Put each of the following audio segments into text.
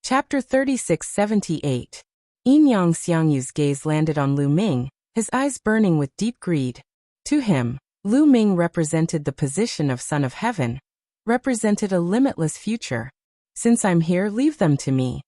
Chapter 3678. Yin Yang Xiangyu's gaze landed on Lu Ming, his eyes burning with deep greed. To him, Lu Ming represented the position of Son of Heaven, represented a limitless future. Since I'm here, leave them to me.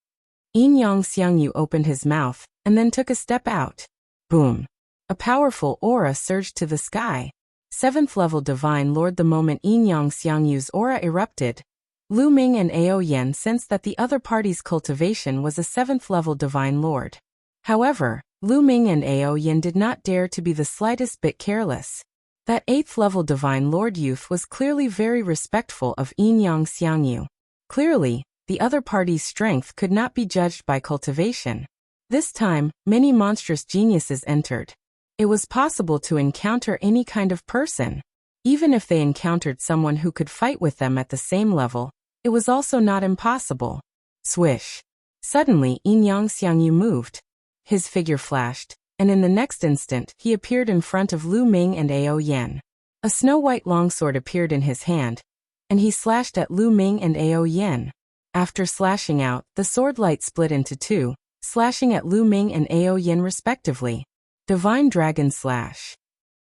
Yin Yang Xiangyu opened his mouth, and then took a step out. Boom. A powerful aura surged to the sky. 7th level Divine Lord. The moment Yin Yang Xiangyu's aura erupted, Lu Ming and Ao Yen sensed that the other party's cultivation was a 7th level Divine Lord. However, Lu Ming and Ao Yen did not dare to be the slightest bit careless. That 8th level Divine Lord youth was clearly very respectful of Yin Yang Xiangyu. Clearly, the other party's strength could not be judged by cultivation. This time, many monstrous geniuses entered. It was possible to encounter any kind of person. Even if they encountered someone who could fight with them at the same level, it was also not impossible. Swish. Suddenly, Yin Yang Xiangyu moved. His figure flashed, and in the next instant, he appeared in front of Lu Ming and Ao Yen. A snow-white longsword appeared in his hand, and he slashed at Lu Ming and Ao Yen. After slashing out, the sword light split into two, slashing at Lu Ming and Ao Yen respectively. Divine Dragon Slash.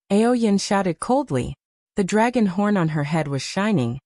Ao Yen shouted coldly. The dragon horn on her head was shining,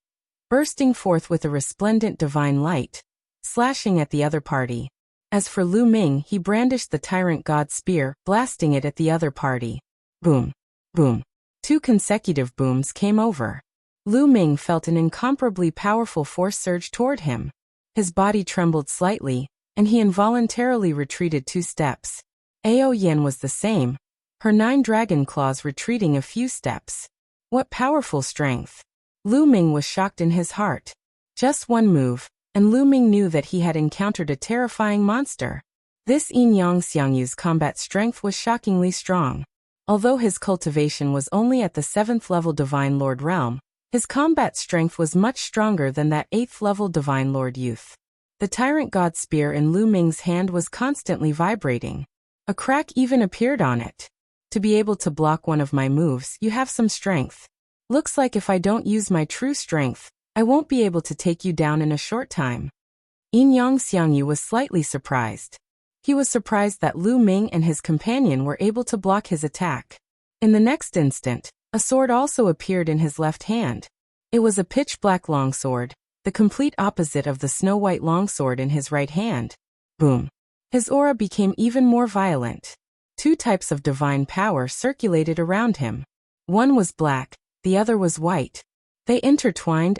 bursting forth with a resplendent divine light, slashing at the other party. As for Lu Ming, he brandished the Tyrant God Spear, blasting it at the other party. Boom. Boom. 2 consecutive booms came over. Lu Ming felt an incomparably powerful force surge toward him. His body trembled slightly, and he involuntarily retreated 2 steps. Ao Yen was the same, her 9 dragon claws retreating a few steps. What powerful strength! Lu Ming was shocked in his heart. Just one move, and Lu Ming knew that he had encountered a terrifying monster. This Yin Yang Xiangyu's combat strength was shockingly strong. Although his cultivation was only at the 7th level Divine Lord realm, his combat strength was much stronger than that 8th level Divine Lord youth. The Tyrant God Spear in Lu Ming's hand was constantly vibrating. A crack even appeared on it. To be able to block one of my moves, you have some strength. Looks like if I don't use my true strength, I won't be able to take you down in a short time. Yin Yang Xiangyu was slightly surprised. He was surprised that Lu Ming and his companion were able to block his attack. In the next instant, a sword also appeared in his left hand. It was a pitch-black longsword, the complete opposite of the snow-white longsword in his right hand. Boom. His aura became even more violent. 2 types of divine power circulated around him. One was black, the other was white. They intertwined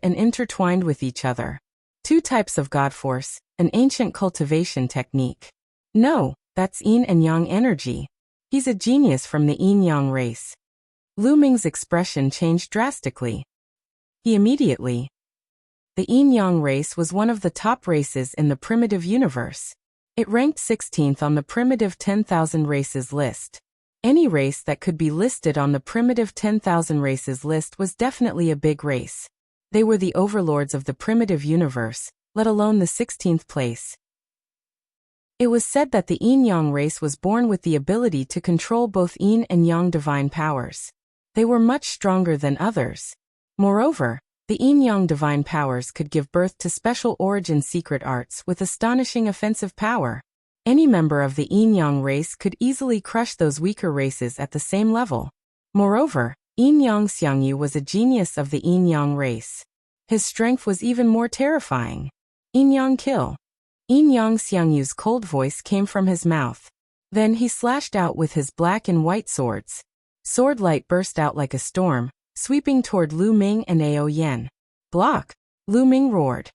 with each other. 2 types of God force, an ancient cultivation technique. No, that's Yin and Yang energy. He's a genius from the Yin Yang race. Lu Ming's expression changed drastically. The Yin Yang race was one of the top races in the primitive universe. It ranked 16th on the primitive 10,000 races list. Any race that could be listed on the primitive 10,000 races list was definitely a big race. They were the overlords of the primitive universe, let alone the 16th place. It was said that the Yin Yang race was born with the ability to control both Yin and Yang divine powers. They were much stronger than others. Moreover, the Yin Yang divine powers could give birth to special origin secret arts with astonishing offensive power. Any member of the Yin Yang race could easily crush those weaker races at the same level. Moreover, Yin Yang Xiangyu was a genius of the Yin Yang race. His strength was even more terrifying. Yin Yang kill. Yin Yang Xiangyu's cold voice came from his mouth. Then he slashed out with his black and white swords. Sword light burst out like a storm, sweeping toward Lu Ming and Ao Yen. Block! Lu Ming roared.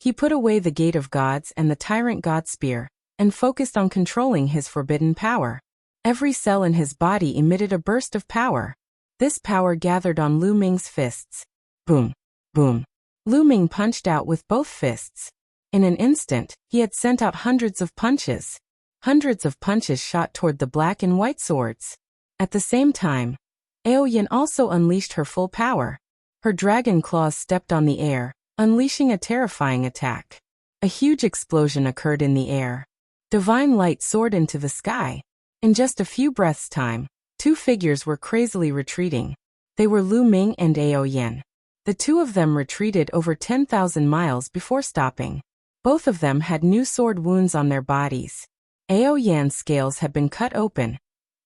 He put away the Gate of Gods and the Tyrant God Spear, and focused on controlling his forbidden power. Every cell in his body emitted a burst of power. This power gathered on Lu Ming's fists. Boom! Boom! Lu Ming punched out with both fists. In an instant, he had sent out hundreds of punches. Hundreds of punches shot toward the black and white swords. At the same time, Ao Yen also unleashed her full power. Her dragon claws stepped on the air, unleashing a terrifying attack. A huge explosion occurred in the air. Divine light soared into the sky. In just a few breaths' time, 2 figures were crazily retreating. They were Lu Ming and Ao Yen. The 2 of them retreated over 10,000 miles before stopping. Both of them had new sword wounds on their bodies. Ao Yan's scales had been cut open,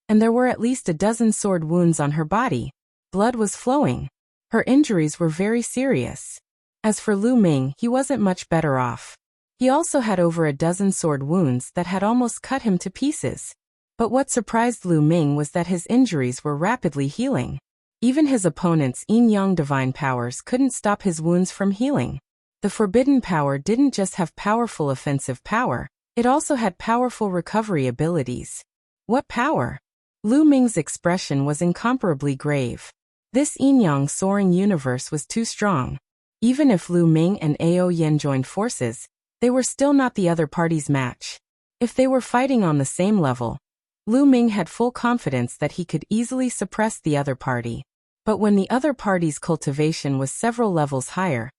and there were at least a dozen sword wounds on her body. Blood was flowing. Her injuries were very serious. As for Lu Ming, he wasn't much better off. He also had over a dozen sword wounds that had almost cut him to pieces. But what surprised Lu Ming was that his injuries were rapidly healing. Even his opponent's yin-yang divine powers couldn't stop his wounds from healing. The forbidden power didn't just have powerful offensive power, it also had powerful recovery abilities. What power? Lu Ming's expression was incomparably grave. This yin-yang soaring universe was too strong. Even if Lu Ming and Ao Yan joined forces, they were still not the other party's match. If they were fighting on the same level, Lu Ming had full confidence that he could easily suppress the other party. But when the other party's cultivation was several levels higher,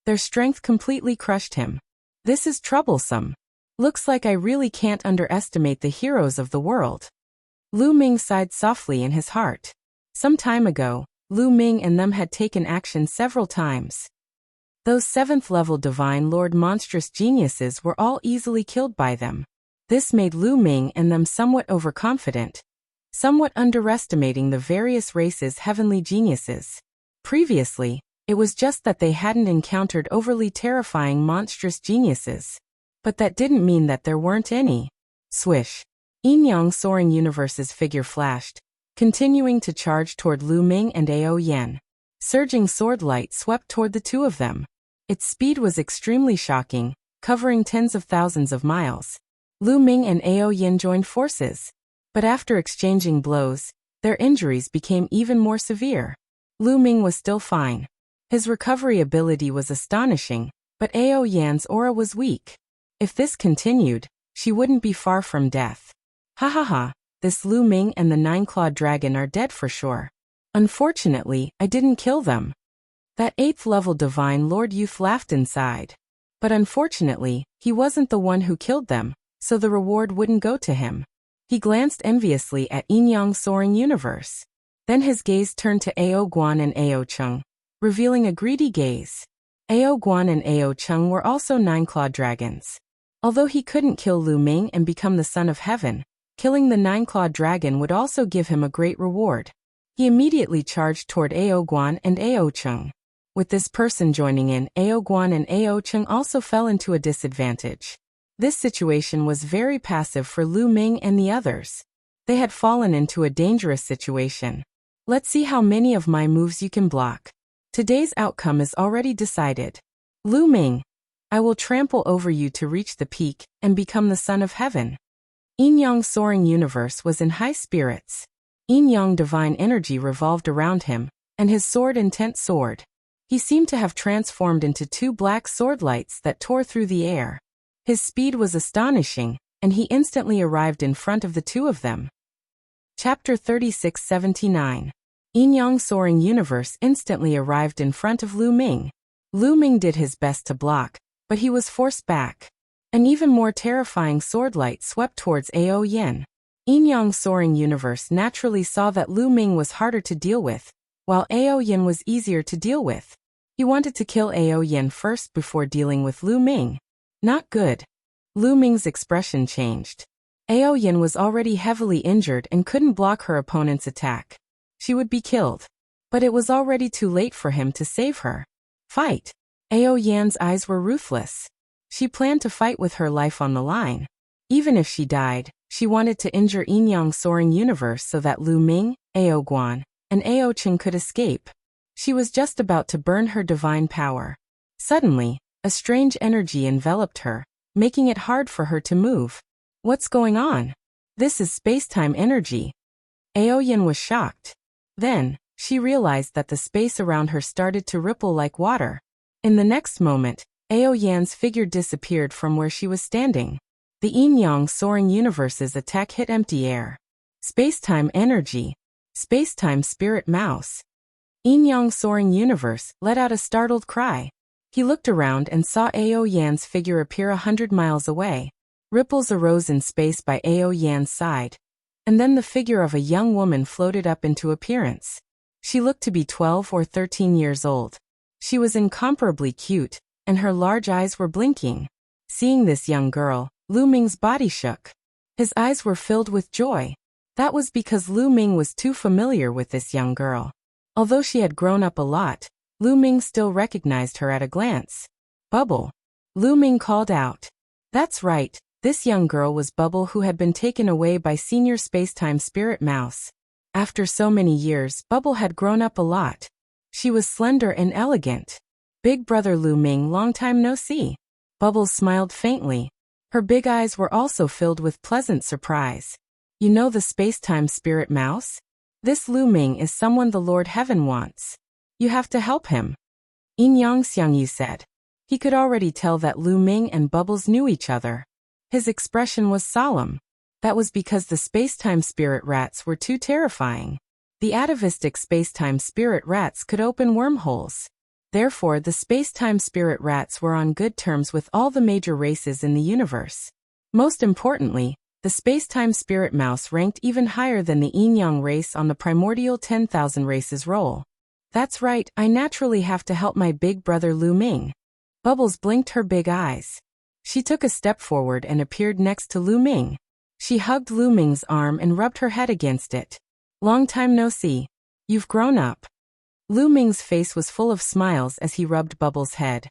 their strength completely crushed him. This is troublesome. Looks like I really can't underestimate the heroes of the world. Lu Ming sighed softly in his heart. Some time ago, Lu Ming and them had taken action several times. Those 7th-level Divine Lord monstrous geniuses were all easily killed by them. This made Lu Ming and them somewhat overconfident, somewhat underestimating the various races' heavenly geniuses. Previously, it was just that they hadn't encountered overly terrifying monstrous geniuses. But that didn't mean that there weren't any. Swish. Yin-yang soaring universe's figure flashed, continuing to charge toward Lu Ming and Ao Yan. Surging sword light swept toward the two of them. Its speed was extremely shocking, covering tens of thousands of miles. Lu Ming and Ao Yan joined forces. But after exchanging blows, their injuries became even more severe. Lu Ming was still fine. His recovery ability was astonishing, but Ao Yan's aura was weak. If this continued, she wouldn't be far from death. Ha ha ha, this Lu Ming and the 9-clawed dragon are dead for sure. Unfortunately, I didn't kill them. That 8th-level Divine Lord Youth laughed inside. But unfortunately, he wasn't the one who killed them, so the reward wouldn't go to him. He glanced enviously at Yin-yang soaring universe. Then his gaze turned to Ao Guan and Ao Chung, revealing a greedy gaze. Ao Guan and Ao Chung were also 9-clawed dragons. Although he couldn't kill Lu Ming and become the son of heaven, killing the 9-clawed dragon would also give him a great reward. He immediately charged toward Ao Guan and Ao Chung. With this person joining in, Ao Guan and Ao Chung also fell into a disadvantage. This situation was very passive for Lu Ming and the others. They had fallen into a dangerous situation. Let's see how many of my moves you can block. Today's outcome is already decided. Lu Ming, I will trample over you to reach the peak and become the son of heaven. Yin-yang soaring universe was in high spirits. Yin-yang divine energy revolved around him, and his sword intent soared. He seemed to have transformed into 2 black sword lights that tore through the air. His speed was astonishing, and he instantly arrived in front of the two of them. Chapter 3679. Yin-yang soaring universe instantly arrived in front of Lu Ming. Lu Ming did his best to block, but he was forced back. An even more terrifying sword light swept towards Ao Yan. Yin-yang soaring universe naturally saw that Lu Ming was harder to deal with, while Ao Yan was easier to deal with. He wanted to kill Ao Yan first before dealing with Lu Ming. Not good. Lu Ming's expression changed. Ao Yan was already heavily injured and couldn't block her opponent's attack. She would be killed. But it was already too late for him to save her. Fight! Ao Yan's eyes were ruthless. She planned to fight with her life on the line. Even if she died, she wanted to injure Yin-yang soaring universe so that Lu Ming, Ao Guan, and Ao Chung could escape. She was just about to burn her divine power. Suddenly, a strange energy enveloped her, making it hard for her to move. What's going on? This is space-time energy. Ao Yan was shocked. Then, she realized that the space around her started to ripple like water. In the next moment, Ao Yan's figure disappeared from where she was standing. The Yin-yang soaring universe's attack hit empty air. Space-time energy. Space-time spirit mouse. Yin-yang soaring universe let out a startled cry. He looked around and saw Ao Yan's figure appear 100 miles away. Ripples arose in space by Ao Yan's side, and then the figure of a young woman floated up into appearance. She looked to be 12 or 13 years old. She was incomparably cute, and her large eyes were blinking. Seeing this young girl, Lu Ming's body shook. His eyes were filled with joy. That was because Lu Ming was too familiar with this young girl. Although she had grown up a lot, Lu Ming still recognized her at a glance. Bubble. Lu Ming called out. That's right, this young girl was Bubble, who had been taken away by Senior Spacetime Spirit Mouse. After so many years, Bubble had grown up a lot. She was slender and elegant. Big brother Lu Ming, long time no see. Bubbles smiled faintly. Her big eyes were also filled with pleasant surprise. You know the Spacetime Spirit Mouse? This Lu Ming is someone the Lord Heaven wants. You have to help him. Yin Yang Xiangyu said. He could already tell that Lu Ming and Bubbles knew each other. His expression was solemn. That was because the Spacetime Spirit Rats were too terrifying. The atavistic Spacetime Spirit Rats could open wormholes. Therefore, the Spacetime Spirit Rats were on good terms with all the major races in the universe. Most importantly, the Spacetime Spirit Mouse ranked even higher than the Yin Yang race on the primordial 10,000 races roll. That's right, I naturally have to help my big brother Lu Ming. Bubbles blinked her big eyes. She took a step forward and appeared next to Lu Ming. She hugged Lu Ming's arm and rubbed her head against it. Long time no see. You've grown up. Lu Ming's face was full of smiles as he rubbed Bubbles' head.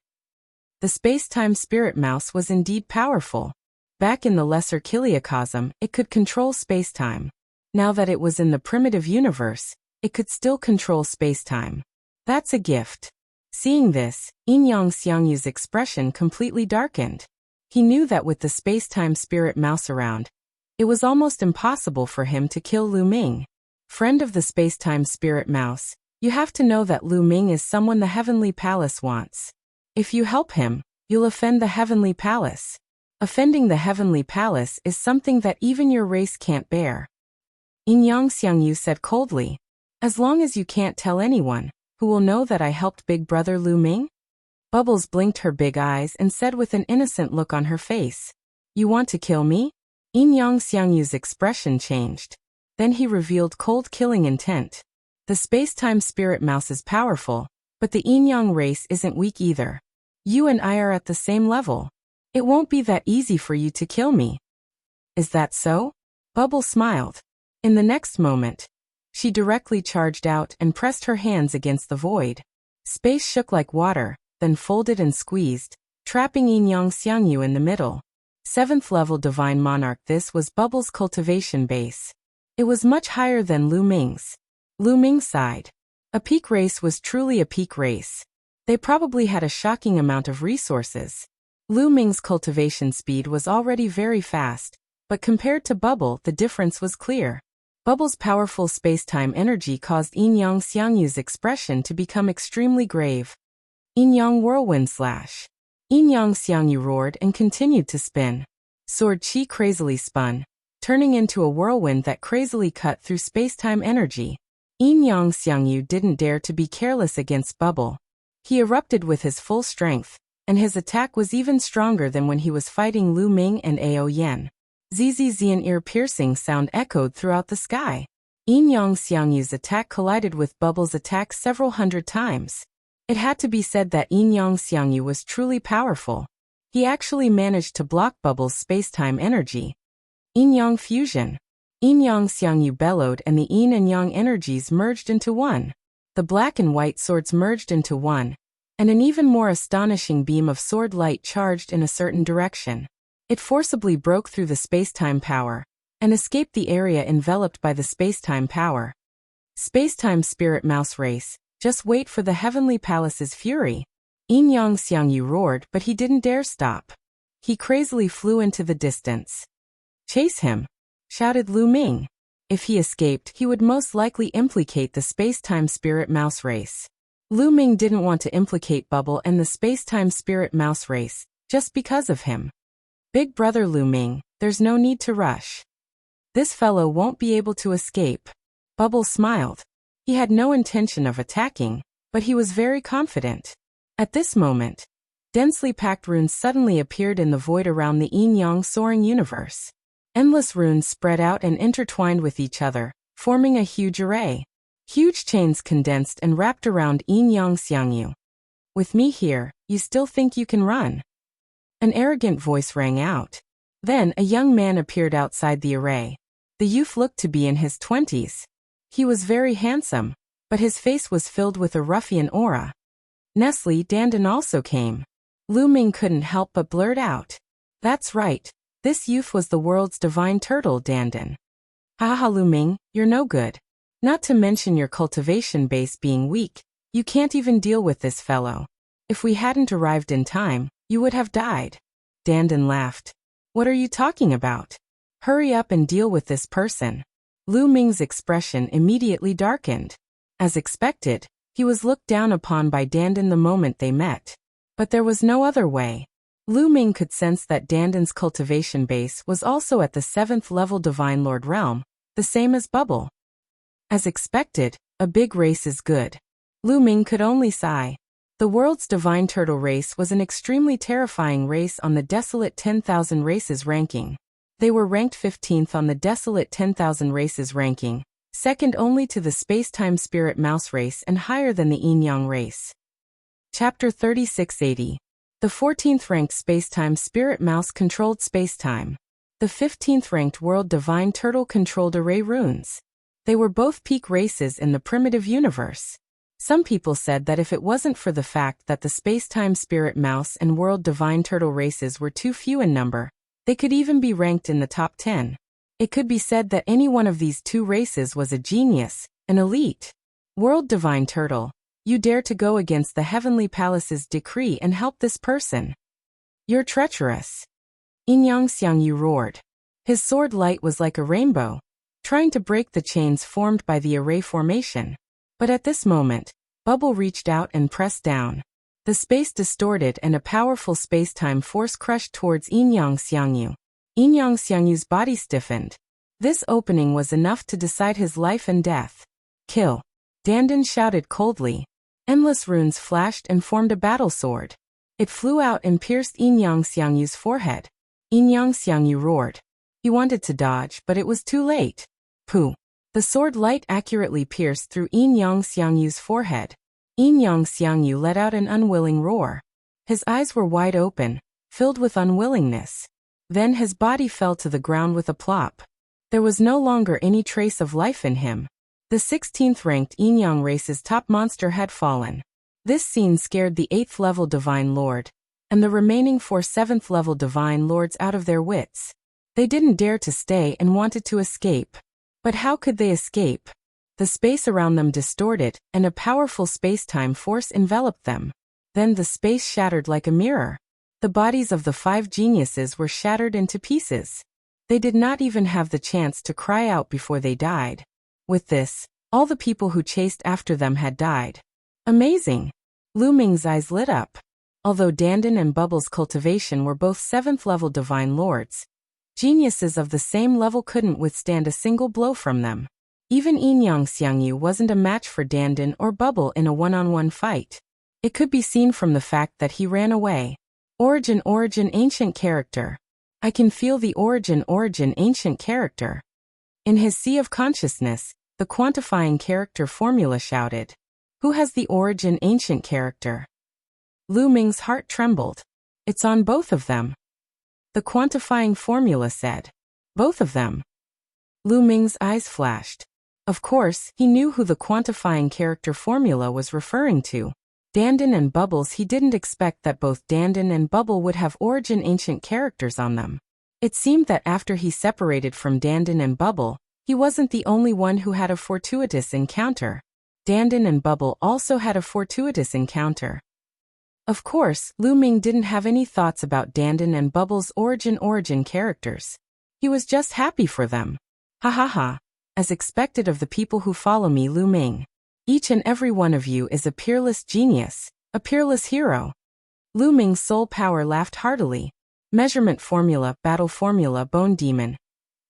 The Spacetime Spirit Mouse was indeed powerful. Back in the Lesser Kiliacosm, it could control spacetime. Now that it was in the primitive universe, it could still control spacetime. That's a gift. Seeing this, Yin Yang Xiangyu's expression completely darkened. He knew that with the Spacetime Spirit Mouse around, it was almost impossible for him to kill Lu Ming. Friend of the Spacetime Spirit Mouse, you have to know that Lu Ming is someone the Heavenly Palace wants. If you help him, you'll offend the Heavenly Palace. Offending the Heavenly Palace is something that even your race can't bear. Yin Yang Xiangyu said coldly. As long as you can't tell anyone, who will know that I helped big brother Lu Ming? Bubbles blinked her big eyes and said with an innocent look on her face. You want to kill me? Yin Yang Xiangyu's expression changed. Then he revealed cold killing intent. The Spacetime Spirit Mouse is powerful, but the Yin Yang race isn't weak either. You and I are at the same level. It won't be that easy for you to kill me. Is that so? Bubble smiled. In the next moment, she directly charged out and pressed her hands against the void. Space shook like water, then folded and squeezed, trapping Yin Yang Xiangyu in the middle. 7th level Divine Monarch. This was Bubble's cultivation base. It was much higher than Lu Ming's. Lu Ming sighed. A peak race was truly a peak race. They probably had a shocking amount of resources. Lu Ming's cultivation speed was already very fast, but compared to Bubble, the difference was clear. Bubble's powerful spacetime energy caused Yin Yang Xiangyu's expression to become extremely grave. Yin Yang Whirlwind Slash. Yin Yang Xiangyu roared and continued to spin. Sword Chi crazily spun, turning into a whirlwind that crazily cut through spacetime energy. Yin Yang Xiangyu didn't dare to be careless against Bubble. He erupted with his full strength, and his attack was even stronger than when he was fighting Lu Ming and Ao Yen. Zzz, an ear-piercing sound echoed throughout the sky. Yin Yang Xiangyu's attack collided with Bubble's attack several hundred times. It had to be said that Yin Yang Xiangyu was truly powerful. He actually managed to block Bubble's spacetime energy. Yin Yang Fusion. Yin Yang Xiangyu bellowed and the Yin and Yang energies merged into one. The black and white swords merged into one, and an even more astonishing beam of sword light charged in a certain direction. It forcibly broke through the spacetime power, and escaped the area enveloped by the spacetime power. Spacetime Spirit Mouse race, just wait for the Heavenly Palace's fury. Yin Yang Xiangyu roared, but he didn't dare stop. He crazily flew into the distance. Chase him! Shouted Lu Ming. If he escaped, he would most likely implicate the Spacetime Spirit Mouse race. Lu Ming didn't want to implicate Bubble and the Spacetime Spirit Mouse race, just because of him. Big brother Lu Ming, there's no need to rush. This fellow won't be able to escape. Bubble smiled. He had no intention of attacking, but he was very confident. At this moment, densely packed runes suddenly appeared in the void around the Yin Yang soaring universe. Endless runes spread out and intertwined with each other, forming a huge array. Huge chains condensed and wrapped around Yin Yang Xiangyu. With me here, you still think you can run? An arrogant voice rang out. Then a young man appeared outside the array. The youth looked to be in his 20s. He was very handsome, but his face was filled with a ruffian aura. Nestle Dandin also came. Lu Ming couldn't help but blurt out. That's right. This youth was the world's divine turtle, Dandin. Haha, Lu Ming, you're no good. Not to mention your cultivation base being weak, you can't even deal with this fellow. If we hadn't arrived in time, you would have died. Dandin laughed. What are you talking about? Hurry up and deal with this person. Lu Ming's expression immediately darkened. As expected, he was looked down upon by Dandin the moment they met. But there was no other way. Lu Ming could sense that Dandin's cultivation base was also at the 7th level Divine Lord realm, the same as Bubble. As expected, a big race is good. Lu Ming could only sigh. The world's divine turtle race was an extremely terrifying race on the desolate 10,000 races ranking. They were ranked 15th on the desolate 10,000 races ranking, second only to the Space-Time Spirit Mouse race and higher than the Yin-Yang race. Chapter 3680. The 14th ranked Space-Time Spirit Mouse controlled Space-Time. The 15th ranked World Divine Turtle controlled Array Runes. They were both peak races in the primitive universe. Some people said that if it wasn't for the fact that the Space-Time Spirit Mouse and World Divine Turtle races were too few in number, they could even be ranked in the top 10. It could be said that any one of these two races was a genius, an elite. World Divine Turtle, you dare to go against the Heavenly Palace's decree and help this person? You're treacherous. Yin-Yang Xiangyu roared. His sword light was like a rainbow, trying to break the chains formed by the array formation. But at this moment, Bubble reached out and pressed down. The space distorted and a powerful space-time force crushed towards Yin-Yang Xiangyu. Yin-Yang Xiangyu's body stiffened. This opening was enough to decide his life and death. Kill. Dandin shouted coldly. Endless runes flashed and formed a battle sword. It flew out and pierced Yin-Yang Xiangyu's forehead. Yin-Yang Xiangyu roared. He wanted to dodge, but it was too late. Pooh. The sword light accurately pierced through Yin-Yang Xiangyu's forehead. Yin-Yang Xiangyu let out an unwilling roar. His eyes were wide open, filled with unwillingness. Then his body fell to the ground with a plop. There was no longer any trace of life in him. The 16th ranked Yin-Yang race's top monster had fallen. This scene scared the 8th level Divine Lord, and the remaining 4 7th level Divine Lords out of their wits. They didn't dare to stay and wanted to escape. But how could they escape? The space around them distorted, and a powerful space-time force enveloped them. Then the space shattered like a mirror. The bodies of the 5 geniuses were shattered into pieces. They did not even have the chance to cry out before they died. With this, all the people who chased after them had died. Amazing! Lu Ming's eyes lit up. Although Dandin and Bubble's cultivation were both 7th level Divine Lords, geniuses of the same level couldn't withstand a single blow from them. Even Yin-Yang Xiangyu wasn't a match for Dandin or Bubble in a one-on-one fight. It could be seen from the fact that he ran away. Origin ancient character. I can feel the origin ancient character. In his sea of consciousness, the quantifying character formula shouted. Who has the origin ancient character? Lu Ming's heart trembled. It's on both of them. The quantifying formula said. Both of them. Lu Ming's eyes flashed. Of course, he knew who the quantifying character formula was referring to. Dandin and Bubbles. He didn't expect that both Dandin and Bubble would have origin ancient characters on them. It seemed that after he separated from Dandin and Bubble, he wasn't the only one who had a fortuitous encounter. Dandin and Bubble also had a fortuitous encounter. Of course, Lu Ming didn't have any thoughts about Dandin and Bubble's origin characters. He was just happy for them. Ha ha ha. As expected of the people who follow me, Lu Ming. Each and every one of you is a peerless genius, a peerless hero. Lu Ming's soul power laughed heartily. Measurement formula, battle formula, bone demon.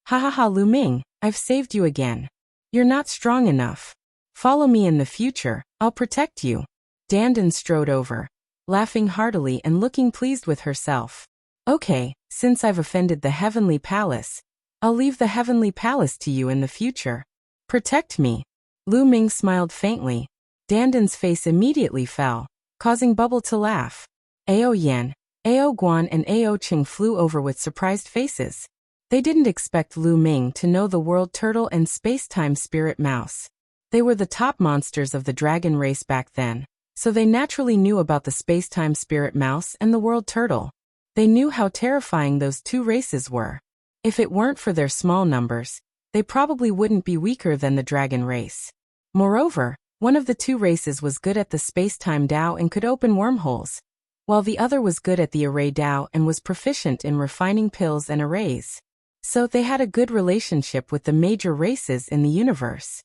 Ha ha ha, Lu Ming, I've saved you again. You're not strong enough. Follow me in the future, I'll protect you. Dandin strode over, laughing heartily and looking pleased with herself. Okay, since I've offended the Heavenly Palace, I'll leave the Heavenly Palace to you in the future. Protect me. Lu Ming smiled faintly. Dandin's face immediately fell, causing Bubble to laugh. Ao Yen, Ao Guan and Ao Qing flew over with surprised faces. They didn't expect Lu Ming to know the world turtle and space-time spirit mouse. They were the top monsters of the dragon race back then, so they naturally knew about the space-time spirit mouse and the world turtle. They knew how terrifying those two races were. If it weren't for their small numbers, they probably wouldn't be weaker than the dragon race. Moreover, one of the two races was good at the space-time Dao and could open wormholes, while the other was good at the array Dao and was proficient in refining pills and arrays. So they had a good relationship with the major races in the universe.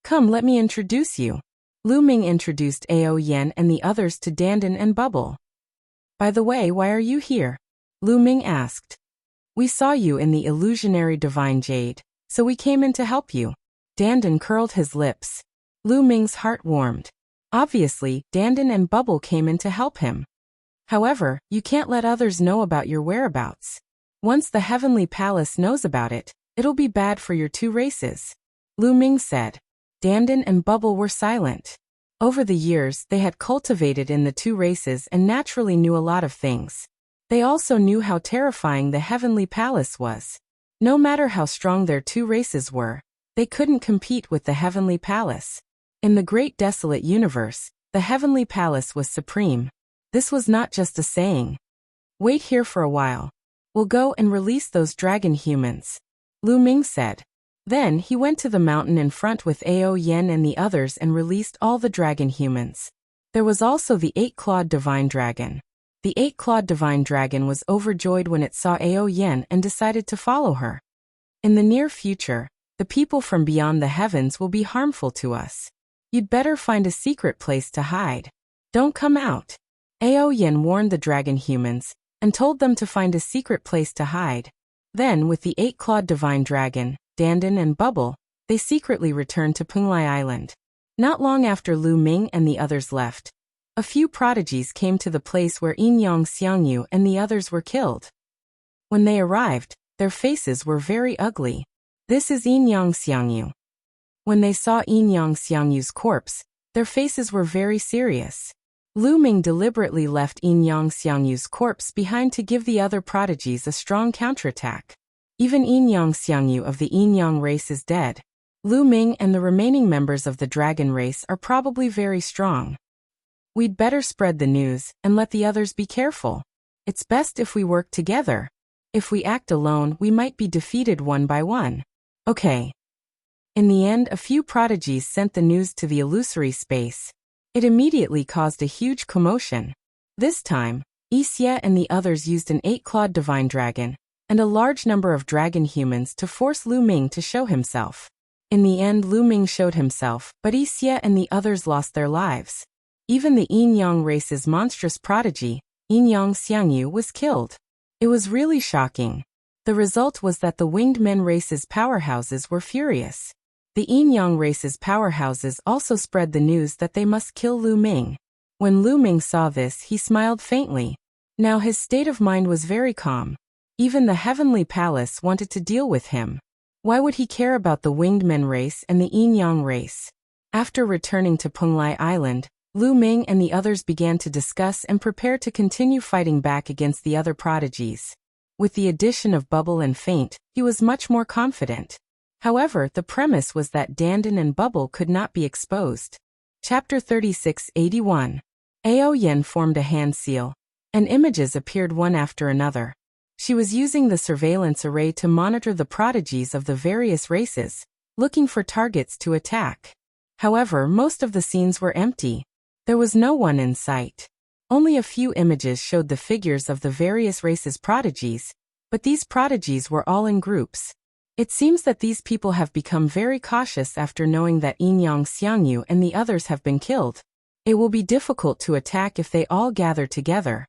Come, let me introduce you. Lu Ming introduced Ao Yan and the others to Dandan and Bubble. By the way, why are you here? Lu Ming asked. We saw you in the illusionary divine jade, so we came in to help you. Dandan curled his lips. Lu Ming's heart warmed. Obviously, Dandan and Bubble came in to help him. However, you can't let others know about your whereabouts. Once the Heavenly Palace knows about it, it'll be bad for your two races. Lu Ming said. Dandan and Bubble were silent. Over the years, they had cultivated in the two races and naturally knew a lot of things. They also knew how terrifying the Heavenly Palace was. No matter how strong their two races were, they couldn't compete with the Heavenly Palace. In the great desolate universe, the Heavenly Palace was supreme. This was not just a saying. Wait here for a while. We'll go and release those dragon humans, Lu Ming said. Then he went to the mountain in front with Ao Yan and the others and released all the dragon humans. There was also the 8-clawed divine dragon. The 8-clawed divine dragon was overjoyed when it saw Ao Yan and decided to follow her. In the near future, the people from beyond the heavens will be harmful to us. You'd better find a secret place to hide. Don't come out. Ao Yan warned the dragon humans and told them to find a secret place to hide. Then, with the 8-clawed divine dragon, Dandan and Bubble, they secretly returned to Punglai Island. Not long after Lu Ming and the others left, a few prodigies came to the place where Yin Yang Xiangyu and the others were killed. When they arrived, their faces were very ugly. This is Yin Yang Xiangyu. When they saw Yin Yang Xiangyu's corpse, their faces were very serious. Lu Ming deliberately left Yin Yang Xiangyu's corpse behind to give the other prodigies a strong counterattack. Even Yin Yang Xiangyu of the Yin Yang race is dead. Lu Ming and the remaining members of the dragon race are probably very strong. We'd better spread the news and let the others be careful. It's best if we work together. If we act alone, we might be defeated one by one. Okay. In the end, a few prodigies sent the news to the illusory space. It immediately caused a huge commotion. This time, Xie and the others used an 8-clawed divine dragon and a large number of dragon humans to force Lu Ming to show himself. In the end, Lu Ming showed himself, but Xie and the others lost their lives. Even the Yin Yang race's monstrous prodigy, Yin Yang Xiangyu, was killed. It was really shocking. The result was that the winged men race's powerhouses were furious. The Yin Yang race's powerhouses also spread the news that they must kill Lu Ming. When Lu Ming saw this, he smiled faintly. Now his state of mind was very calm. Even the Heavenly Palace wanted to deal with him. Why would he care about the winged men race and the Yin Yang race? After returning to Punglai Island, Lu Ming and the others began to discuss and prepare to continue fighting back against the other prodigies. With the addition of Bubble and Faint, he was much more confident. However, the premise was that Dandan and Bubble could not be exposed. Chapter 3681. Ao Yan formed a hand seal, and images appeared one after another. She was using the surveillance array to monitor the prodigies of the various races, looking for targets to attack. However, most of the scenes were empty. There was no one in sight. Only a few images showed the figures of the various races' prodigies, but these prodigies were all in groups. It seems that these people have become very cautious after knowing that Yin Yang Xiangyu and the others have been killed. It will be difficult to attack if they all gather together.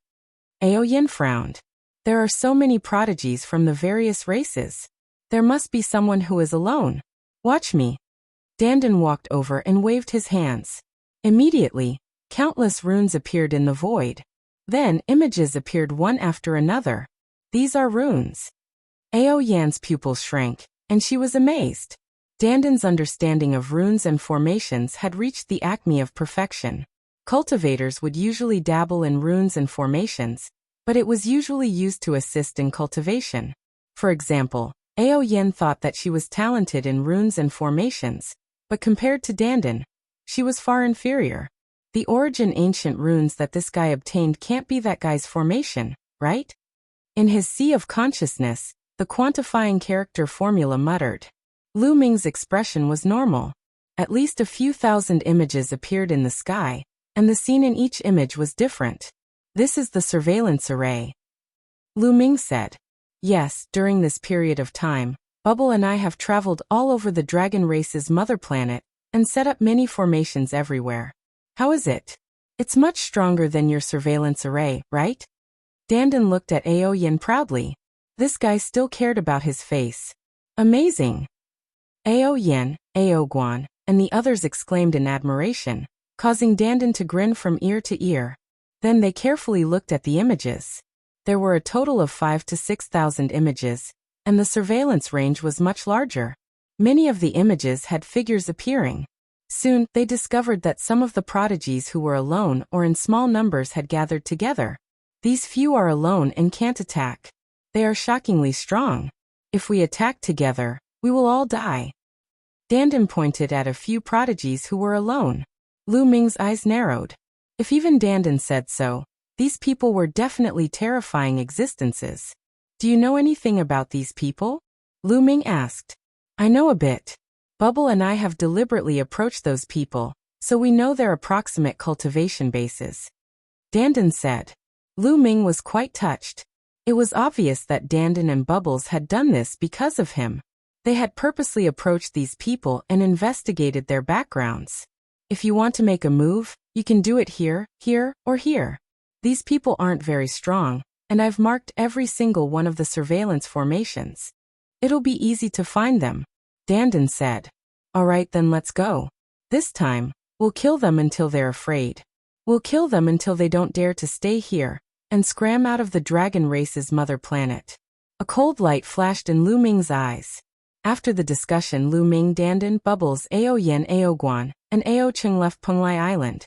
Ao Yan frowned. There are so many prodigies from the various races. There must be someone who is alone. Watch me. Dandan walked over and waved his hands. Immediately, countless runes appeared in the void. Then, images appeared one after another. These are runes. Ao Yan's pupils shrank, and she was amazed. Dandan's understanding of runes and formations had reached the acme of perfection. Cultivators would usually dabble in runes and formations, but it was usually used to assist in cultivation. For example, Ao Yen thought that she was talented in runes and formations, but compared to Dandan, she was far inferior. The origin ancient runes that this guy obtained can't be that guy's formation, right? In his sea of consciousness, the quantifying character formula muttered. Lu Ming's expression was normal. At least a few thousand images appeared in the sky, and the scene in each image was different. This is the surveillance array. Lu Ming said. Yes, during this period of time, Bubble and I have traveled all over the dragon race's mother planet and set up many formations everywhere. How is it? It's much stronger than your surveillance array, right? Dandan looked at Ao Yen proudly. This guy still cared about his face. Amazing. Ao Yen, Ao Guan, and the others exclaimed in admiration, causing Dandan to grin from ear to ear. Then they carefully looked at the images. There were a total of 5,000 to 6,000 images, and the surveillance range was much larger. Many of the images had figures appearing. Soon, they discovered that some of the prodigies who were alone or in small numbers had gathered together. These few are alone and can't attack. They are shockingly strong. If we attack together, we will all die. Dandan pointed at a few prodigies who were alone. Lu Ming's eyes narrowed. If even Dandan said so, these people were definitely terrifying existences. Do you know anything about these people? Lu Ming asked. I know a bit. Bubble and I have deliberately approached those people, so we know their approximate cultivation bases. Dandan said. Lu Ming was quite touched. It was obvious that Dandan and Bubbles had done this because of him. They had purposely approached these people and investigated their backgrounds. If you want to make a move, you can do it here, here, or here. These people aren't very strong, and I've marked every single one of the surveillance formations. It'll be easy to find them. Dandan said. All right, then let's go. This time, we'll kill them until they're afraid. We'll kill them until they don't dare to stay here and scram out of the dragon race's mother planet. A cold light flashed in Lu Ming's eyes. After the discussion, Lu Ming, Dandan, Bubbles, Ao Yen, Ao Guan, and Ao Cheng left Penglai Island.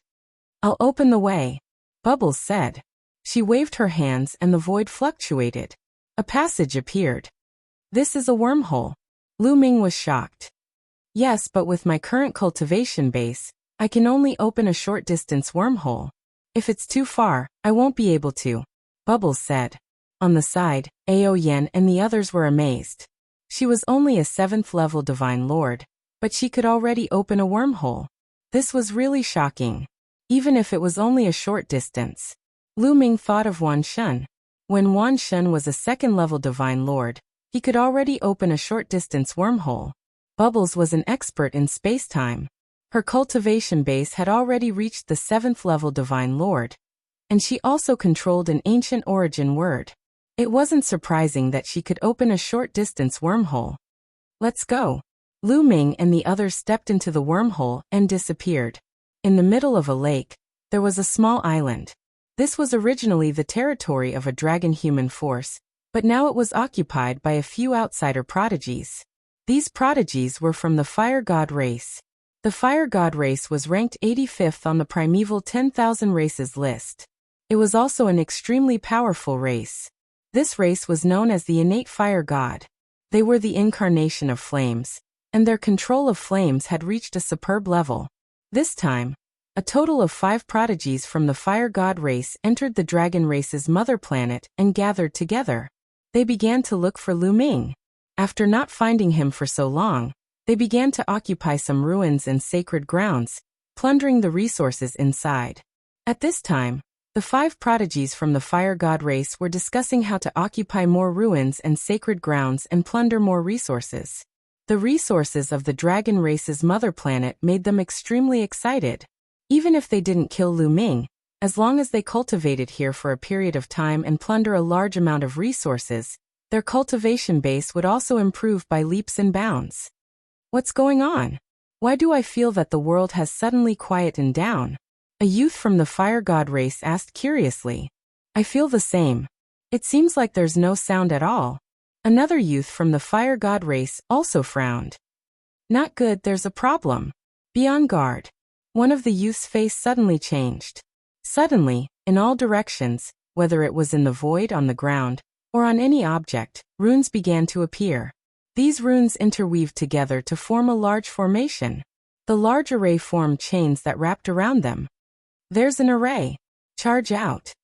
I'll open the way, Bubbles said. She waved her hands and the void fluctuated. A passage appeared. This is a wormhole. Lu Ming was shocked. Yes, but with my current cultivation base, I can only open a short-distance wormhole. If it's too far, I won't be able to, Bubbles said. On the side, Ao Yen and the others were amazed. She was only a 7th-level Divine Lord, but she could already open a wormhole. This was really shocking. Even if it was only a short distance. Lu Ming thought of Wan Shun. When Wan Shun was a 2nd-level Divine Lord, he could already open a short-distance wormhole. Bubbles was an expert in space-time. Her cultivation base had already reached the 7th-level Divine Lord, and she also controlled an ancient origin word. It wasn't surprising that she could open a short-distance wormhole. Let's go. Lu Ming and the others stepped into the wormhole and disappeared. In the middle of a lake, there was a small island. This was originally the territory of a dragon-human force, but now it was occupied by a few outsider prodigies. These prodigies were from the Fire God race. The Fire God race was ranked 85th on the primeval 10,000 races list. It was also an extremely powerful race. This race was known as the innate Fire God. They were the incarnation of flames, and their control of flames had reached a superb level. This time, a total of 5 prodigies from the Fire God race entered the dragon race's mother planet and gathered together. They began to look for Lu Ming. After not finding him for so long, they began to occupy some ruins and sacred grounds, plundering the resources inside. At this time, the 5 prodigies from the Fire God race were discussing how to occupy more ruins and sacred grounds and plunder more resources. The resources of the dragon race's mother planet made them extremely excited. Even if they didn't kill Lu Ming, as long as they cultivated here for a period of time and plunder a large amount of resources, their cultivation base would also improve by leaps and bounds. What's going on? Why do I feel that the world has suddenly quietened down? A youth from the Fire God race asked curiously. I feel the same. It seems like there's no sound at all. Another youth from the Fire God race also frowned. Not good, there's a problem. Be on guard. One of the youth's face suddenly changed. Suddenly, in all directions, Whether it was in the void on the ground, or on any object, runes began to appear. These runes interweaved together to form a large formation. The large array formed chains that wrapped around them. "There's an array. Charge out!"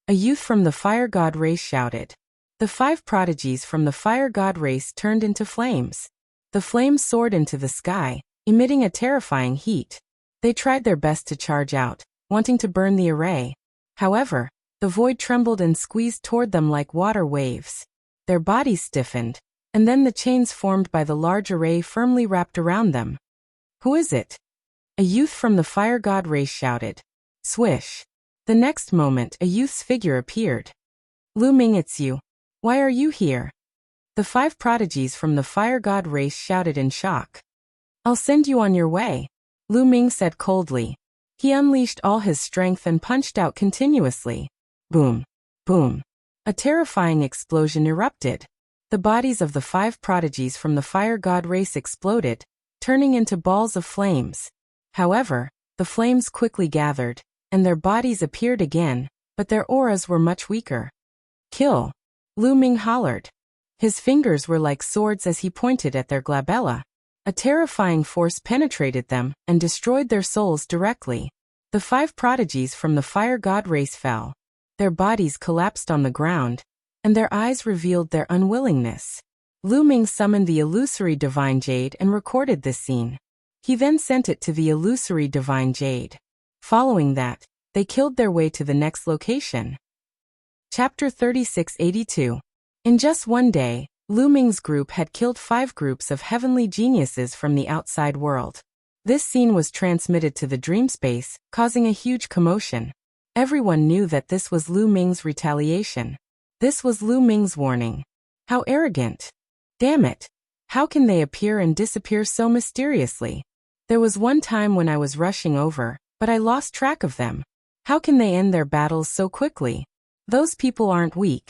a youth from the fire god race shouted. The 5 prodigies from the fire god race turned into flames. The flames soared into the sky, emitting a terrifying heat. They tried their best to charge out, wanting to burn the array. However, the void trembled and squeezed toward them like water waves. Their bodies stiffened, and then the chains formed by the large array firmly wrapped around them. "Who is it?" a youth from the fire god race shouted. Swish! The next moment a youth's figure appeared. "Lu Ming, it's you. Why are you here?" The 5 prodigies from the fire god race shouted in shock. "I'll send you on your way," Lu Ming said coldly. He unleashed all his strength and punched out continuously. Boom! Boom! A terrifying explosion erupted. The bodies of the 5 prodigies from the fire god race exploded, turning into balls of flames. However, the flames quickly gathered, and their bodies appeared again, but their auras were much weaker. "Kill!" Lu Ming hollered. His fingers were like swords as he pointed at their glabella. A terrifying force penetrated them and destroyed their souls directly. The 5 prodigies from the fire god race fell. Their bodies collapsed on the ground, and their eyes revealed their unwillingness. Lu Ming summoned the illusory divine jade and recorded this scene. He then sent it to the illusory divine jade. Following that, they killed their way to the next location. Chapter 3682. In just one day, Lu Ming's group had killed 5 groups of heavenly geniuses from the outside world. This scene was transmitted to the dream space, causing a huge commotion. Everyone knew that this was Lu Ming's retaliation. This was Lu Ming's warning. How arrogant! Damn it! How can they appear and disappear so mysteriously? There was one time when I was rushing over, but I lost track of them. How can they end their battles so quickly? Those people aren't weak.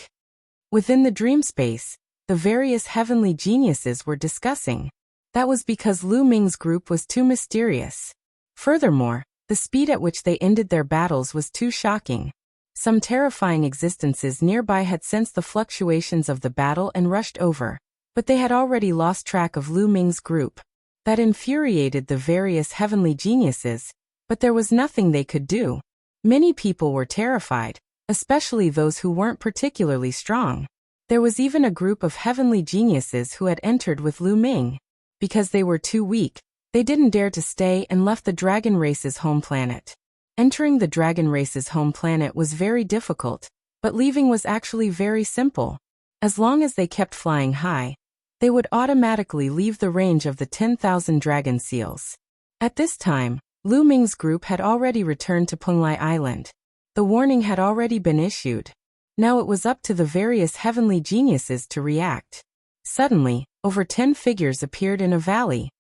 Within the dream space, the various heavenly geniuses were discussing. That was because Lu Ming's group was too mysterious. Furthermore, the speed at which they ended their battles was too shocking. Some terrifying existences nearby had sensed the fluctuations of the battle and rushed over, but they had already lost track of Lu Ming's group. That infuriated the various heavenly geniuses, but there was nothing they could do. Many people were terrified, especially those who weren't particularly strong. There was even a group of heavenly geniuses who had entered with Lu Ming. Because they were too weak, they didn't dare to stay and left the dragon race's home planet. Entering the dragon race's home planet was very difficult, but leaving was actually very simple. As long as they kept flying high, they would automatically leave the range of the 10,000 dragon seals. At this time, Lu Ming's group had already returned to Penglai Island. The warning had already been issued. Now it was up to the various heavenly geniuses to react. Suddenly, over 10 figures appeared in a valley.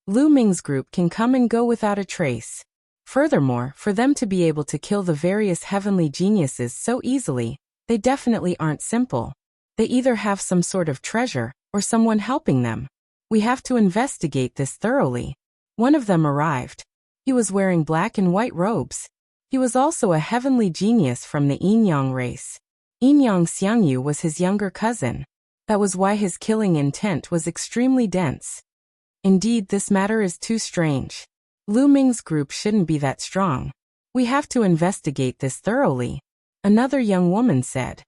Lu Ming's group can come and go without a trace. Furthermore, for them to be able to kill the various heavenly geniuses so easily, they definitely aren't simple. They either have some sort of treasure, or someone helping them. We have to investigate this thoroughly. One of them arrived. He was wearing black and white robes. He was also a heavenly genius from the Yin-Yang race. Yin-Yang Xiangyu was his younger cousin. That was why his killing intent was extremely dense. Indeed, this matter is too strange. Lu Ming's group shouldn't be that strong. We have to investigate this thoroughly, another young woman said.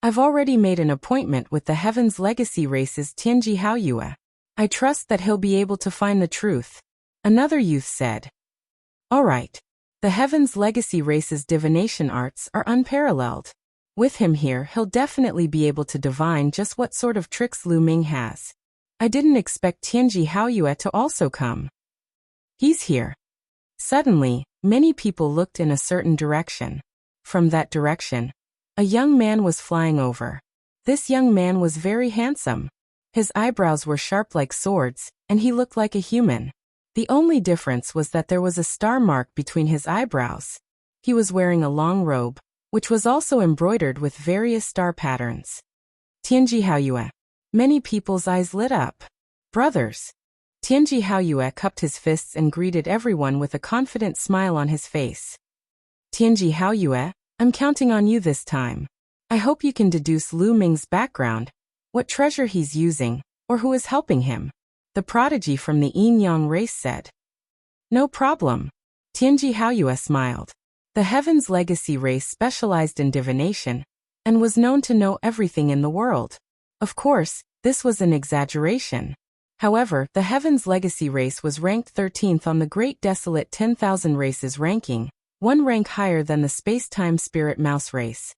I've already made an appointment with the Heaven's Legacy Race's Tianji Haoyue. I trust that he'll be able to find the truth, another youth said. All right. The Heaven's Legacy Race's divination arts are unparalleled. With him here, he'll definitely be able to divine just what sort of tricks Lu Ming has. I didn't expect Tianji Haoyue to also come. He's here. Suddenly, many people looked in a certain direction. From that direction, a young man was flying over. This young man was very handsome. His eyebrows were sharp like swords, and he looked like a human. The only difference was that there was a star mark between his eyebrows. He was wearing a long robe, which was also embroidered with various star patterns. Tianji Haoyue. Many people's eyes lit up. Brothers. Tianji Haoyue cupped his fists and greeted everyone with a confident smile on his face. Tianji Haoyue, I'm counting on you this time. I hope you can deduce Lu Ming's background, what treasure he's using, or who is helping him. The prodigy from the Yin Yang race said. No problem. Tianji Haoyue smiled. The Heaven's Legacy race specialized in divination, and was known to know everything in the world. Of course, this was an exaggeration. However, the Heaven's Legacy race was ranked 13th on the Great Desolate 10,000 races ranking, one rank higher than the Space-Time Spirit Mouse race.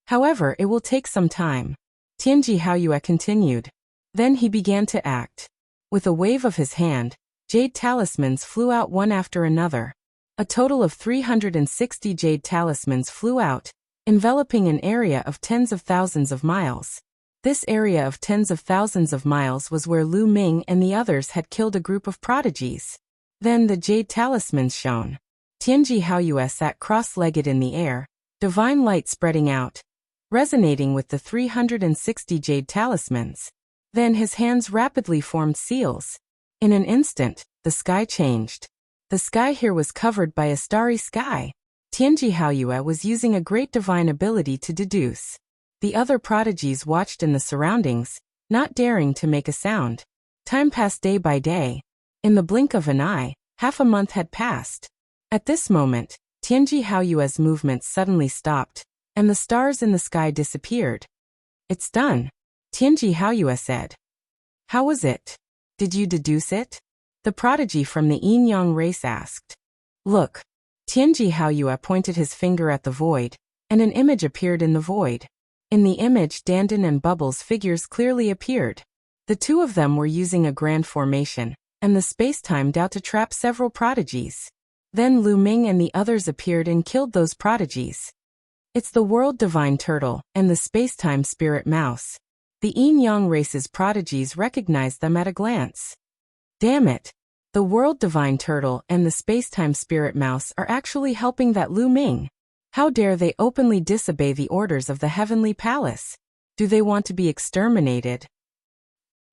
However, it will take some time. Tianji Haoyue continued. Then he began to act. With a wave of his hand, jade talismans flew out one after another. A total of 360 jade talismans flew out, enveloping an area of tens of thousands of miles. This area of tens of thousands of miles was where Lu Ming and the others had killed a group of prodigies. Then the jade talismans shone. Tianji Haoyue sat cross-legged in the air, divine light spreading out, resonating with the 360 jade talismans. Then his hands rapidly formed seals. In an instant, the sky changed. The sky here was covered by a starry sky. Tianji Haoyue was using a great divine ability to deduce. The other prodigies watched in the surroundings, not daring to make a sound. Time passed day by day. In the blink of an eye, half a month had passed. At this moment, Tianji Haoyue's movements suddenly stopped, and the stars in the sky disappeared. It's done, Tianji Haoyue said. How was it? Did you deduce it? The prodigy from the Yin Yang race asked. Look. Tianji Haoyue pointed his finger at the void, and an image appeared in the void. In the image, Dandan and Bubble's figures clearly appeared. The two of them were using a grand formation, and the space-time Dao to trap several prodigies. Then Lu Ming and the others appeared and killed those prodigies. It's the World Divine Turtle and the Space-Time Spirit Mouse. The Yin Yang race's prodigies recognized them at a glance. Damn it! The World Divine Turtle and the Space-Time Spirit Mouse are actually helping that Lu Ming. How dare they openly disobey the orders of the Heavenly Palace? Do they want to be exterminated?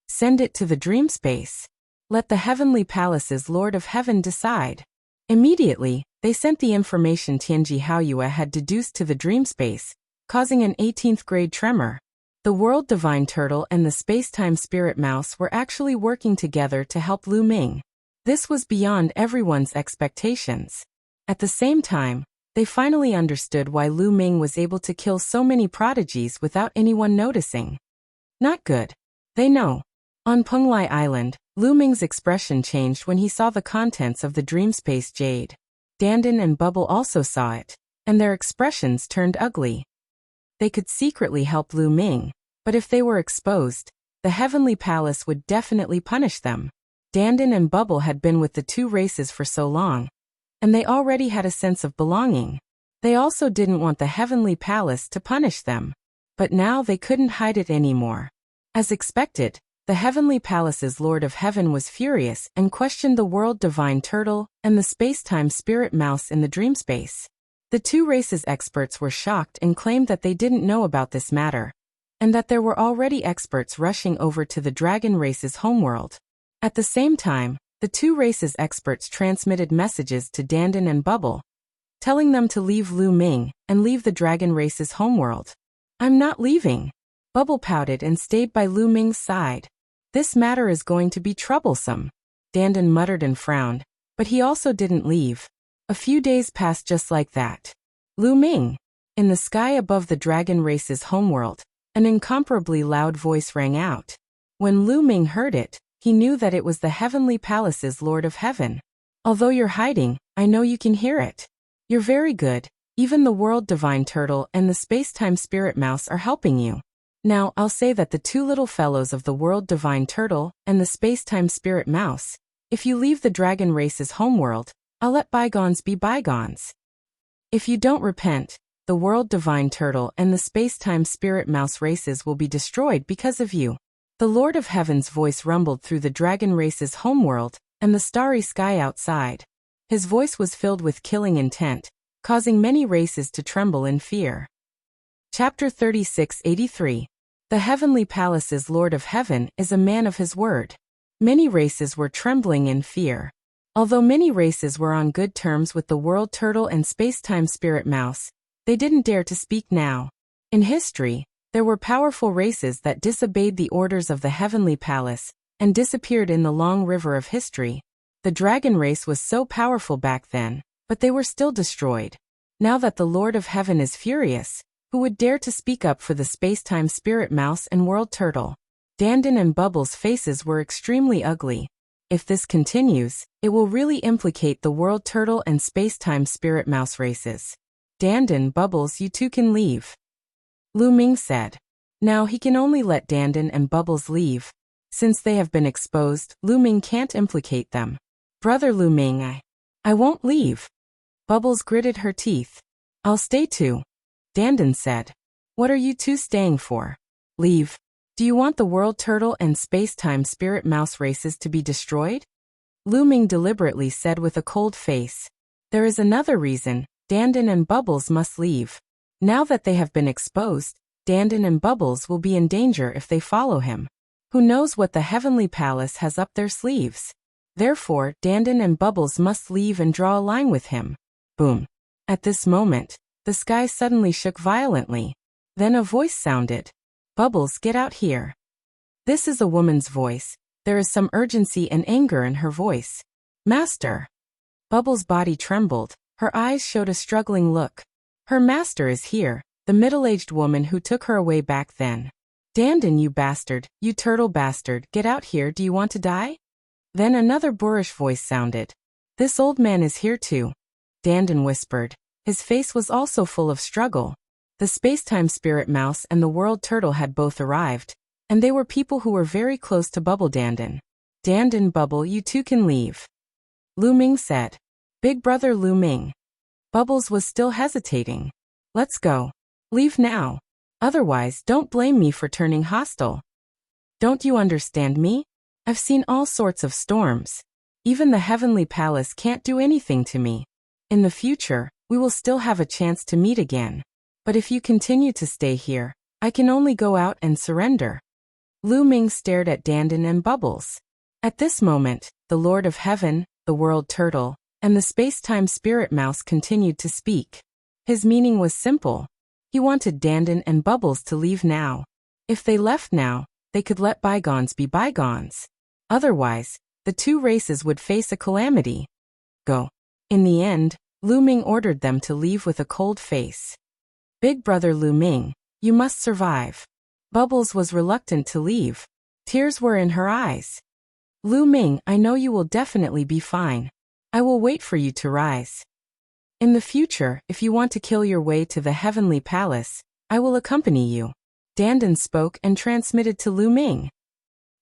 Send it to the dream space. Let the Heavenly Palace's Lord of Heaven decide. Immediately, they sent the information Tianji Haoyue had deduced to the dream space, causing an 18th grade tremor. The World Divine Turtle and the Space-Time Spirit Mouse were actually working together to help Lu Ming. This was beyond everyone's expectations. At the same time, they finally understood why Lu Ming was able to kill so many prodigies without anyone noticing. Not good. They know. On Penglai Island, Lu Ming's expression changed when he saw the contents of the dream space jade. Dandan and Bubble also saw it, and their expressions turned ugly. They could secretly help Lu Ming, but if they were exposed, the Heavenly Palace would definitely punish them. Dandan and Bubble had been with the two races for so long, and they already had a sense of belonging. They also didn't want the Heavenly Palace to punish them. But now they couldn't hide it anymore. As expected, the Heavenly Palace's Lord of Heaven was furious and questioned the World Divine Turtle and the Space-Time Spirit Mouse in the dream space. The two races' experts were shocked and claimed that they didn't know about this matter, and that there were already experts rushing over to the Dragon race's homeworld. At the same time, the two races' experts transmitted messages to Dandan and Bubble, telling them to leave Lu Ming and leave the Dragon race's homeworld. I'm not leaving. Bubble pouted and stayed by Lu Ming's side. This matter is going to be troublesome. Dandan muttered and frowned, but he also didn't leave. A few days passed just like that. Lu Ming. In the sky above the Dragon race's homeworld, an incomparably loud voice rang out. When Lu Ming heard it, he knew that it was the Heavenly Palace's Lord of Heaven. Although you're hiding, I know you can hear it. You're very good. Even the World Divine Turtle and the Space-Time Spirit Mouse are helping you. Now, I'll say that the two little fellows of the World Divine Turtle and the Space-Time Spirit Mouse, if you leave the Dragon race's homeworld, I'll let bygones be bygones. If you don't repent, the World Divine Turtle and the Space-Time Spirit Mouse races will be destroyed because of you. The Lord of Heaven's voice rumbled through the Dragon race's homeworld and the starry sky outside. His voice was filled with killing intent, causing many races to tremble in fear. Chapter 3683. The Heavenly Palace's Lord of Heaven is a man of his word. Many races were trembling in fear. Although many races were on good terms with the World Turtle and Space-Time Spirit Mouse, They didn't dare to speak now. In history, there were powerful races that disobeyed the orders of the heavenly palace and disappeared in the long river of history. The dragon race was so powerful back then, but they were still destroyed. Now that the Lord of Heaven is furious, who would dare to speak up for the space-time spirit mouse and world turtle? Dandan and Bubbles' faces were extremely ugly. If this continues, it will really implicate the world turtle and space-time spirit mouse races. Dandan, Bubbles, you two can leave, Lu Ming said. Now he can only let Dandan and Bubbles leave. Since they have been exposed, Lu Ming can't implicate them. Brother Lu Ming, I won't leave. Bubbles gritted her teeth. I'll stay too, Dandan said. What are you two staying for? Leave. Do you want the world turtle and space-time spirit mouse races to be destroyed? Lu Ming deliberately said with a cold face. There is another reason. Dandan and Bubbles must leave. Now that they have been exposed, Dandan and Bubbles will be in danger if they follow him. Who knows what the heavenly palace has up their sleeves? Therefore, Dandan and Bubbles must leave and draw a line with him. Boom. At this moment, the sky suddenly shook violently. Then a voice sounded. Bubbles, get out here. This is a woman's voice. There is some urgency and anger in her voice. Master. Bubbles' body trembled. Her eyes showed a struggling look. Her master is here, the middle-aged woman who took her away back then. Dandan, you bastard, you turtle bastard, get out here, do you want to die? Then another boorish voice sounded. This old man is here too. Dandan whispered. His face was also full of struggle. The space-time spirit mouse and the world turtle had both arrived, and they were people who were very close to Bubble Dandan. Dandan, Bubble, you two can leave, Lu Ming said. Big brother Lu Ming. Bubbles was still hesitating. Let's go. Leave now. Otherwise, don't blame me for turning hostile. Don't you understand me? I've seen all sorts of storms. Even the heavenly palace can't do anything to me. In the future, we will still have a chance to meet again. But if you continue to stay here, I can only go out and surrender. Lu Ming stared at Dandan and Bubbles. At this moment, the Lord of Heaven, the world turtle, and the space-time spirit mouse continued to speak. His meaning was simple. He wanted Dandan and Bubbles to leave now. If they left now, they could let bygones be bygones. Otherwise, the two races would face a calamity. Go. In the end, Lu Ming ordered them to leave with a cold face. Big brother Lu Ming, you must survive. Bubbles was reluctant to leave. Tears were in her eyes. Lu Ming, I know you will definitely be fine. I will wait for you to rise. In the future, if you want to kill your way to the heavenly palace, I will accompany you. Dandan spoke and transmitted to Lu Ming.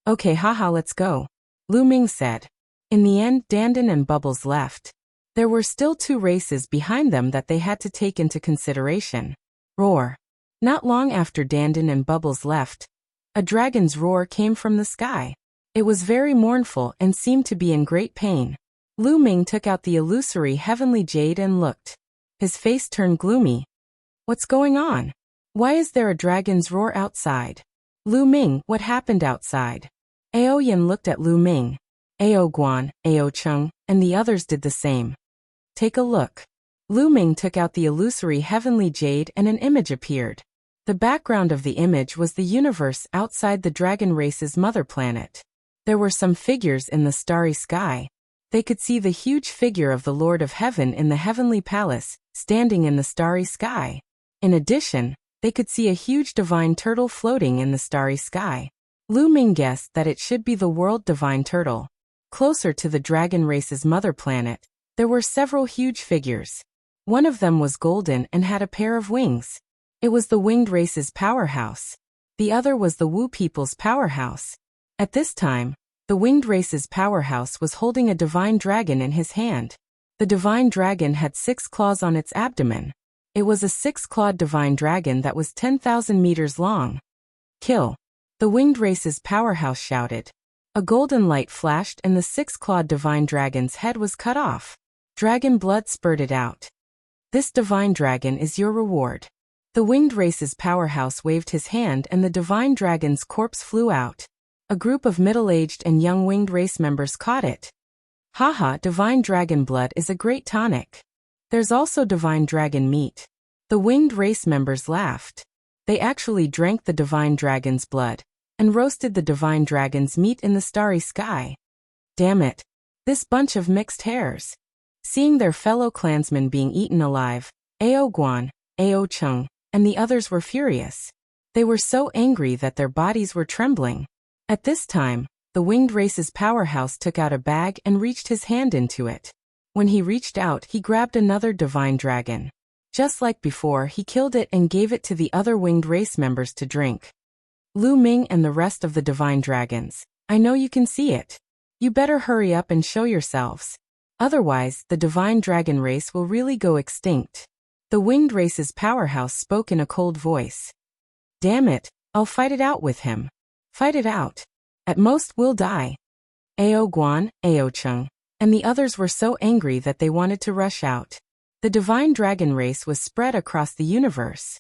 Okay, haha, let's go, Lu Ming said. In the end, Dandan and Bubbles left. There were still two races behind them that they had to take into consideration. Roar. Not long after Dandan and Bubbles left, a dragon's roar came from the sky. It was very mournful and seemed to be in great pain. Lu Ming took out the illusory heavenly jade and looked. His face turned gloomy. What's going on? Why is there a dragon's roar outside? Lu Ming, what happened outside? Ao Yin looked at Lu Ming. Ao Guan, Ao Chung, and the others did the same. Take a look. Lu Ming took out the illusory heavenly jade and an image appeared. The background of the image was the universe outside the dragon race's mother planet. There were some figures in the starry sky. They could see the huge figure of the Lord of Heaven in the heavenly palace, standing in the starry sky. In addition, they could see a huge divine turtle floating in the starry sky. Lu Ming guessed that it should be the world divine turtle. Closer to the dragon race's mother planet, there were several huge figures. One of them was golden and had a pair of wings. It was the winged race's powerhouse. The other was the Wu people's powerhouse. At this time, the winged race's powerhouse was holding a divine dragon in his hand. The divine dragon had 6 claws on its abdomen. It was a 6-clawed divine dragon that was 10,000 meters long. Kill. The winged race's powerhouse shouted. A golden light flashed and the 6-clawed divine dragon's head was cut off. Dragon blood spurted out. This divine dragon is your reward. The winged race's powerhouse waved his hand and the divine dragon's corpse flew out. A group of middle-aged and young winged race members caught it. Haha, divine dragon blood is a great tonic. There's also divine dragon meat. The winged race members laughed. They actually drank the divine dragon's blood and roasted the divine dragon's meat in the starry sky. Damn it. This bunch of mixed hairs. Seeing their fellow clansmen being eaten alive, Ao Guan, Ao Chung, and the others were furious. They were so angry that their bodies were trembling. At this time, the winged race's powerhouse took out a bag and reached his hand into it. When he reached out, he grabbed another divine dragon. Just like before, he killed it and gave it to the other winged race members to drink. Lu Ming and the rest of the divine dragons, I know you can see it. You better hurry up and show yourselves. Otherwise, the divine dragon race will really go extinct. The winged race's powerhouse spoke in a cold voice. Damn it, I'll fight it out with him. Fight it out. At most, we'll die. Ao Guan, Ao Chung, and the others were so angry that they wanted to rush out. The divine dragon race was spread across the universe.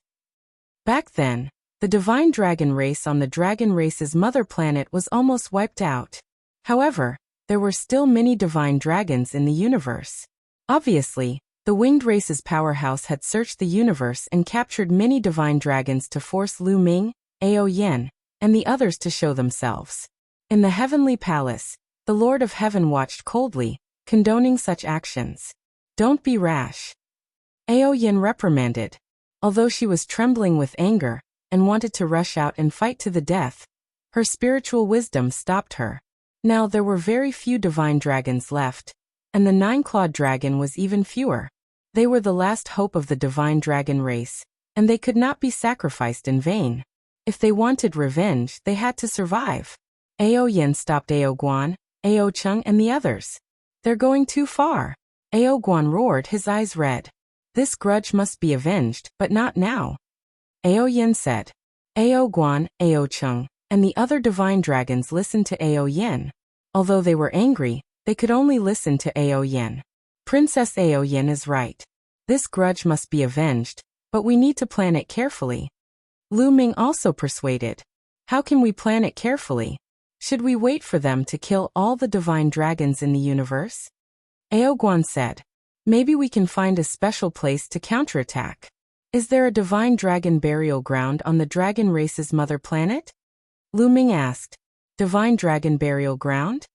Back then, the divine dragon race on the dragon race's mother planet was almost wiped out. However, there were still many divine dragons in the universe. Obviously, the winged race's powerhouse had searched the universe and captured many divine dragons to force Lu Ming, Ao Yen, and the others to show themselves. In the heavenly palace, the Lord of Heaven watched coldly, condoning such actions. Don't be rash. Ao Yen reprimanded. Although she was trembling with anger and wanted to rush out and fight to the death, her spiritual wisdom stopped her. Now there were very few divine dragons left, and the nine-clawed dragon was even fewer. They were the last hope of the divine dragon race, and they could not be sacrificed in vain. If they wanted revenge, they had to survive. Ao Yen stopped Ao Guan, Ao Chung, and the others. They're going too far. Ao Guan roared, his eyes red. This grudge must be avenged, but not now. Ao Yen said. Ao Guan, Ao Chung, and the other divine dragons listened to Ao Yen. Although they were angry, they could only listen to Ao Yen. Princess Ao Yen is right. This grudge must be avenged, but we need to plan it carefully. Lu Ming also persuaded. How can we plan it carefully? Should we wait for them to kill all the divine dragons in the universe? Ao Guan said. Maybe we can find a special place to counterattack. Is there a divine dragon burial ground on the dragon race's mother planet? Lu Ming asked. Divine dragon burial ground?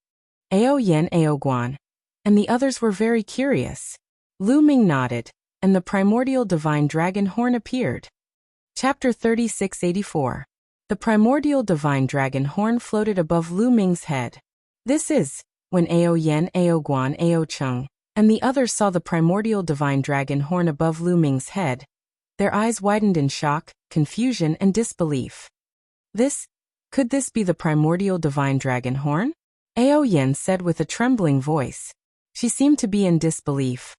Ao Yen, Ao Guan, and the others were very curious. Lu Ming nodded, and the primordial divine dragon horn appeared. Chapter 3684. The primordial divine dragon horn floated above Lu Ming's head. This is, when Ao Yen, Ao Guan, Ao Chung, and the others saw the primordial divine dragon horn above Lu Ming's head, their eyes widened in shock, confusion, and disbelief. Could this be the primordial divine dragon horn? Ao Yen said with a trembling voice. She seemed to be in disbelief.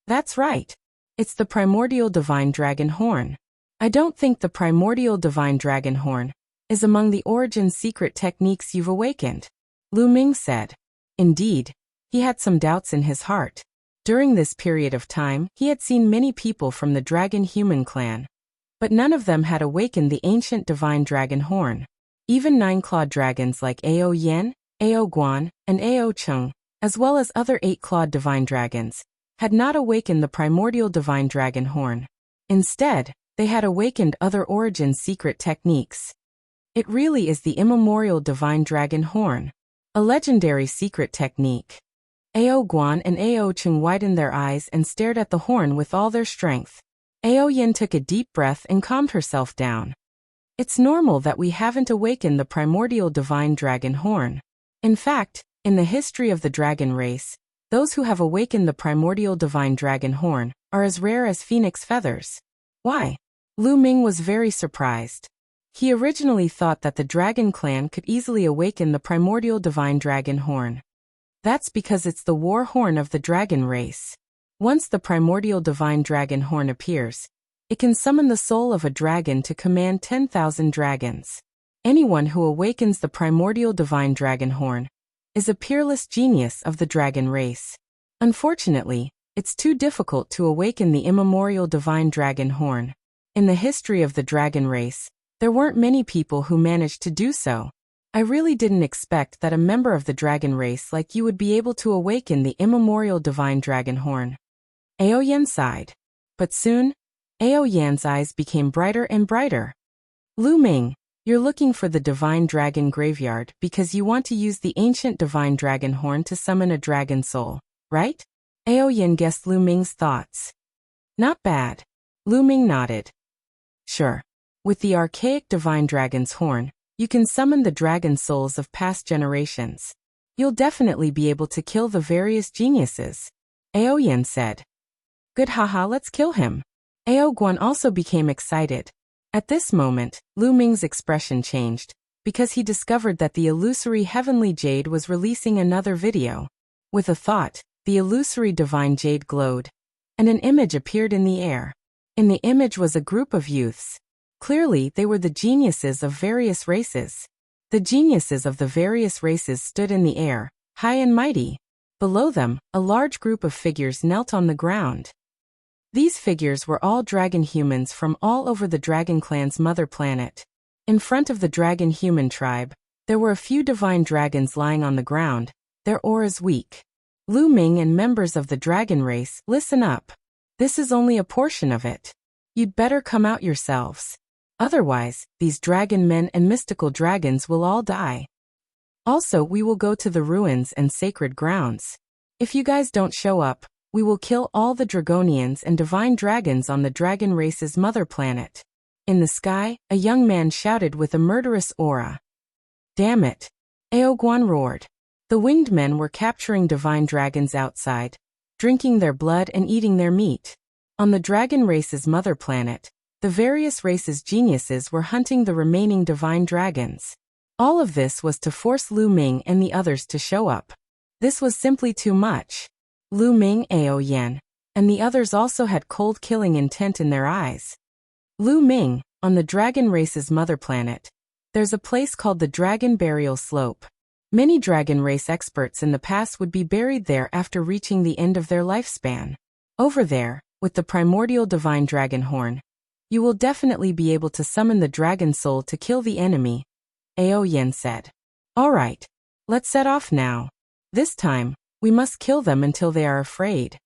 That's right. It's the primordial divine dragon horn. I don't think the primordial divine dragon horn is among the origin secret techniques you've awakened, Lu Ming said. Indeed, he had some doubts in his heart. During this period of time, he had seen many people from the dragon human clan, but none of them had awakened the ancient divine dragon horn. Even nine-clawed dragons like Ao Yen, Ao Guan, and Ao Chung, as well as other eight-clawed divine dragons, had not awakened the primordial divine dragon horn. Instead, they had awakened other origin secret techniques. It really is the immemorial divine dragon horn, a legendary secret technique. Ao Guan and Ao Chung widened their eyes and stared at the horn with all their strength. Ao Yen took a deep breath and calmed herself down. It's normal that we haven't awakened the primordial divine dragon horn. In fact, in the history of the dragon race, those who have awakened the primordial divine dragon horn are as rare as phoenix feathers. Why? Lu Ming was very surprised. He originally thought that the dragon clan could easily awaken the primordial divine dragon horn. That's because it's the war horn of the dragon race. Once the primordial divine dragon horn appears, it can summon the soul of a dragon to command 10,000 dragons. Anyone who awakens the primordial divine dragon horn is a peerless genius of the dragon race. Unfortunately, it's too difficult to awaken the immemorial divine dragon horn. In the history of the dragon race, there weren't many people who managed to do so. I really didn't expect that a member of the dragon race like you would be able to awaken the immemorial divine dragon horn. Ao Yen sighed. But soon, Ao Yan's eyes became brighter and brighter. Lu Ming, you're looking for the divine dragon graveyard because you want to use the ancient divine dragon horn to summon a dragon soul, right? Ao Yan guessed Lu Ming's thoughts. Not bad. Lu Ming nodded. Sure. With the archaic divine dragon's horn, you can summon the dragon souls of past generations. You'll definitely be able to kill the various geniuses. Ao Yan said. Good, haha, let's kill him. Ao Guan also became excited. At this moment, Lu Ming's expression changed, because he discovered that the illusory heavenly jade was releasing another video. With a thought, the illusory divine jade glowed, and an image appeared in the air. In the image was a group of youths. Clearly, they were the geniuses of various races. The geniuses of the various races stood in the air, high and mighty. Below them, a large group of figures knelt on the ground. These figures were all dragon humans from all over the dragon clan's mother planet. In front of the dragon human tribe, there were a few divine dragons lying on the ground, their auras weak. Lu Ming and members of the dragon race, listen up. This is only a portion of it. You'd better come out yourselves. Otherwise, these dragon men and mystical dragons will all die. Also, we will go to the ruins and sacred grounds. If you guys don't show up, we will kill all the Dragonians and divine dragons on the dragon race's mother planet. In the sky, a young man shouted with a murderous aura. Damn it! Ao Guan roared. The winged men were capturing divine dragons outside, drinking their blood and eating their meat. On the dragon race's mother planet, the various races' geniuses were hunting the remaining divine dragons. All of this was to force Lu Ming and the others to show up. This was simply too much. Lu Ming, Ao Yan, and the others also had cold killing intent in their eyes. Lu Ming, on the dragon race's mother planet, there's a place called the Dragon Burial Slope. Many dragon race experts in the past would be buried there after reaching the end of their lifespan. Over there, with the primordial divine dragon horn, you will definitely be able to summon the dragon soul to kill the enemy, Ao Yan said. Alright, let's set off now. This time, we must kill them until they are afraid.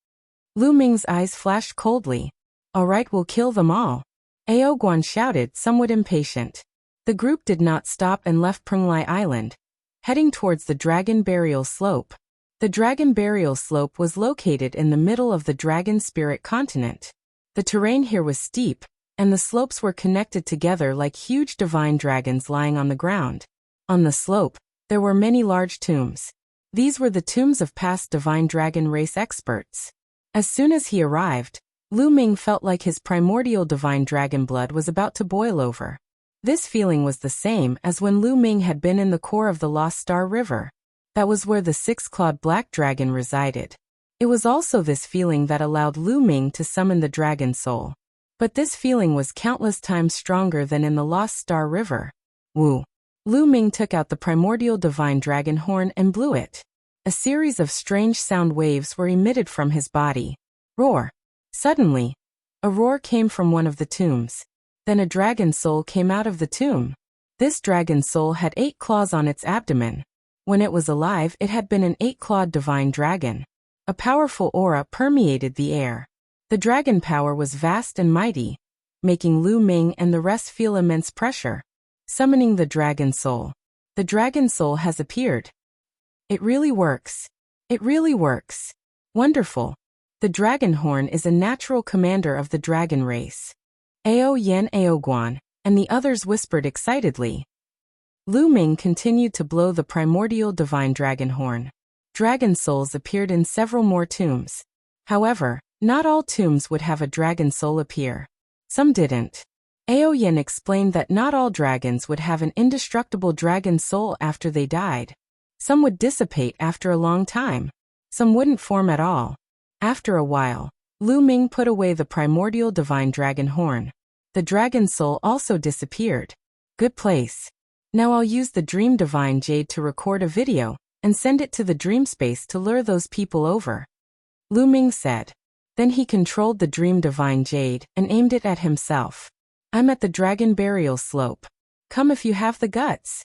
Lu Ming's eyes flashed coldly. Alright, we'll kill them all. Ao Guan shouted, somewhat impatient. The group did not stop and left Penglai Island, heading towards the Dragon Burial Slope. The Dragon Burial Slope was located in the middle of the Dragon Spirit continent. The terrain here was steep, and the slopes were connected together like huge divine dragons lying on the ground. On the slope, there were many large tombs. These were the tombs of past divine dragon race experts. As soon as he arrived, Lu Ming felt like his primordial divine dragon blood was about to boil over. This feeling was the same as when Lu Ming had been in the core of the Lost Star River. That was where the six-clawed black dragon resided. It was also this feeling that allowed Lu Ming to summon the dragon soul. But this feeling was countless times stronger than in the Lost Star River. Woo! Lu Ming took out the primordial divine dragon horn and blew it. A series of strange sound waves were emitted from his body. Roar! Suddenly, a roar came from one of the tombs. Then a dragon soul came out of the tomb. This dragon soul had 8 claws on its abdomen. When it was alive, it had been an 8-clawed divine dragon. A powerful aura permeated the air. The dragon power was vast and mighty, making Lu Ming and the rest feel immense pressure. Summoning the dragon soul. The dragon soul has appeared. It really works. It really works. Wonderful. The dragon horn is a natural commander of the dragon race. Ao Yan, Ao Guan, and the others whispered excitedly. Lu Ming continued to blow the primordial divine dragon horn. Dragon souls appeared in several more tombs. However, not all tombs would have a dragon soul appear. Some didn't. Ao Yan explained that not all dragons would have an indestructible dragon soul after they died. Some would dissipate after a long time. Some wouldn't form at all. After a while, Lu Ming put away the primordial divine dragon horn. The dragon soul also disappeared. Good place. Now I'll use the dream divine jade to record a video and send it to the dream space to lure those people over. Lu Ming said. Then he controlled the dream divine jade and aimed it at himself. I'm at the Dragon Burial Slope. Come if you have the guts.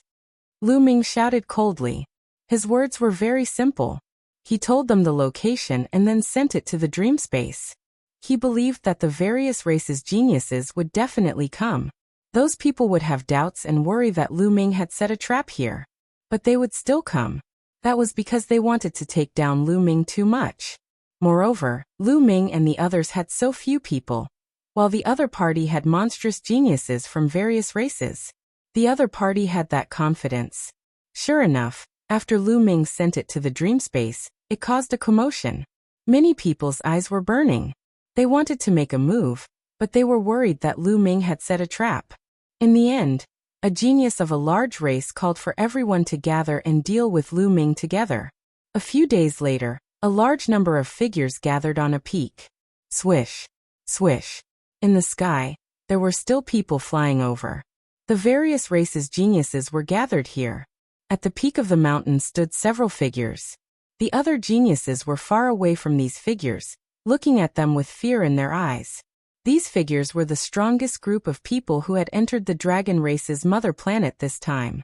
Lu Ming shouted coldly. His words were very simple. He told them the location and then sent it to the dream space. He believed that the various races' geniuses would definitely come. Those people would have doubts and worry that Lu Ming had set a trap here. But they would still come. That was because they wanted to take down Lu Ming too much. Moreover, Lu Ming and the others had so few people, while the other party had monstrous geniuses from various races. The other party had that confidence. Sure enough, after Lu Ming sent it to the dream space, it caused a commotion. Many people's eyes were burning. They wanted to make a move, but they were worried that Lu Ming had set a trap. In the end, a genius of a large race called for everyone to gather and deal with Lu Ming together. A few days later, a large number of figures gathered on a peak. Swish, swish. In the sky, there were still people flying over. The various races' geniuses were gathered here. At the peak of the mountain stood several figures. The other geniuses were far away from these figures, looking at them with fear in their eyes. These figures were the strongest group of people who had entered the dragon race's mother planet this time.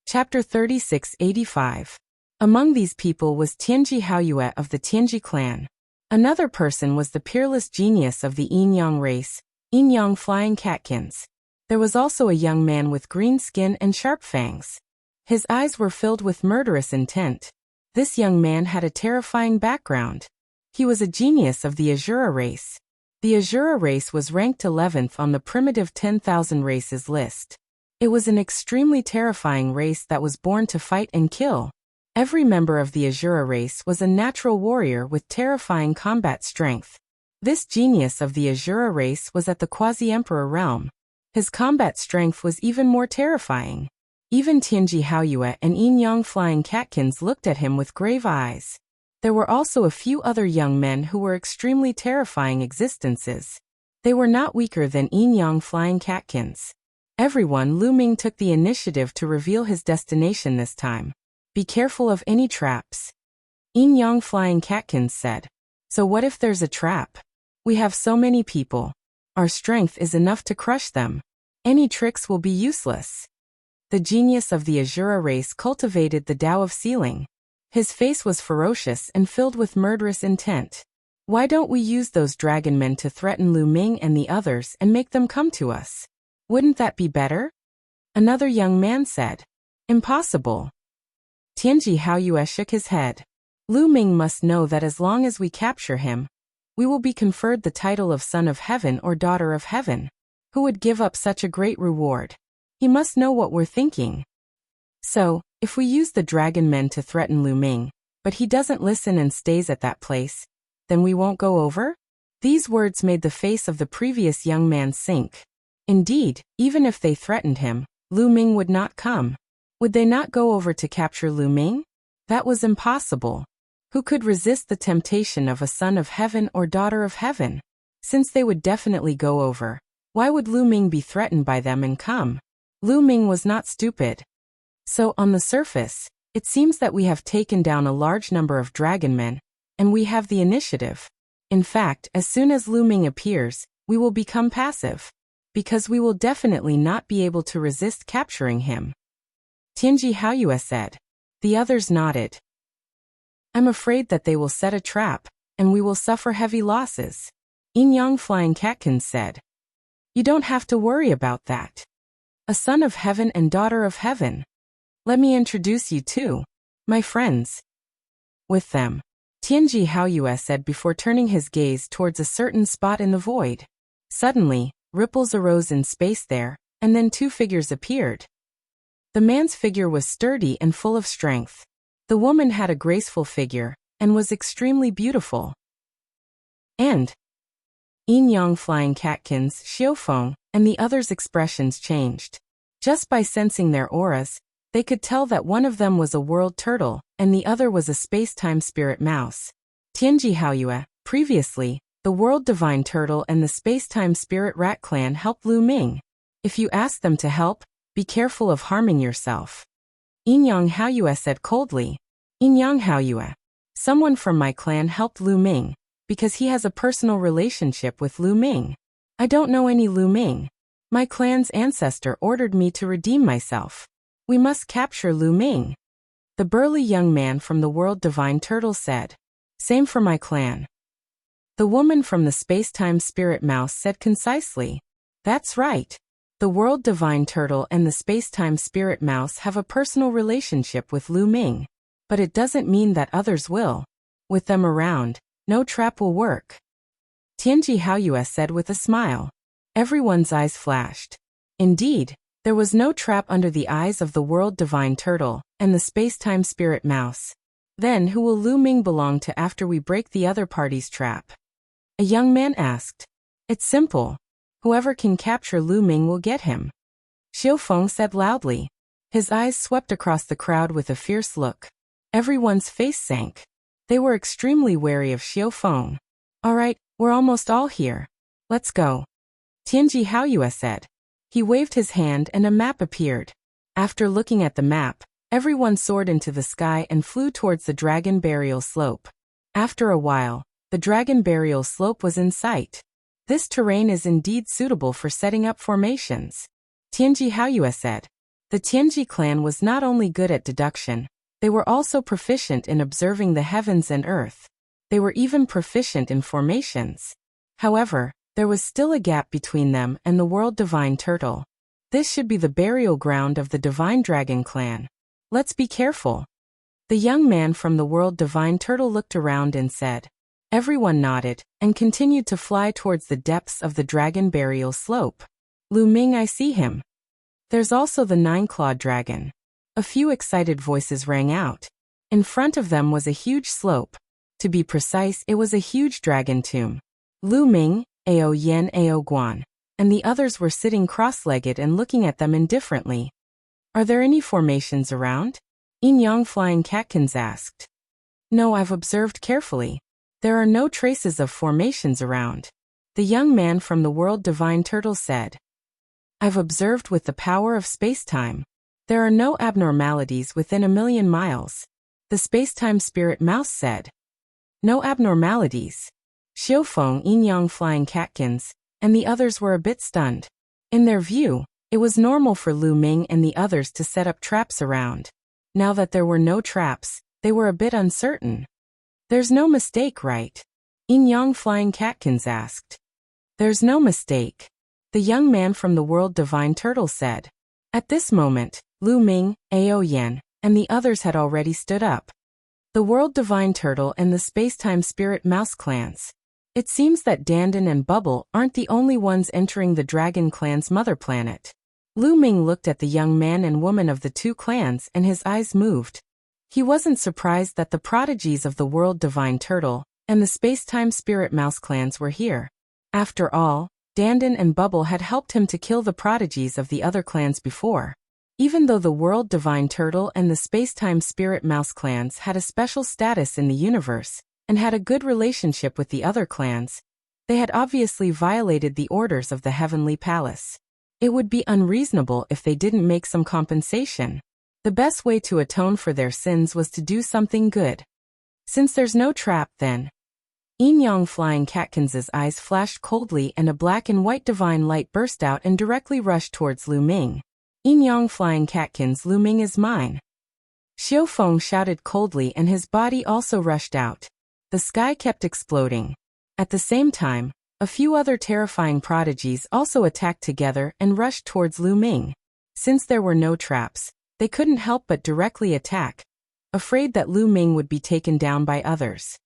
Chapter 3685. Among these people was Tianji Haoyue of the Tianji clan. Another person was the peerless genius of the Yin-Yang race, Yin-Yang flying catkins. There was also a young man with green skin and sharp fangs. His eyes were filled with murderous intent. This young man had a terrifying background. He was a genius of the Azura race. The Azura race was ranked 11th on the primitive 10,000 races list. It was an extremely terrifying race that was born to fight and kill. Every member of the Azura race was a natural warrior with terrifying combat strength. This genius of the Azura race was at the Quasi-Emperor realm. His combat strength was even more terrifying. Even Tianji Haoyue and Yin-Yang flying catkins looked at him with grave eyes. There were also a few other young men who were extremely terrifying existences. They were not weaker than Yin-Yang flying catkins. Everyone, Lu Ming took the initiative to reveal his destination this time. Be careful of any traps. Yin-Yang flying catkins said. So what if there's a trap? We have so many people. Our strength is enough to crush them. Any tricks will be useless. The genius of the Azura race cultivated the Tao of Sealing. His face was ferocious and filled with murderous intent. Why don't we use those dragon men to threaten Lu Ming and the others and make them come to us? Wouldn't that be better? Another young man said. Impossible. Tianji Haoyue shook his head. Lu Ming must know that as long as we capture him, we will be conferred the title of Son of Heaven or Daughter of Heaven. Who would give up such a great reward? He must know what we're thinking. So, if we use the dragon men to threaten Lu Ming, but he doesn't listen and stays at that place, then we won't go over? These words made the face of the previous young man sink. Indeed, even if they threatened him, Lu Ming would not come. Would they not go over to capture Lu Ming? That was impossible. Who could resist the temptation of a son of heaven or daughter of heaven? Since they would definitely go over, why would Lu Ming be threatened by them and come? Lu Ming was not stupid. So, on the surface, it seems that we have taken down a large number of dragon men, and we have the initiative. In fact, as soon as Lu Ming appears, we will become passive. Because we will definitely not be able to resist capturing him. Tianji Haoyue said. The others nodded. I'm afraid that they will set a trap, and we will suffer heavy losses. Yin-Yang flying catkins said. You don't have to worry about that. A son of heaven and daughter of heaven. Let me introduce you to my friends. With them, Tianji Haoyue said before turning his gaze towards a certain spot in the void. Suddenly, ripples arose in space there, and then two figures appeared. The man's figure was sturdy and full of strength. The woman had a graceful figure, and was extremely beautiful. And Yin-Yang flying catkins, Xiaofeng, and the others' expressions changed. Just by sensing their auras, they could tell that one of them was a world turtle, and the other was a space-time spirit mouse. Tianji Haoyue, previously, the world divine turtle and the space-time spirit rat clan helped Lu Ming. If you ask them to help, be careful of harming yourself. Yin-Yang Haoyue said coldly. Yin-Yang Haoyue. Someone from my clan helped Lu Ming, because he has a personal relationship with Lu Ming. I don't know any Lu Ming. My clan's ancestor ordered me to redeem myself. We must capture Lu Ming. The burly young man from the world divine turtle said. Same for my clan. The woman from the space-time spirit mouse said concisely. That's right. The world divine turtle and the space-time spirit mouse have a personal relationship with Lu Ming. But it doesn't mean that others will. With them around, no trap will work. Tianji Haoyue said with a smile. Everyone's eyes flashed. Indeed, there was no trap under the eyes of the world divine turtle and the space-time spirit mouse. Then who will Lu Ming belong to after we break the other party's trap? A young man asked. It's simple. Whoever can capture Lu Ming will get him. Xiu Feng said loudly. His eyes swept across the crowd with a fierce look. Everyone's face sank. They were extremely wary of Xiu Feng. All right, we're almost all here. Let's go. Tianji Haoyue said. He waved his hand and a map appeared. After looking at the map, everyone soared into the sky and flew towards the dragon burial slope. After a while, the dragon burial slope was in sight. This terrain is indeed suitable for setting up formations. Tianji Haoyue said. The Tianji clan was not only good at deduction, they were also proficient in observing the heavens and earth. They were even proficient in formations. However, there was still a gap between them and the world divine turtle. This should be the burial ground of the divine dragon clan. Let's be careful. The young man from the world divine turtle looked around and said. Everyone nodded and continued to fly towards the depths of the dragon burial slope. Lu Ming, I see him. There's also the nine-clawed dragon. A few excited voices rang out. In front of them was a huge slope. To be precise, it was a huge dragon tomb. Lu Ming, Ao Yen, Ao Guan, and the others were sitting cross-legged and looking at them indifferently. Are there any formations around? Yin Yang Flying Catkins asked. No, I've observed carefully. There are no traces of formations around. The young man from the world divine turtle said. I've observed with the power of space-time. There are no abnormalities within 1,000,000 miles. The space-time spirit mouse said. No abnormalities. Xiu Feng, Yin Yang Flying Catkins, and the others were a bit stunned. In their view, it was normal for Lu Ming and the others to set up traps around. Now that there were no traps, they were a bit uncertain. There's no mistake, right? Yin Yang Flying Catkins asked. There's no mistake. The young man from the world divine turtle said. At this moment, Lu Ming, Ao Yen, and the others had already stood up. The world divine turtle and the space-time spirit mouse clans. It seems that Dandan and Bubble aren't the only ones entering the dragon clan's mother planet. Lu Ming looked at the young man and woman of the two clans and his eyes moved. He wasn't surprised that the prodigies of the world divine turtle and the space-time spirit mouse clans were here. After all, Dandan and Bubble had helped him to kill the prodigies of the other clans before. Even though the world divine turtle and the space-time spirit mouse clans had a special status in the universe and had a good relationship with the other clans, they had obviously violated the orders of the heavenly palace. It would be unreasonable if they didn't make some compensation. The best way to atone for their sins was to do something good. Since there's no trap, then. Yin Yang Flying Catkins's eyes flashed coldly and a black and white divine light burst out and directly rushed towards Lu Ming. Yin Yang Flying Catkins, Lu Ming is mine. Xiu Feng shouted coldly and his body also rushed out. The sky kept exploding. At the same time, a few other terrifying prodigies also attacked together and rushed towards Lu Ming. Since there were no traps, they couldn't help but directly attack, afraid that Lu Ming would be taken down by others.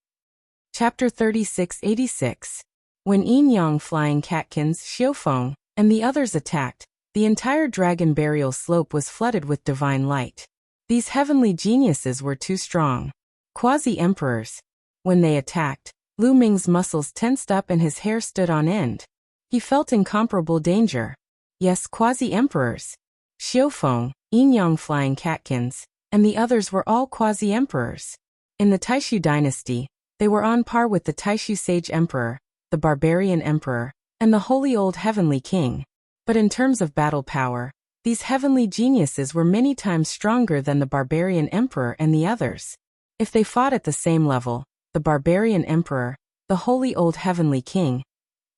Chapter 3686. When Yin Yang Flying Catkins, Xiu Feng, and the others attacked, the entire dragon burial slope was flooded with divine light. These heavenly geniuses were too strong. Quasi-emperors. When they attacked, Lu Ming's muscles tensed up and his hair stood on end. He felt incomparable danger. Yes, quasi-emperors. Xiu Feng, Yin Yang Flying Catkins, and the others were all quasi-emperors. In the Taishu dynasty, they were on par with the Taishu Sage Emperor, the Barbarian Emperor, and the Holy Old Heavenly King. But in terms of battle power, these heavenly geniuses were many times stronger than the Barbarian Emperor and the others. If they fought at the same level, the Barbarian Emperor, the Holy Old Heavenly King,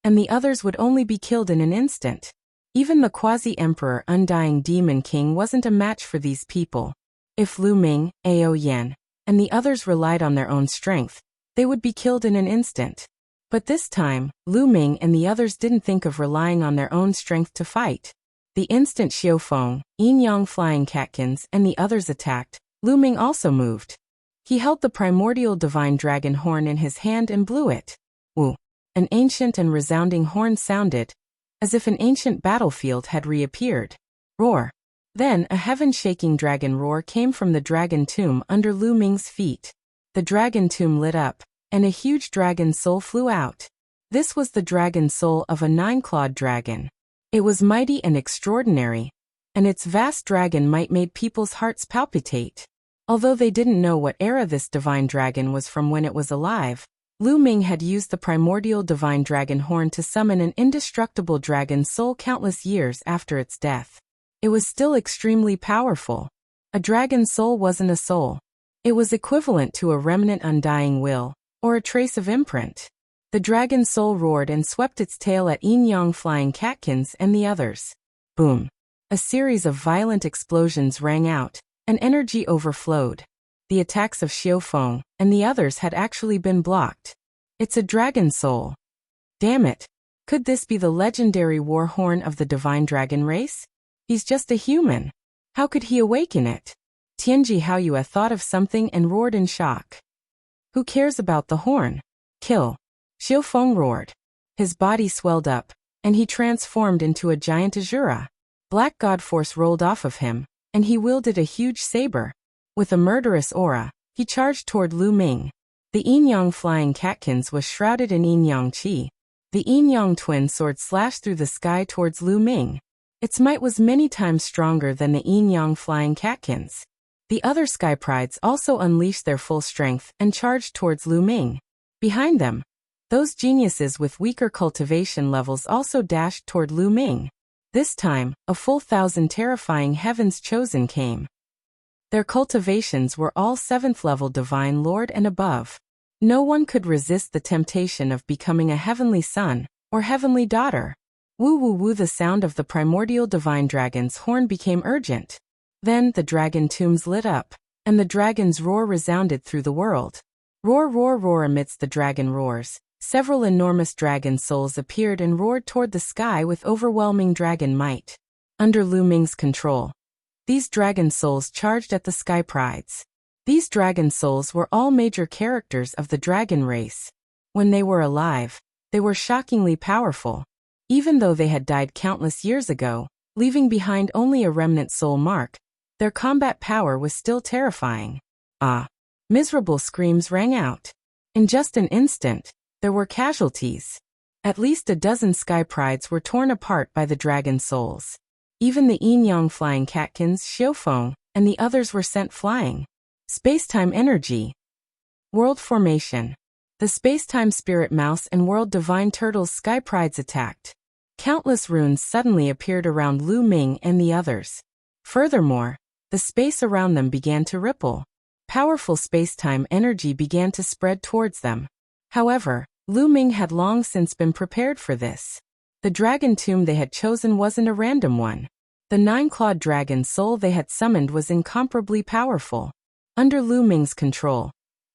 and the others would only be killed in an instant. Even the quasi-emperor Undying Demon King wasn't a match for these people. If Lu Ming, Ao Yen, and the others relied on their own strength, they would be killed in an instant. But this time, Lu Ming and the others didn't think of relying on their own strength to fight. The instant Xiaofeng, Yin Yang flying catkins, and the others attacked, Lu Ming also moved. He held the primordial divine dragon horn in his hand and blew it. Woo! An ancient and resounding horn sounded, as if an ancient battlefield had reappeared. Roar! Then a heaven-shaking dragon roar came from the dragon tomb under Lu Ming's feet. The dragon tomb lit up, and a huge dragon soul flew out. This was the dragon soul of a nine-clawed dragon. It was mighty and extraordinary, and its vast dragon might made people's hearts palpitate. Although they didn't know what era this divine dragon was from when it was alive, Lu Ming had used the primordial divine dragon horn to summon an indestructible dragon soul countless years after its death. It was still extremely powerful. A dragon soul wasn't a soul. It was equivalent to a remnant undying will, or a trace of imprint. The dragon soul roared and swept its tail at Yin Yang flying catkins and the others. Boom! A series of violent explosions rang out, and energy overflowed. The attacks of Xiaofeng and the others had actually been blocked. It's a dragon soul. Damn it! Could this be the legendary war horn of the divine dragon race? He's just a human. How could he awaken it? Tianji Haoyue thought of something and roared in shock. Who cares about the horn? Kill! Xiaofeng roared. His body swelled up, and he transformed into a giant Azura. Black God Force rolled off of him, and he wielded a huge saber. With a murderous aura, he charged toward Lu Ming. The Yin Yang flying catkins was shrouded in Yin Yang Qi. The Yin Yang twin sword slashed through the sky towards Lu Ming. Its might was many times stronger than the Yin Yang flying catkins. The other sky prides also unleashed their full strength and charged towards Lu Ming. Behind them, those geniuses with weaker cultivation levels also dashed toward Lu Ming. This time, a full 1,000 terrifying heavens chosen came. Their cultivations were all 7th level divine lord and above. No one could resist the temptation of becoming a heavenly son or heavenly daughter. Woo woo woo! The sound of the primordial divine dragon's horn became urgent. Then the dragon tombs lit up, and the dragon's roar resounded through the world. Roar roar roar! Amidst the dragon roars, several enormous dragon souls appeared and roared toward the sky with overwhelming dragon might. Under Lu Ming's control, these dragon souls charged at the sky prides. These dragon souls were all major characters of the dragon race. When they were alive, they were shockingly powerful. Even though they had died countless years ago, leaving behind only a remnant soul mark, their combat power was still terrifying. Ah! Miserable screams rang out. In just an instant, there were casualties. At least a dozen sky prides were torn apart by the dragon souls. Even the Yin Yang flying catkins, Xiaofeng, and the others were sent flying. Spacetime energy. World formation. The Spacetime Spirit Mouse and World Divine Turtle's sky prides attacked. Countless runes suddenly appeared around Lu Ming and the others. Furthermore, the space around them began to ripple. Powerful spacetime energy began to spread towards them. However, Lu Ming had long since been prepared for this. The dragon tomb they had chosen wasn't a random one. The 9-clawed dragon soul they had summoned was incomparably powerful. Under Lu Ming's control,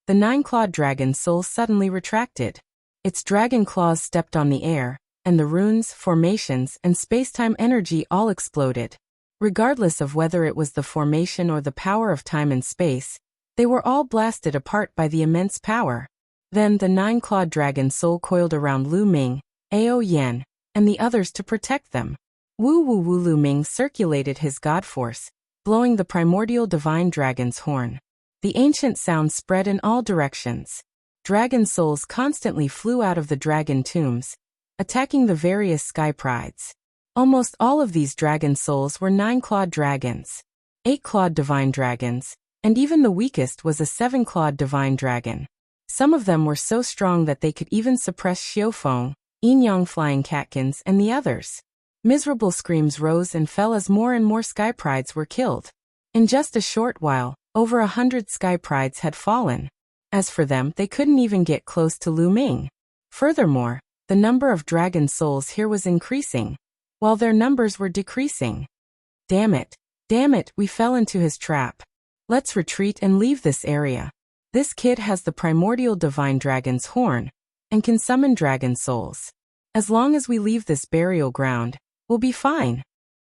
the 9-clawed dragon soul suddenly retracted. Its dragon claws stepped on the air, and the runes, formations, and spacetime energy all exploded. Regardless of whether it was the formation or the power of time and space, they were all blasted apart by the immense power. Then the 9-clawed dragon soul coiled around Lu Ming, Ao Yan, and the others to protect them. Woo woo woo! Lu Ming circulated his god force, blowing the primordial divine dragon's horn. The ancient sound spread in all directions. Dragon souls constantly flew out of the dragon tombs, attacking the various sky prides. Almost all of these dragon souls were 9-clawed dragons, 8-clawed divine dragons, and even the weakest was a 7-clawed divine dragon. Some of them were so strong that they could even suppress Xiaofeng, Yin Yang flying catkins, and the others. Miserable screams rose and fell as more and more sky prides were killed. In just a short while, over 100 sky prides had fallen. As for them, they couldn't even get close to Lu Ming. Furthermore, the number of dragon souls here was increasing, while their numbers were decreasing. Damn it, we fell into his trap. Let's retreat and leave this area. This kid has the primordial divine dragon's horn, and can summon dragon souls. As long as we leave this burial ground, we'll be fine.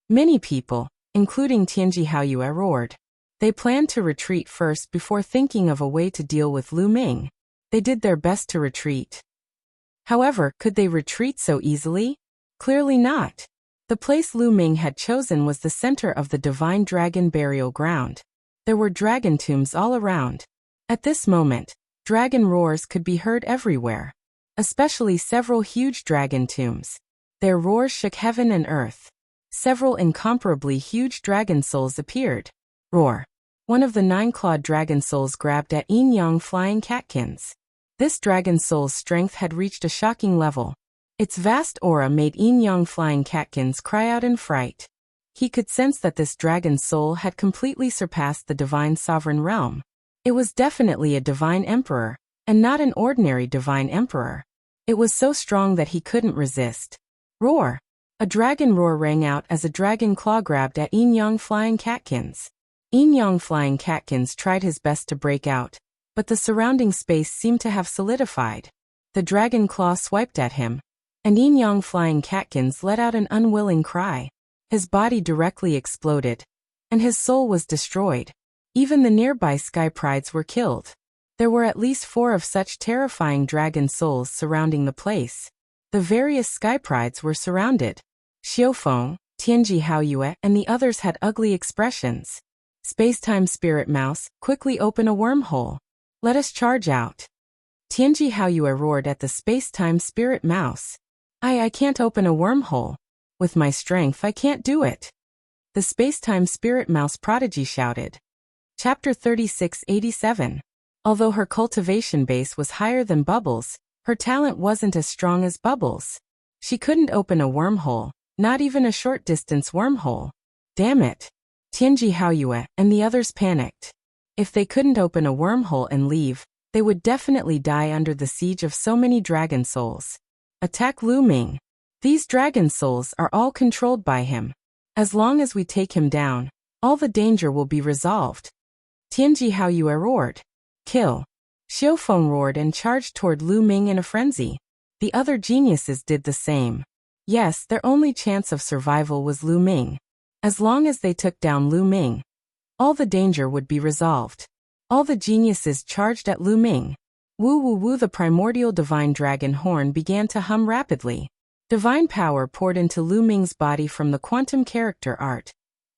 Many people, including Tianji Haoyue, roared. They planned to retreat first before thinking of a way to deal with Lu Ming. They did their best to retreat. However, could they retreat so easily? Clearly not. The place Lu Ming had chosen was the center of the divine dragon burial ground. There were dragon tombs all around. At this moment, dragon roars could be heard everywhere, especially several huge dragon tombs. Their roars shook heaven and earth. Several incomparably huge dragon souls appeared. Roar. One of the 9-clawed dragon souls grabbed at Yin Yang flying catkins. This dragon soul's strength had reached a shocking level. Its vast aura made Yin Yang flying catkins cry out in fright. He could sense that this dragon soul had completely surpassed the divine sovereign realm. It was definitely a divine emperor, and not an ordinary divine emperor. It was so strong that he couldn't resist. Roar! A dragon roar rang out as a dragon claw grabbed at Yin Yang flying catkins. Yin Yang flying catkins tried his best to break out, but the surrounding space seemed to have solidified. The dragon claw swiped at him, and Yin Yang flying catkins let out an unwilling cry. His body directly exploded, and his soul was destroyed. Even the nearby sky prides were killed. There were at least 4 of such terrifying dragon souls surrounding the place. The various sky prides were surrounded. Xiaofeng, Tianji Haoyue, and the others had ugly expressions. Spacetime Spirit Mouse, quickly open a wormhole. Let us charge out. Tianji Haoyue roared at the Spacetime Spirit Mouse. I can't open a wormhole. With my strength I can't do it. The Spacetime Spirit Mouse prodigy shouted. Chapter 3687. Although her cultivation base was higher than Bubbles, her talent wasn't as strong as Bubbles. She couldn't open a wormhole, not even a short-distance wormhole. Damn it. Tianji Haoyue and the others panicked. If they couldn't open a wormhole and leave, they would definitely die under the siege of so many dragon souls. Attack Lu Ming. These dragon souls are all controlled by him. As long as we take him down, all the danger will be resolved. Tianji Haoyue roared. Kill. Xiaofeng roared and charged toward Lu Ming in a frenzy. The other geniuses did the same. Yes, their only chance of survival was Lu Ming. As long as they took down Lu Ming, all the danger would be resolved. All the geniuses charged at Lu Ming. Woo woo woo, the primordial divine dragon horn began to hum rapidly. Divine power poured into Lu Ming's body from the quantum character art,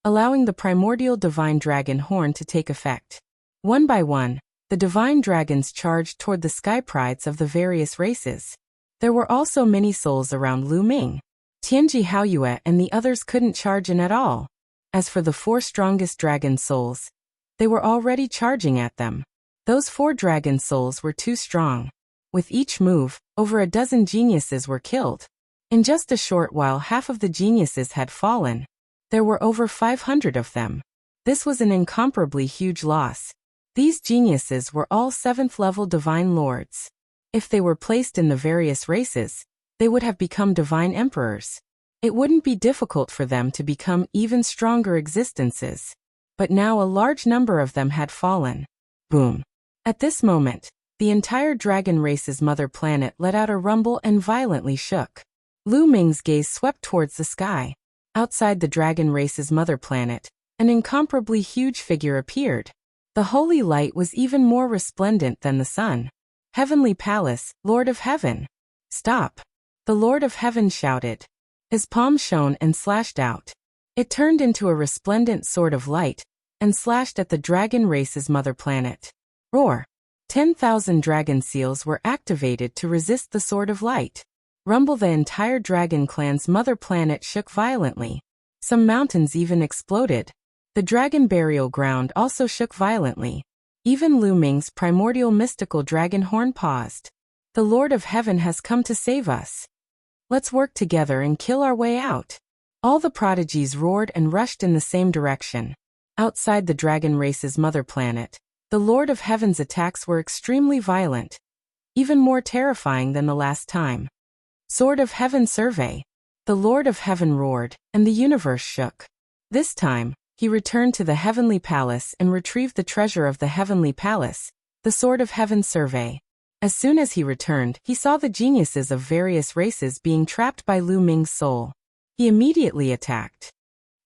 allowing the primordial divine dragon horn to take effect. One by one, the divine dragons charged toward the sky prides of the various races. There were also many souls around Lu Ming. Tianji Haoyue and the others couldn't charge in at all. As for the 4 strongest dragon souls, they were already charging at them. Those 4 dragon souls were too strong. With each move, over a dozen geniuses were killed. In just a short while, half of the geniuses had fallen. There were over 500 of them. This was an incomparably huge loss. These geniuses were all 7th-level divine lords. If they were placed in the various races, they would have become divine emperors. It wouldn't be difficult for them to become even stronger existences. But now a large number of them had fallen. Boom. At this moment, the entire dragon race's mother planet let out a rumble and violently shook. Lu Ming's gaze swept towards the sky. Outside the dragon race's mother planet, an incomparably huge figure appeared. The holy light was even more resplendent than the sun. Heavenly Palace, Lord of Heaven. Stop. The Lord of Heaven shouted. His palm shone and slashed out. It turned into a resplendent sword of light, and slashed at the dragon race's mother planet. Roar. 10,000 dragon seals were activated to resist the sword of light. Rumble, the entire dragon clan's mother planet shook violently. Some mountains even exploded. The dragon burial ground also shook violently. Even Lu Ming's primordial mystical dragon horn paused. The Lord of Heaven has come to save us. Let's work together and kill our way out. All the prodigies roared and rushed in the same direction. Outside the dragon race's mother planet, the Lord of Heaven's attacks were extremely violent, even more terrifying than the last time. Sword of Heaven survey. The Lord of Heaven roared, and the universe shook. This time, he returned to the Heavenly Palace and retrieved the treasure of the Heavenly Palace, the Sword of Heaven survey. As soon as he returned, he saw the geniuses of various races being trapped by Lu Ming's soul. He immediately attacked.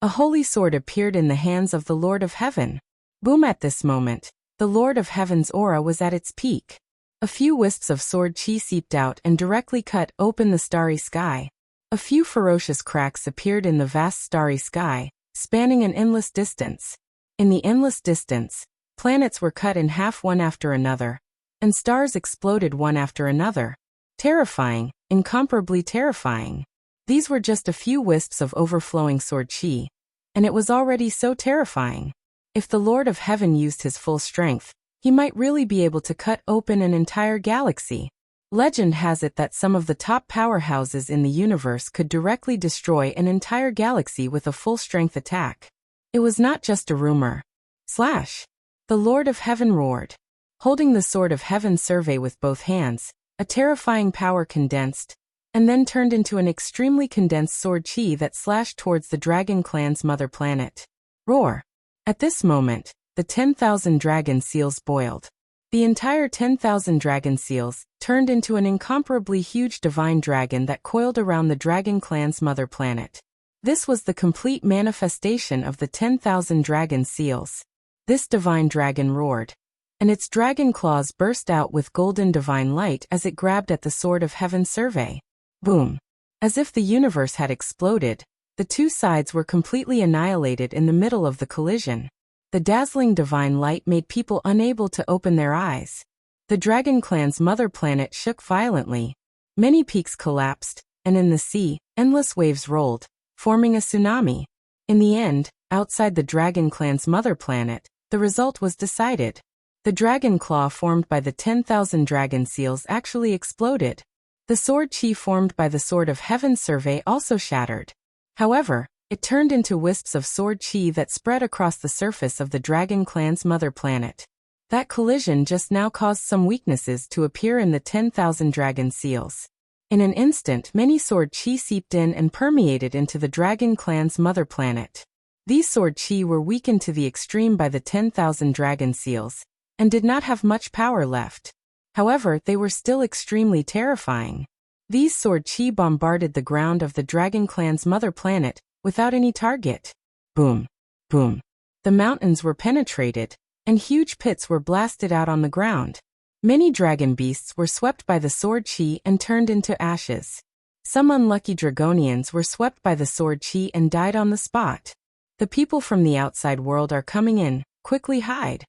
A holy sword appeared in the hands of the Lord of Heaven. Boom! At this moment, the Lord of Heaven's aura was at its peak. A few wisps of sword chi seeped out and directly cut open the starry sky. A few ferocious cracks appeared in the vast starry sky, spanning an endless distance. In the endless distance, planets were cut in half one after another, and stars exploded one after another. Terrifying, incomparably terrifying. These were just a few wisps of overflowing sword chi, and it was already so terrifying. If the Lord of Heaven used his full strength, he might really be able to cut open an entire galaxy. Legend has it that some of the top powerhouses in the universe could directly destroy an entire galaxy with a full-strength attack. It was not just a rumor. Slash! The Lord of Heaven roared. Holding the sword of heaven survey with both hands, a terrifying power condensed, and then turned into an extremely condensed sword chi that slashed towards the Dragon Clan's mother planet. Roar! At this moment, the 10,000 dragon seals boiled. The entire 10,000 dragon seals turned into an incomparably huge divine dragon that coiled around the Dragon Clan's mother planet. This was the complete manifestation of the 10,000 dragon seals. This divine dragon roared, and its dragon claws burst out with golden divine light as it grabbed at the sword of heaven survey. Boom! As if the universe had exploded, the two sides were completely annihilated in the middle of the collision. The dazzling divine light made people unable to open their eyes. The Dragon Clan's mother planet shook violently. Many peaks collapsed, and in the sea, endless waves rolled, forming a tsunami. In the end, outside the Dragon Clan's mother planet, the result was decided. The dragon claw formed by the 10,000 dragon seals actually exploded. The sword chi formed by the sword of heaven survey also shattered. However, it turned into wisps of sword chi that spread across the surface of the Dragon Clan's mother planet. That collision just now caused some weaknesses to appear in the 10,000 dragon seals. In an instant, many sword chi seeped in and permeated into the Dragon Clan's mother planet. These sword chi were weakened to the extreme by the 10,000 dragon seals, and did not have much power left. However, they were still extremely terrifying. These sword chi bombarded the ground of the Dragon Clan's mother planet, without any target. Boom! Boom! The mountains were penetrated, and huge pits were blasted out on the ground. Many dragon beasts were swept by the sword chi and turned into ashes. Some unlucky dragonians were swept by the sword chi and died on the spot. The people from the outside world are coming in. Quickly hide.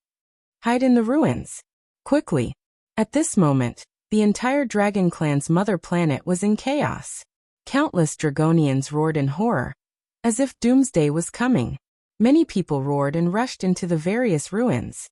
Hide in the ruins. Quickly. At this moment, the entire Dragon Clan's mother planet was in chaos. Countless dragonians roared in horror, as if doomsday was coming. Many people roared and rushed into the various ruins.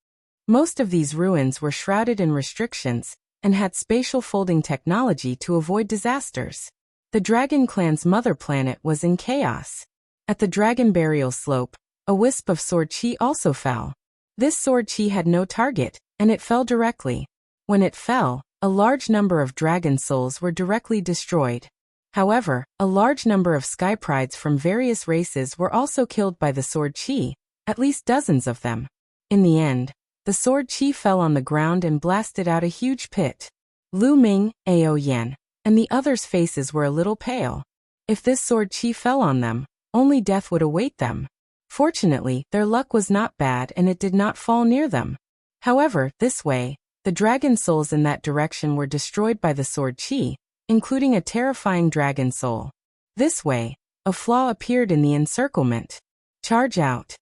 Most of these ruins were shrouded in restrictions, and had spatial folding technology to avoid disasters. The Dragon Clan's mother planet was in chaos. At the Dragon Burial Slope, a wisp of sword chi also fell. This sword chi had no target, and it fell directly. When it fell, a large number of dragon souls were directly destroyed. However, a large number of sky prides from various races were also killed by the sword chi, at least dozens of them. In the end, the sword chi fell on the ground and blasted out a huge pit. Lu Ming, Ao Yan, and the others' faces were a little pale. If this sword chi fell on them, only death would await them. Fortunately, their luck was not bad and it did not fall near them. However, this way, the dragon souls in that direction were destroyed by the sword chi, including a terrifying dragon soul. This way, a flaw appeared in the encirclement. Charge out.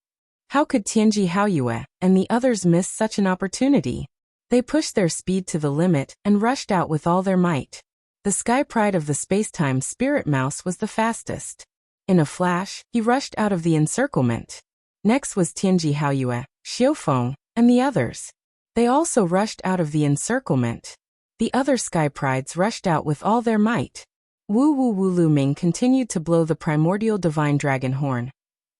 How could Tianji Haoyue and the others miss such an opportunity? They pushed their speed to the limit and rushed out with all their might. The sky pride of the spacetime spirit mouse was the fastest. In a flash, he rushed out of the encirclement. Next was Tianji Haoyue, Xiaofeng, and the others. They also rushed out of the encirclement. The other sky prides rushed out with all their might. Wu Wu Wu Lu Ming continued to blow the primordial divine dragon horn,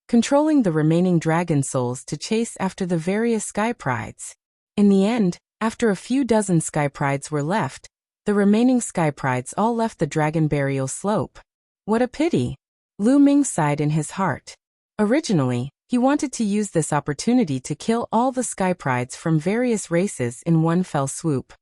controlling the remaining dragon souls to chase after the various sky prides. In the end, after a few dozen sky prides were left, the remaining sky prides all left the dragon burial slope. What a pity! Lu Ming sighed in his heart. Originally, he wanted to use this opportunity to kill all the sky prides from various races in one fell swoop.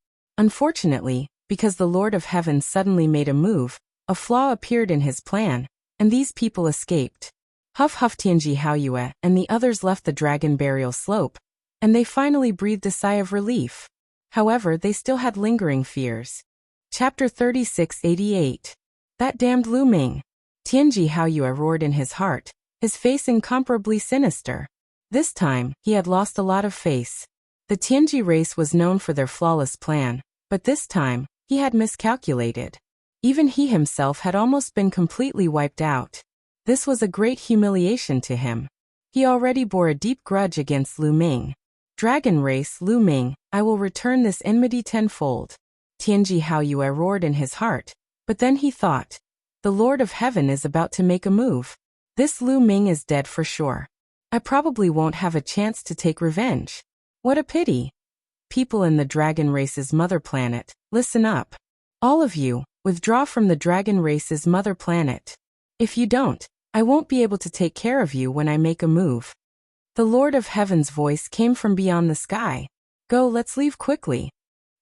Unfortunately, because the Lord of Heaven suddenly made a move, a flaw appeared in his plan, and these people escaped. Huff Huff Tianji Haoyue and the others left the dragon burial slope, and they finally breathed a sigh of relief. However, they still had lingering fears. Chapter 3688. That damned Lu Ming. Tianji Haoyue roared in his heart, his face incomparably sinister. This time, he had lost a lot of face. The Tianji race was known for their flawless plan, but this time, he had miscalculated. Even he himself had almost been completely wiped out. This was a great humiliation to him. He already bore a deep grudge against Lu Ming. Dragon race Lu Ming, I will return this enmity tenfold. Tianji Haoyue roared in his heart, but then he thought, the Lord of Heaven is about to make a move. This Lu Ming is dead for sure. I probably won't have a chance to take revenge. What a pity. People in the dragon race's mother planet, listen up. All of you, withdraw from the dragon race's mother planet. If you don't, I won't be able to take care of you when I make a move. The Lord of Heaven's voice came from beyond the sky. Go, let's leave quickly.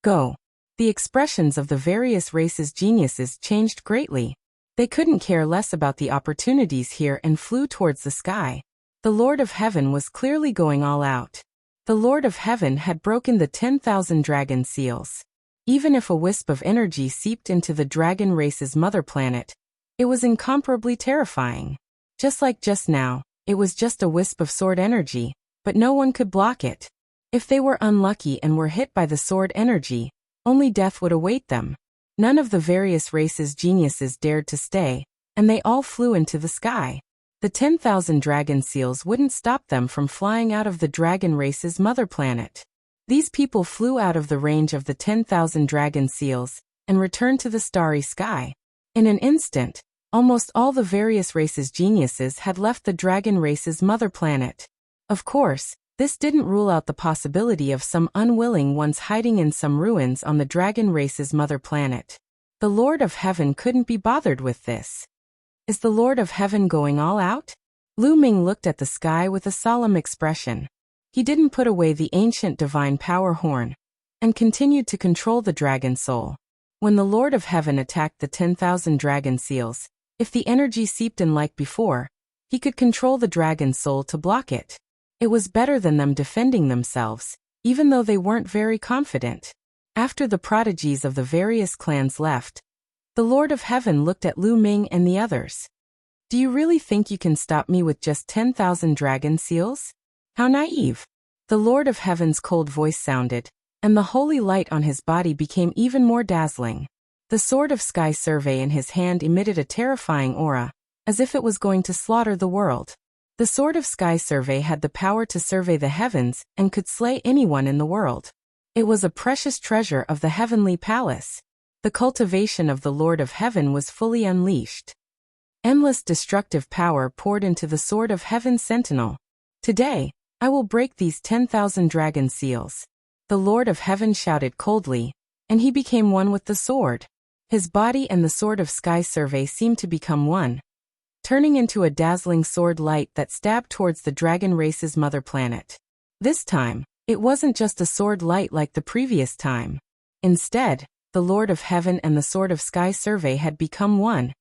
Go. The expressions of the various races' geniuses changed greatly. They couldn't care less about the opportunities here and flew towards the sky. The Lord of Heaven was clearly going all out. The Lord of Heaven had broken the 10,000 dragon seals. Even if a wisp of energy seeped into the dragon race's mother planet, it was incomparably terrifying. Just like just now, it was just a wisp of sword energy, but no one could block it. If they were unlucky and were hit by the sword energy, only death would await them. None of the various races' geniuses dared to stay, and they all flew into the sky. The 10,000 dragon seals wouldn't stop them from flying out of the dragon race's mother planet. These people flew out of the range of the 10,000 dragon seals and returned to the starry sky. In an instant, almost all the various races' geniuses had left the dragon race's mother planet. Of course, this didn't rule out the possibility of some unwilling ones hiding in some ruins on the dragon race's mother planet. The Lord of Heaven couldn't be bothered with this. Is the Lord of Heaven going all out? Lu Ming looked at the sky with a solemn expression. He didn't put away the ancient divine power horn, and continued to control the dragon soul. When the Lord of Heaven attacked the 10,000 dragon seals, if the energy seeped in like before, he could control the dragon soul to block it. It was better than them defending themselves, even though they weren't very confident. After the prodigies of the various clans left, the Lord of Heaven looked at Lu Ming and the others. Do you really think you can stop me with just 10,000 dragon seals? How naive. The Lord of Heaven's cold voice sounded, and the holy light on his body became even more dazzling. The sword of sky survey in his hand emitted a terrifying aura, as if it was going to slaughter the world. The sword of sky survey had the power to survey the heavens and could slay anyone in the world. It was a precious treasure of the heavenly palace. The cultivation of the Lord of Heaven was fully unleashed. Endless destructive power poured into the sword of Heaven's sentinel. Today, I will break these 10,000 dragon seals. The Lord of Heaven shouted coldly, and he became one with the sword. His body and the sword of sky survey seemed to become one, turning into a dazzling sword light that stabbed towards the dragon race's mother planet. This time, it wasn't just a sword light like the previous time. Instead, the Lord of Heaven and the sword of sky survey had become one,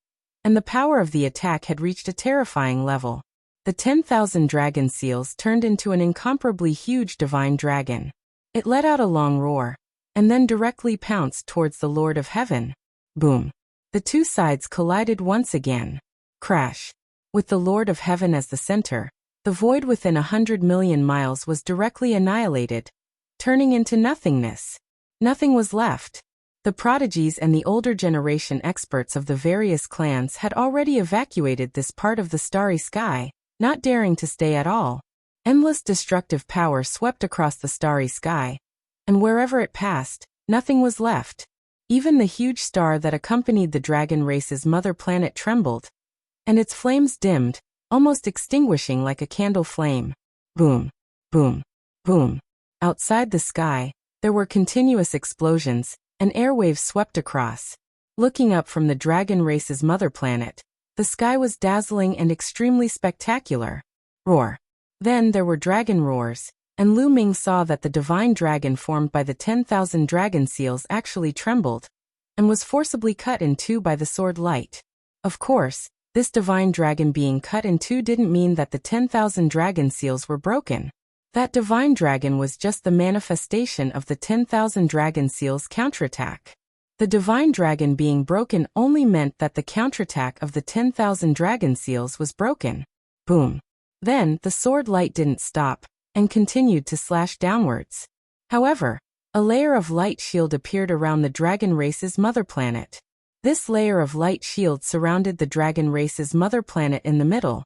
and the power of the attack had reached a terrifying level. The 10,000 dragon seals turned into an incomparably huge divine dragon. It let out a long roar, and then directly pounced towards the Lord of Heaven. Boom. The two sides collided once again. Crash. With the Lord of Heaven as the center, the void within 100 million miles was directly annihilated, turning into nothingness. Nothing was left. The prodigies and the older generation experts of the various clans had already evacuated this part of the starry sky, not daring to stay at all. Endless destructive power swept across the starry sky, and wherever it passed, nothing was left. Even the huge star that accompanied the dragon race's mother planet trembled, and its flames dimmed, almost extinguishing like a candle flame. Boom, boom, boom. Outside the sky, there were continuous explosions, and airwaves swept across. Looking up from the dragon race's mother planet, the sky was dazzling and extremely spectacular. Roar. Then there were dragon roars, and Lu Ming saw that the divine dragon formed by the 10,000 dragon seals actually trembled and was forcibly cut in two by the sword light. Of course, this divine dragon being cut in two didn't mean that the 10,000 dragon seals were broken. That divine dragon was just the manifestation of the 10,000 dragon seals' counterattack. The divine dragon being broken only meant that the counterattack of the 10,000 dragon seals was broken. Boom. Then, the sword light didn't stop, and continued to slash downwards. However, a layer of light shield appeared around the dragon race's mother planet. This layer of light shield surrounded the dragon race's mother planet in the middle,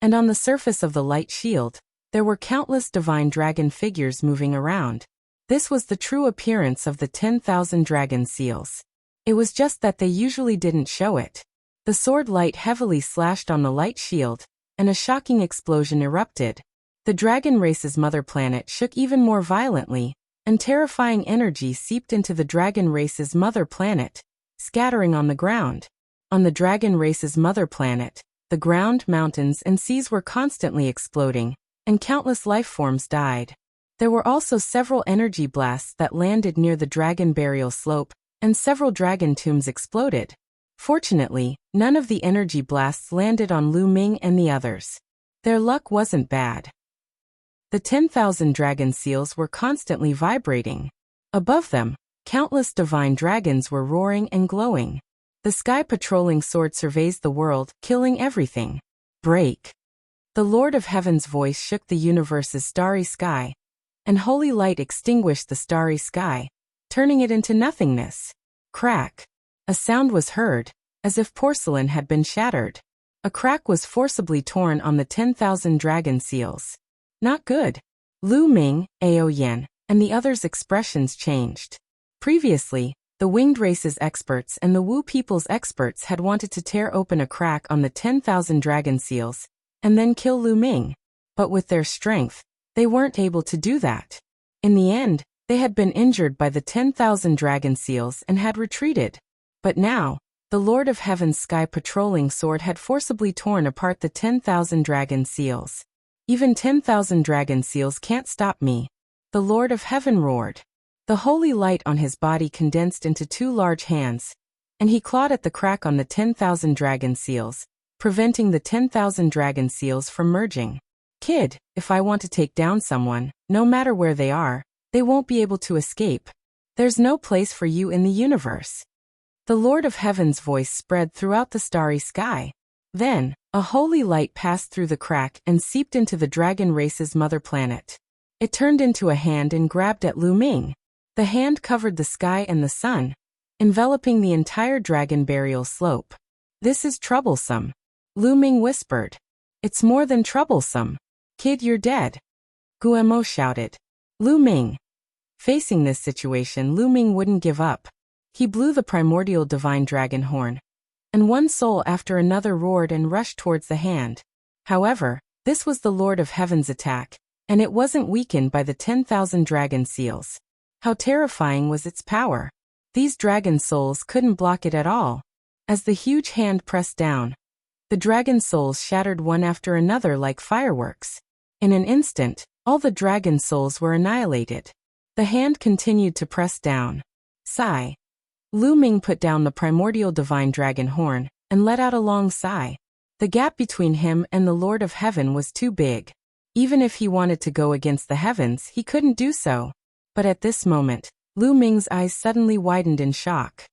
and on the surface of the light shield, there were countless divine dragon figures moving around. This was the true appearance of the 10,000 dragon seals. It was just that they usually didn't show it. The sword light heavily slashed on the light shield, and a shocking explosion erupted. The dragon race's mother planet shook even more violently, and terrifying energy seeped into the dragon race's mother planet, scattering on the ground. On the dragon race's mother planet, the ground, mountains, and seas were constantly exploding, and countless life forms died. There were also several energy blasts that landed near the dragon burial slope, and several dragon tombs exploded. Fortunately, none of the energy blasts landed on Lu Ming and the others. Their luck wasn't bad. The 10,000 dragon seals were constantly vibrating. Above them, countless divine dragons were roaring and glowing. The sky patrolling sword surveys the world, killing everything. Break. The Lord of Heaven's voice shook the universe's starry sky, and holy light extinguished the starry sky, turning it into nothingness. Crack. A sound was heard, as if porcelain had been shattered. A crack was forcibly torn on the 10,000 dragon seals. Not good. Lu Ming, Ao Yan, and the others' expressions changed. Previously, the winged race's experts and the Wu people's experts had wanted to tear open a crack on the 10,000 dragon seals, and then kill Lu Ming. But with their strength, they weren't able to do that. In the end, they had been injured by the 10,000 dragon seals and had retreated. But now, the Lord of Heaven's sky patrolling sword had forcibly torn apart the 10,000 dragon seals. Even 10,000 dragon seals can't stop me. The Lord of Heaven roared. The holy light on his body condensed into two large hands, and he clawed at the crack on the 10,000 dragon seals, preventing the 10,000 dragon seals from merging. Kid, if I want to take down someone, no matter where they are, they won't be able to escape. There's no place for you in the universe. The Lord of Heaven's voice spread throughout the starry sky. Then, a holy light passed through the crack and seeped into the dragon race's mother planet. It turned into a hand and grabbed at Lu Ming. The hand covered the sky and the sun, enveloping the entire dragon burial slope. This is troublesome. Lu Ming whispered. It's more than troublesome. Kid, you're dead. Guemo shouted. Lu Ming. Facing this situation, Lu Ming wouldn't give up. He blew the primordial divine dragon horn, and one soul after another roared and rushed towards the hand. However, this was the Lord of Heaven's attack, and it wasn't weakened by the 10,000 dragon seals. How terrifying was its power! These dragon souls couldn't block it at all. As the huge hand pressed down, the dragon souls shattered one after another like fireworks. In an instant, all the dragon souls were annihilated. The hand continued to press down. Sigh. Lu Ming put down the primordial divine dragon horn, and let out a long sigh. The gap between him and the Lord of Heaven was too big. Even if he wanted to go against the heavens, he couldn't do so. But at this moment, Lu Ming's eyes suddenly widened in shock.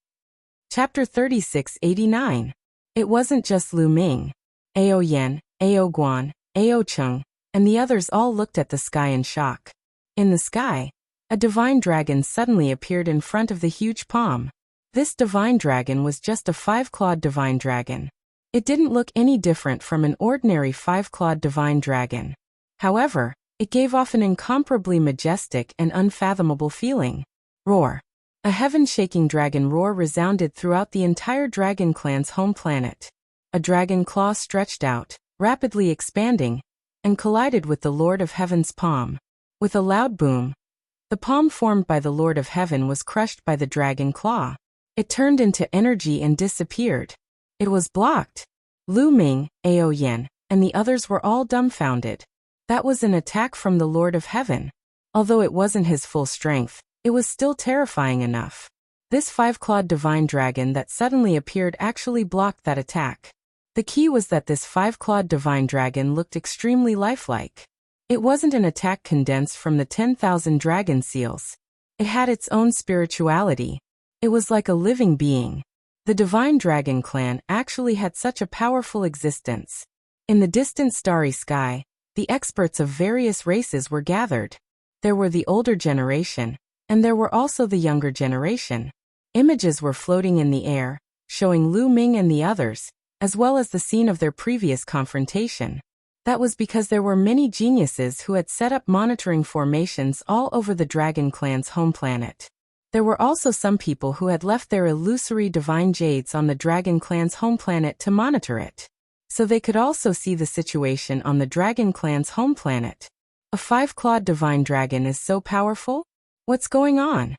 Chapter 3689. It wasn't just Lu Ming. Ao Yan, Ao Guan, Ao Cheng, and the others all looked at the sky in shock. In the sky, a divine dragon suddenly appeared in front of the huge palm. This divine dragon was just a 5-clawed divine dragon. It didn't look any different from an ordinary 5-clawed divine dragon. However, it gave off an incomparably majestic and unfathomable feeling. Roar. A heaven-shaking dragon roar resounded throughout the entire dragon clan's home planet. A dragon claw stretched out, rapidly expanding, and collided with the Lord of Heaven's palm. With a loud boom, the palm formed by the Lord of Heaven was crushed by the dragon claw. It turned into energy and disappeared. It was blocked. Lu Ming, Ao Yan, and the others were all dumbfounded. That was an attack from the Lord of Heaven. Although it wasn't his full strength, it was still terrifying enough. This five-clawed divine dragon that suddenly appeared actually blocked that attack. The key was that this five-clawed divine dragon looked extremely lifelike. It wasn't an attack condensed from the 10,000 dragon seals. It had its own spirituality. It was like a living being. The divine dragon clan actually had such a powerful existence. In the distant starry sky, the experts of various races were gathered. There were the older generation, and there were also the younger generation. Images were floating in the air, showing Lu Ming and the others, as well as the scene of their previous confrontation. That was because there were many geniuses who had set up monitoring formations all over the Dragon Clan's home planet. There were also some people who had left their illusory divine jades on the Dragon Clan's home planet to monitor it. So they could also see the situation on the Dragon Clan's home planet. A five-clawed divine dragon is so powerful? What's going on?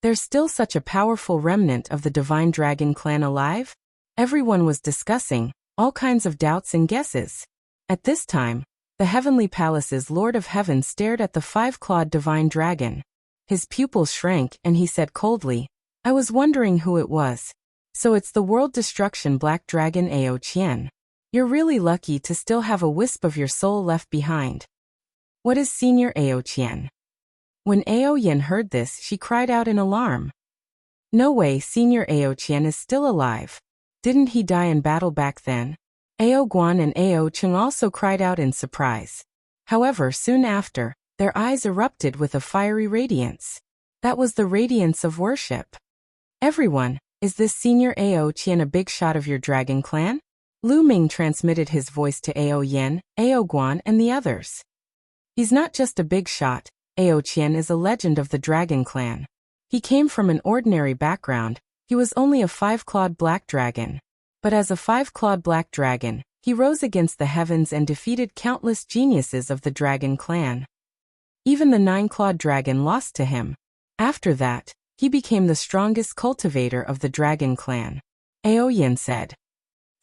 There's still such a powerful remnant of the divine dragon clan alive? Everyone was discussing all kinds of doubts and guesses. At this time, the Heavenly Palace's Lord of Heaven stared at the five-clawed divine dragon. His pupils shrank and he said coldly, "I was wondering who it was. So it's the World Destruction Black Dragon Ao Qian. You're really lucky to still have a wisp of your soul left behind." What is Senior Ao Qian? When Ao Yin heard this, she cried out in alarm. No way, Senior Ao Qian is still alive. Didn't he die in battle back then? Ao Guan and Ao Chung also cried out in surprise. However, soon after, their eyes erupted with a fiery radiance. That was the radiance of worship. Everyone, is this Senior Ao Qian a big shot of your dragon clan? Lu Ming transmitted his voice to Ao Yin, Ao Guan, and the others. He's not just a big shot, Ao Qian is a legend of the dragon clan. He came from an ordinary background, he was only a five-clawed black dragon. But as a five-clawed black dragon, he rose against the heavens and defeated countless geniuses of the dragon clan. Even the nine-clawed dragon lost to him. After that, he became the strongest cultivator of the dragon clan. Ao Yin said.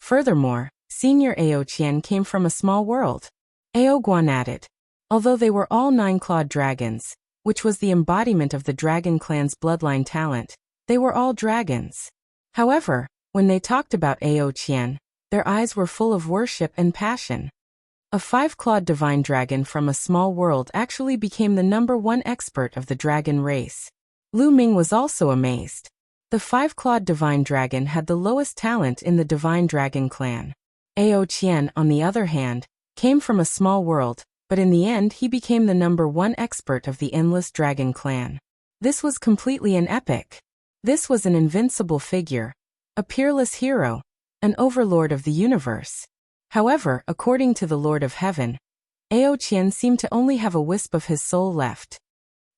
Furthermore, Senior Ao Qian came from a small world. Ao Guan added. Although they were all nine-clawed dragons, which was the embodiment of the dragon clan's bloodline talent, they were all dragons. However, when they talked about Ao Qian, their eyes were full of worship and passion. A five-clawed divine dragon from a small world actually became the #1 expert of the dragon race. Lu Ming was also amazed. The five-clawed divine dragon had the lowest talent in the divine dragon clan. Ao Qian, on the other hand, came from a small world, but in the end he became the #1 expert of the endless dragon clan. This was completely an epic. This was an invincible figure, a peerless hero, an overlord of the universe. However, according to the Lord of Heaven, Ao Qian seemed to only have a wisp of his soul left.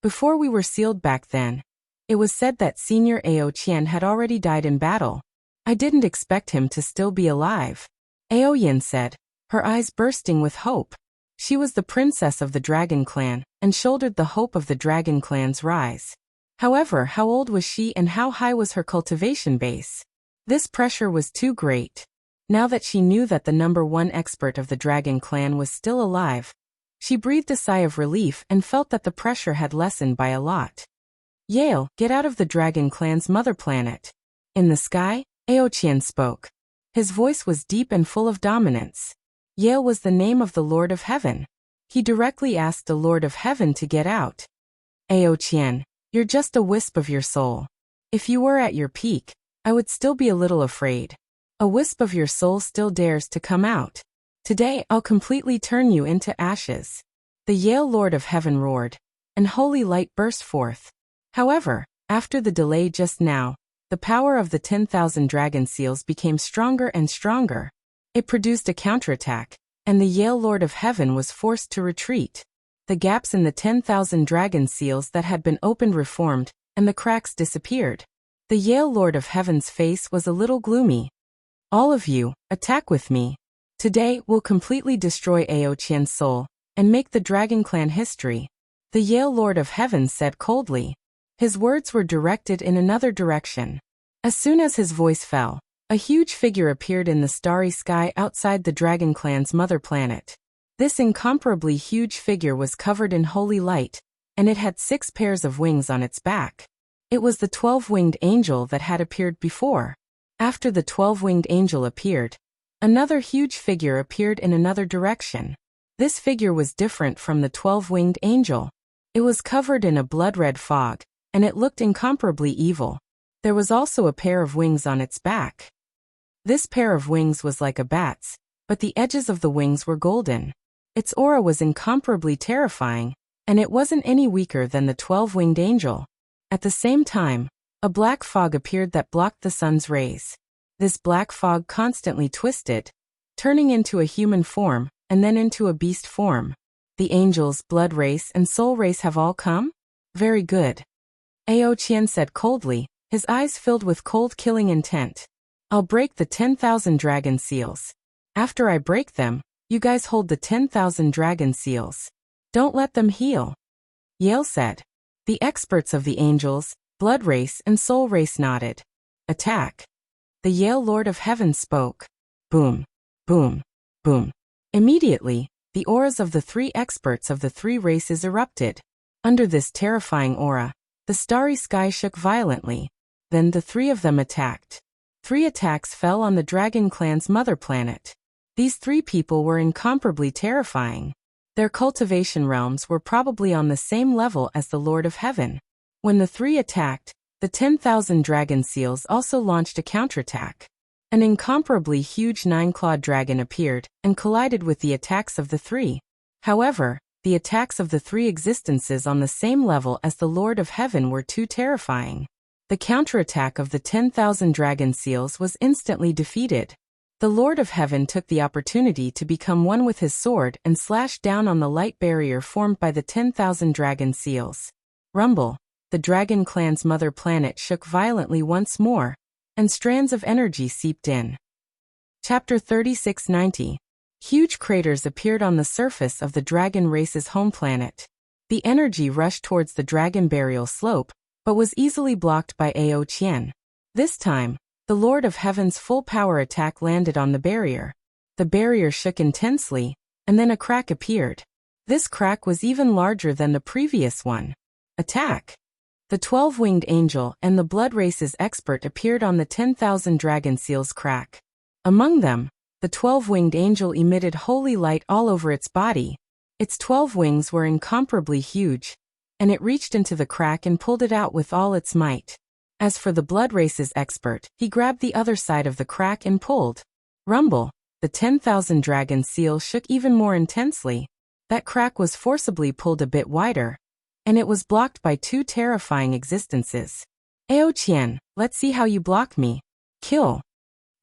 Before we were sealed back then, it was said that Senior Ao Qian had already died in battle. I didn't expect him to still be alive. Ao Yin said, her eyes bursting with hope. She was the princess of the dragon clan, and shouldered the hope of the dragon clan's rise. However, how old was she and how high was her cultivation base? This pressure was too great. Now that she knew that the #1 expert of the dragon clan was still alive, she breathed a sigh of relief and felt that the pressure had lessened by a lot. Yale, get out of the dragon clan's mother planet. In the sky, Ao Qian spoke. His voice was deep and full of dominance. Yale was the name of the Lord of Heaven. He directly asked the Lord of Heaven to get out. Ao Qian, you're just a wisp of your soul. If you were at your peak, I would still be a little afraid. A wisp of your soul still dares to come out. Today I'll completely turn you into ashes. The Yale Lord of Heaven roared, and holy light burst forth. However, after the delay just now, the power of the 10,000 dragon seals became stronger and stronger. It produced a counterattack, and the Yale Lord of Heaven was forced to retreat. The gaps in the 10,000 dragon seals that had been opened reformed, and the cracks disappeared. The Yale Lord of Heaven's face was a little gloomy. All of you, attack with me. Today we'll completely destroy Ao Qian's soul, and make the dragon clan history. The Yale Lord of Heaven said coldly. His words were directed in another direction. As soon as his voice fell, a huge figure appeared in the starry sky outside the dragon clan's mother planet. This incomparably huge figure was covered in holy light, and it had 6 pairs of wings on its back. It was the 12-winged angel that had appeared before. After the 12-winged angel appeared, another huge figure appeared in another direction. This figure was different from the 12-winged angel. It was covered in a blood-red fog, and it looked incomparably evil. There was also a pair of wings on its back. This pair of wings was like a bat's, but the edges of the wings were golden. Its aura was incomparably terrifying, and it wasn't any weaker than the 12-winged angel. At the same time, a black fog appeared that blocked the sun's rays. This black fog constantly twisted, turning into a human form, and then into a beast form. The angels, blood race, and soul race have all come? Very good. Ao Qian said coldly, his eyes filled with cold killing intent. I'll break the 10,000 dragon seals. After I break them, you guys hold the 10,000 dragon seals. Don't let them heal. Yale said. The experts of the angels, blood race, and soul race nodded. Attack. The Yale Lord of Heaven spoke. Boom, boom, boom. Immediately, the auras of the 3 experts of the 3 races erupted. Under this terrifying aura, the starry sky shook violently. Then the 3 of them attacked. 3 attacks fell on the Dragon Clan's mother planet. These 3 people were incomparably terrifying. Their cultivation realms were probably on the same level as the Lord of Heaven. When the 3 attacked, the 10,000 dragon seals also launched a counterattack. An incomparably huge 9-clawed dragon appeared and collided with the attacks of the 3. However, the attacks of the 3 existences on the same level as the Lord of Heaven were too terrifying. The counterattack of the 10,000 dragon seals was instantly defeated. The Lord of Heaven took the opportunity to become one with his sword and slashed down on the light barrier formed by the 10,000 dragon seals. Rumble. The Dragon Clan's mother planet shook violently once more, and strands of energy seeped in. Chapter 3690. Huge craters appeared on the surface of the dragon race's home planet. The energy rushed towards the dragon burial slope, but was easily blocked by Ao Qian. This time, the Lord of Heaven's full power attack landed on the barrier. The barrier shook intensely, and then a crack appeared. This crack was even larger than the previous one. Attack! The 12-winged angel and the blood race's expert appeared on the 10,000 dragon seals crack. Among them, the 12-winged angel emitted holy light all over its body. Its 12 wings were incomparably huge, and it reached into the crack and pulled it out with all its might. As for the blood race's expert, he grabbed the other side of the crack and pulled. Rumble. The 10,000 dragon seal shook even more intensely. That crack was forcibly pulled a bit wider, and it was blocked by 2 terrifying existences. Ao Qian, let's see how you block me. Kill.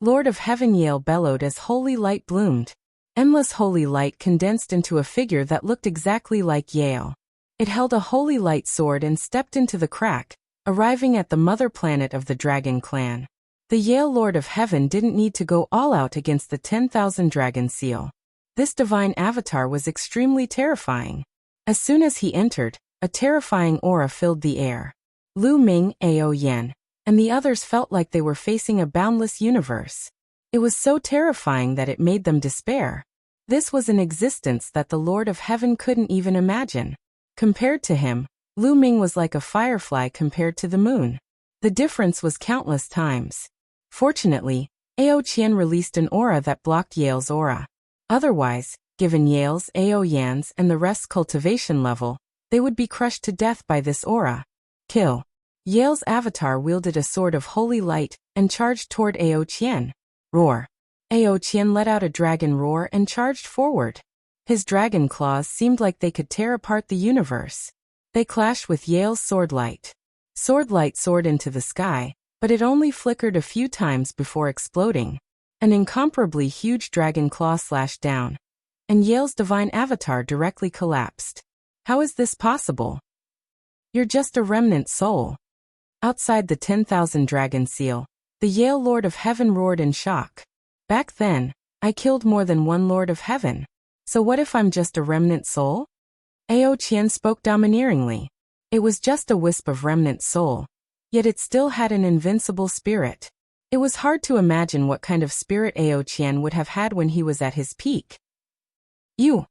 Lord of Heaven Yale bellowed as holy light bloomed. Endless holy light condensed into a figure that looked exactly like Yale. It held a holy light sword and stepped into the crack, arriving at the mother planet of the Dragon Clan. The Yale Lord of Heaven didn't need to go all out against the 10,000 dragon seal. This divine avatar was extremely terrifying. As soon as he entered, a terrifying aura filled the air. Lu Ming, Ao Yan, and the others felt like they were facing a boundless universe. It was so terrifying that it made them despair. This was an existence that the Lord of Heaven couldn't even imagine. Compared to him, Lu Ming was like a firefly compared to the moon. The difference was countless times. Fortunately, Ao Qian released an aura that blocked Yale's aura. Otherwise, given Yale's, Ao Yan's, and the rest's cultivation level, they would be crushed to death by this aura. Kill. Yale's avatar wielded a sword of holy light and charged toward Ao Qian. Roar. Ao Qian let out a dragon roar and charged forward. His dragon claws seemed like they could tear apart the universe. They clashed with Yale's sword light. Sword light soared into the sky, but it only flickered a few times before exploding. An incomparably huge dragon claw slashed down, and Yale's divine avatar directly collapsed. How is this possible? You're just a remnant soul. Outside the 10,000 dragon seal, the Yale Lord of Heaven roared in shock. Back then, I killed more than one Lord of Heaven. So what if I'm just a remnant soul? Ao Qian spoke domineeringly. It was just a wisp of remnant soul, yet it still had an invincible spirit. It was hard to imagine what kind of spirit Ao Qian would have had when he was at his peak. You!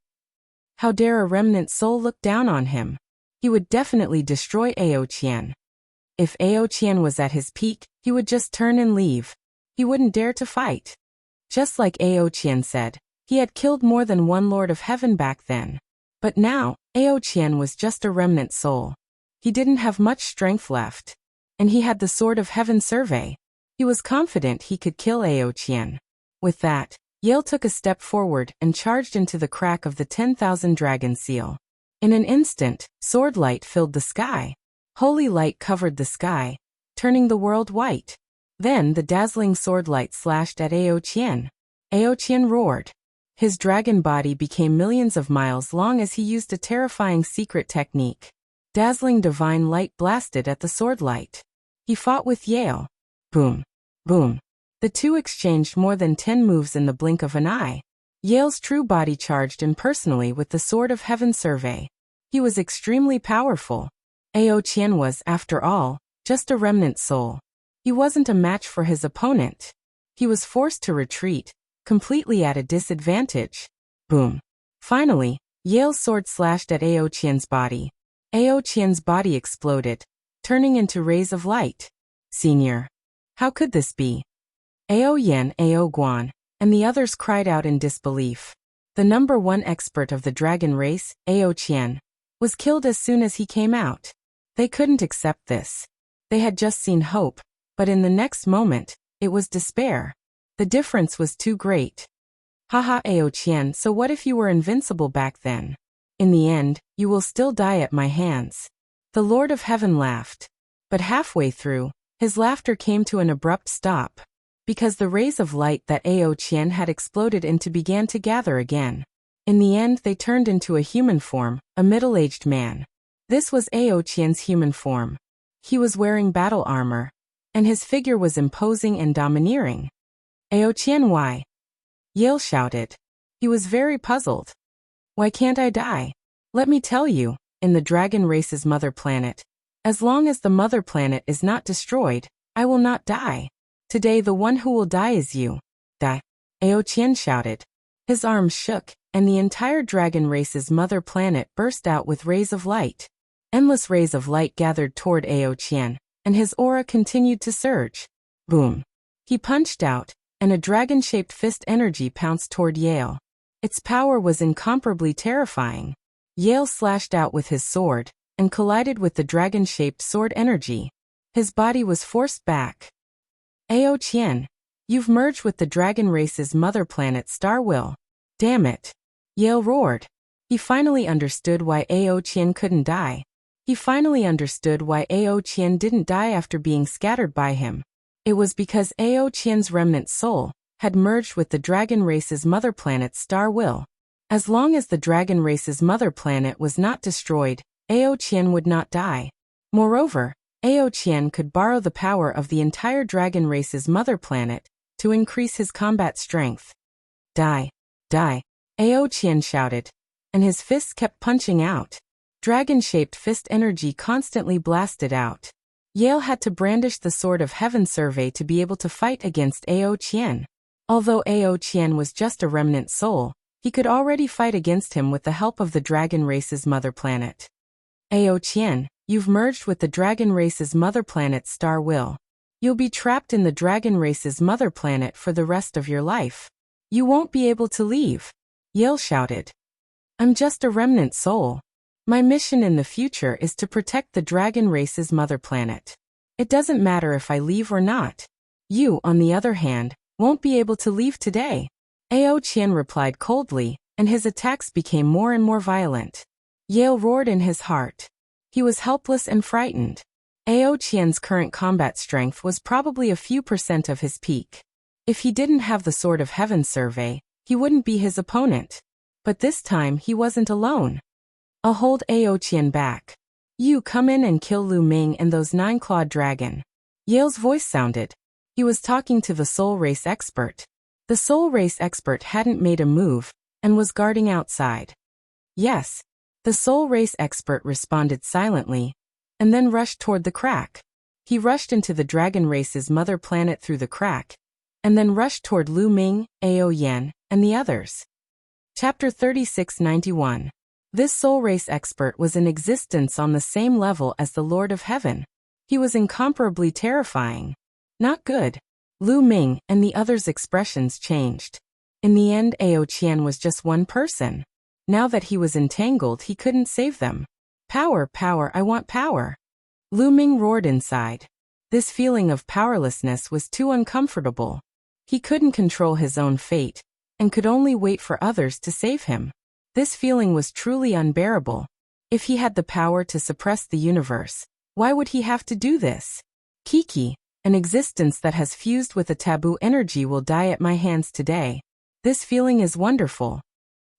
How dare a remnant soul look down on him? he would definitely destroy Ao Qian. If Ao Qian was at his peak, he would just turn and leave. He wouldn't dare to fight. Just like Ao Qian said, he had killed more than one Lord of Heaven back then. But now, Ao Qian was just a remnant soul. He didn't have much strength left. And he had the Sword of Heaven survey. He was confident he could kill Ao Qian. With that, Yale took a step forward and charged into the crack of the 10,000 dragon seal. In an instant, sword light filled the sky. Holy light covered the sky, turning the world white. Then the dazzling sword light slashed at Ao Qian. Ao Qian roared. His dragon body became millions of miles long as he used a terrifying secret technique. Dazzling divine light blasted at the sword light. He fought with Yale. Boom. Boom. The two exchanged more than 10 moves in the blink of an eye. Yale's true body charged impersonally with the Sword of Heaven survey. He was extremely powerful. Ao Qian was, after all, just a remnant soul. He wasn't a match for his opponent. He was forced to retreat, completely at a disadvantage. Boom. Finally, Yale's sword slashed at Ao Qian's body. Ao Qian's body exploded, turning into rays of light. Senior. How could this be? Ao Yan, Ao Guan, and the others cried out in disbelief. The number one expert of the dragon race, Ao Qian, was killed as soon as he came out. They couldn't accept this. They had just seen hope, but in the next moment, it was despair. The difference was too great. Haha, Ao Qian, so what if you were invincible back then? In the end, you will still die at my hands. The Lord of Heaven laughed. But halfway through, his laughter came to an abrupt stop. Because the rays of light that Ao Qian had exploded into began to gather again. In the end they turned into a human form, a middle-aged man. This was Ao Qian's human form. He was wearing battle armor, and his figure was imposing and domineering. Ao Qian, why? Yale shouted. He was very puzzled. Why can't I die? Let me tell you, in the dragon race's mother planet, as long as the mother planet is not destroyed, I will not die. Today the one who will die is you. Die. Ao Qian shouted. His arms shook, and the entire dragon race's mother planet burst out with rays of light. Endless rays of light gathered toward Ao Qian, and his aura continued to surge. Boom. He punched out, and a dragon-shaped fist energy pounced toward Yale. Its power was incomparably terrifying. Yale slashed out with his sword, and collided with the dragon-shaped sword energy. His body was forced back. Ao Qian, you've merged with the dragon race's mother planet Starwill. Damn it. Yale roared. He finally understood why Ao Qian couldn't die. He finally understood why Ao Qian didn't die after being scattered by him. It was because Ao Qian's remnant soul had merged with the dragon race's mother planet Starwill. As long as the dragon race's mother planet was not destroyed, Ao Qian would not die. Moreover, Ao Qian could borrow the power of the entire dragon race's mother planet to increase his combat strength. Die. Die. Ao Qian shouted, and his fists kept punching out. Dragon-shaped fist energy constantly blasted out. Yale had to brandish the Sword of Heaven survey to be able to fight against Ao Qian. Although Ao Qian was just a remnant soul, he could already fight against him with the help of the dragon race's mother planet. Ao Qian, you've merged with the dragon race's mother planet Starwill. You'll be trapped in the dragon race's mother planet for the rest of your life. You won't be able to leave. Yale shouted. I'm just a remnant soul. My mission in the future is to protect the dragon race's mother planet. It doesn't matter if I leave or not. You, on the other hand, won't be able to leave today. Ao Qian replied coldly, and his attacks became more and more violent. Yale roared in his heart. He was helpless and frightened. Ao Qian's current combat strength was probably a few % of his peak. If he didn't have the Sword of Heaven survey, he wouldn't be his opponent. But this time he wasn't alone. I'll hold Ao Qian back. You come in and kill Lu Ming and those 9-clawed dragon. Yale's voice sounded. He was talking to the Soul Race expert. The Soul Race expert hadn't made a move, and was guarding outside. Yes. The Soul Race expert responded silently, and then rushed toward the crack. He rushed into the dragon race's mother planet through the crack, and then rushed toward Lu Ming, Ao Yan, and the others. Chapter 3691. This soul race expert was in existence on the same level as the Lord of Heaven. He was incomparably terrifying. Not good. Lu Ming and the others' expressions changed. In the end, Ao Qian was just one person. Now that he was entangled, he couldn't save them. Power, power, I want power. Lu Ming roared inside. This feeling of powerlessness was too uncomfortable. He couldn't control his own fate, and could only wait for others to save him. This feeling was truly unbearable. If he had the power to suppress the universe, why would he have to do this? Kiki, an existence that has fused with a taboo energy, will die at my hands today. This feeling is wonderful.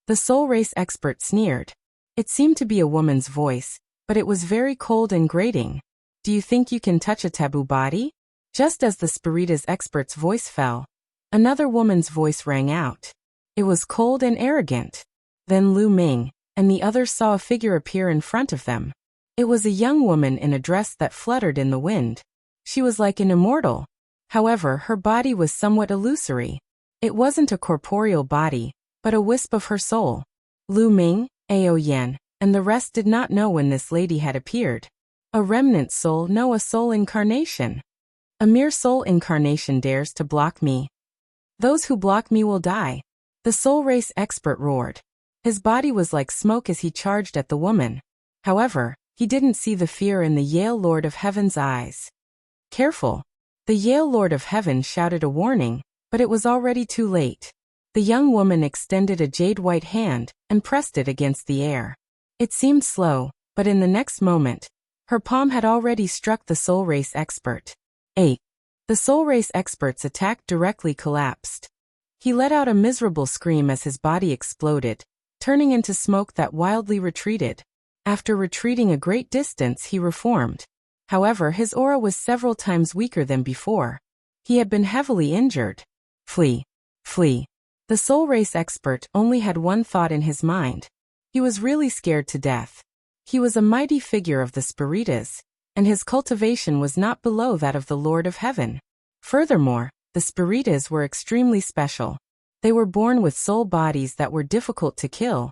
The soul race expert sneered. It seemed to be a woman's voice, but it was very cold and grating. Do you think you can touch a taboo body? Just as the Spiritas expert's voice fell, another woman's voice rang out. It was cold and arrogant. Then Lu Ming and the others saw a figure appear in front of them. It was a young woman in a dress that fluttered in the wind. She was like an immortal. However, her body was somewhat illusory. It wasn't a corporeal body, but a wisp of her soul. Lu Ming, Ao Yan, and the rest did not know when this lady had appeared. A remnant soul, no, a soul incarnation. A mere soul incarnation dares to block me. Those who block me will die. The soul race expert roared. His body was like smoke as he charged at the woman. However, he didn't see the fear in the Yale Lord of Heaven's eyes. Careful! The Yale Lord of Heaven shouted a warning, but it was already too late. The young woman extended a jade-white hand and pressed it against the air. It seemed slow, but in the next moment, her palm had already struck the soul race expert. 8. The soul race expert's attack directly collapsed. He let out a miserable scream as his body exploded, turning into smoke that wildly retreated. After retreating a great distance, he reformed. However, his aura was several times weaker than before. He had been heavily injured. Flee! Flee! The soul race expert only had one thought in his mind. He was really scared to death. He was a mighty figure of the Spiritas, and his cultivation was not below that of the Lord of Heaven. Furthermore, the Spiritas were extremely special. They were born with soul bodies that were difficult to kill,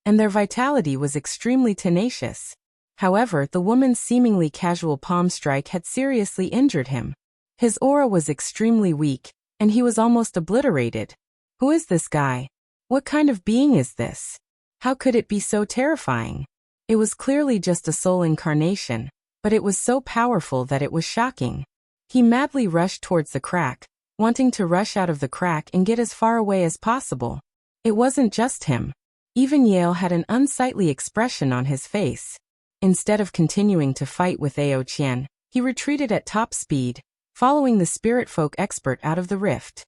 and their vitality was extremely tenacious. However, the woman's seemingly casual palm strike had seriously injured him. His aura was extremely weak, and he was almost obliterated. Who is this guy? What kind of being is this? How could it be so terrifying? It was clearly just a soul incarnation, but it was so powerful that it was shocking. He madly rushed towards the crack, wanting to rush out of the crack and get as far away as possible. It wasn't just him. Even Yale had an unsightly expression on his face. Instead of continuing to fight with Ao Qian, he retreated at top speed, following the spirit folk expert out of the rift.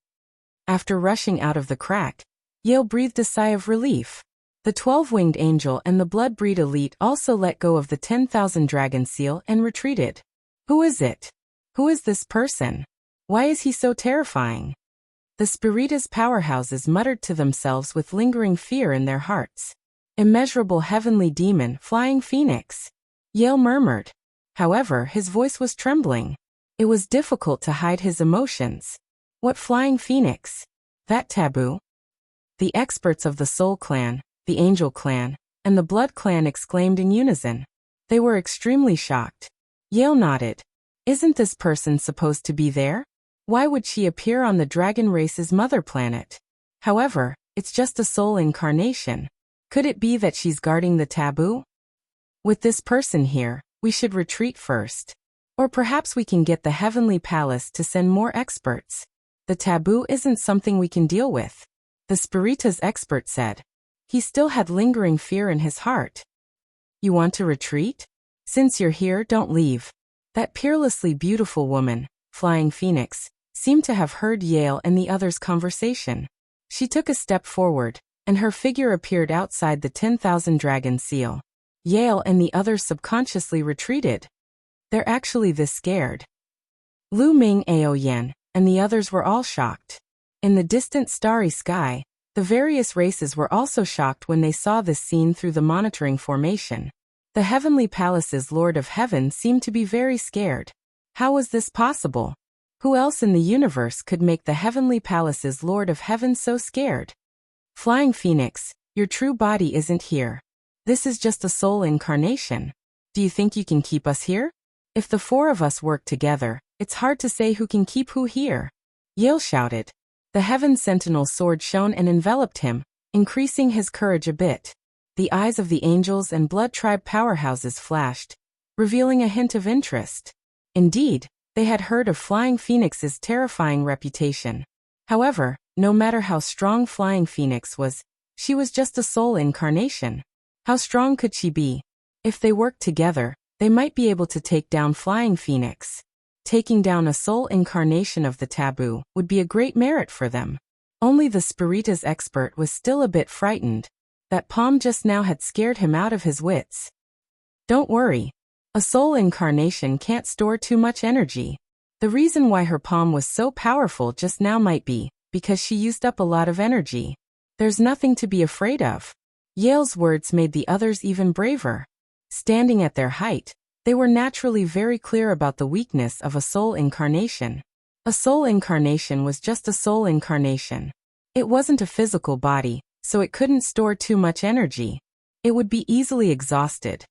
After rushing out of the crack, Yale breathed a sigh of relief. The 12-winged angel and the blood-breed elite also let go of the 10,000 dragon seal and retreated. Who is it? Who is this person? Why is he so terrifying? The Spiritas powerhouses muttered to themselves with lingering fear in their hearts. Immeasurable heavenly demon, flying phoenix. Yale murmured. However, his voice was trembling. It was difficult to hide his emotions. What flying phoenix? That taboo? The experts of the Soul Clan, the Angel Clan, and the Blood Clan exclaimed in unison. They were extremely shocked. Yale nodded. Isn't this person supposed to be there? Why would she appear on the dragon race's mother planet? However, it's just a soul incarnation. Could it be that she's guarding the taboo? With this person here, we should retreat first. Or perhaps we can get the Heavenly Palace to send more experts. The taboo isn't something we can deal with, the Spiritas expert said. He still had lingering fear in his heart. You want to retreat? Since you're here, don't leave. That peerlessly beautiful woman, Flying Phoenix, seemed to have heard Yale and the others' conversation. She took a step forward, and her figure appeared outside the 10,000 dragon seal. Yale and the others subconsciously retreated. They're actually this scared. Lu Ming, Ao Yan, and the others were all shocked. In the distant starry sky, the various races were also shocked when they saw this scene through the monitoring formation. The Heavenly Palace's Lord of Heaven seemed to be very scared. How was this possible? Who else in the universe could make the Heavenly Palace's Lord of Heaven so scared? Flying Phoenix, your true body isn't here. This is just a soul incarnation. Do you think you can keep us here? If the four of us work together, it's hard to say who can keep who here. Yale shouted. The Heaven Sentinel sword shone and enveloped him, increasing his courage a bit. The eyes of the angels and blood tribe powerhouses flashed, revealing a hint of interest. Indeed, they had heard of Flying Phoenix's terrifying reputation. However, no matter how strong Flying Phoenix was, she was just a soul incarnation. How strong could she be? If they worked together, they might be able to take down Flying Phoenix. Taking down a soul incarnation of the taboo would be a great merit for them. Only the Spiritas expert was still a bit frightened. That palm just now had scared him out of his wits. Don't worry. A soul incarnation can't store too much energy. The reason why her palm was so powerful just now might be because she used up a lot of energy. There's nothing to be afraid of. Yale's words made the others even braver. Standing at their height, they were naturally very clear about the weakness of a soul incarnation. A soul incarnation was just a soul incarnation. It wasn't a physical body, so it couldn't store too much energy. It would be easily exhausted.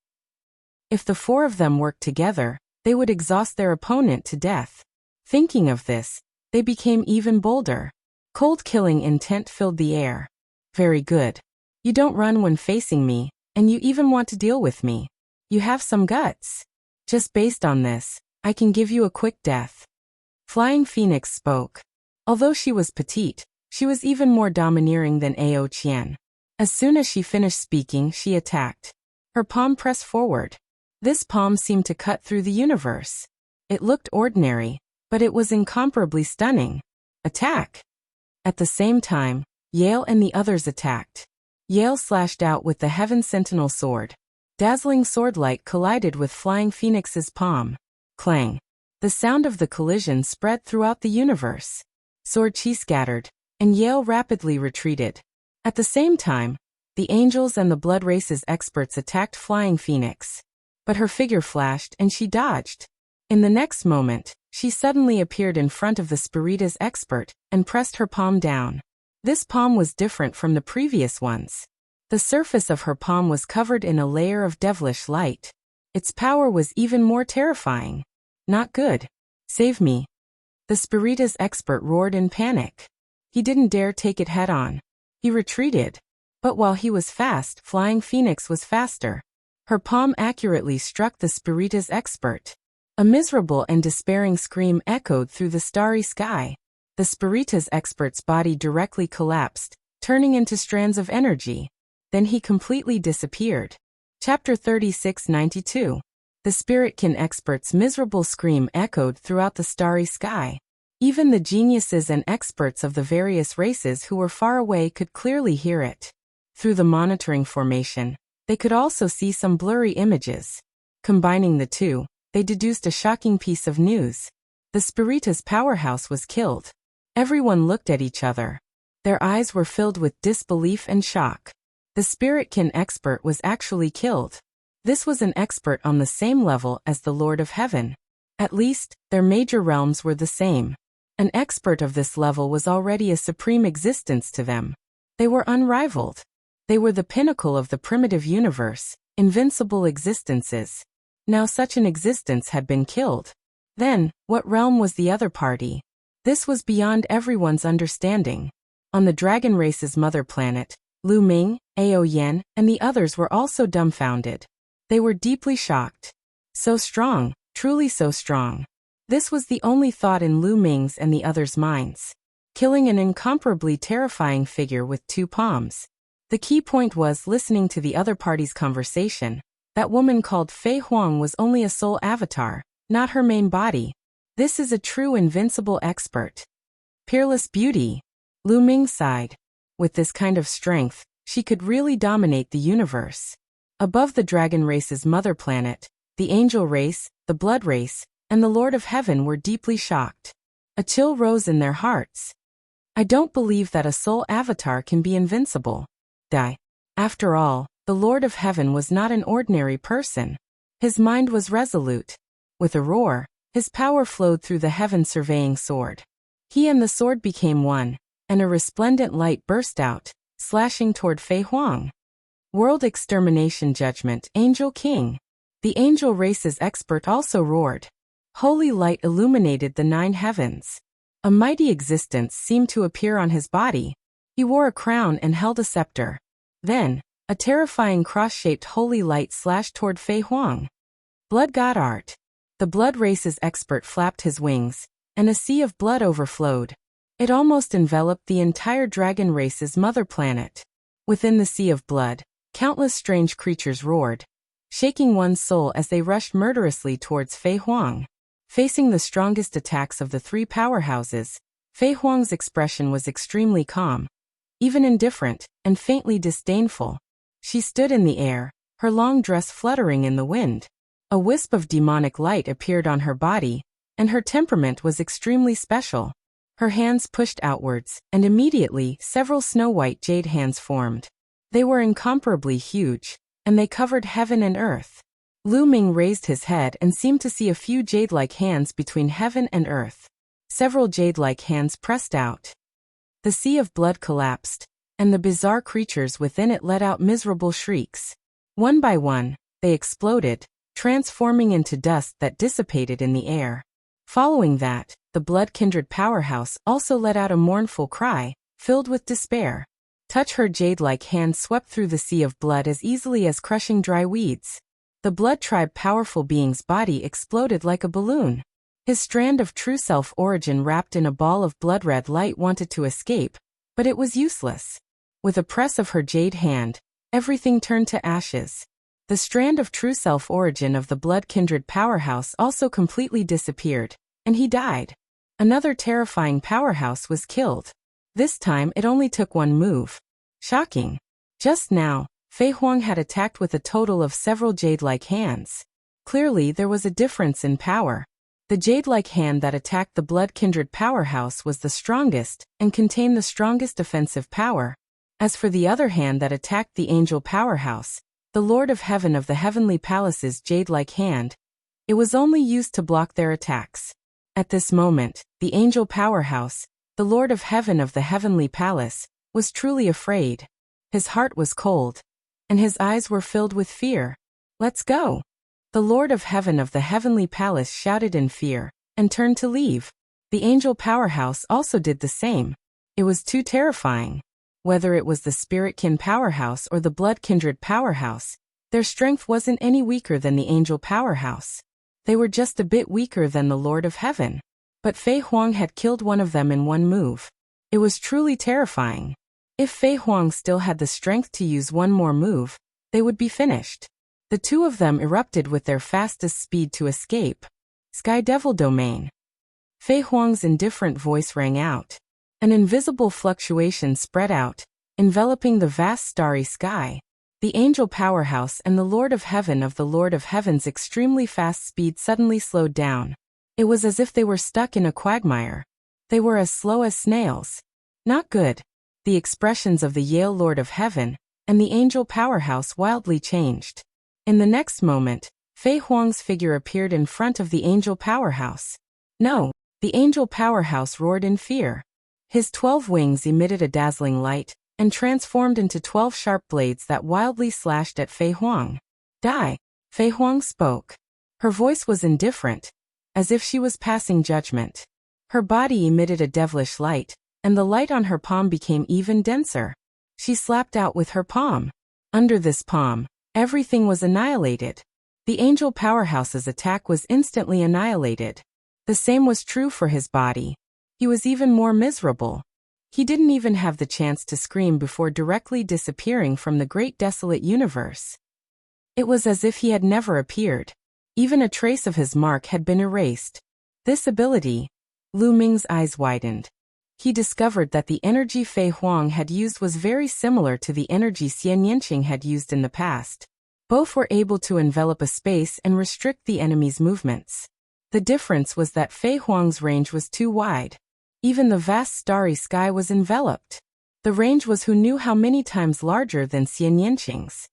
If the four of them worked together, they would exhaust their opponent to death. Thinking of this, they became even bolder. Cold killing intent filled the air. Very good. You don't run when facing me, and you even want to deal with me. You have some guts. Just based on this, I can give you a quick death. Flying Phoenix spoke. Although she was petite, she was even more domineering than Ao Qian. As soon as she finished speaking, she attacked. Her palm pressed forward. This palm seemed to cut through the universe. It looked ordinary, but it was incomparably stunning. Attack! At the same time, Yale and the others attacked. Yale slashed out with the Heaven Sentinel sword. Dazzling swordlight collided with Flying Phoenix's palm. Clang! The sound of the collision spread throughout the universe. Sword chi scattered, and Yale rapidly retreated. At the same time, the angels and the blood races experts attacked Flying Phoenix. But her figure flashed and she dodged. In the next moment, she suddenly appeared in front of the Spiritas expert and pressed her palm down. This palm was different from the previous ones. The surface of her palm was covered in a layer of devilish light. Its power was even more terrifying. Not good. Save me. The Spiritas expert roared in panic. He didn't dare take it head-on. He retreated. But while he was fast, Flying Phoenix was faster. Her palm accurately struck the Spiritas expert. A miserable and despairing scream echoed through the starry sky. The Spiritas expert's body directly collapsed, turning into strands of energy. Then he completely disappeared. Chapter 3692. The Spiritkin expert's miserable scream echoed throughout the starry sky. Even the geniuses and experts of the various races who were far away could clearly hear it. Through the monitoring formation, they could also see some blurry images. Combining the two, they deduced a shocking piece of news. The Spiritas powerhouse was killed. Everyone looked at each other. Their eyes were filled with disbelief and shock. The Spiritkin expert was actually killed. This was an expert on the same level as the Lord of Heaven. At least, their major realms were the same. An expert of this level was already a supreme existence to them. They were unrivaled. They were the pinnacle of the primitive universe, invincible existences. Now such an existence had been killed. Then, what realm was the other party? This was beyond everyone's understanding. On the dragon race's mother planet, Lu Ming, Ao Yen, and the others were also dumbfounded. They were deeply shocked. So strong, truly so strong. This was the only thought in Lu Ming's and the others' minds. Killing an incomparably terrifying figure with two palms. The key point was listening to the other party's conversation. That woman called Fei Huang was only a soul avatar, not her main body. This is a true invincible expert. Peerless beauty. Lu Ming sighed. With this kind of strength, she could really dominate the universe. Above the dragon race's mother planet, the angel race, the blood race, and the Lord of Heaven were deeply shocked. A chill rose in their hearts. I don't believe that a soul avatar can be invincible. After all, the Lord of Heaven was not an ordinary person. His mind was resolute. With a roar, his power flowed through the heaven-surveying sword. He and the sword became one, and a resplendent light burst out, slashing toward Fei Huang. World Extermination Judgment, Angel King. The angel race's expert also roared. Holy light illuminated the 9 heavens. A mighty existence seemed to appear on his body. He wore a crown and held a scepter. Then, a terrifying cross-shaped holy light slashed toward Fei Huang. Blood God Art. The blood race's expert flapped his wings, and a sea of blood overflowed. It almost enveloped the entire dragon race's mother planet. Within the sea of blood, countless strange creatures roared, shaking one's soul as they rushed murderously towards Fei Huang. Facing the strongest attacks of the 3 powerhouses, Fei Huang's expression was extremely calm, even indifferent, and faintly disdainful. She stood in the air, her long dress fluttering in the wind. A wisp of demonic light appeared on her body, and her temperament was extremely special. Her hands pushed outwards, and immediately several snow-white jade hands formed. They were incomparably huge, and they covered heaven and earth. Lu Ming raised his head and seemed to see a few jade-like hands between heaven and earth. Several jade-like hands pressed out. The sea of blood collapsed, and the bizarre creatures within it let out miserable shrieks. One by one, they exploded, transforming into dust that dissipated in the air. Following that, the blood-kindred powerhouse also let out a mournful cry, filled with despair. Touch Her jade-like hand swept through the sea of blood as easily as crushing dry weeds. The blood tribe powerful being's body exploded like a balloon. His strand of true self-origin wrapped in a ball of blood-red light wanted to escape, but it was useless. With a press of her jade hand, everything turned to ashes. The strand of true self-origin of the blood-kindred powerhouse also completely disappeared, and he died. Another terrifying powerhouse was killed. This time it only took one move. Shocking. Just now, Fei Huang had attacked with a total of several jade-like hands. Clearly there was a difference in power. The jade-like hand that attacked the blood-kindred powerhouse was the strongest, and contained the strongest offensive power. As for the other hand that attacked the angel powerhouse, the Lord of Heaven of the Heavenly Palace's jade-like hand, it was only used to block their attacks. At this moment, the angel powerhouse, the Lord of Heaven of the Heavenly Palace, was truly afraid. His heart was cold, and his eyes were filled with fear. Let's go! The Lord of Heaven of the Heavenly Palace shouted in fear, and turned to leave. The angel powerhouse also did the same. It was too terrifying. Whether it was the spirit-kin powerhouse or the blood-kindred powerhouse, their strength wasn't any weaker than the angel powerhouse. They were just a bit weaker than the Lord of Heaven. But Fei Huang had killed one of them in one move. It was truly terrifying. If Fei Huang still had the strength to use one more move, they would be finished. The two of them erupted with their fastest speed to escape. Sky Devil Domain. Fei Huang's indifferent voice rang out. An invisible fluctuation spread out, enveloping the vast starry sky. The angel powerhouse and the Lord of Heaven of the Lord of Heaven's extremely fast speed suddenly slowed down. It was as if they were stuck in a quagmire. They were as slow as snails. Not good. The expressions of the Yale Lord of Heaven and the angel powerhouse wildly changed. In the next moment, Fei Huang's figure appeared in front of the angel powerhouse. No, the angel powerhouse roared in fear. His 12 wings emitted a dazzling light, and transformed into 12 sharp blades that wildly slashed at Fei Huang. Die! Fei Huang spoke. Her voice was indifferent, as if she was passing judgment. Her body emitted a devilish light, and the light on her palm became even denser. She slapped out with her palm. Under this palm, everything was annihilated. The angel powerhouse's attack was instantly annihilated. The same was true for his body. He was even more miserable. He didn't even have the chance to scream before directly disappearing from the great desolate universe. It was as if he had never appeared. Even a trace of his mark had been erased. This ability, Lu Ming's eyes widened. He discovered that the energy Fei Huang had used was very similar to the energy Xian Yanqing had used in the past. Both were able to envelop a space and restrict the enemy's movements. The difference was that Fei Huang's range was too wide. Even the vast starry sky was enveloped. The range was who knew how many times larger than Xian Yanqing's.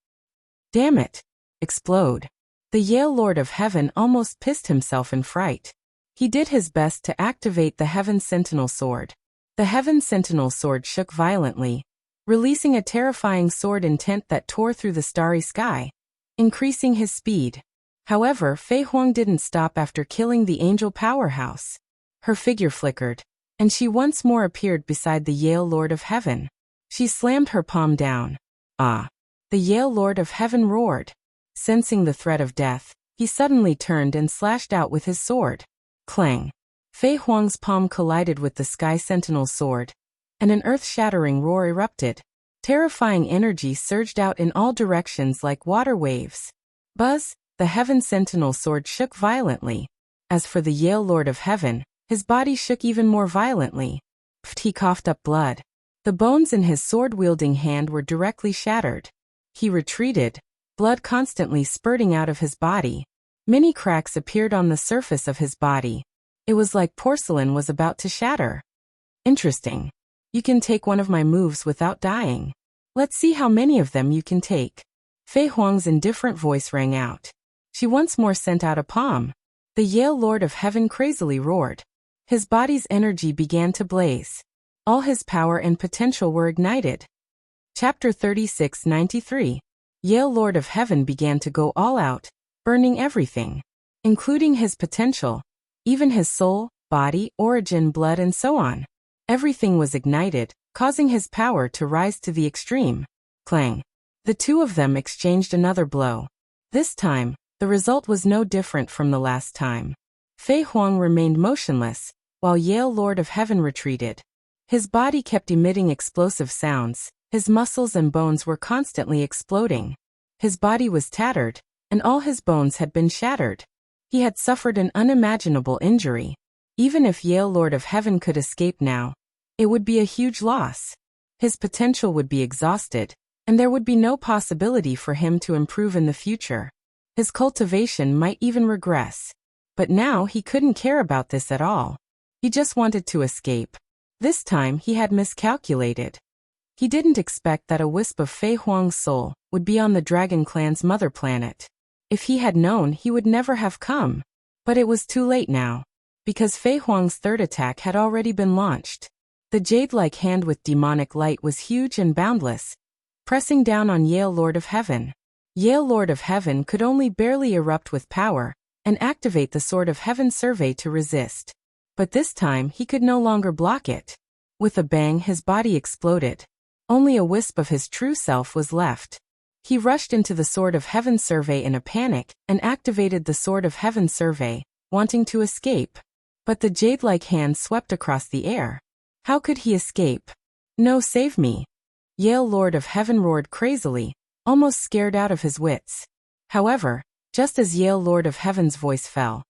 Damn it! Explode. The Yale Lord of Heaven almost pissed himself in fright. He did his best to activate the Heaven Sentinel Sword. The Heaven Sentinel Sword shook violently, releasing a terrifying sword intent that tore through the starry sky, increasing his speed. However, Fei Huang didn't stop after killing the angel powerhouse. Her figure flickered, and she once more appeared beside the Yale Lord of Heaven. She slammed her palm down. Ah! The Yale Lord of Heaven roared. Sensing the threat of death, he suddenly turned and slashed out with his sword. Clang! Fei Huang's palm collided with the Sky Sentinel's sword, and an earth-shattering roar erupted. Terrifying energy surged out in all directions like water waves. Buzz! The Heaven Sentinel's sword shook violently. As for the Yale Lord of Heaven, his body shook even more violently. Pft, he coughed up blood. The bones in his sword-wielding hand were directly shattered. He retreated, blood constantly spurting out of his body. Many cracks appeared on the surface of his body. It was like porcelain was about to shatter. Interesting. You can take one of my moves without dying. Let's see how many of them you can take. Fei Huang's indifferent voice rang out. She once more sent out a palm. The Yale Lord of Heaven crazily roared. His body's energy began to blaze. All his power and potential were ignited. Chapter 3693. Yale Lord of Heaven began to go all out, burning everything, including his potential, even his soul, body, origin, blood, and so on. Everything was ignited, causing his power to rise to the extreme. Clang! The two of them exchanged another blow. This time, the result was no different from the last time. Fei Huang remained motionless, while Yale Lord of Heaven retreated. His body kept emitting explosive sounds, his muscles and bones were constantly exploding. His body was tattered, and all his bones had been shattered. He had suffered an unimaginable injury. Even if Yale Lord of Heaven could escape now, it would be a huge loss. His potential would be exhausted, and there would be no possibility for him to improve in the future. His cultivation might even regress. But now he couldn't care about this at all. He just wanted to escape. This time he had miscalculated. He didn't expect that a wisp of Fei Huang's soul would be on the Dragon Clan's mother planet. If he had known, he would never have come. But it was too late now, because Fei Huang's third attack had already been launched. The jade-like hand with demonic light was huge and boundless, pressing down on Yale Lord of Heaven. Yale Lord of Heaven could only barely erupt with power and activate the Sword of Heaven survey to resist. But this time he could no longer block it. With a bang, his body exploded. Only a wisp of his true self was left. He rushed into the Sword of Heaven survey in a panic and activated the Sword of Heaven survey, wanting to escape. But the jade-like hand swept across the air. How could he escape? No, save me! Yale Lord of Heaven roared crazily, almost scared out of his wits. However, just as Yale Lord of Heaven's voice fell,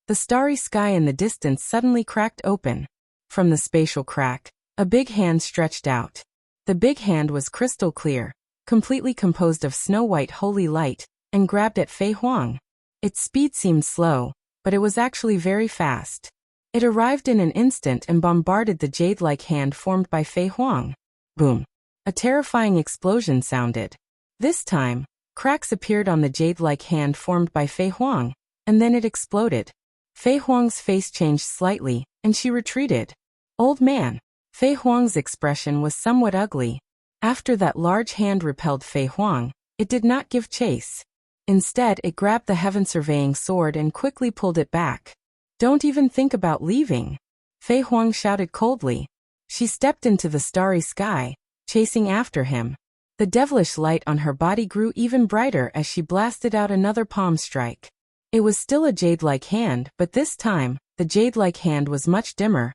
the starry sky in the distance suddenly cracked open. From the spatial crack, a big hand stretched out. The big hand was crystal clear, completely composed of snow-white holy light, and grabbed at Fei Huang. Its speed seemed slow, but it was actually very fast. It arrived in an instant and bombarded the jade-like hand formed by Fei Huang. Boom! A terrifying explosion sounded. This time, cracks appeared on the jade-like hand formed by Fei Huang, and then it exploded. Fei Huang's face changed slightly, and she retreated. Old man. Fei Huang's expression was somewhat ugly. After that large hand repelled Fei Huang, it did not give chase. Instead, it grabbed the heaven surveying sword and quickly pulled it back. Don't even think about leaving, Fei Huang shouted coldly. She stepped into the starry sky, chasing after him. The devilish light on her body grew even brighter as she blasted out another palm strike. It was still a jade-like hand, but this time, the jade-like hand was much dimmer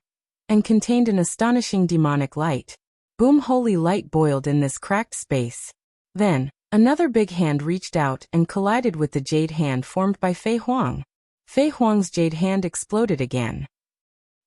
and contained an astonishing demonic light. Boom! Holy light boiled in this cracked space. Then, another big hand reached out and collided with the jade hand formed by Fei Huang. Fei Huang's jade hand exploded again.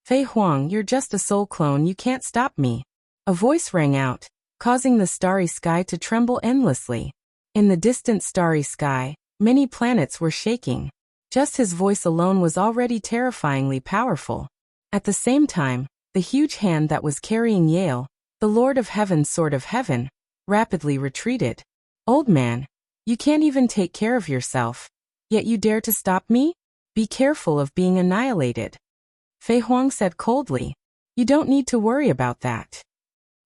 Fei Huang, you're just a soul clone, you can't stop me. A voice rang out, causing the starry sky to tremble endlessly. In the distant starry sky, many planets were shaking. Just his voice alone was already terrifyingly powerful. At the same time, the huge hand that was carrying Yale, the Lord of Heaven's Sword of Heaven, rapidly retreated. Old man, you can't even take care of yourself, yet you dare to stop me? Be careful of being annihilated. Fei Huang said coldly. You don't need to worry about that.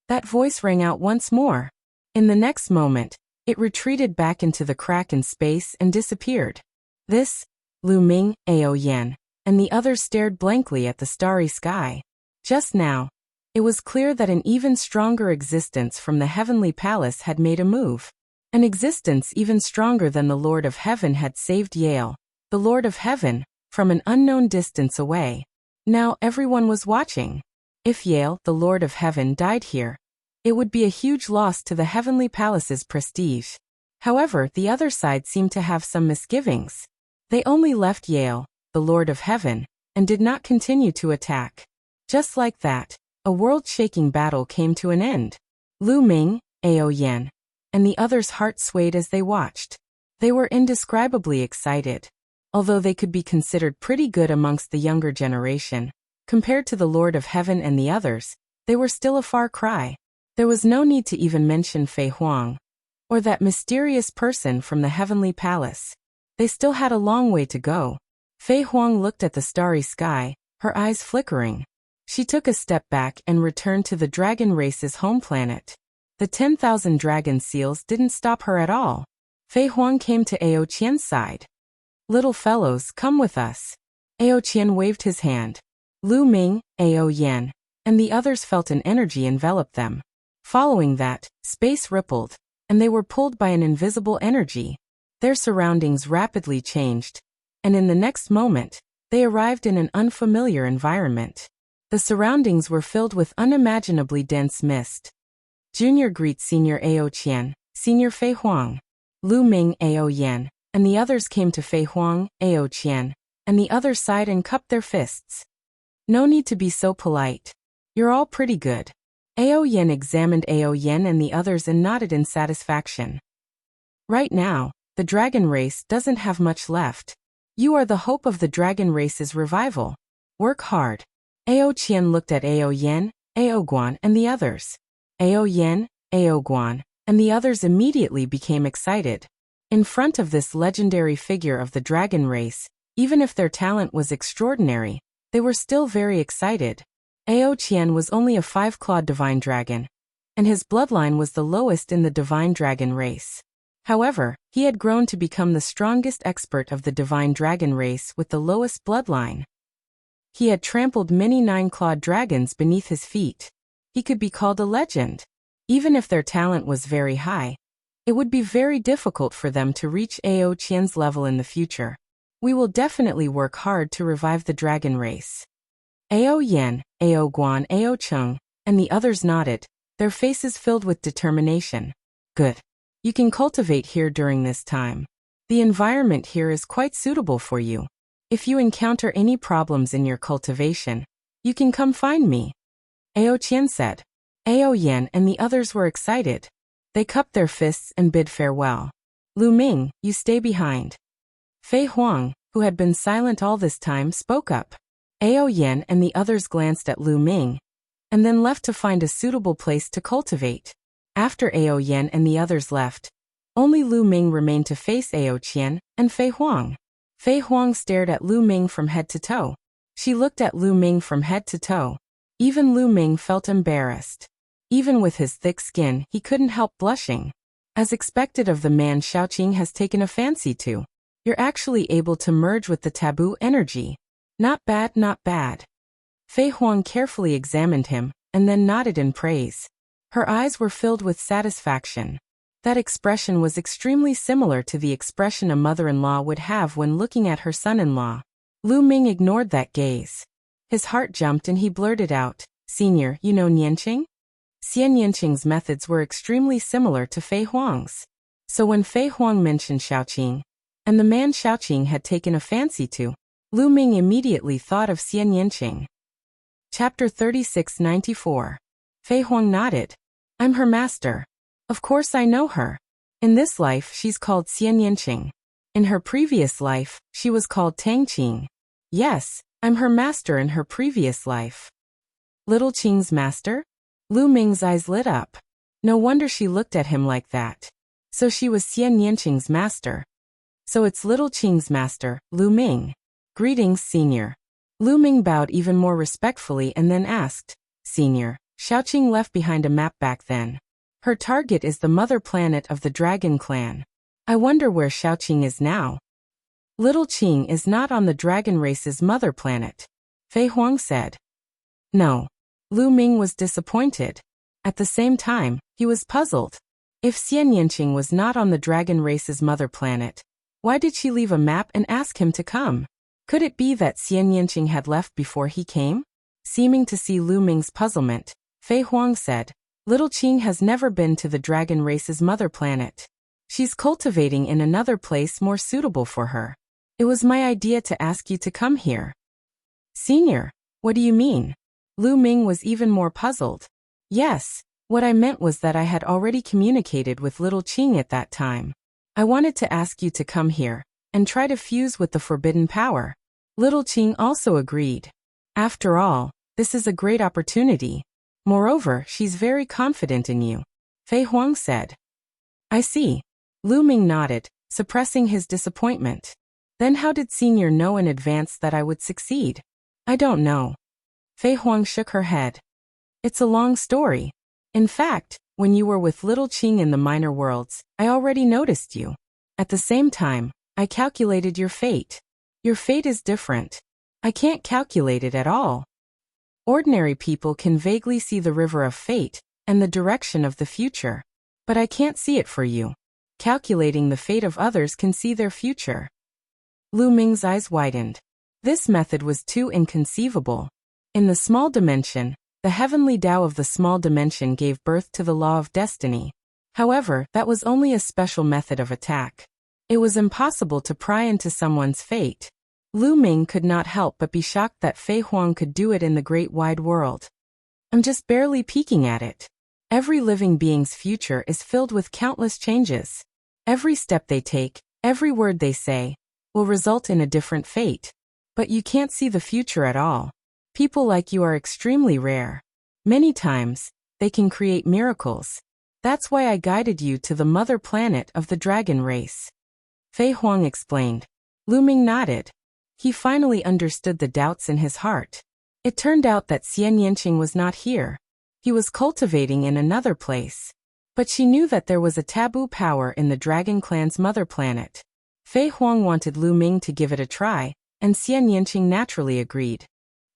That voice rang out once more. In the next moment, it retreated back into the crack in space and disappeared. This, Lu Ming, Ao Yan, and the others stared blankly at the starry sky. Just now, it was clear that an even stronger existence from the heavenly palace had made a move. An existence even stronger than the Lord of Heaven had saved Yale, the Lord of Heaven, from an unknown distance away. Now everyone was watching. If Yale, the Lord of Heaven, died here, it would be a huge loss to the heavenly palace's prestige. However, the other side seemed to have some misgivings. They only left Yale, the Lord of Heaven, and did not continue to attack. Just like that, a world-shaking battle came to an end. Lu Ming, Ao Yan, and the others' hearts swayed as they watched. They were indescribably excited. Although they could be considered pretty good amongst the younger generation, compared to the Lord of Heaven and the others, they were still a far cry. There was no need to even mention Fei Huang, or that mysterious person from the heavenly palace. They still had a long way to go. Fei Huang looked at the starry sky, her eyes flickering. She took a step back and returned to the dragon race's home planet. The 10,000 dragon seals didn't stop her at all. Fei Huang came to Ao Qian's side. "Little fellows, come with us." Ao Qian waved his hand. Lu Ming, Ao Yan, and the others felt an energy envelop them. Following that, space rippled, and they were pulled by an invisible energy. Their surroundings rapidly changed, and in the next moment, they arrived in an unfamiliar environment. The surroundings were filled with unimaginably dense mist. Junior greets Senior Ao Qian, Senior Fei Huang. Lu Ming, Ao Yan, and the others came to Fei Huang, Ao Qian, and the others sighed and cupped their fists. "No need to be so polite. You're all pretty good." Ao Yan examined Ao Yan and the others and nodded in satisfaction. "Right now, the dragon race doesn't have much left. You are the hope of the dragon race's revival. Work hard." Ao Qian looked at Ao Yan, Ao Guan, and the others. Ao Yan, Ao Guan, and the others immediately became excited. In front of this legendary figure of the dragon race, even if their talent was extraordinary, they were still very excited. Ao Qian was only a 5-clawed divine dragon, and his bloodline was the lowest in the divine dragon race. However, he had grown to become the strongest expert of the divine dragon race with the lowest bloodline. He had trampled many 9-clawed dragons beneath his feet. He could be called a legend. Even if their talent was very high, it would be very difficult for them to reach Ao Qian's level in the future. "We will definitely work hard to revive the dragon race." Ao Yan, Ao Guan, Ao Cheng, and the others nodded, their faces filled with determination. "Good. You can cultivate here during this time. The environment here is quite suitable for you. If you encounter any problems in your cultivation, you can come find me," Ao Qian said. Ao Yan and the others were excited. They cupped their fists and bid farewell. "Lu Ming, you stay behind." Fei Huang, who had been silent all this time, spoke up. Ao Yan and the others glanced at Lu Ming, and then left to find a suitable place to cultivate. After Ao Yan and the others left, only Lu Ming remained to face Ao Qian and Fei Huang. Fei Huang stared at Lu Ming from head to toe. She looked at Lu Ming from head to toe. Even Lu Ming felt embarrassed. Even with his thick skin, he couldn't help blushing. As expected of the man Xiaoqing has taken a fancy to. "You're actually able to merge with the taboo energy. Not bad, not bad." Fei Huang carefully examined him, and then nodded in praise. Her eyes were filled with satisfaction. That expression was extremely similar to the expression a mother-in-law would have when looking at her son-in-law. Lu Ming ignored that gaze. His heart jumped and he blurted out, "Senior, you know Nianqing?" Xian Nianqing's methods were extremely similar to Fei Huang's. So when Fei Huang mentioned Xiaoqing, and the man Xiaoqing had taken a fancy to, Lu Ming immediately thought of Xian Nianqing. Chapter 3694. Fei Huang nodded. "I'm her master. Of course I know her. In this life she's called Xian Nianqing. In her previous life, she was called Tang Qing. Yes, I'm her master in her previous life." Little Qing's master? Lu Ming's eyes lit up. No wonder she looked at him like that. So she was Xian Nianqing's master. So it's Little Qing's master, Lu Ming. "Greetings, Senior." Lu Ming bowed even more respectfully and then asked, "Senior, Xiaoqing left behind a map back then. Her target is the mother planet of the Dragon Clan. I wonder where Xiaoqing is now. Little Qing is not on the dragon race's mother planet, Fei Huang said. No. Lu Ming was disappointed. At the same time, he was puzzled. If Xian Yanqing was not on the dragon race's mother planet, why did she leave a map and ask him to come? Could it be that Xian Yanqing had left before he came? Seeming to see Lu Ming's puzzlement, Fei Huang said, Little Qing has never been to the dragon race's mother planet. She's cultivating in another place more suitable for her. It was my idea to ask you to come here. Senior, what do you mean? Lu Ming was even more puzzled. Yes, what I meant was that I had already communicated with Little Qing at that time. I wanted to ask you to come here and try to fuse with the forbidden power. Little Qing also agreed. After all, this is a great opportunity. Moreover, she's very confident in you, Fei Huang said. I see. Lu Ming nodded, suppressing his disappointment. Then how did Senior know in advance that I would succeed? I don't know. Fei Huang shook her head. It's a long story. In fact, when you were with Little Qing in the minor worlds, I already noticed you. At the same time, I calculated your fate. Your fate is different. I can't calculate it at all. Ordinary people can vaguely see the river of fate and the direction of the future. But I can't see it for you. Calculating the fate of others can see their future. Lu Ming's eyes widened. This method was too inconceivable. In the small dimension, the heavenly Tao of the small dimension gave birth to the law of destiny. However, that was only a special method of attack. It was impossible to pry into someone's fate. Lu Ming could not help but be shocked that Fei Huang could do it in the great wide world. I'm just barely peeking at it. Every living being's future is filled with countless changes. Every step they take, every word they say, will result in a different fate. But you can't see the future at all. People like you are extremely rare. Many times, they can create miracles. That's why I guided you to the mother planet of the dragon race. Fei Huang explained. Lu Ming nodded. He finally understood the doubts in his heart. It turned out that Xian Yanqing was not here. He was cultivating in another place. But she knew that there was a taboo power in the Dragon Clan's mother planet. Fei Huang wanted Lu Ming to give it a try, and Xian Yanqing naturally agreed.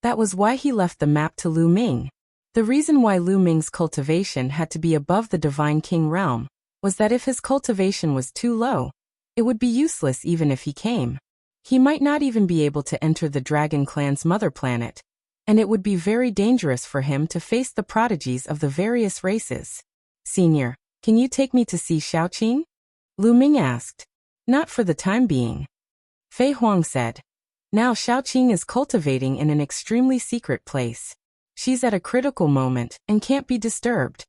That was why he left the map to Lu Ming. The reason why Lu Ming's cultivation had to be above the Divine King realm was that if his cultivation was too low, it would be useless even if he came. He might not even be able to enter the Dragon Clan's mother planet, and it would be very dangerous for him to face the prodigies of the various races. Senior, can you take me to see Xiaoqing? Lu Ming asked. Not for the time being. Fei Huang said. Now Xiaoqing is cultivating in an extremely secret place. She's at a critical moment and can't be disturbed.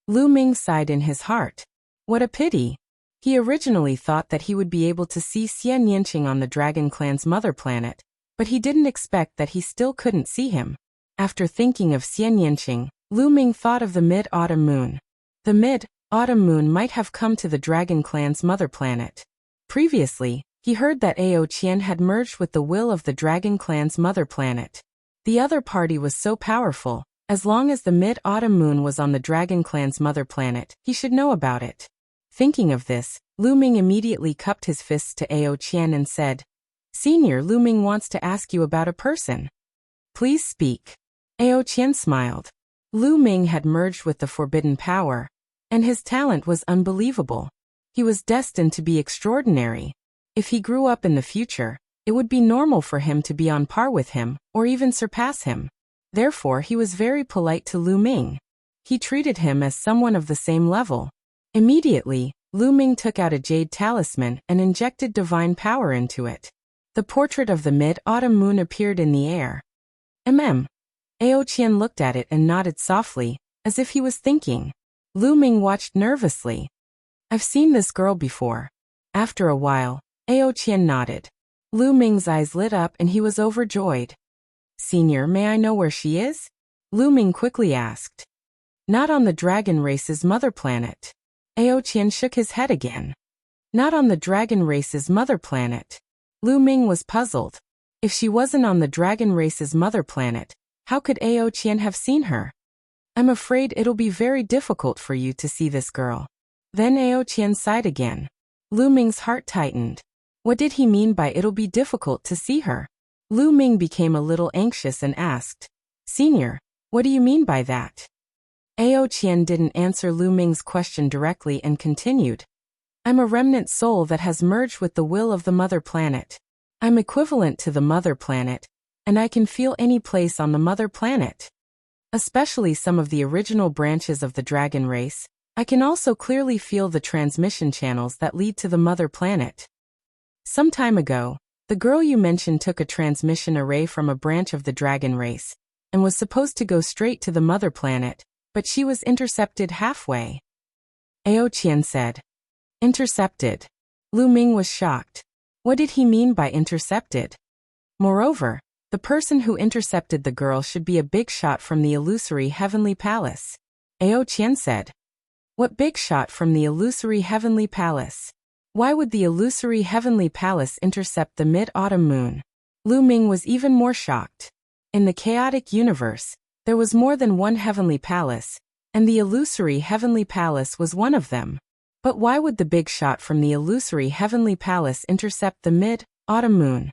Lu Ming sighed in his heart. What a pity. He originally thought that he would be able to see Xian Yanqing on the Dragon Clan's mother planet, but he didn't expect that he still couldn't see him. After thinking of Xian Yanqing, Lu Ming thought of the mid-autumn moon. The mid-autumn moon might have come to the Dragon Clan's mother planet. Previously, he heard that Ao Qian had merged with the will of the Dragon Clan's mother planet. The other party was so powerful, as long as the mid-autumn moon was on the Dragon Clan's mother planet, he should know about it. Thinking of this, Lu Ming immediately cupped his fists to Ao Qian and said, Senior, Lu Ming wants to ask you about a person. Please speak. Ao Qian smiled. Lu Ming had merged with the forbidden power, and his talent was unbelievable. He was destined to be extraordinary. If he grew up in the future, it would be normal for him to be on par with him, or even surpass him. Therefore, he was very polite to Lu Ming. He treated him as someone of the same level. Immediately, Lu Ming took out a jade talisman and injected divine power into it. The portrait of the mid-autumn moon appeared in the air. Ao Qian looked at it and nodded softly, as if he was thinking. Lu Ming watched nervously. I've seen this girl before. After a while, Ao Qian nodded. Lu Ming's eyes lit up and he was overjoyed. Senior, may I know where she is? Lu Ming quickly asked. Not on the dragon race's mother planet. Ao Qian shook his head again. Not on the dragon race's mother planet. Lu Ming was puzzled. If she wasn't on the dragon race's mother planet, how could Ao Qian have seen her? I'm afraid it'll be very difficult for you to see this girl. Then Ao Qian sighed again. Lu Ming's heart tightened. What did he mean by it'll be difficult to see her? Lu Ming became a little anxious and asked, Senior, what do you mean by that? Ao Qian didn't answer Lu Ming's question directly and continued. I'm a remnant soul that has merged with the will of the mother planet. I'm equivalent to the mother planet, and I can feel any place on the mother planet. Especially some of the original branches of the dragon race. I can also clearly feel the transmission channels that lead to the mother planet. Some time ago, the girl you mentioned took a transmission array from a branch of the dragon race, and was supposed to go straight to the mother planet, but she was intercepted halfway. Ao Qian said. Intercepted. Lu Ming was shocked. What did he mean by intercepted? Moreover, the person who intercepted the girl should be a big shot from the illusory heavenly palace. Ao Qian said. What big shot from the illusory heavenly palace? Why would the illusory heavenly palace intercept the mid-autumn moon? Lu Ming was even more shocked. In the chaotic universe, there was more than one heavenly palace, and the illusory heavenly palace was one of them. But why would the big shot from the illusory heavenly palace intercept the mid-autumn moon?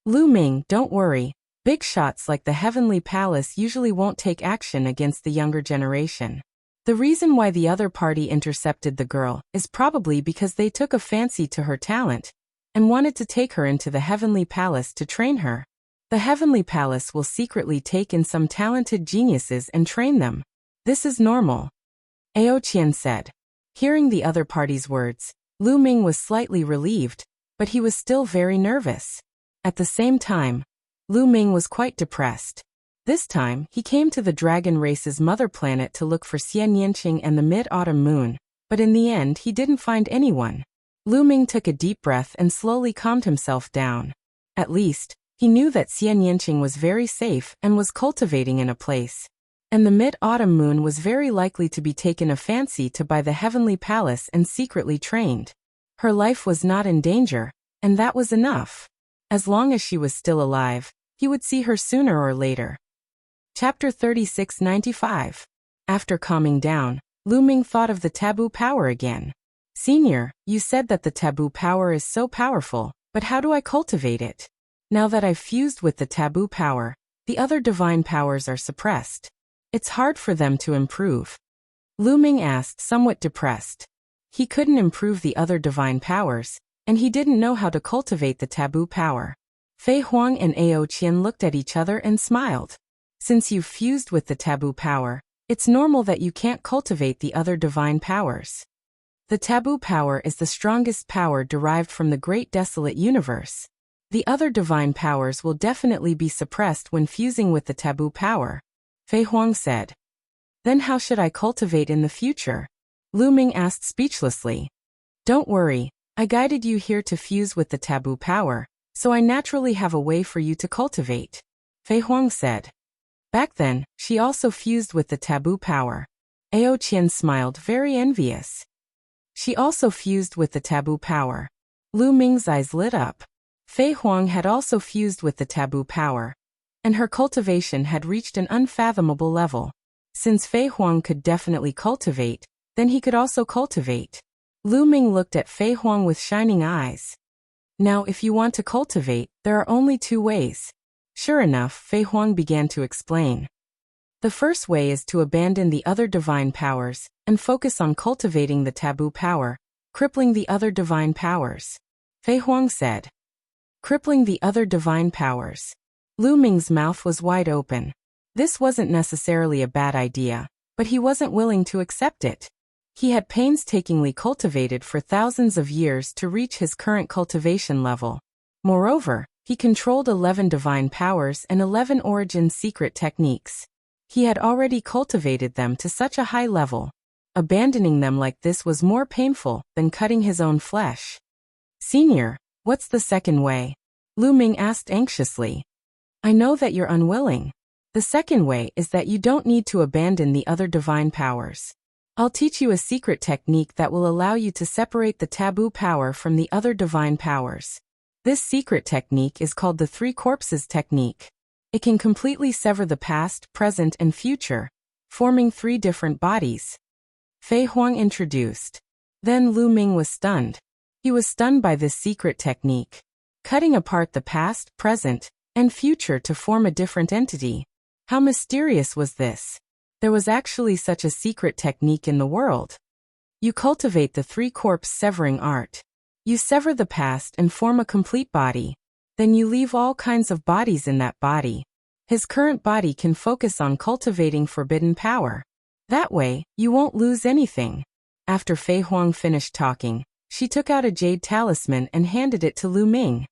Lu Ming, don't worry. Big shots like the heavenly palace usually won't take action against the younger generation. The reason why the other party intercepted the girl is probably because they took a fancy to her talent and wanted to take her into the heavenly palace to train her. The heavenly palace will secretly take in some talented geniuses and train them. This is normal. Ao Qian said. Hearing the other party's words, Lu Ming was slightly relieved, but he was still very nervous. At the same time, Lu Ming was quite depressed. This time, he came to the dragon race's mother planet to look for Xian Yanqing and the mid-autumn moon, but in the end he didn't find anyone. Lu Ming took a deep breath and slowly calmed himself down. At least, he knew that Xian Yanqing was very safe and was cultivating in a place. And the mid-autumn moon was very likely to be taken a fancy to by the heavenly palace and secretly trained. Her life was not in danger, and that was enough. As long as she was still alive, he would see her sooner or later. Chapter 3695. After calming down, Lu Ming thought of the taboo power again. Senior, you said that the taboo power is so powerful, but how do I cultivate it? Now that I've fused with the taboo power, the other divine powers are suppressed. It's hard for them to improve. Lu Ming asked, somewhat depressed. He couldn't improve the other divine powers, and he didn't know how to cultivate the taboo power. Fei Huang and Ao Qian looked at each other and smiled. Since you've fused with the taboo power, it's normal that you can't cultivate the other divine powers. The taboo power is the strongest power derived from the great desolate universe. The other divine powers will definitely be suppressed when fusing with the taboo power, Fei Huang said. Then how should I cultivate in the future? Lu Ming asked speechlessly. Don't worry, I guided you here to fuse with the taboo power, so I naturally have a way for you to cultivate, Fei Huang said. Back then, she also fused with the taboo power. Ao Qian smiled, very envious. She also fused with the taboo power. Lu Ming's eyes lit up. Fei Huang had also fused with the taboo power, and her cultivation had reached an unfathomable level. Since Fei Huang could definitely cultivate, then he could also cultivate. Lu Ming looked at Fei Huang with shining eyes. Now if you want to cultivate, there are only two ways. Sure enough, Fei Huang began to explain. The first way is to abandon the other divine powers and focus on cultivating the taboo power, crippling the other divine powers. Fei Huang said. Crippling the other divine powers. Lu Ming's mouth was wide open. This wasn't necessarily a bad idea, but he wasn't willing to accept it. He had painstakingly cultivated for thousands of years to reach his current cultivation level. Moreover, he controlled 11 divine powers and 11 origin secret techniques. He had already cultivated them to such a high level. Abandoning them like this was more painful than cutting his own flesh. Senior, what's the second way? Lu Ming asked anxiously. I know that you're unwilling. The second way is that you don't need to abandon the other divine powers. I'll teach you a secret technique that will allow you to separate the taboo power from the other divine powers. This secret technique is called the Three Corpses technique. It can completely sever the past, present, and future, forming 3 different bodies. Fei Huang introduced. Then Lu Ming was stunned. He was stunned by this secret technique, cutting apart the past, present, and future to form a different entity. How mysterious was this? There was actually such a secret technique in the world. You cultivate the 3-corpse severing art. You sever the past and form a complete body. Then you leave all kinds of bodies in that body. His current body can focus on cultivating forbidden power. That way, you won't lose anything. After Fei Huang finished talking, she took out a jade talisman and handed it to Lu Ming.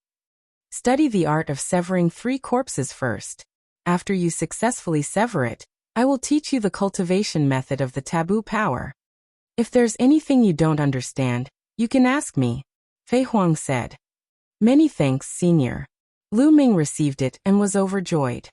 Study the art of severing 3 corpses first. After you successfully sever it, I will teach you the cultivation method of the taboo power. If there's anything you don't understand, you can ask me, Fei Huang said. Many thanks, Senior. Lu Ming received it and was overjoyed.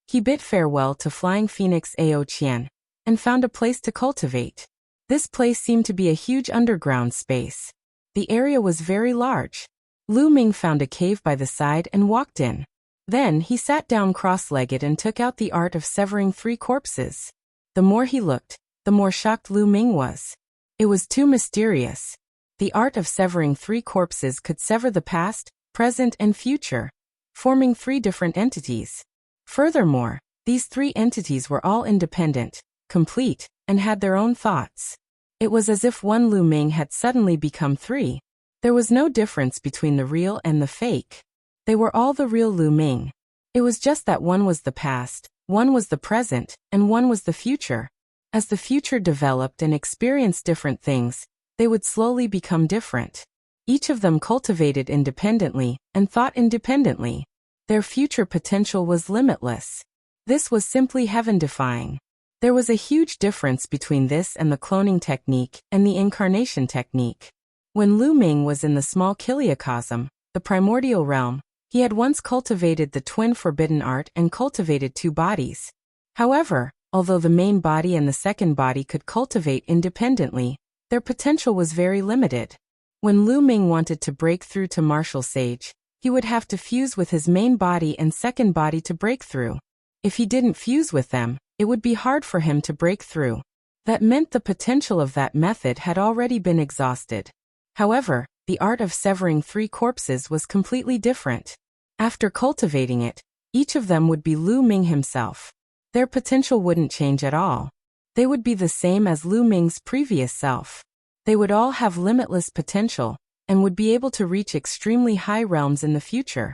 He bid farewell to Flying Phoenix Ao Qian and found a place to cultivate. This place seemed to be a huge underground space. The area was very large. Lu Ming found a cave by the side and walked in. Then he sat down cross-legged and took out the art of severing 3 corpses. The more he looked, the more shocked Lu Ming was. It was too mysterious. The art of severing 3 corpses could sever the past, present, and future, forming 3 different entities. Furthermore, these 3 entities were all independent, complete, and had their own thoughts. It was as if one Lu Ming had suddenly become 3. There was no difference between the real and the fake. They were all the real Lu Ming. It was just that one was the past, one was the present, and one was the future. As the future developed and experienced different things, they would slowly become different. Each of them cultivated independently and thought independently. Their future potential was limitless. This was simply heaven-defying. There was a huge difference between this and the cloning technique and the incarnation technique. When Lu Ming was in the small Kiliacosm, the primordial realm, he had once cultivated the twin forbidden art and cultivated 2 bodies. However, although the main body and the second body could cultivate independently, their potential was very limited. When Lu Ming wanted to break through to martial sage, he would have to fuse with his main body and second body to break through. If he didn't fuse with them, it would be hard for him to break through. That meant the potential of that method had already been exhausted. However, the art of severing 3 corpses was completely different. After cultivating it, each of them would be Lu Ming himself. Their potential wouldn't change at all. They would be the same as Lu Ming's previous self. They would all have limitless potential and would be able to reach extremely high realms in the future.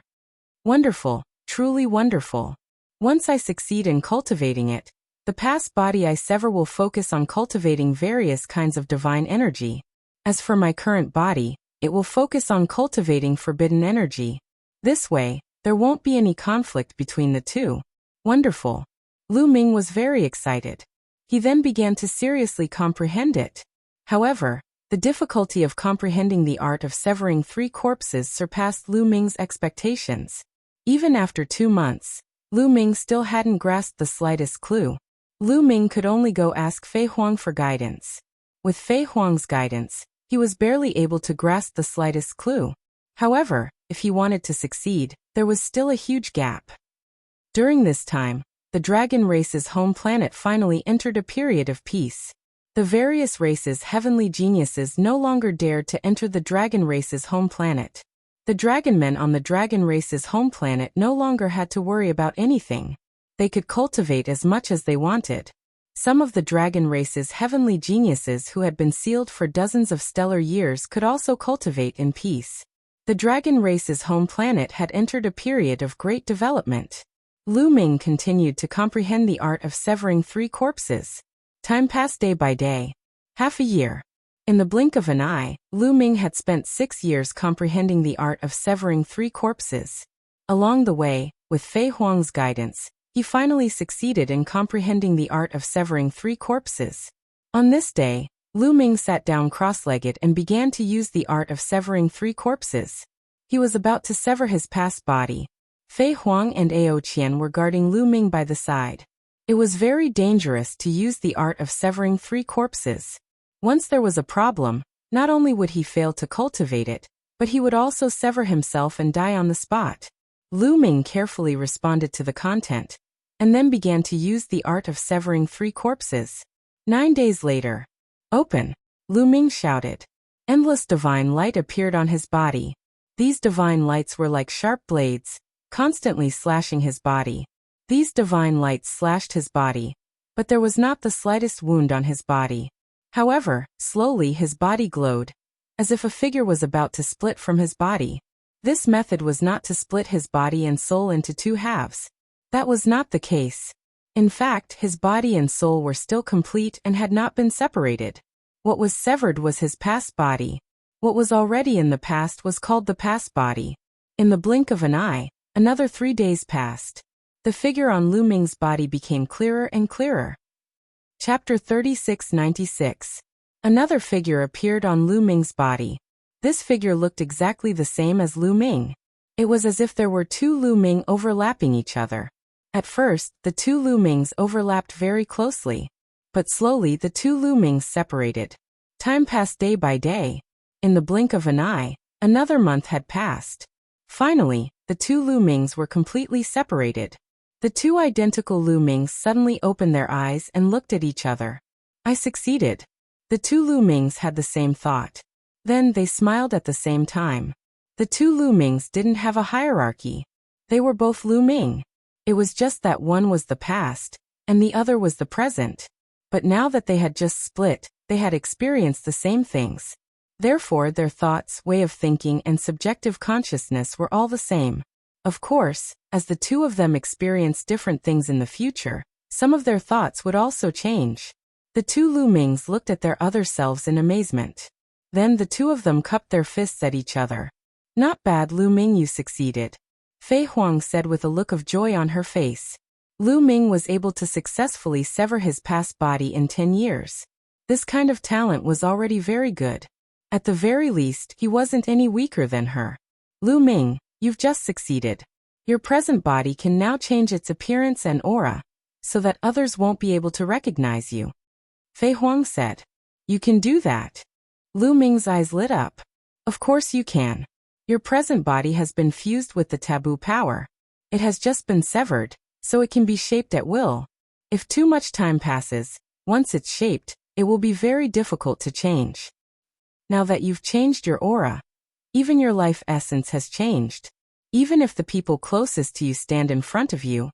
Wonderful, truly wonderful. Once I succeed in cultivating it, the past body I sever will focus on cultivating various kinds of divine energy. As for my current body, it will focus on cultivating forbidden energy. This way, there won't be any conflict between the 2. Wonderful. Lu Ming was very excited. He then began to seriously comprehend it. However, the difficulty of comprehending the art of severing 3 corpses surpassed Lu Ming's expectations. Even after 2 months, Lu Ming still hadn't grasped the slightest clue. Lu Ming could only go ask Fei Huang for guidance. With Fei Huang's guidance, he was barely able to grasp the slightest clue. However, if he wanted to succeed, there was still a huge gap. During this time, the dragon race's home planet finally entered a period of peace. The various races' heavenly geniuses no longer dared to enter the dragon race's home planet. The dragon men on the dragon race's home planet no longer had to worry about anything. They could cultivate as much as they wanted. Some of the dragon race's heavenly geniuses who had been sealed for dozens of stellar years could also cultivate in peace. The dragon race's home planet had entered a period of great development. Lu Ming continued to comprehend the art of severing 3 corpses. Time passed day by day. Half a year. In the blink of an eye, Lu Ming had spent 6 years comprehending the art of severing 3 corpses. Along the way, with Fei Huang's guidance, he finally succeeded in comprehending the art of severing 3 corpses. On this day, Lu Ming sat down cross-legged and began to use the art of severing 3 corpses. He was about to sever his past body. Fei Huang and Ao Qian were guarding Lu Ming by the side. It was very dangerous to use the art of severing 3 corpses. Once there was a problem, not only would he fail to cultivate it, but he would also sever himself and die on the spot. Lu Ming carefully responded to the content. and then began to use the art of severing 3 corpses. 9 days later. Open! Lu Ming shouted. Endless divine light appeared on his body. These divine lights were like sharp blades, constantly slashing his body. These divine lights slashed his body, but there was not the slightest wound on his body. However, slowly his body glowed, as if a figure was about to split from his body. This method was not to split his body and soul into 2 halves. That was not the case. In fact, his body and soul were still complete and had not been separated. What was severed was his past body. What was already in the past was called the past body. In the blink of an eye, another 3 days passed. The figure on Lu Ming's body became clearer and clearer. Chapter 3696. Another figure appeared on Lu Ming's body. This figure looked exactly the same as Lu Ming. It was as if there were 2 Lu Ming overlapping each other. At first, the 2 Lu Mings overlapped very closely. But slowly the 2 Lu Mings separated. Time passed day by day. In the blink of an eye, another month had passed. Finally, the 2 Lu Mings were completely separated. The 2 identical Lu Mings suddenly opened their eyes and looked at each other. I succeeded. The 2 Lu Mings had the same thought. Then they smiled at the same time. The 2 Lu Mings didn't have a hierarchy. They were both Lu Ming. It was just that one was the past, and the other was the present. But now that they had just split, they had experienced the same things. Therefore, their thoughts, way of thinking, and subjective consciousness were all the same. Of course, as the 2 of them experienced different things in the future, some of their thoughts would also change. The 2 Lu Mings looked at their other selves in amazement. Then the 2 of them cupped their fists at each other. Not bad, Lu Ming, you succeeded. Fei Huang said with a look of joy on her face. Lu Ming was able to successfully sever his past body in 10 years. This kind of talent was already very good. At the very least, he wasn't any weaker than her. Lu Ming, you've just succeeded. Your present body can now change its appearance and aura, so that others won't be able to recognize you. Fei Huang said. You can do that. Lu Ming's eyes lit up. Of course you can. Your present body has been fused with the taboo power. It has just been severed, so it can be shaped at will. If too much time passes, once it's shaped, it will be very difficult to change. Now that you've changed your aura, even your life essence has changed. Even if the people closest to you stand in front of you,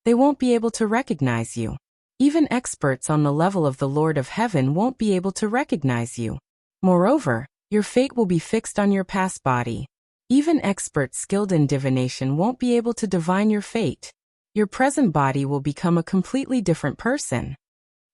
they won't be able to recognize you. Even experts on the level of the Lord of Heaven won't be able to recognize you. Moreover, your fate will be fixed on your past body. Even experts skilled in divination won't be able to divine your fate. Your present body will become a completely different person.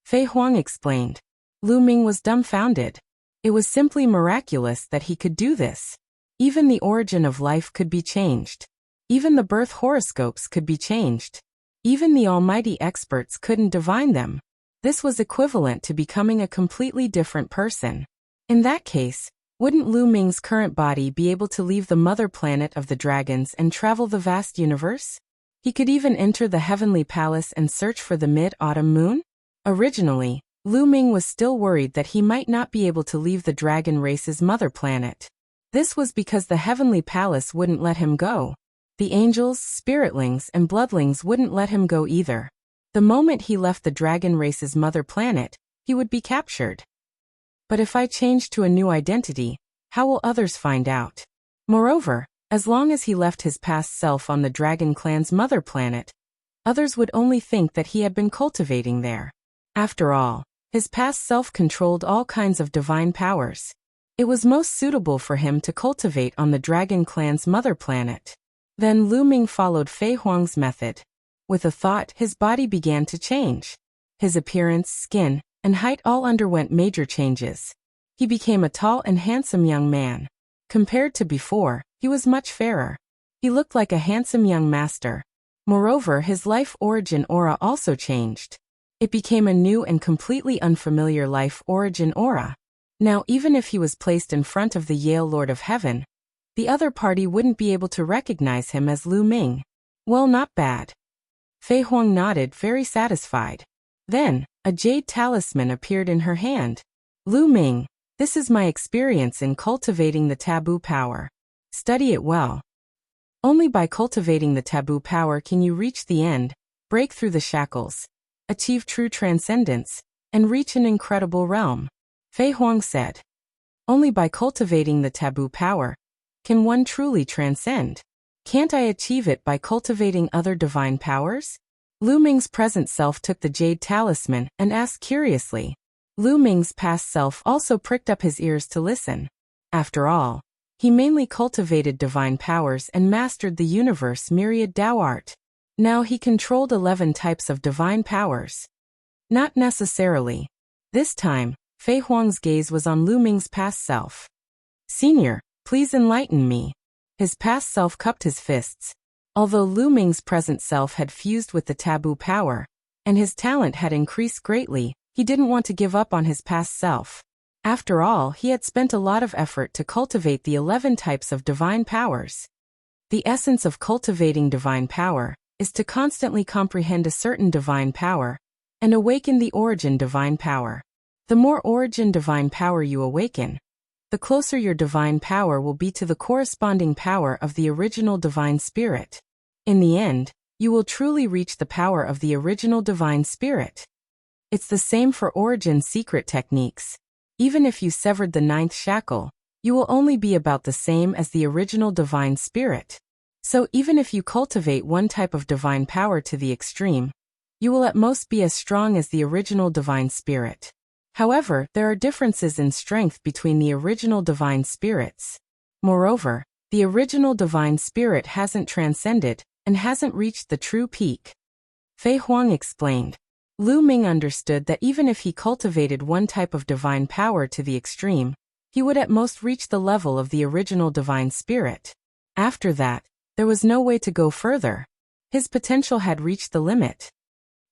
Fei Huang explained. Lu Ming was dumbfounded. It was simply miraculous that he could do this. Even the origin of life could be changed. Even the birth horoscopes could be changed. Even the almighty experts couldn't divine them. This was equivalent to becoming a completely different person. In that case, wouldn't Lu Ming's current body be able to leave the mother planet of the dragons and travel the vast universe? He could even enter the heavenly palace and search for the mid-autumn moon? Originally, Lu Ming was still worried that he might not be able to leave the dragon race's mother planet. This was because the heavenly palace wouldn't let him go. The angels, spiritlings, and bloodlings wouldn't let him go either. The moment he left the dragon race's mother planet, he would be captured. But if I change to a new identity, how will others find out? Moreover, as long as he left his past self on the dragon clan's mother planet, others would only think that he had been cultivating there. After all, his past self controlled all kinds of divine powers. It was most suitable for him to cultivate on the dragon clan's mother planet. Then Lu Ming followed Fei Huang's method. With a thought, his body began to change. His appearance, skin, and height all underwent major changes. He became a tall and handsome young man. Compared to before, he was much fairer. He looked like a handsome young master. Moreover, his life origin aura also changed. It became a new and completely unfamiliar life origin aura. Now, even if he was placed in front of the Yale Lord of Heaven, the other party wouldn't be able to recognize him as Lu Ming. Well, not bad. Fei Huang nodded, very satisfied. Then, a jade talisman appeared in her hand. Lu Ming, this is my experience in cultivating the taboo power. Study it well. Only by cultivating the taboo power can you reach the end, break through the shackles, achieve true transcendence, and reach an incredible realm. Fei Huang said. Only by cultivating the taboo power can one truly transcend. Can't I achieve it by cultivating other divine powers? Lu Ming's present self took the jade talisman and asked curiously. Lu Ming's past self also pricked up his ears to listen. After all, he mainly cultivated divine powers and mastered the universe myriad Tao art. Now he controlled 11 types of divine powers. Not necessarily. This time, Fei Huang's gaze was on Lu Ming's past self. Senior, please enlighten me. His past self cupped his fists. Although Lu Ming's present self had fused with the taboo power, and his talent had increased greatly, he didn't want to give up on his past self. After all, he had spent a lot of effort to cultivate the 11 types of divine powers. The essence of cultivating divine power is to constantly comprehend a certain divine power and awaken the origin divine power. The more origin divine power you awaken, the closer your divine power will be to the corresponding power of the original divine spirit. In the end, you will truly reach the power of the original divine spirit. It's the same for origin secret techniques. Even if you severed the 9th shackle, you will only be about the same as the original divine spirit. So even if you cultivate one type of divine power to the extreme, you will at most be as strong as the original divine spirit. However, there are differences in strength between the original divine spirits. Moreover, the original divine spirit hasn't transcended and hasn't reached the true peak. Fei Huang explained. Lu Ming understood that even if he cultivated one type of divine power to the extreme, he would at most reach the level of the original divine spirit. After that, there was no way to go further. His potential had reached the limit.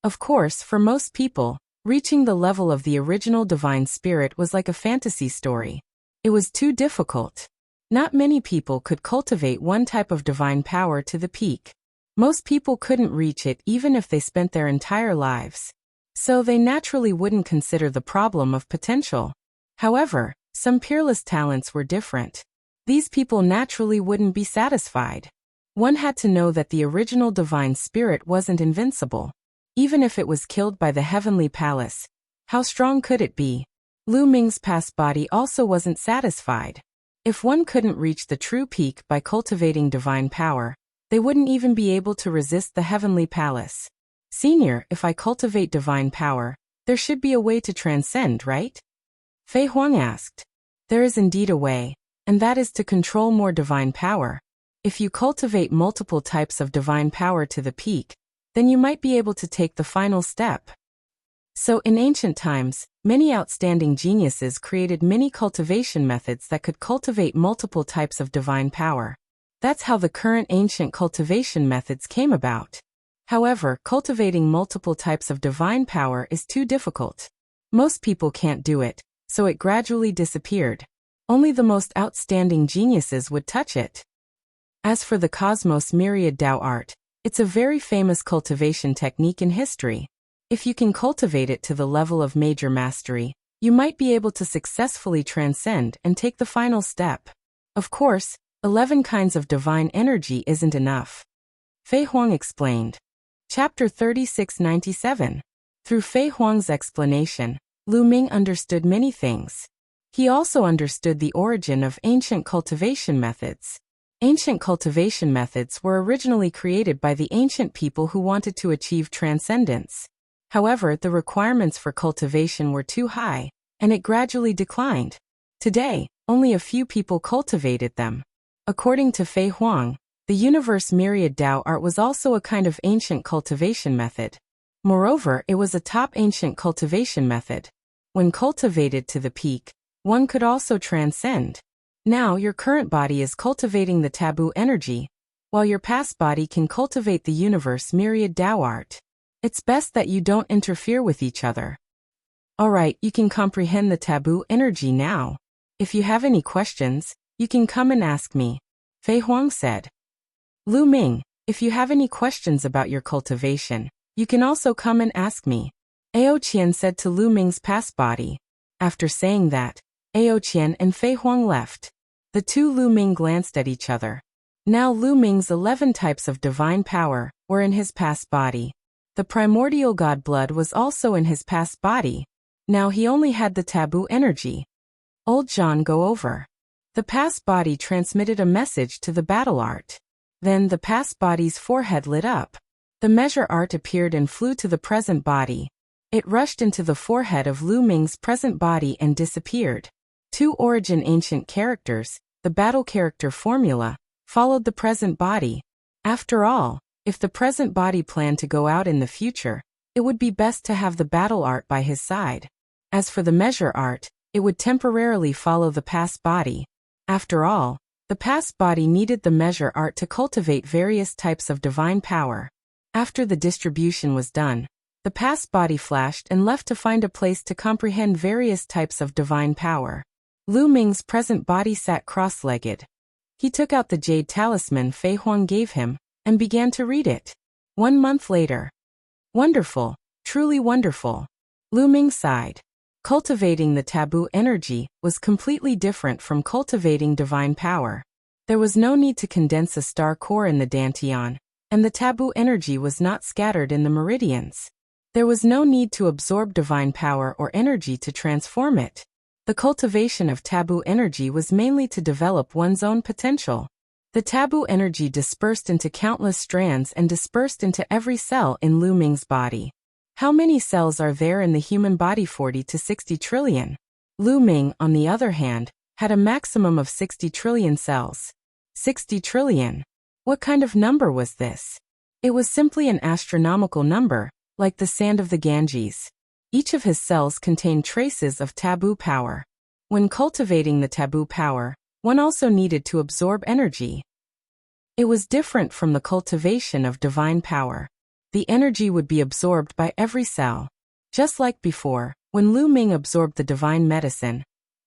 Of course, for most people, reaching the level of the original divine spirit was like a fantasy story. It was too difficult. Not many people could cultivate one type of divine power to the peak. Most people couldn't reach it even if they spent their entire lives. So they naturally wouldn't consider the problem of potential. However, some peerless talents were different. These people naturally wouldn't be satisfied. One had to know that the original divine spirit wasn't invincible. Even if it was killed by the heavenly palace, how strong could it be? Lu Ming's past body also wasn't satisfied. If one couldn't reach the true peak by cultivating divine power, they wouldn't even be able to resist the heavenly palace. Senior, if I cultivate divine power, there should be a way to transcend, right? Fei Huang asked. There is indeed a way, and that is to control more divine power. If you cultivate multiple types of divine power to the peak, then you might be able to take the final step. So in ancient times, many outstanding geniuses created many cultivation methods that could cultivate multiple types of divine power. That's how the current ancient cultivation methods came about. However, cultivating multiple types of divine power is too difficult. Most people can't do it, so it gradually disappeared. Only the most outstanding geniuses would touch it. As for the Cosmos Myriad Tao art, it's a very famous cultivation technique in history. If you can cultivate it to the level of major mastery, you might be able to successfully transcend and take the final step. Of course, 11 kinds of divine energy isn't enough. Fei Huang explained. Chapter 3697. Through Fei Huang's explanation, Lu Ming understood many things. He also understood the origin of ancient cultivation methods. Ancient cultivation methods were originally created by the ancient people who wanted to achieve transcendence. However, the requirements for cultivation were too high, and it gradually declined. Today, only a few people cultivated them. According to Fei Huang, the universe myriad Tao art was also a kind of ancient cultivation method. Moreover, it was a top ancient cultivation method. When cultivated to the peak, one could also transcend. Now your current body is cultivating the taboo energy, while your past body can cultivate the universe myriad Tao art. It's best that you don't interfere with each other. Alright, you can comprehend the taboo energy now. If you have any questions, you can come and ask me, Fei Huang said. Lu Ming, if you have any questions about your cultivation, you can also come and ask me, Ao Qian said to Lu Ming's past body. After saying that, Ao Qian and Fei Huang left. The two Lu Ming glanced at each other. Now Lu Ming's 11 types of divine power were in his past body. The primordial god blood was also in his past body. Now he only had the taboo energy. Old John go over. The past body transmitted a message to the battle art. Then the past body's forehead lit up. The measure art appeared and flew to the present body. It rushed into the forehead of Lu Ming's present body and disappeared. 2 origin ancient characters, the battle character formula, followed the present body. After all, if the present body planned to go out in the future, it would be best to have the battle art by his side. As for the measure art, it would temporarily follow the past body. After all, the past body needed the measure art to cultivate various types of divine power. After the distribution was done, the past body flashed and left to find a place to comprehend various types of divine power. Lu Ming's present body sat cross-legged. He took out the jade talisman Fei Huang gave him, and began to read it. 1 month later. Wonderful, truly wonderful. Lu Ming sighed. Cultivating the taboo energy was completely different from cultivating divine power. There was no need to condense a star core in the dantian, and the taboo energy was not scattered in the meridians. There was no need to absorb divine power or energy to transform it. The cultivation of taboo energy was mainly to develop one's own potential. The taboo energy dispersed into countless strands and dispersed into every cell in Lu Ming's body. How many cells are there in the human body? 40 to 60 trillion. Lu Ming, on the other hand, had a maximum of 60 trillion cells. 60 trillion. What kind of number was this? It was simply an astronomical number, like the sand of the Ganges. Each of his cells contained traces of taboo power. When cultivating the taboo power, one also needed to absorb energy. It was different from the cultivation of divine power. The energy would be absorbed by every cell. Just like before, when Lu Ming absorbed the divine medicine,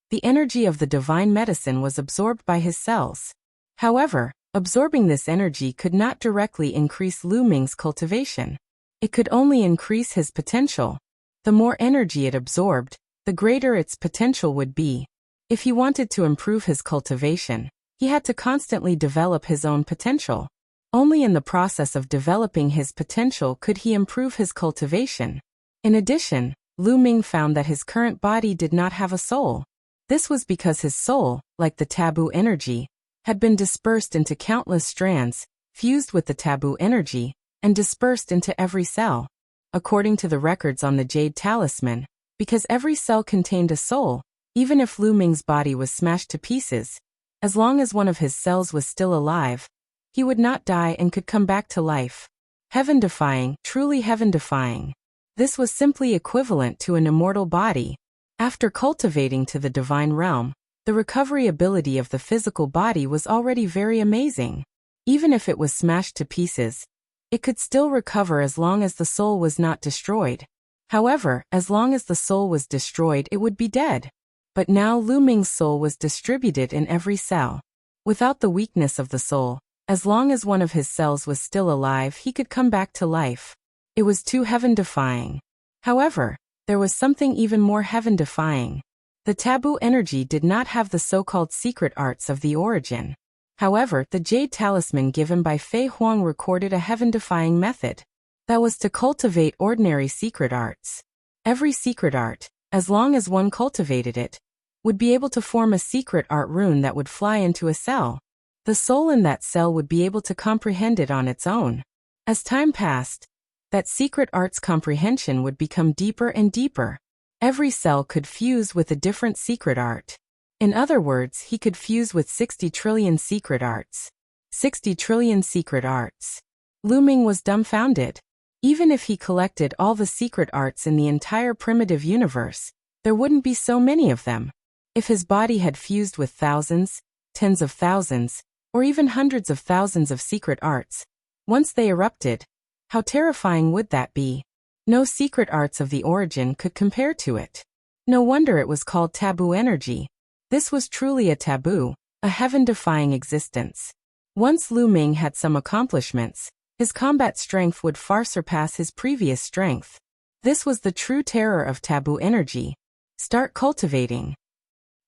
the energy of the divine medicine was absorbed by his cells. However, absorbing this energy could not directly increase Lu Ming's cultivation. It could only increase his potential. The more energy it absorbed, the greater its potential would be. If he wanted to improve his cultivation, he had to constantly develop his own potential. Only in the process of developing his potential could he improve his cultivation. In addition, Lu Ming found that his current body did not have a soul. This was because his soul, like the taboo energy, had been dispersed into countless strands, fused with the taboo energy, and dispersed into every cell. According to the records on the jade talisman, because every cell contained a soul, even if Lu Ming's body was smashed to pieces, as long as one of his cells was still alive, he would not die and could come back to life. Heaven-defying, truly heaven-defying. This was simply equivalent to an immortal body. After cultivating to the divine realm, the recovery ability of the physical body was already very amazing. Even if it was smashed to pieces, it could still recover as long as the soul was not destroyed. However, as long as the soul was destroyed, it would be dead. But now Lu Ming's soul was distributed in every cell. Without the weakness of the soul, as long as one of his cells was still alive, he could come back to life. It was too heaven-defying. However, there was something even more heaven-defying. The taboo energy did not have the so-called secret arts of the origin. However, the jade talisman given by Fei Huang recorded a heaven-defying method. That was to cultivate ordinary secret arts. Every secret art, as long as one cultivated it, would be able to form a secret art rune that would fly into a cell. The soul in that cell would be able to comprehend it on its own. As time passed, that secret art's comprehension would become deeper and deeper. Every cell could fuse with a different secret art. In other words, he could fuse with 60 trillion secret arts. 60 trillion secret arts. Lu Ming was dumbfounded. Even if he collected all the secret arts in the entire primitive universe, there wouldn't be so many of them. If his body had fused with thousands, tens of thousands, or even hundreds of thousands of secret arts, once they erupted, how terrifying would that be? No secret arts of the origin could compare to it. No wonder it was called taboo energy. This was truly a taboo, a heaven-defying existence. Once Lu Ming had some accomplishments, his combat strength would far surpass his previous strength. This was the true terror of taboo energy. Start cultivating.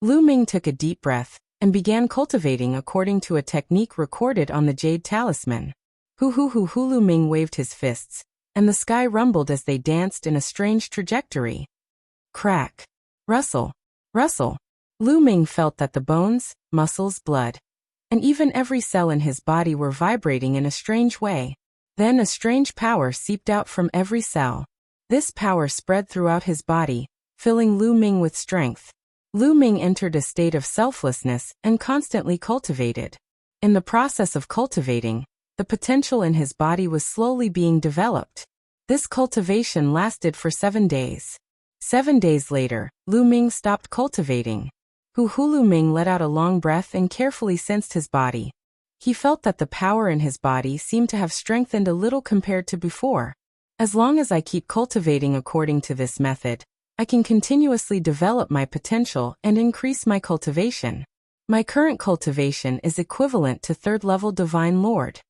Lu Ming took a deep breath and began cultivating according to a technique recorded on the jade talisman. Lu Ming waved his fists, and the sky rumbled as they danced in a strange trajectory. Crack. Rustle. Rustle. Lu Ming felt that the bones, muscles, blood, and even every cell in his body were vibrating in a strange way. Then a strange power seeped out from every cell. This power spread throughout his body, filling Lu Ming with strength. Lu Ming entered a state of selflessness and constantly cultivated. In the process of cultivating, the potential in his body was slowly being developed. This cultivation lasted for 7 days. 7 days later, Lu Ming stopped cultivating. Lu Ming let out a long breath and carefully sensed his body. He felt that the power in his body seemed to have strengthened a little compared to before. As long as I keep cultivating according to this method, I can continuously develop my potential and increase my cultivation. My current cultivation is equivalent to 3rd level Divine Lord.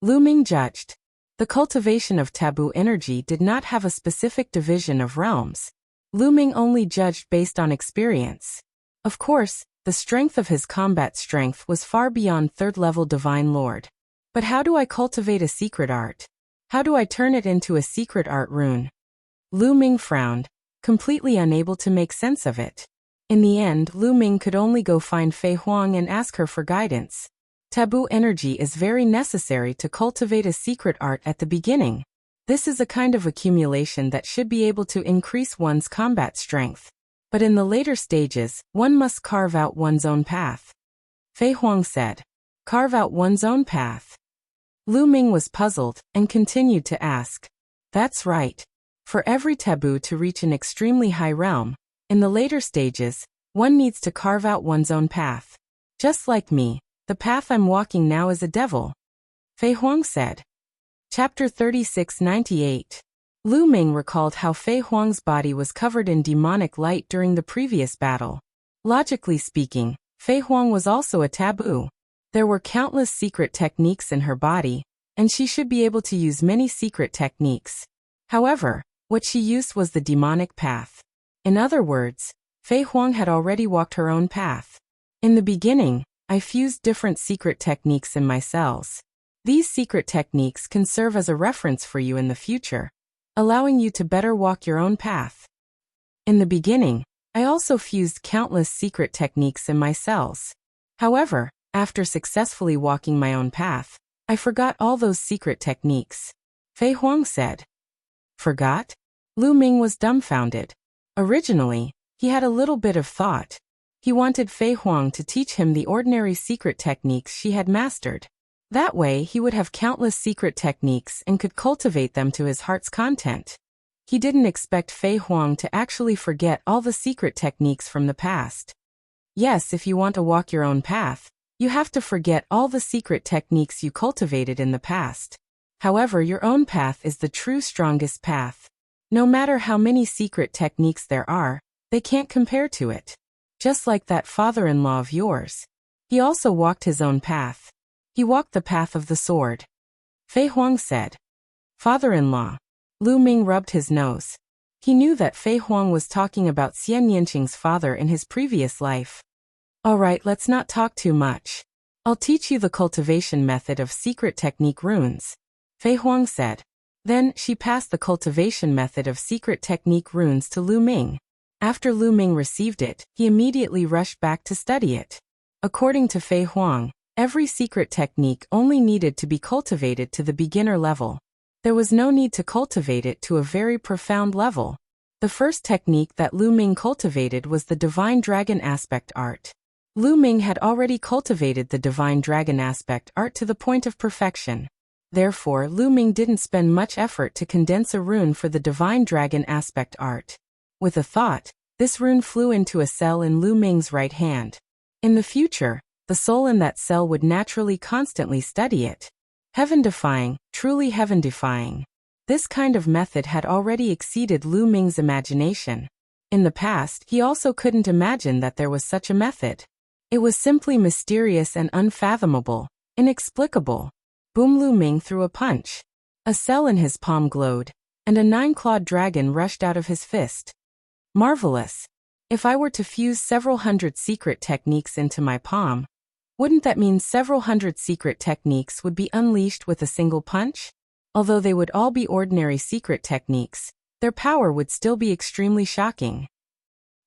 Lu Ming judged. The cultivation of taboo energy did not have a specific division of realms. Lu Ming only judged based on experience. Of course, the strength of his combat strength was far beyond 3rd level Divine Lord. But how do I cultivate a secret art? How do I turn it into a secret art rune? Lu Ming frowned, completely unable to make sense of it. In the end, Lu Ming could only go find Fei Huang and ask her for guidance. Taboo energy is very necessary to cultivate a secret art at the beginning. This is a kind of accumulation that should be able to increase one's combat strength. But in the later stages, one must carve out one's own path. Fei Huang said. Carve out one's own path. Lu Ming was puzzled and continued to ask. That's right. For every taboo to reach an extremely high realm, in the later stages, one needs to carve out one's own path. Just like me, the path I'm walking now is a devil. Fei Huang said. Chapter 3698. Lu Ming recalled how Fei Huang's body was covered in demonic light during the previous battle. Logically speaking, Fei Huang was also a taboo. There were countless secret techniques in her body, and she should be able to use many secret techniques. However, what she used was the demonic path. In other words, Fei Huang had already walked her own path. In the beginning, I fused different secret techniques in my cells. These secret techniques can serve as a reference for you in the future, allowing you to better walk your own path. In the beginning, I also fused countless secret techniques in my cells. However, after successfully walking my own path, I forgot all those secret techniques. Fei Huang said. Forgot? Lu Ming was dumbfounded. Originally, he had a little bit of thought. He wanted Fei Huang to teach him the ordinary secret techniques she had mastered. That way he would have countless secret techniques and could cultivate them to his heart's content. He didn't expect Fei Huang to actually forget all the secret techniques from the past. Yes, if you want to walk your own path, you have to forget all the secret techniques you cultivated in the past. However, your own path is the true strongest path. No matter how many secret techniques there are, they can't compare to it. Just like that father-in-law of yours. He also walked his own path. He walked the path of the sword. Fei Huang said. Father-in-law. Lu Ming rubbed his nose. He knew that Fei Huang was talking about Xian Yanqing's father in his previous life. Alright, let's not talk too much. I'll teach you the cultivation method of secret technique runes. Fei Huang said. Then, she passed the cultivation method of secret technique runes to Lu Ming. After Lu Ming received it, he immediately rushed back to study it. According to Fei Huang, every secret technique only needed to be cultivated to the beginner level. There was no need to cultivate it to a very profound level. The first technique that Lu Ming cultivated was the Divine Dragon Aspect Art. Lu Ming had already cultivated the Divine Dragon Aspect Art to the point of perfection. Therefore, Lu Ming didn't spend much effort to condense a rune for the Divine Dragon Aspect Art. With a thought, this rune flew into a cell in Lu Ming's right hand. In the future, the soul in that cell would naturally constantly study it. Heaven-defying, truly heaven-defying. This kind of method had already exceeded Lu Ming's imagination. In the past, he also couldn't imagine that there was such a method. It was simply mysterious and unfathomable, inexplicable. Boom! Lu Ming threw a punch. A cell in his palm glowed, and a 9-clawed dragon rushed out of his fist. Marvelous! If I were to fuse several hundred secret techniques into my palm, wouldn't that mean several hundred secret techniques would be unleashed with a single punch? Although they would all be ordinary secret techniques, their power would still be extremely shocking.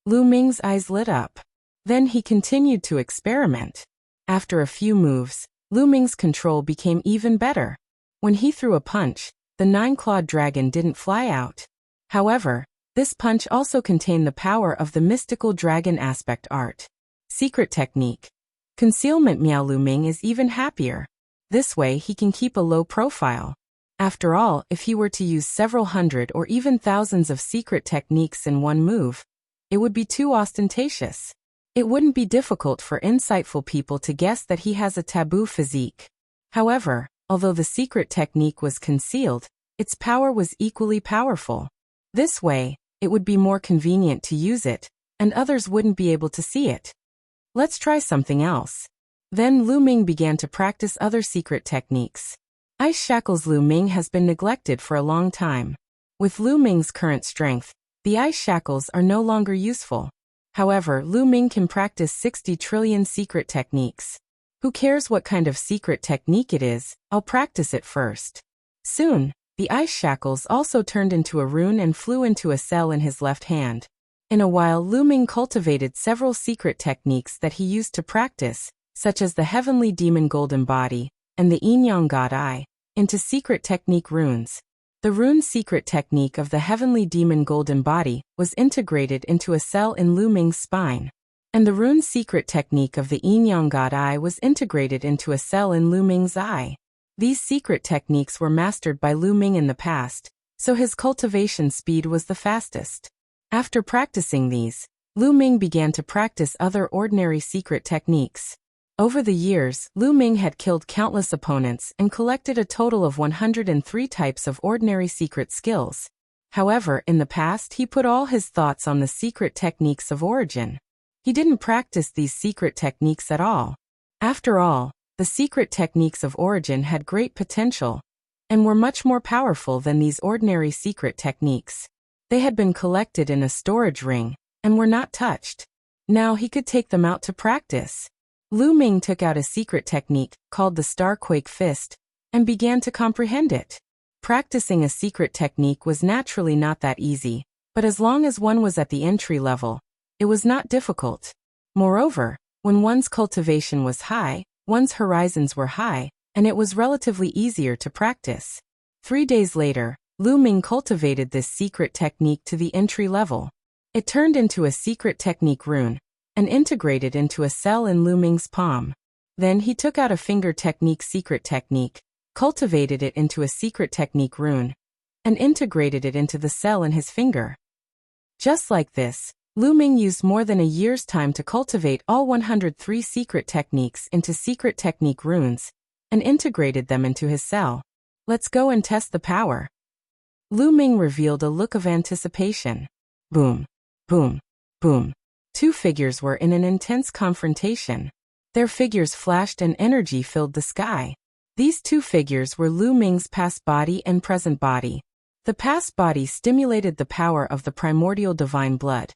Lu Ming's eyes lit up. Then he continued to experiment. After a few moves, Lu Ming's control became even better. When he threw a punch, the 9-clawed dragon didn't fly out. However, this punch also contained the power of the mystical dragon aspect art. Secret technique. Concealment. Miao Lu Ming is even happier. This way he can keep a low profile. After all, if he were to use several hundred or even thousands of secret techniques in one move, it would be too ostentatious. It wouldn't be difficult for insightful people to guess that he has a taboo physique. However, although the secret technique was concealed, its power was equally powerful. This way, it would be more convenient to use it, and others wouldn't be able to see it. Let's try something else. Then Lu Ming began to practice other secret techniques. Ice shackles. Lu Ming has been neglected for a long time. With Lu Ming's current strength, the ice shackles are no longer useful. However, Lu Ming can practice 60 trillion secret techniques. Who cares what kind of secret technique it is? I'll practice it first. Soon, the ice shackles also turned into a rune and flew into a cell in his left hand. In a while, Lu Ming cultivated several secret techniques that he used to practice, such as the heavenly demon golden body and the yin-yang god eye, into secret technique runes. The rune secret technique of the heavenly demon golden body was integrated into a cell in Lu Ming's spine, and the rune secret technique of the yin-yang god eye was integrated into a cell in Lu Ming's eye. These secret techniques were mastered by Lu Ming in the past, so his cultivation speed was the fastest. After practicing these, Lu Ming began to practice other ordinary secret techniques. Over the years, Lu Ming had killed countless opponents and collected a total of 103 types of ordinary secret skills. However, in the past he put all his thoughts on the secret techniques of origin. He didn't practice these secret techniques at all. After all, the secret techniques of origin had great potential and were much more powerful than these ordinary secret techniques. They had been collected in a storage ring and were not touched. Now he could take them out to practice. Lu Ming took out a secret technique called the Starquake Fist and began to comprehend it. Practicing a secret technique was naturally not that easy, but as long as one was at the entry level, it was not difficult. Moreover, when one's cultivation was high, one's horizons were high, and it was relatively easier to practice. 3 days later, Lu Ming cultivated this secret technique to the entry level. It turned into a secret technique rune and integrated into a cell in Lu Ming's palm. Then he took out a finger technique secret technique, cultivated it into a secret technique rune, and integrated it into the cell in his finger. Just like this, Lu Ming used more than a year's time to cultivate all 103 secret techniques into secret technique runes, and integrated them into his cell. Let's go and test the power. Lu Ming revealed a look of anticipation. Boom, boom, boom. 2 figures were in an intense confrontation. Their figures flashed and energy filled the sky. These 2 figures were Lu Ming's past body and present body. The past body stimulated the power of the primordial divine blood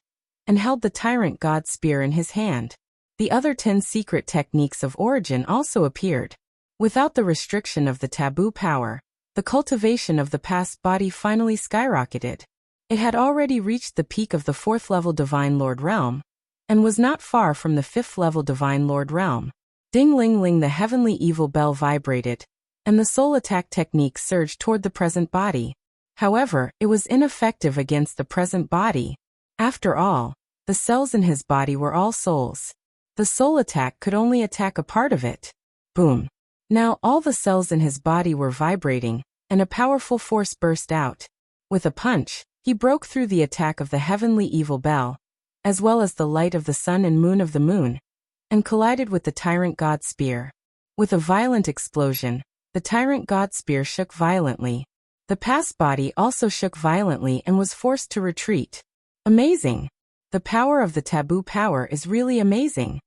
and held the tyrant god spear in his hand. The other 10 secret techniques of origin also appeared. Without the restriction of the taboo power, the cultivation of the past body finally skyrocketed. It had already reached the peak of the 4th level Divine Lord realm, and was not far from the 5th level Divine Lord realm. Ding-ling-ling, the heavenly evil bell vibrated, and the soul attack technique surged toward the present body. However, it was ineffective against the present body. After all, the cells in his body were all souls. The soul attack could only attack a part of it. Boom. Now all the cells in his body were vibrating, and a powerful force burst out. With a punch, he broke through the attack of the heavenly evil bell, as well as the light of the sun and moon of the moon, and collided with the tyrant god spear. With a violent explosion, the tyrant god spear shook violently. The past body also shook violently and was forced to retreat. Amazing! The power of the taboo power is really amazing.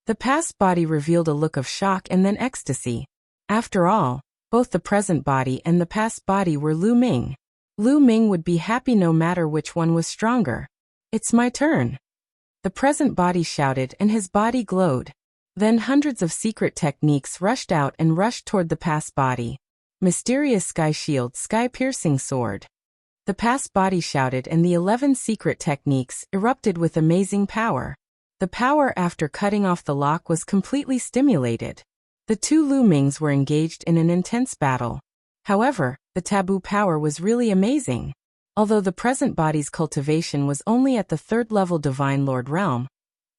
The past body revealed a look of shock and then ecstasy. After all, both the present body and the past body were Lu Ming. Lu Ming would be happy no matter which one was stronger. It's my turn. The present body shouted and his body glowed. Then hundreds of secret techniques rushed out and rushed toward the past body. Mysterious sky shield, sky-piercing sword. The past body shouted, and the 11 secret techniques erupted with amazing power. The power after cutting off the lock was completely stimulated. The two Lu Mings were engaged in an intense battle. However, the taboo power was really amazing. Although the present body's cultivation was only at the 3rd level Divine Lord realm,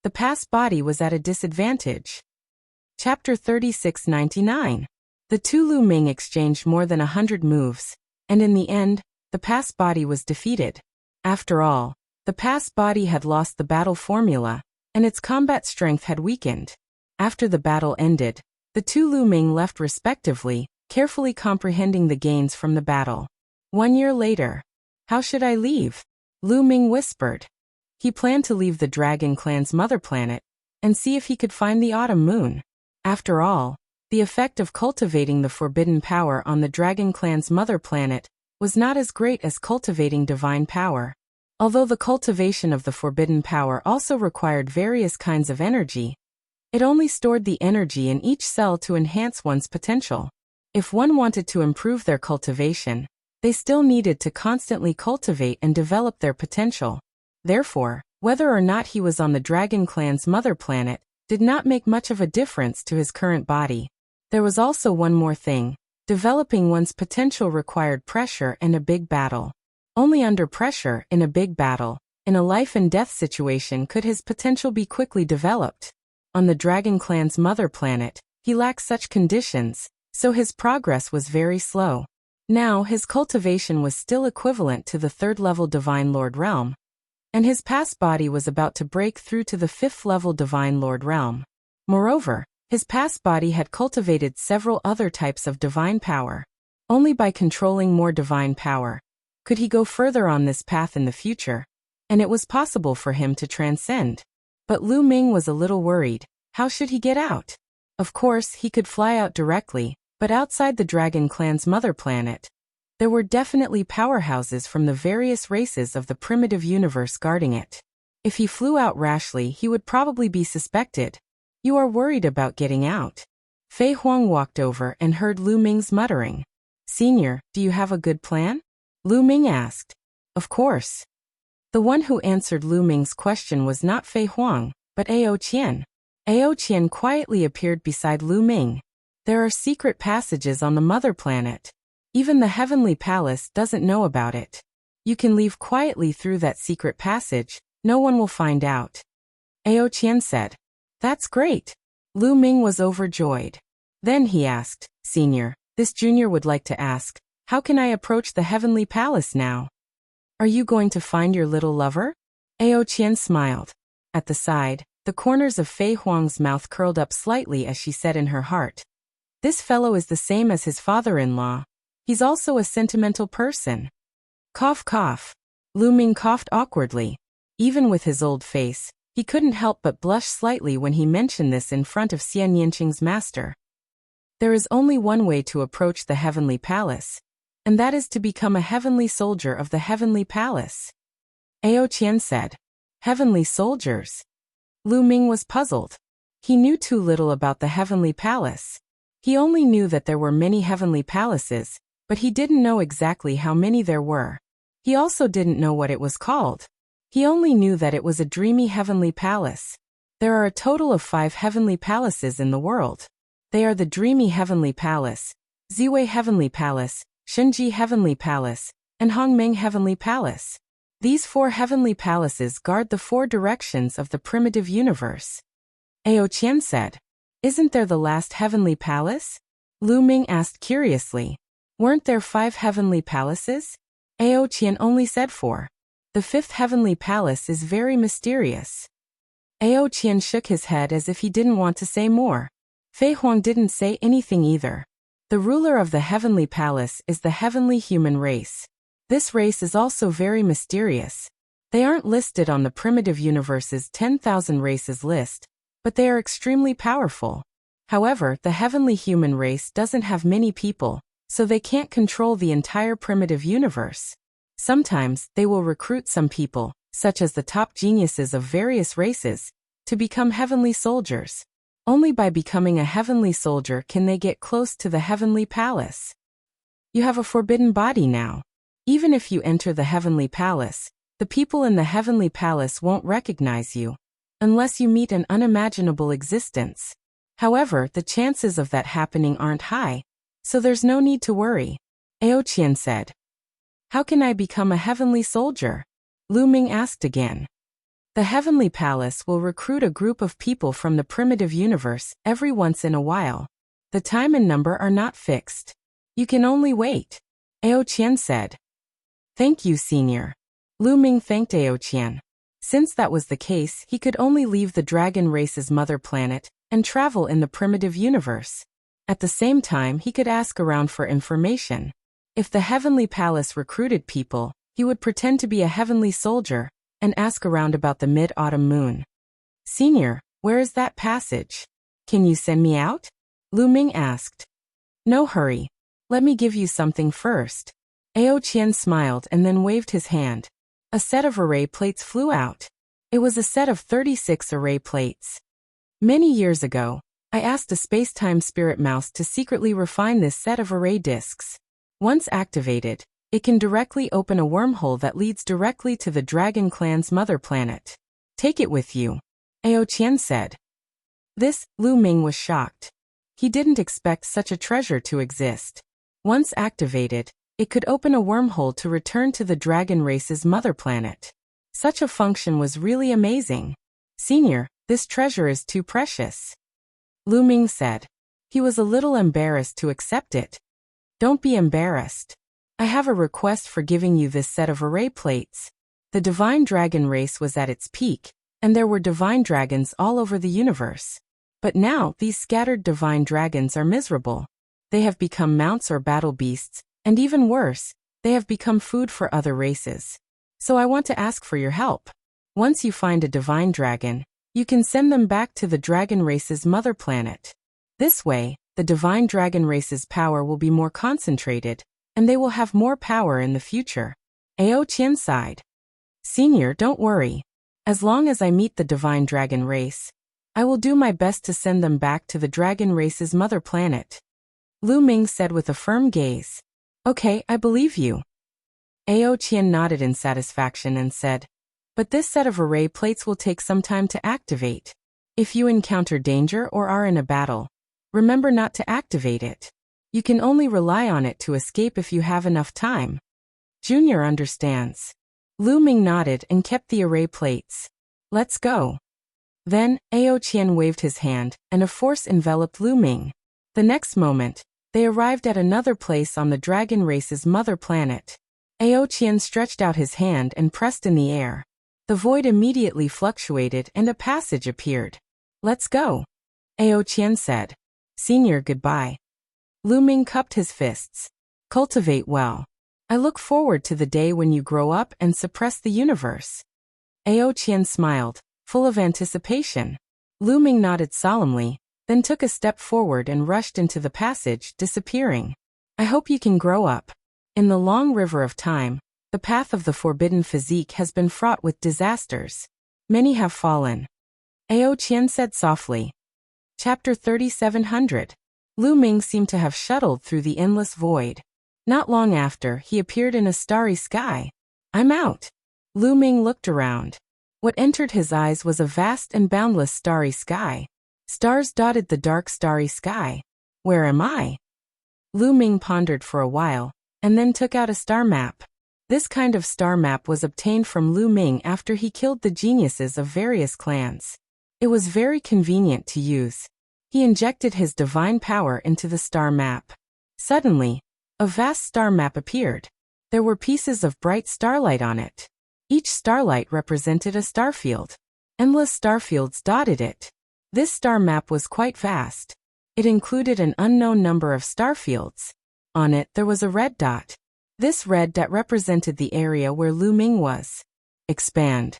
the past body was at a disadvantage. Chapter 3699. The two Lu Ming exchanged more than 100 moves, and in the end, the past body was defeated. After all, the past body had lost the battle formula, and its combat strength had weakened. After the battle ended, the two Lu Ming left respectively, carefully comprehending the gains from the battle. 1 year later. How should I leave? Lu Ming whispered. He planned to leave the Dragon Clan's mother planet and see if he could find the autumn moon. After all, the effect of cultivating the forbidden power on the Dragon Clan's mother planet was not as great as cultivating divine power. Although the cultivation of the forbidden power also required various kinds of energy, it only stored the energy in each cell to enhance one's potential. If one wanted to improve their cultivation, they still needed to constantly cultivate and develop their potential. Therefore, whether or not he was on the Dragon Clan's mother planet did not make much of a difference to his current body. There was also one more thing. Developing one's potential required pressure and a big battle. Only under pressure, in a big battle, in a life and death situation could his potential be quickly developed. On the Dragon Clan's mother planet, he lacked such conditions, so his progress was very slow. Now his cultivation was still equivalent to the 3rd level Divine Lord realm, and his past body was about to break through to the 5th level Divine Lord realm. Moreover, his past body had cultivated several other types of divine power. Only by controlling more divine power could he go further on this path in the future, and it was possible for him to transcend. But Lu Ming was a little worried. How should he get out? Of course, he could fly out directly, but outside the Dragon Clan's mother planet, there were definitely powerhouses from the various races of the primitive universe guarding it. If he flew out rashly, he would probably be suspected. You are worried about getting out. Fei Huang walked over and heard Lu Ming's muttering. Senior, do you have a good plan? Lu Ming asked. Of course. The one who answered Lu Ming's question was not Fei Huang, but Ao Qian. Ao Qian quietly appeared beside Lu Ming. There are secret passages on the mother planet. Even the Heavenly Palace doesn't know about it. You can leave quietly through that secret passage, no one will find out. Ao Qian said. That's great. Lu Ming was overjoyed. Then he asked, Senior, this junior would like to ask, how can I approach the Heavenly Palace now? Are you going to find your little lover? Ao Qian smiled. At the side, the corners of Fei Huang's mouth curled up slightly as she said in her heart. This fellow is the same as his father-in-law. He's also a sentimental person. Cough cough. Lu Ming coughed awkwardly. Even with his old face, he couldn't help but blush slightly when he mentioned this in front of Xian Yanqing's master. There is only one way to approach the Heavenly Palace, and that is to become a heavenly soldier of the Heavenly Palace. Ao Qian said. Heavenly soldiers? Lu Ming was puzzled. He knew too little about the Heavenly Palace. He only knew that there were many heavenly palaces, but he didn't know exactly how many there were. He also didn't know what it was called. He only knew that it was a dreamy heavenly palace. There are a total of 5 heavenly palaces in the world. They are the Dreamy Heavenly Palace, Ziwei Heavenly Palace, Shenji Heavenly Palace, and Hongmeng Heavenly Palace. These 4 heavenly palaces guard the 4 directions of the primitive universe. Ao Qian said. Isn't there the last heavenly palace? Lu Ming asked curiously. Weren't there 5 heavenly palaces? Ao Qian only said 4. The 5th heavenly palace is very mysterious. Ao Qian shook his head as if he didn't want to say more. Fei Huang didn't say anything either. The ruler of the heavenly palace is the heavenly human race. This race is also very mysterious. They aren't listed on the primitive universe's 10,000 races list, but they are extremely powerful. However, the heavenly human race doesn't have many people, so they can't control the entire primitive universe. Sometimes, they will recruit some people, such as the top geniuses of various races, to become heavenly soldiers. Only by becoming a heavenly soldier can they get close to the heavenly palace. You have a forbidden body now. Even if you enter the heavenly palace, the people in the heavenly palace won't recognize you, unless you meet an unimaginable existence. However, the chances of that happening aren't high, so there's no need to worry. Aoqian said. How can I become a heavenly soldier? Lu Ming asked again. The heavenly palace will recruit a group of people from the primitive universe every once in a while. The time and number are not fixed. You can only wait. Aoqian said. Thank you, Senior. Lu Ming thanked Aoqian. Since that was the case, he could only leave the dragon race's mother planet and travel in the primitive universe. At the same time, he could ask around for information. If the heavenly palace recruited people, he would pretend to be a heavenly soldier and ask around about the mid-autumn moon. Senior, where is that passage? Can you send me out? Lu Ming asked. No hurry. Let me give you something first. Aoqian smiled and then waved his hand. A set of array plates flew out. It was a set of 36 array plates. Many years ago, I asked a space-time spirit mouse to secretly refine this set of array disks. Once activated, it can directly open a wormhole that leads directly to the Dragon Clan's mother planet. Take it with you, Aoqian said. This, Lu Ming was shocked. He didn't expect such a treasure to exist. Once activated, it could open a wormhole to return to the dragon race's mother planet. Such a function was really amazing. Senior, this treasure is too precious. Lu Ming said. He was a little embarrassed to accept it. Don't be embarrassed. I have a request for giving you this set of array plates. The divine dragon race was at its peak, and there were divine dragons all over the universe. But now, these scattered divine dragons are miserable. They have become mounts or battle beasts, and even worse, they have become food for other races. So I want to ask for your help. Once you find a divine dragon, you can send them back to the dragon race's mother planet. This way, the divine dragon race's power will be more concentrated, and they will have more power in the future. Aoqian sighed. Senior, don't worry. As long as I meet the divine dragon race, I will do my best to send them back to the dragon race's mother planet. Lu Ming said with a firm gaze. Okay, I believe you. Aoqian nodded in satisfaction and said, but this set of array plates will take some time to activate. If you encounter danger or are in a battle, remember not to activate it. You can only rely on it to escape if you have enough time. Junior understands. Lu Ming nodded and kept the array plates. Let's go. Then, Aoqian waved his hand, and a force enveloped Lu Ming. The next moment, they arrived at another place on the dragon race's mother planet. Aoqian stretched out his hand and pressed in the air. The void immediately fluctuated and a passage appeared. Let's go. Aoqian said. Senior, goodbye. Lu Ming cupped his fists. Cultivate well. I look forward to the day when you grow up and suppress the universe. Aoqian smiled, full of anticipation. Lu Ming nodded solemnly, then took a step forward and rushed into the passage, disappearing. I hope you can grow up. In the long river of time, the path of the forbidden physique has been fraught with disasters. Many have fallen. Aoqian said softly. Chapter 3700. Lu Ming seemed to have shuttled through the endless void. Not long after, he appeared in a starry sky. I'm out. Lu Ming looked around. What entered his eyes was a vast and boundless starry sky. Stars dotted the dark starry sky. Where am I? Lu Ming pondered for a while, and then took out a star map. This kind of star map was obtained from Lu Ming after he killed the geniuses of various clans. It was very convenient to use. He injected his divine power into the star map. Suddenly, a vast star map appeared. There were pieces of bright starlight on it. Each starlight represented a starfield. Endless starfields dotted it. This star map was quite vast. It included an unknown number of starfields. On it there was a red dot. This red dot represented the area where Lu Ming was. Expand.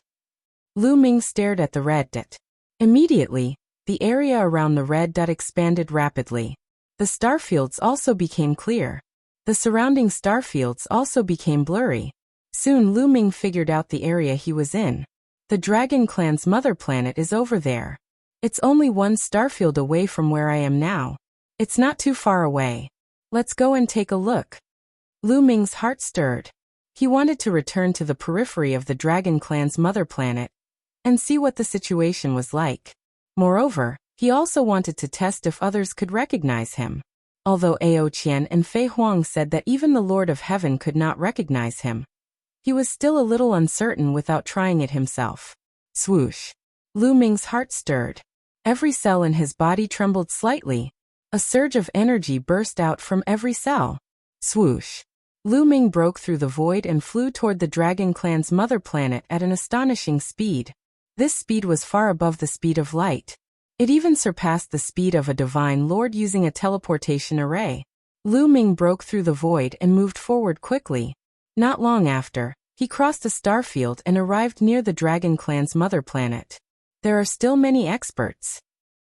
Lu Ming stared at the red dot. Immediately, the area around the red dot expanded rapidly. The starfields also became clear. The surrounding starfields also became blurry. Soon Lu Ming figured out the area he was in. The Dragon Clan's mother planet is over there. It's only one starfield away from where I am now. It's not too far away. Let's go and take a look. Lu Ming's heart stirred. He wanted to return to the periphery of the Dragon Clan's mother planet and see what the situation was like. Moreover, he also wanted to test if others could recognize him. Although Ao Qian and Fei Huang said that even the Lord of Heaven could not recognize him, he was still a little uncertain without trying it himself. Swoosh! Lu Ming's heart stirred. Every cell in his body trembled slightly. A surge of energy burst out from every cell. Swoosh! Lu Ming broke through the void and flew toward the Dragon Clan's mother planet at an astonishing speed. This speed was far above the speed of light. It even surpassed the speed of a divine lord using a teleportation array. Lu Ming broke through the void and moved forward quickly. Not long after, he crossed a starfield and arrived near the Dragon Clan's mother planet. There are still many experts.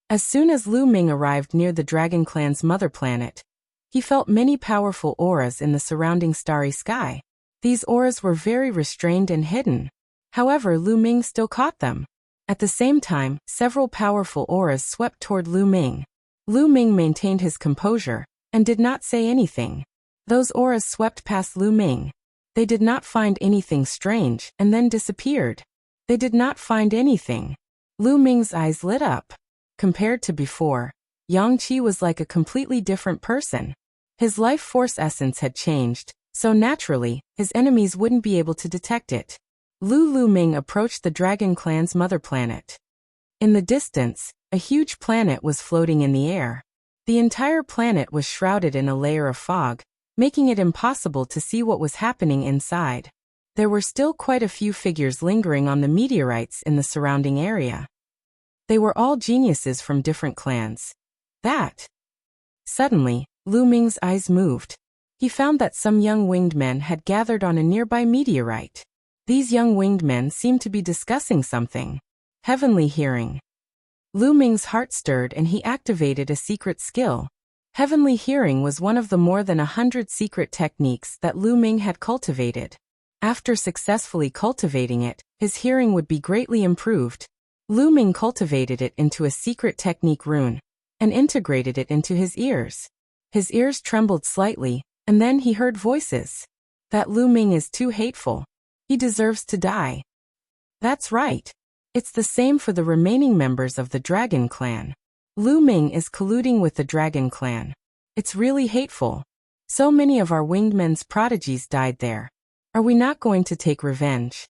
As soon as Lu Ming arrived near the Dragon Clan's mother planet, he felt many powerful auras in the surrounding starry sky. These auras were very restrained and hidden. However, Lu Ming still caught them. At the same time, several powerful auras swept toward Lu Ming. Lu Ming maintained his composure and did not say anything. Those auras swept past Lu Ming. They did not find anything strange and then disappeared. They did not find anything. Lu Ming's eyes lit up. Compared to before, Yang Qi was like a completely different person. His life force essence had changed, so naturally, his enemies wouldn't be able to detect it. Lu Ming approached the Dragon Clan's mother planet. In the distance, a huge planet was floating in the air. The entire planet was shrouded in a layer of fog, making it impossible to see what was happening inside. There were still quite a few figures lingering on the meteorites in the surrounding area. They were all geniuses from different clans. Suddenly, Lu Ming's eyes moved. He found that some young winged men had gathered on a nearby meteorite. These young winged men seemed to be discussing something. Heavenly hearing. Lu Ming's heart stirred and he activated a secret skill. Heavenly hearing was one of the more than 100 secret techniques that Lu Ming had cultivated. After successfully cultivating it, his hearing would be greatly improved. Lu Ming cultivated it into a secret technique rune and integrated it into his ears. His ears trembled slightly, and then he heard voices. That Lu Ming is too hateful. He deserves to die. That's right. It's the same for the remaining members of the Dragon Clan. Lu Ming is colluding with the Dragon Clan. It's really hateful. So many of our winged men's prodigies died there. Are we not going to take revenge?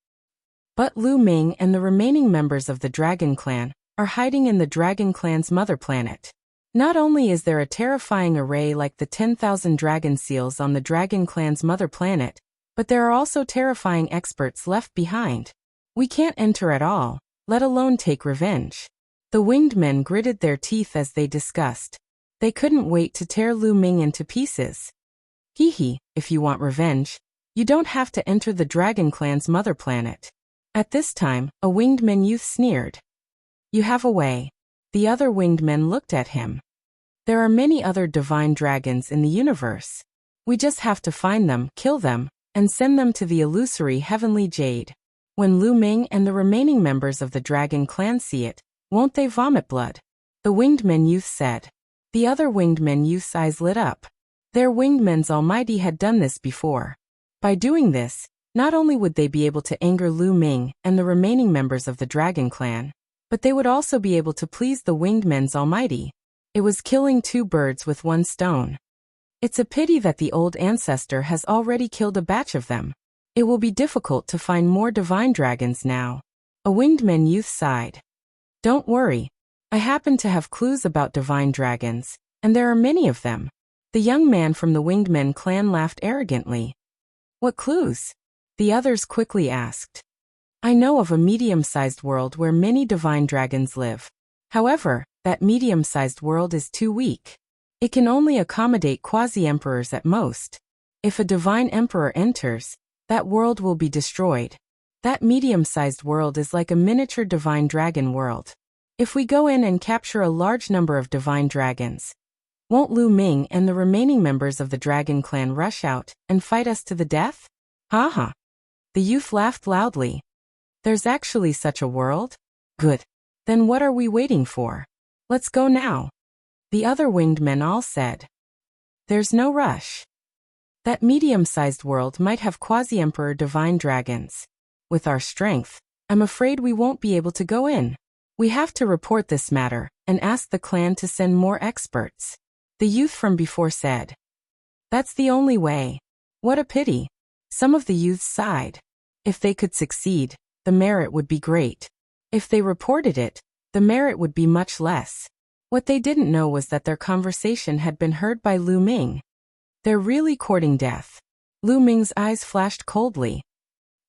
But Lu Ming and the remaining members of the Dragon Clan are hiding in the Dragon Clan's mother planet. Not only is there a terrifying array like the 10,000 dragon seals on the Dragon Clan's mother planet, but there are also terrifying experts left behind. We can't enter at all, let alone take revenge. The winged men gritted their teeth as they discussed. They couldn't wait to tear Lu Ming into pieces. Hee, if you want revenge, you don't have to enter the Dragon Clan's mother planet. At this time, a winged man youth sneered. You have a way. The other winged men looked at him. There are many other divine dragons in the universe. We just have to find them, kill them, and send them to the illusory heavenly jade. When Lu Ming and the remaining members of the Dragon Clan see it, won't they vomit blood? The winged men youth said. The other winged men youth's eyes lit up. Their winged men's almighty had done this before. By doing this, not only would they be able to anger Lu Ming and the remaining members of the Dragon Clan, but they would also be able to please the winged men's almighty. It was killing two birds with one stone. It's a pity that the old ancestor has already killed a batch of them. It will be difficult to find more divine dragons now. A winged man youth sighed. Don't worry. I happen to have clues about divine dragons, and there are many of them. The young man from the winged men clan laughed arrogantly. What clues? The others quickly asked. I know of a medium-sized world where many divine dragons live. However, that medium-sized world is too weak. It can only accommodate quasi-emperors at most. If a divine emperor enters, that world will be destroyed. That medium-sized world is like a miniature divine dragon world. If we go in and capture a large number of divine dragons, won't Lu Ming and the remaining members of the Dragon Clan rush out and fight us to the death? Haha. The youth laughed loudly. There's actually such a world? Good. Then what are we waiting for? Let's go now. The other winged men all said. There's no rush. That medium-sized world might have quasi-emperor divine dragons. With our strength, I'm afraid we won't be able to go in. We have to report this matter and ask the clan to send more experts. The youth from before said. That's the only way. What a pity. Some of the youths sighed. If they could succeed, the merit would be great. If they reported it, the merit would be much less. What they didn't know was that their conversation had been heard by Lu Ming. They're really courting death. Lu Ming's eyes flashed coldly.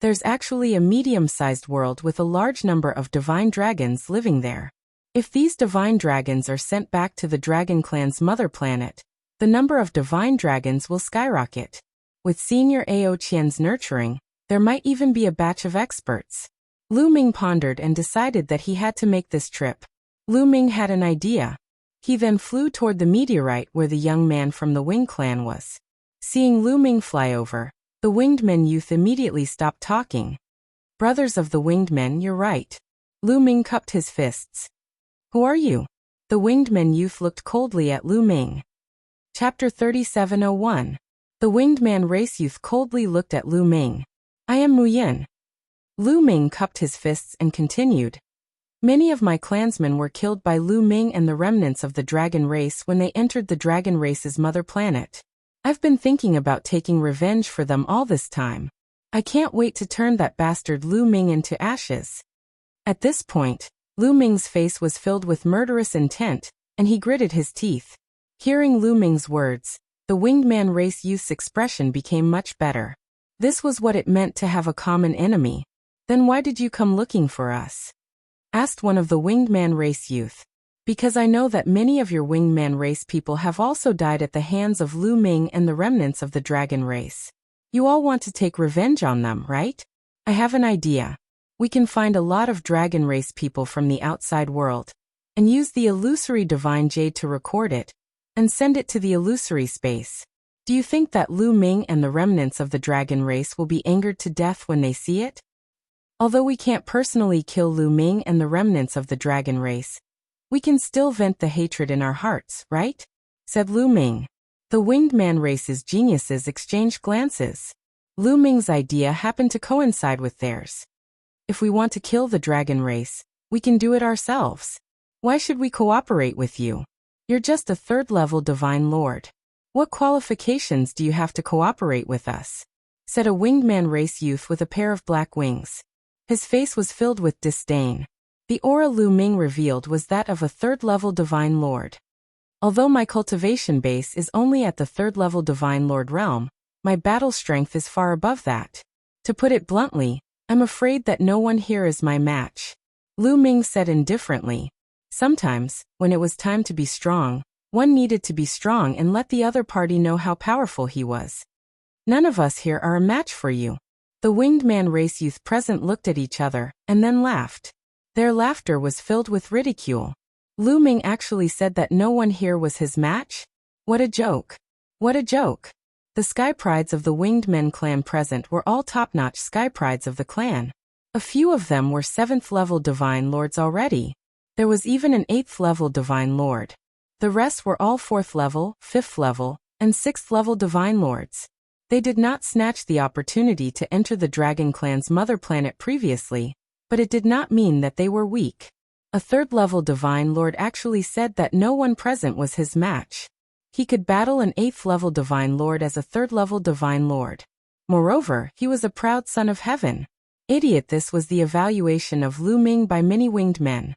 There's actually a medium-sized world with a large number of divine dragons living there. If these divine dragons are sent back to the Dragon Clan's mother planet, the number of divine dragons will skyrocket. With Senior Ao Qian's nurturing, there might even be a batch of experts. Lu Ming pondered and decided that he had to make this trip. Lu Ming had an idea. He then flew toward the meteorite where the young man from the Wing Clan was. Seeing Lu Ming fly over, the Winged Men youth immediately stopped talking. Brothers of the Winged Men, you're right. Lu Ming cupped his fists. Who are you? The Winged Men youth looked coldly at Lu Ming. Chapter 3701. The Winged Man race youth coldly looked at Lu Ming. I am Mu Yin. Lu Ming cupped his fists and continued. Many of my clansmen were killed by Lu Ming and the remnants of the dragon race when they entered the dragon race's mother planet. I've been thinking about taking revenge for them all this time. I can't wait to turn that bastard Lu Ming into ashes. At this point, Lu Ming's face was filled with murderous intent, and he gritted his teeth. Hearing Lu Ming's words, the Winged Man race youth's expression became much better. This was what it meant to have a common enemy. Then why did you come looking for us? Asked one of the Winged Man race youth. Because I know that many of your Winged Man race people have also died at the hands of Lu Ming and the remnants of the dragon race. You all want to take revenge on them, right? I have an idea. We can find a lot of dragon race people from the outside world, and use the illusory divine jade to record it, and send it to the illusory space. Do you think that Lu Ming and the remnants of the dragon race will be angered to death when they see it? Although we can't personally kill Lu Ming and the remnants of the dragon race, we can still vent the hatred in our hearts, right? Said Lu Ming. The Winged Man race's geniuses exchanged glances. Lu Ming's idea happened to coincide with theirs. If we want to kill the dragon race, we can do it ourselves. Why should we cooperate with you? You're just a third-level divine lord. What qualifications do you have to cooperate with us? Said a Winged Man race youth with a pair of black wings. His face was filled with disdain. The aura Lu Ming revealed was that of a third-level divine lord. Although my cultivation base is only at the third-level divine lord realm, my battle strength is far above that. To put it bluntly, I'm afraid that no one here is my match. Lu Ming said indifferently. Sometimes, when it was time to be strong, one needed to be strong and let the other party know how powerful he was. None of us here are a match for you. The Winged Man race youth present looked at each other, and then laughed. Their laughter was filled with ridicule. Lu Ming actually said that no one here was his match? What a joke. What a joke. The Sky Prides of the Winged Men clan present were all top-notch Sky Prides of the clan. A few of them were 7th-level divine lords already. There was even an 8th-level divine lord. The rest were all 4th level, 5th level, and 6th level divine lords. They did not snatch the opportunity to enter the Dragon Clan's mother planet previously, but it did not mean that they were weak. A 3rd-level divine lord actually said that no one present was his match. He could battle an 8th-level divine lord as a 3rd-level divine lord. Moreover, he was a proud son of heaven. Idiot, this was the evaluation of Lu Ming by many winged men.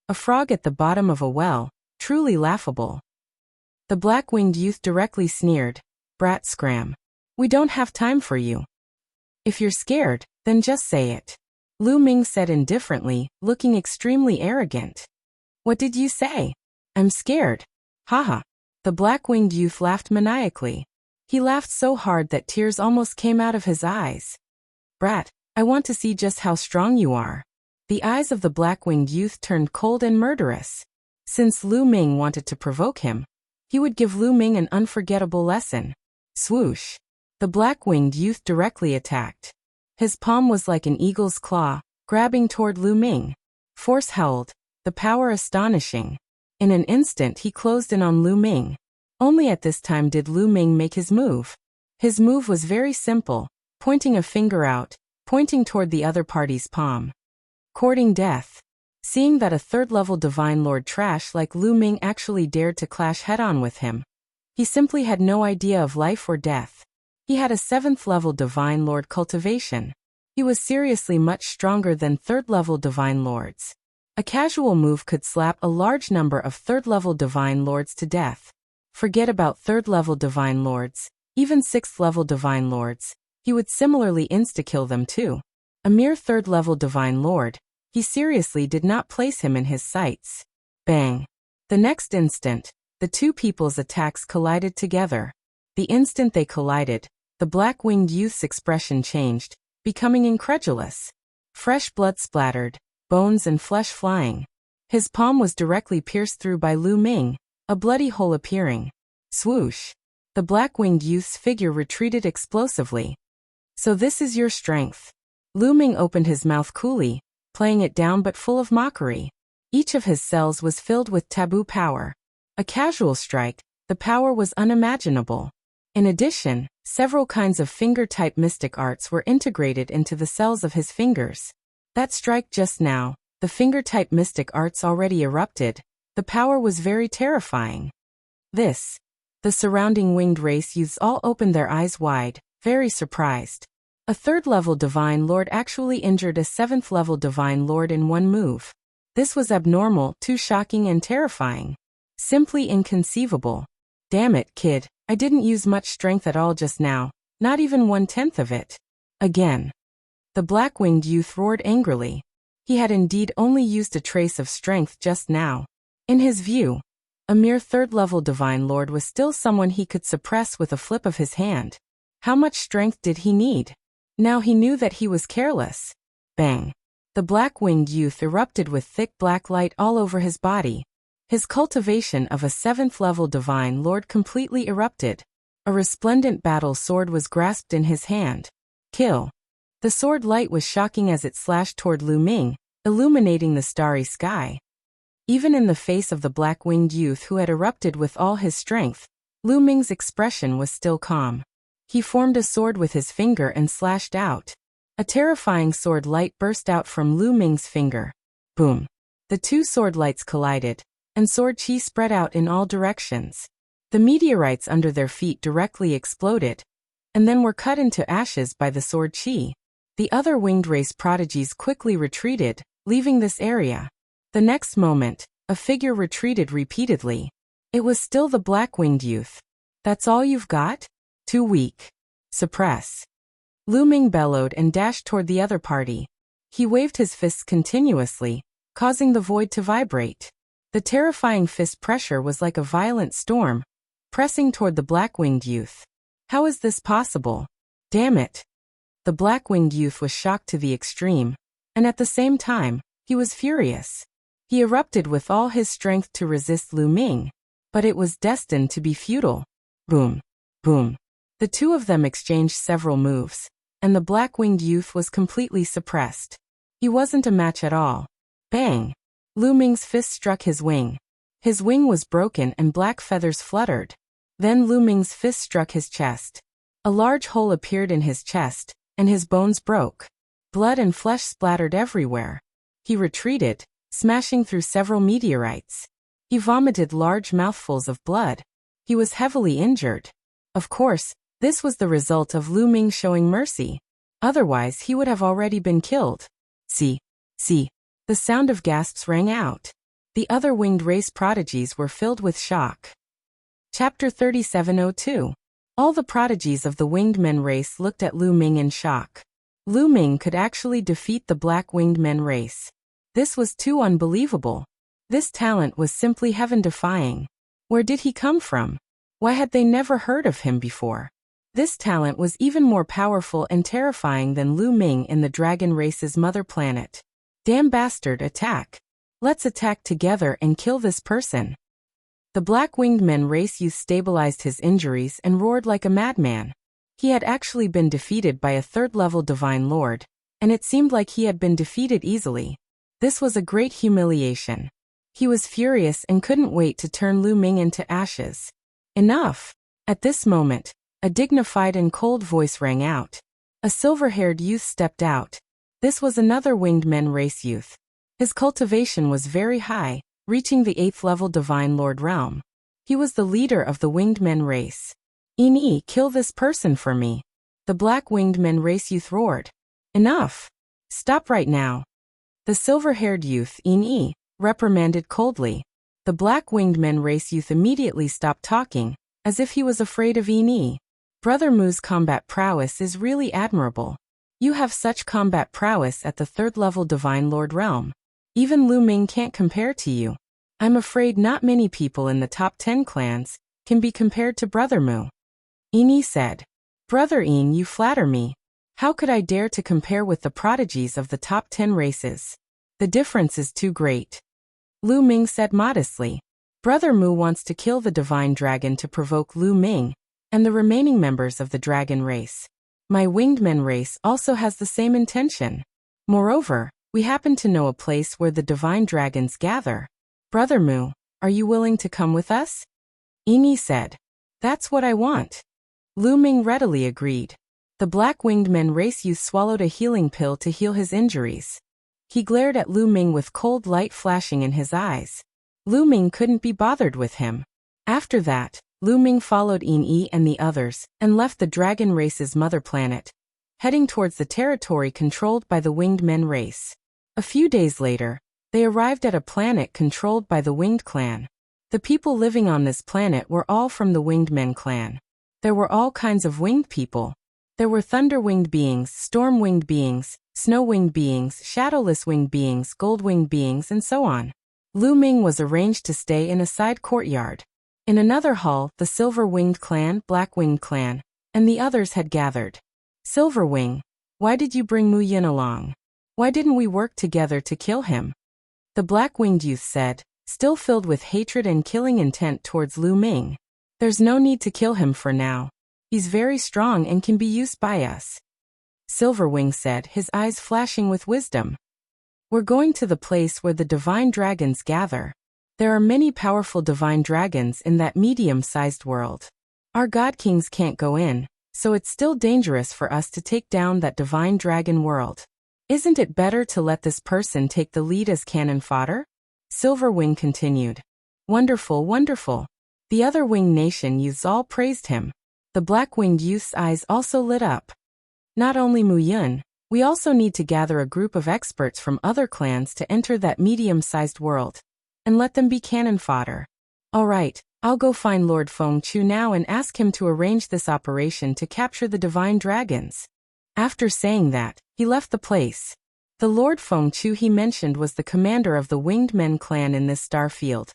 A frog at the bottom of a well, truly laughable. The black-winged youth directly sneered. Brat scram. We don't have time for you. If you're scared, then just say it. Lu Ming said indifferently, looking extremely arrogant. What did you say? I'm scared. Haha. The black-winged youth laughed maniacally. He laughed so hard that tears almost came out of his eyes. Brat, I want to see just how strong you are. The eyes of the black-winged youth turned cold and murderous. Since Lu Ming wanted to provoke him, he would give Lu Ming an unforgettable lesson. Swoosh. The black-winged youth directly attacked. His palm was like an eagle's claw, grabbing toward Lu Ming. Force held, the power astonishing. In an instant he closed in on Lu Ming. Only at this time did Lu Ming make his move. His move was very simple, pointing a finger out, pointing toward the other party's palm. Courting death. Seeing that a third-level Divine Lord trash like Lu Ming actually dared to clash head-on with him. He simply had no idea of life or death. He had a 7th-level Divine Lord cultivation. He was seriously much stronger than 3rd-level Divine Lords. A casual move could slap a large number of 3rd-level Divine Lords to death. Forget about 3rd-level Divine Lords, even 6th-level Divine Lords. He would similarly insta-kill them too. A mere 3rd-level Divine Lord, he seriously did not place him in his sights. Bang! The next instant, the two people's attacks collided together. The instant they collided, the black-winged youth's expression changed, becoming incredulous. Fresh blood splattered, bones and flesh flying. His palm was directly pierced through by Lu Ming, a bloody hole appearing. Swoosh! The black-winged youth's figure retreated explosively. So this is your strength. Lu Ming opened his mouth coolly, playing it down but full of mockery. Each of his cells was filled with taboo power. A casual strike, the power was unimaginable. In addition, several kinds of finger-type mystic arts were integrated into the cells of his fingers. That strike just now, the finger-type mystic arts already erupted. The power was very terrifying. The surrounding winged race youths all opened their eyes wide, very surprised. A 3rd-level Divine Lord actually injured a 7th-level Divine Lord in one move. This was abnormal, too shocking and terrifying. Simply inconceivable. Damn it, kid, I didn't use much strength at all just now, not even 1/10 of it. Again. The black-winged youth roared angrily. He had indeed only used a trace of strength just now. In his view, a mere 3rd-level Divine Lord was still someone he could suppress with a flip of his hand. How much strength did he need? Now he knew that he was careless. Bang! The black-winged youth erupted with thick black light all over his body. His cultivation of a 7th-level Divine Lord completely erupted. A resplendent battle sword was grasped in his hand. Kill! The sword light was shocking as it slashed toward Lu Ming, illuminating the starry sky. Even in the face of the black-winged youth who had erupted with all his strength, Lu Ming's expression was still calm. He formed a sword with his finger and slashed out. A terrifying sword light burst out from Lu Ming's finger. Boom! The two sword lights collided, and sword chi spread out in all directions. The meteorites under their feet directly exploded, and then were cut into ashes by the sword chi. The other winged race prodigies quickly retreated, leaving this area. The next moment, a figure retreated repeatedly. It was still the black-winged youth. That's all you've got? Too weak. Suppress. Lu Ming bellowed and dashed toward the other party. He waved his fists continuously, causing the void to vibrate. The terrifying fist pressure was like a violent storm, pressing toward the black-winged youth. How is this possible? Damn it! The black-winged youth was shocked to the extreme, and at the same time, he was furious. He erupted with all his strength to resist Lu Ming, but it was destined to be futile. Boom! Boom! The two of them exchanged several moves, and the black-winged youth was completely suppressed. He wasn't a match at all. Bang! Lu Ming's fist struck his wing. His wing was broken and black feathers fluttered. Then Lu Ming's fist struck his chest. A large hole appeared in his chest, and his bones broke. Blood and flesh splattered everywhere. He retreated, smashing through several meteorites. He vomited large mouthfuls of blood. He was heavily injured. Of course, this was the result of Lu Ming showing mercy. Otherwise, he would have already been killed. See. The sound of gasps rang out. The other winged race prodigies were filled with shock. Chapter 3702. All the prodigies of the winged men race looked at Lu Ming in shock. Lu Ming could actually defeat the black winged men race. This was too unbelievable. This talent was simply heaven-defying. Where did he come from? Why had they never heard of him before? This talent was even more powerful and terrifying than Lu Ming in the dragon race's mother planet. Damn bastard, attack! Let's attack together and kill this person. The black-winged men race youth stabilized his injuries and roared like a madman. He had actually been defeated by a 3rd-level Divine Lord, and it seemed like he had been defeated easily. This was a great humiliation. He was furious and couldn't wait to turn Lu Ming into ashes. Enough! At this moment, A dignified and cold voice rang out. A silver-haired youth stepped out. This was another winged men race youth. His cultivation was very high, reaching the 8th level Divine Lord realm. He was the leader of the winged men race. "Ini, kill this person for me." The black winged men race youth roared. "Enough! Stop right now." The silver-haired youth, Ini, reprimanded coldly. The black winged men race youth immediately stopped talking, as if he was afraid of Ini. "Brother Mu's combat prowess is really admirable. You have such combat prowess at the 3rd level Divine Lord realm. Even Lu Ming can't compare to you. I'm afraid not many people in the top 10 clans can be compared to Brother Mu." Ini said. "Brother In, you flatter me. How could I dare to compare with the prodigies of the top 10 races? The difference is too great." Lu Ming said modestly. "Brother Mu wants to kill the divine dragon to provoke Lu Ming and the remaining members of the dragon race. My winged men race also has the same intention. Moreover, we happen to know a place where the divine dragons gather. Brother Mu, are you willing to come with us?" Ini said. "That's what I want." Lu Ming readily agreed. The black winged men race youth swallowed a healing pill to heal his injuries. He glared at Lu Ming with cold light flashing in his eyes. Lu Ming couldn't be bothered with him. After that, Lu Ming followed Yi and the others and left the dragon race's mother planet, heading towards the territory controlled by the winged men race. A few days later, they arrived at a planet controlled by the winged clan. The people living on this planet were all from the winged men clan. There were all kinds of winged people. There were thunder-winged beings, storm-winged beings, snow-winged beings, shadowless winged beings, gold-winged beings, and so on. Lu Ming was arranged to stay in a side courtyard. In another hall, the Silver-Winged Clan, Black-Winged Clan, and the others had gathered. "Silverwing, why did you bring Mu Yin along? Why didn't we work together to kill him?" The black-winged youth said, still filled with hatred and killing intent towards Lu Ming. "There's no need to kill him for now. He's very strong and can be used by us." Silverwing said, his eyes flashing with wisdom. "We're going to the place where the divine dragons gather. There are many powerful divine dragons in that medium-sized world. Our god kings can't go in, so it's still dangerous for us to take down that divine dragon world. Isn't it better to let this person take the lead as cannon fodder?" Silverwing continued. "Wonderful, wonderful." The other winged nation youths all praised him. The black-winged youth's eyes also lit up. "Not only Mu Yun, we also need to gather a group of experts from other clans to enter that medium-sized world, and let them be cannon fodder. All right, I'll go find Lord Feng Chu now and ask him to arrange this operation to capture the divine dragons." After saying that, he left the place. The Lord Feng Chu he mentioned was the commander of the Winged Men clan in this star field,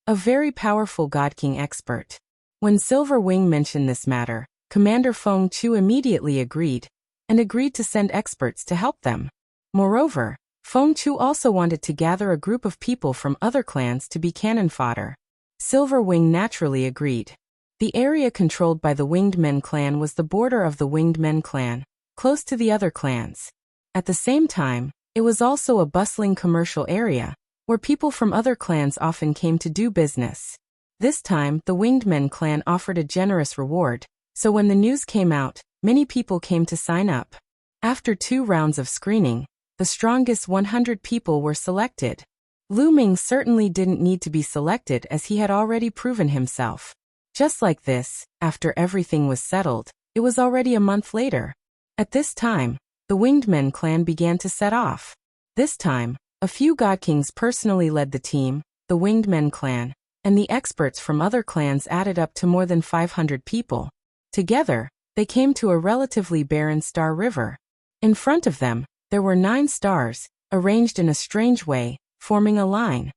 a very powerful God King expert. When Silver Wing mentioned this matter, Commander Feng Chu immediately agreed to send experts to help them. Moreover, Feng Chu also wanted to gather a group of people from other clans to be cannon fodder. Silver Wing naturally agreed. The area controlled by the Winged Men clan was the border of the Winged Men clan, close to the other clans. At the same time, it was also a bustling commercial area, where people from other clans often came to do business. This time, the Winged Men clan offered a generous reward, so when the news came out, many people came to sign up. After 2 rounds of screening, the strongest 100 people were selected. Lu Ming certainly didn't need to be selected as he had already proven himself. Just like this, after everything was settled, it was already a month later. At this time, the Winged Men clan began to set off. This time, a few God Kings personally led the team, the Winged Men clan, and the experts from other clans added up to more than 500 people. Together, they came to a relatively barren star river. In front of them, there were 9 stars, arranged in a strange way, forming a line.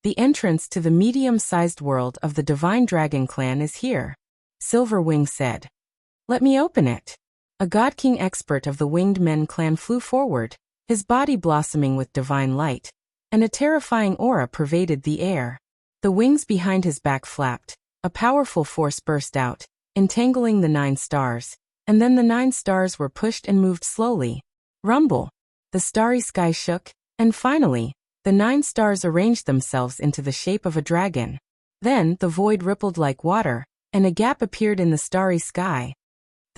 "The entrance to the medium-sized world of the Divine Dragon clan is here," Silverwing said. "Let me open it." A God King expert of the Winged Men clan flew forward, his body blossoming with divine light, and a terrifying aura pervaded the air. The wings behind his back flapped, a powerful force burst out, entangling the 9 stars, and then the 9 stars were pushed and moved slowly. Rumble! The starry sky shook, and finally, the 9 stars arranged themselves into the shape of a dragon. Then the void rippled like water, and a gap appeared in the starry sky,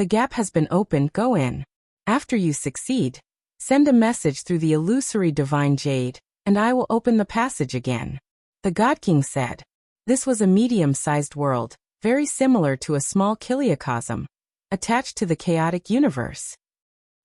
The gap has been opened, go in. After you succeed, send a message through the illusory divine jade, and I will open the passage again. The God King said. This was a medium-sized world, very similar to a small kiliocosm, attached to the chaotic universe.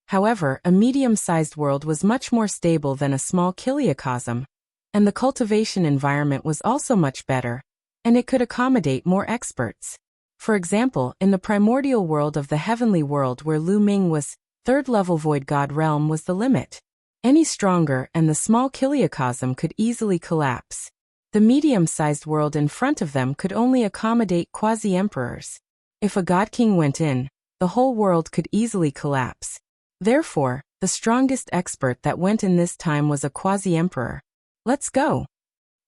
However, a medium-sized world was much more stable than a small kiliocosm, and the cultivation environment was also much better, and it could accommodate more experts. For example, in the primordial world of the heavenly world where Lu Ming was, third-level void god realm was the limit. Any stronger and the small kiliocosm could easily collapse. The medium-sized world in front of them could only accommodate quasi-emperors. If a god king went in, the whole world could easily collapse. Therefore, the strongest expert that went in this time was a quasi-emperor. Let's go.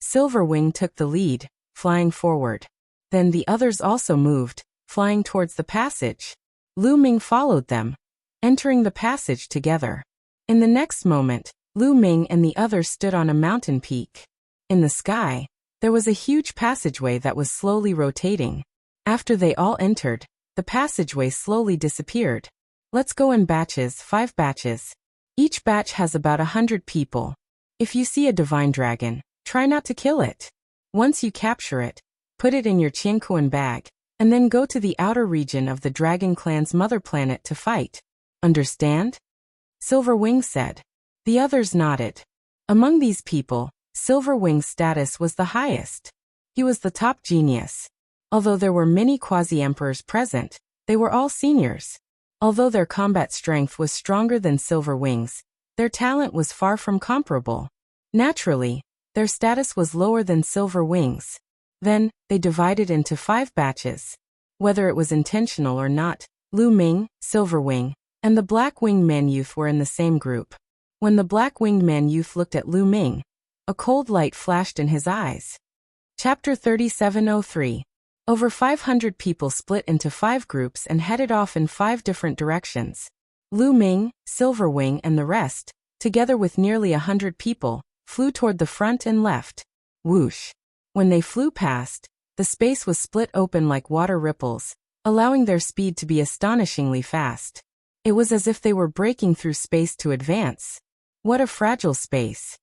Silverwing took the lead, flying forward. Then the others also moved, flying towards the passage. Lu Ming followed them, entering the passage together. In the next moment, Lu Ming and the others stood on a mountain peak. In the sky, there was a huge passageway that was slowly rotating. After they all entered, the passageway slowly disappeared. Let's go in batches, 5 batches. Each batch has about 100 people. If you see a divine dragon, try not to kill it. Once you capture it, put it in your Qiankuan bag, and then go to the outer region of the Dragon Clan's mother planet to fight. Understand? Silverwing said. The others nodded. Among these people, Silverwing's status was the highest. He was the top genius. Although there were many quasi-emperors present, they were all seniors. Although their combat strength was stronger than Silverwing's, their talent was far from comparable. Naturally, their status was lower than Silverwing's. Then, they divided into 5 batches. Whether it was intentional or not, Lu Ming, Silverwing, and the Black-Winged Man youth were in the same group. When the Black-Winged Man youth looked at Lu Ming, a cold light flashed in his eyes. Chapter 3703. Over 500 people split into 5 groups and headed off in 5 different directions. Lu Ming, Silverwing and the rest, together with nearly 100 people, flew toward the front and left. Whoosh. When they flew past, the space was split open like water ripples, allowing their speed to be astonishingly fast. It was as if they were breaking through space to advance. What a fragile space.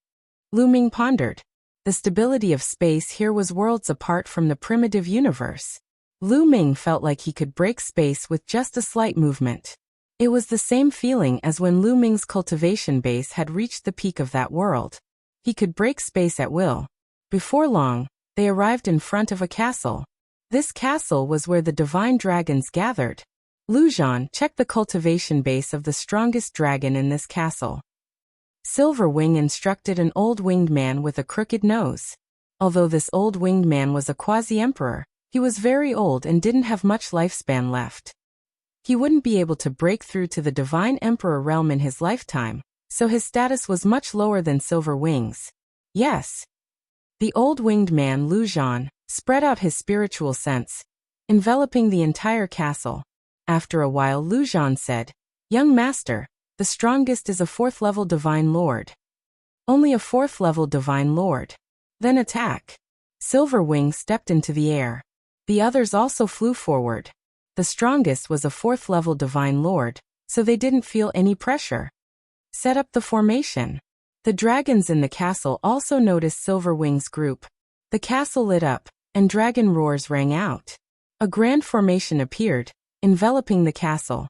Lu Ming pondered. The stability of space here was worlds apart from the primitive universe. Lu Ming felt like he could break space with just a slight movement. It was the same feeling as when Lu Ming's cultivation base had reached the peak of that world. He could break space at will. Before long, they arrived in front of a castle. This castle was where the divine dragons gathered. Lu Zhan checked the cultivation base of the strongest dragon in this castle. Silverwing instructed an old winged man with a crooked nose. Although this old winged man was a quasi-emperor, he was very old and didn't have much lifespan left. He wouldn't be able to break through to the divine emperor realm in his lifetime, so his status was much lower than Silverwing's. Yes. The old winged man Lu Zhan spread out his spiritual sense, enveloping the entire castle. After a while Lu Zhan said, "Young master, the strongest is a 4th-level divine lord." Only a 4th-level divine lord. Then attack. Silverwing stepped into the air. The others also flew forward. The strongest was a 4th-level divine lord, so they didn't feel any pressure. Set up the formation. The dragons in the castle also noticed Silverwing's group. The castle lit up, and dragon roars rang out. A grand formation appeared, enveloping the castle.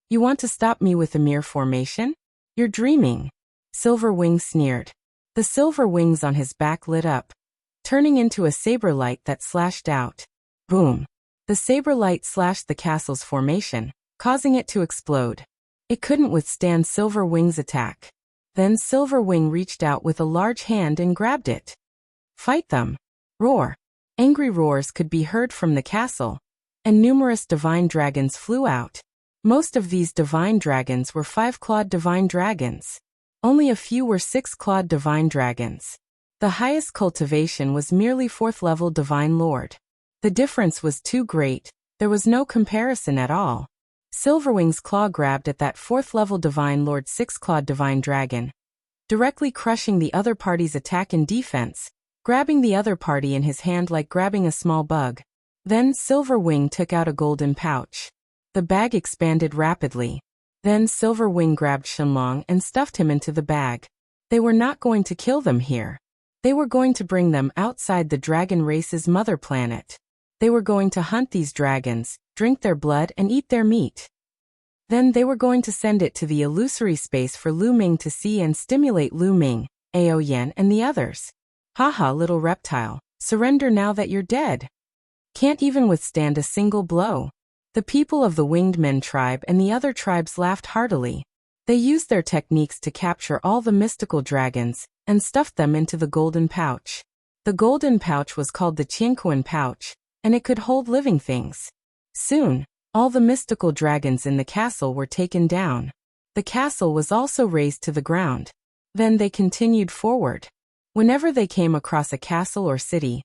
You want to stop me with a mere formation? You're dreaming. Silverwing sneered. The silver wings on his back lit up, turning into a saber light that slashed out. Boom. The saber light slashed the castle's formation, causing it to explode. It couldn't withstand Silverwing's attack. Then Silverwing reached out with a large hand and grabbed it. Fight them. Roar. Angry roars could be heard from the castle, and numerous divine dragons flew out. Most of these divine dragons were 5-clawed divine dragons. Only a few were 6-clawed divine dragons. The highest cultivation was merely 4th-level divine lord. The difference was too great, there was no comparison at all. Silverwing's claw grabbed at that 4th-level divine lord 6-clawed divine dragon, directly crushing the other party's attack and defense, grabbing the other party in his hand like grabbing a small bug. Then Silverwing took out a golden pouch. The bag expanded rapidly. Then Silverwing grabbed Shenlong and stuffed him into the bag. They were not going to kill them here. They were going to bring them outside the dragon race's mother planet. They were going to hunt these dragons, drink their blood and eat their meat. Then they were going to send it to the illusory space for Lu Ming to see and stimulate Lu Ming, Ao Yan and the others. Haha, little reptile, surrender now that you're dead. Can't even withstand a single blow. The people of the Winged Men tribe and the other tribes laughed heartily. They used their techniques to capture all the mystical dragons and stuffed them into the golden pouch. The golden pouch was called the Qianquan pouch, and it could hold living things. Soon, all the mystical dragons in the castle were taken down. The castle was also razed to the ground. Then they continued forward. Whenever they came across a castle or city,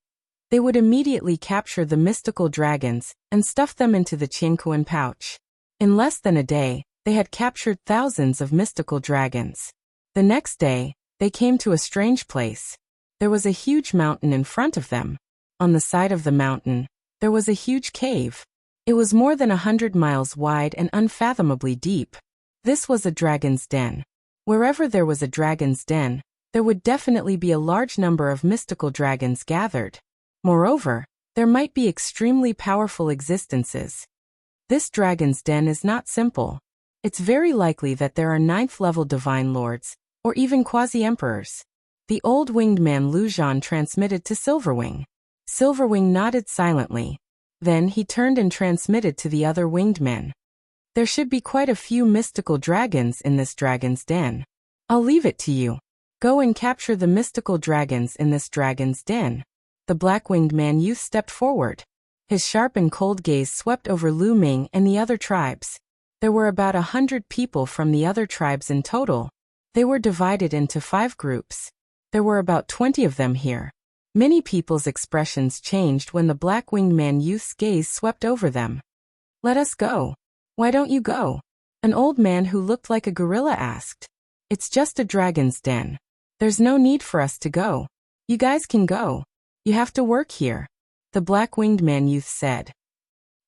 they would immediately capture the mystical dragons and stuff them into the Qianquan pouch. In less than a day, they had captured thousands of mystical dragons. The next day, they came to a strange place. There was a huge mountain in front of them. On the side of the mountain, there was a huge cave. It was more than 100 miles wide and unfathomably deep. This was a dragon's den. Wherever there was a dragon's den, there would definitely be a large number of mystical dragons gathered. Moreover, there might be extremely powerful existences. This dragon's den is not simple. It's very likely that there are 9th-level divine lords, or even quasi-emperors. The old winged man Lu Zhan transmitted to Silverwing. Silverwing nodded silently. Then he turned and transmitted to the other winged men. There should be quite a few mystical dragons in this dragon's den. I'll leave it to you. Go and capture the mystical dragons in this dragon's den. The black-winged man youth stepped forward. His sharp and cold gaze swept over Lu Ming and the other tribes. There were about 100 people from the other tribes in total. They were divided into 5 groups. There were about 20 of them here. Many people's expressions changed when the black-winged man youth's gaze swept over them. Let us go. Why don't you go? An old man who looked like a gorilla asked. It's just a dragon's den. There's no need for us to go. You guys can go. You have to work here. The black-winged man youth said.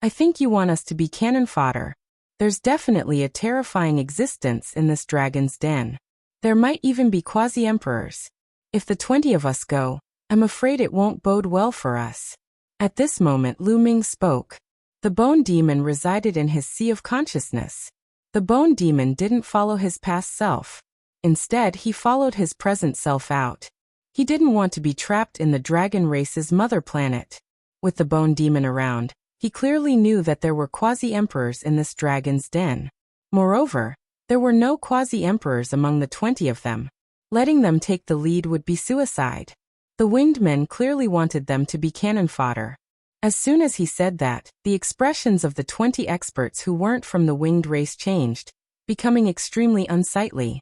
I think you want us to be cannon fodder. There's definitely a terrifying existence in this dragon's den. There might even be quasi-emperors. If the 20 of us go, I'm afraid it won't bode well for us. At this moment Lu Ming spoke. The bone demon resided in his sea of consciousness. The bone demon didn't follow his past self. Instead, he followed his present self out. He didn't want to be trapped in the dragon race's mother planet. With the bone demon around, he clearly knew that there were quasi-emperors in this dragon's den. Moreover, there were no quasi-emperors among the 20 of them. Letting them take the lead would be suicide. The winged men clearly wanted them to be cannon fodder. As soon as he said that, the expressions of the 20 experts who weren't from the winged race changed, becoming extremely unsightly.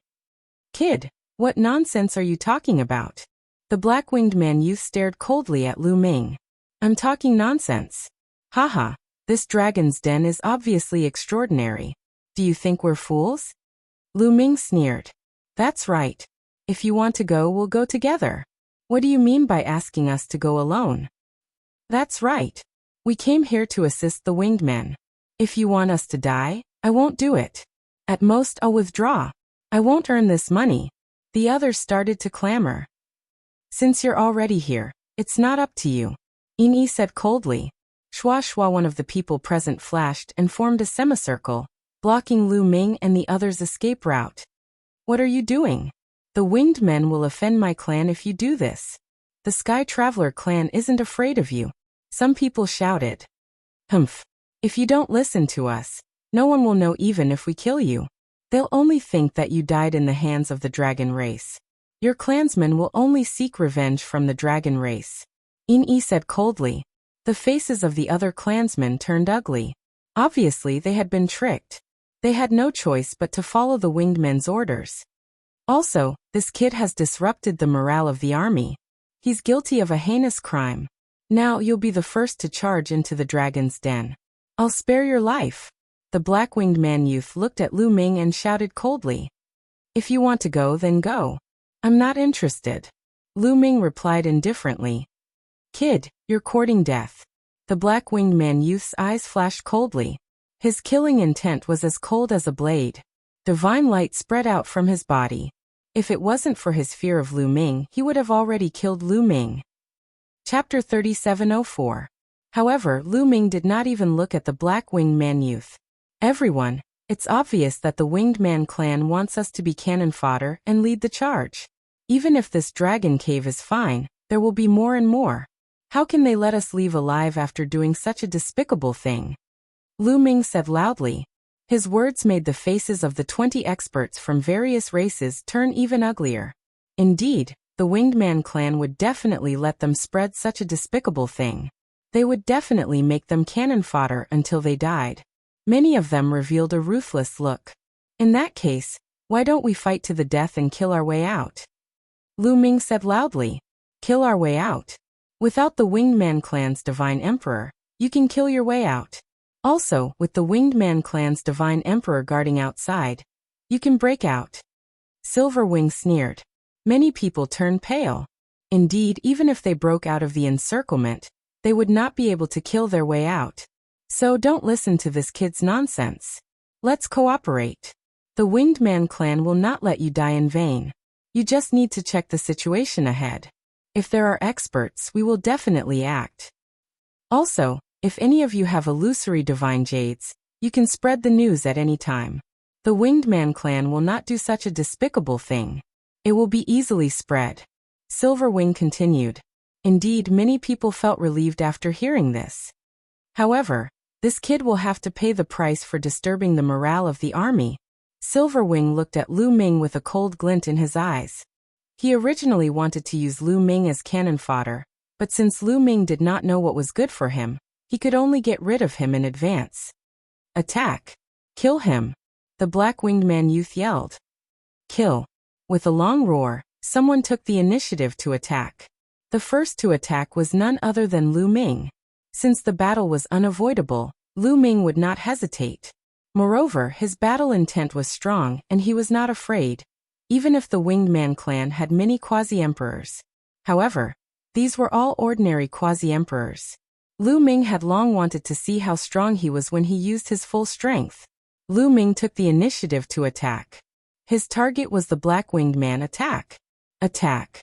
Kid, what nonsense are you talking about? The black-winged man youth stared coldly at Lu Ming. I'm talking nonsense. Haha, this dragon's den is obviously extraordinary. Do you think we're fools? Lu Ming sneered. That's right. If you want to go, we'll go together. What do you mean by asking us to go alone? That's right. We came here to assist the winged men. If you want us to die, I won't do it. At most, I'll withdraw. I won't earn this money. The others started to clamor. Since you're already here, it's not up to you. Yi said coldly. Shua Shua, one of the people present, flashed and formed a semicircle, blocking Lu Ming and the others' escape route. What are you doing? The winged men will offend my clan if you do this. The Sky Traveler clan isn't afraid of you. Some people shouted. Humph. If you don't listen to us, no one will know even if we kill you. They'll only think that you died in the hands of the dragon race. Your clansmen will only seek revenge from the dragon race. Yi said coldly. The faces of the other clansmen turned ugly. Obviously they had been tricked. They had no choice but to follow the winged men's orders. Also, this kid has disrupted the morale of the army. He's guilty of a heinous crime. Now you'll be the first to charge into the dragon's den. I'll spare your life. The black-winged man youth looked at Lu Ming and shouted coldly. If you want to go, then go. I'm not interested. Lu Ming replied indifferently. Kid, you're courting death. The black-winged man youth's eyes flashed coldly. His killing intent was as cold as a blade. Divine light spread out from his body. If it wasn't for his fear of Lu Ming, he would have already killed Lu Ming. Chapter 3704. However, Lu Ming did not even look at the Black Winged Man youth. Everyone, it's obvious that the Winged Man clan wants us to be cannon fodder and lead the charge. Even if this dragon cave is fine, there will be more and more. How can they let us leave alive after doing such a despicable thing? Lu Ming said loudly. His words made the faces of the 20 experts from various races turn even uglier. Indeed, the Winged Man clan would definitely let them spread such a despicable thing. They would definitely make them cannon fodder until they died. Many of them revealed a ruthless look. In that case, why don't we fight to the death and kill our way out? Lu Ming said loudly. Kill our way out. Without the Winged Man clan's divine emperor, you can kill your way out. Also, with the Winged Man clan's divine emperor guarding outside, you can break out. Silverwing sneered. Many people turned pale. Indeed, even if they broke out of the encirclement, they would not be able to kill their way out. So don't listen to this kid's nonsense. Let's cooperate. The Winged Man clan will not let you die in vain. You just need to check the situation ahead. If there are experts, we will definitely act. Also, if any of you have illusory divine jades, you can spread the news at any time. The Winged Man clan will not do such a despicable thing. It will be easily spread. Silverwing continued. Indeed, many people felt relieved after hearing this. However, this kid will have to pay the price for disturbing the morale of the army. Silverwing looked at Lu Ming with a cold glint in his eyes. He originally wanted to use Lu Ming as cannon fodder, but since Lu Ming did not know what was good for him, he could only get rid of him in advance. Attack! Kill him! The Black Winged Man youth yelled. Kill! With a long roar, someone took the initiative to attack. The first to attack was none other than Lu Ming. Since the battle was unavoidable, Lu Ming would not hesitate. Moreover, his battle intent was strong and he was not afraid, even if the Winged Man clan had many quasi-emperors. However, these were all ordinary quasi-emperors. Lu Ming had long wanted to see how strong he was when he used his full strength. Lu Ming took the initiative to attack. His target was the Black Winged Man attack. Attack!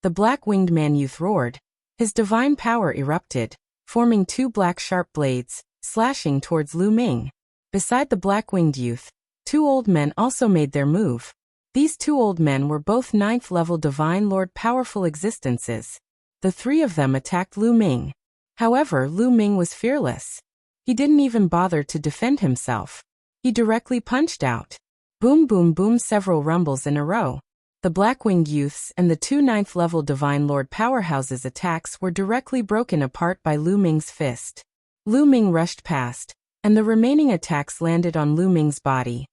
The Black Winged Man youth roared. His divine power erupted, forming two black sharp blades, slashing towards Lu Ming. Beside the Black Winged youth, two old men also made their move. These two old men were both 9th-level Divine Lord powerful existences. The three of them attacked Lu Ming. However, Lu Ming was fearless. He didn't even bother to defend himself. He directly punched out. Boom boom boom, several rumbles in a row. The Black Winged youths and the two 9th-level Divine Lord powerhouses' attacks were directly broken apart by Lu Ming's fist. Lu Ming rushed past, and the remaining attacks landed on Lu Ming's body.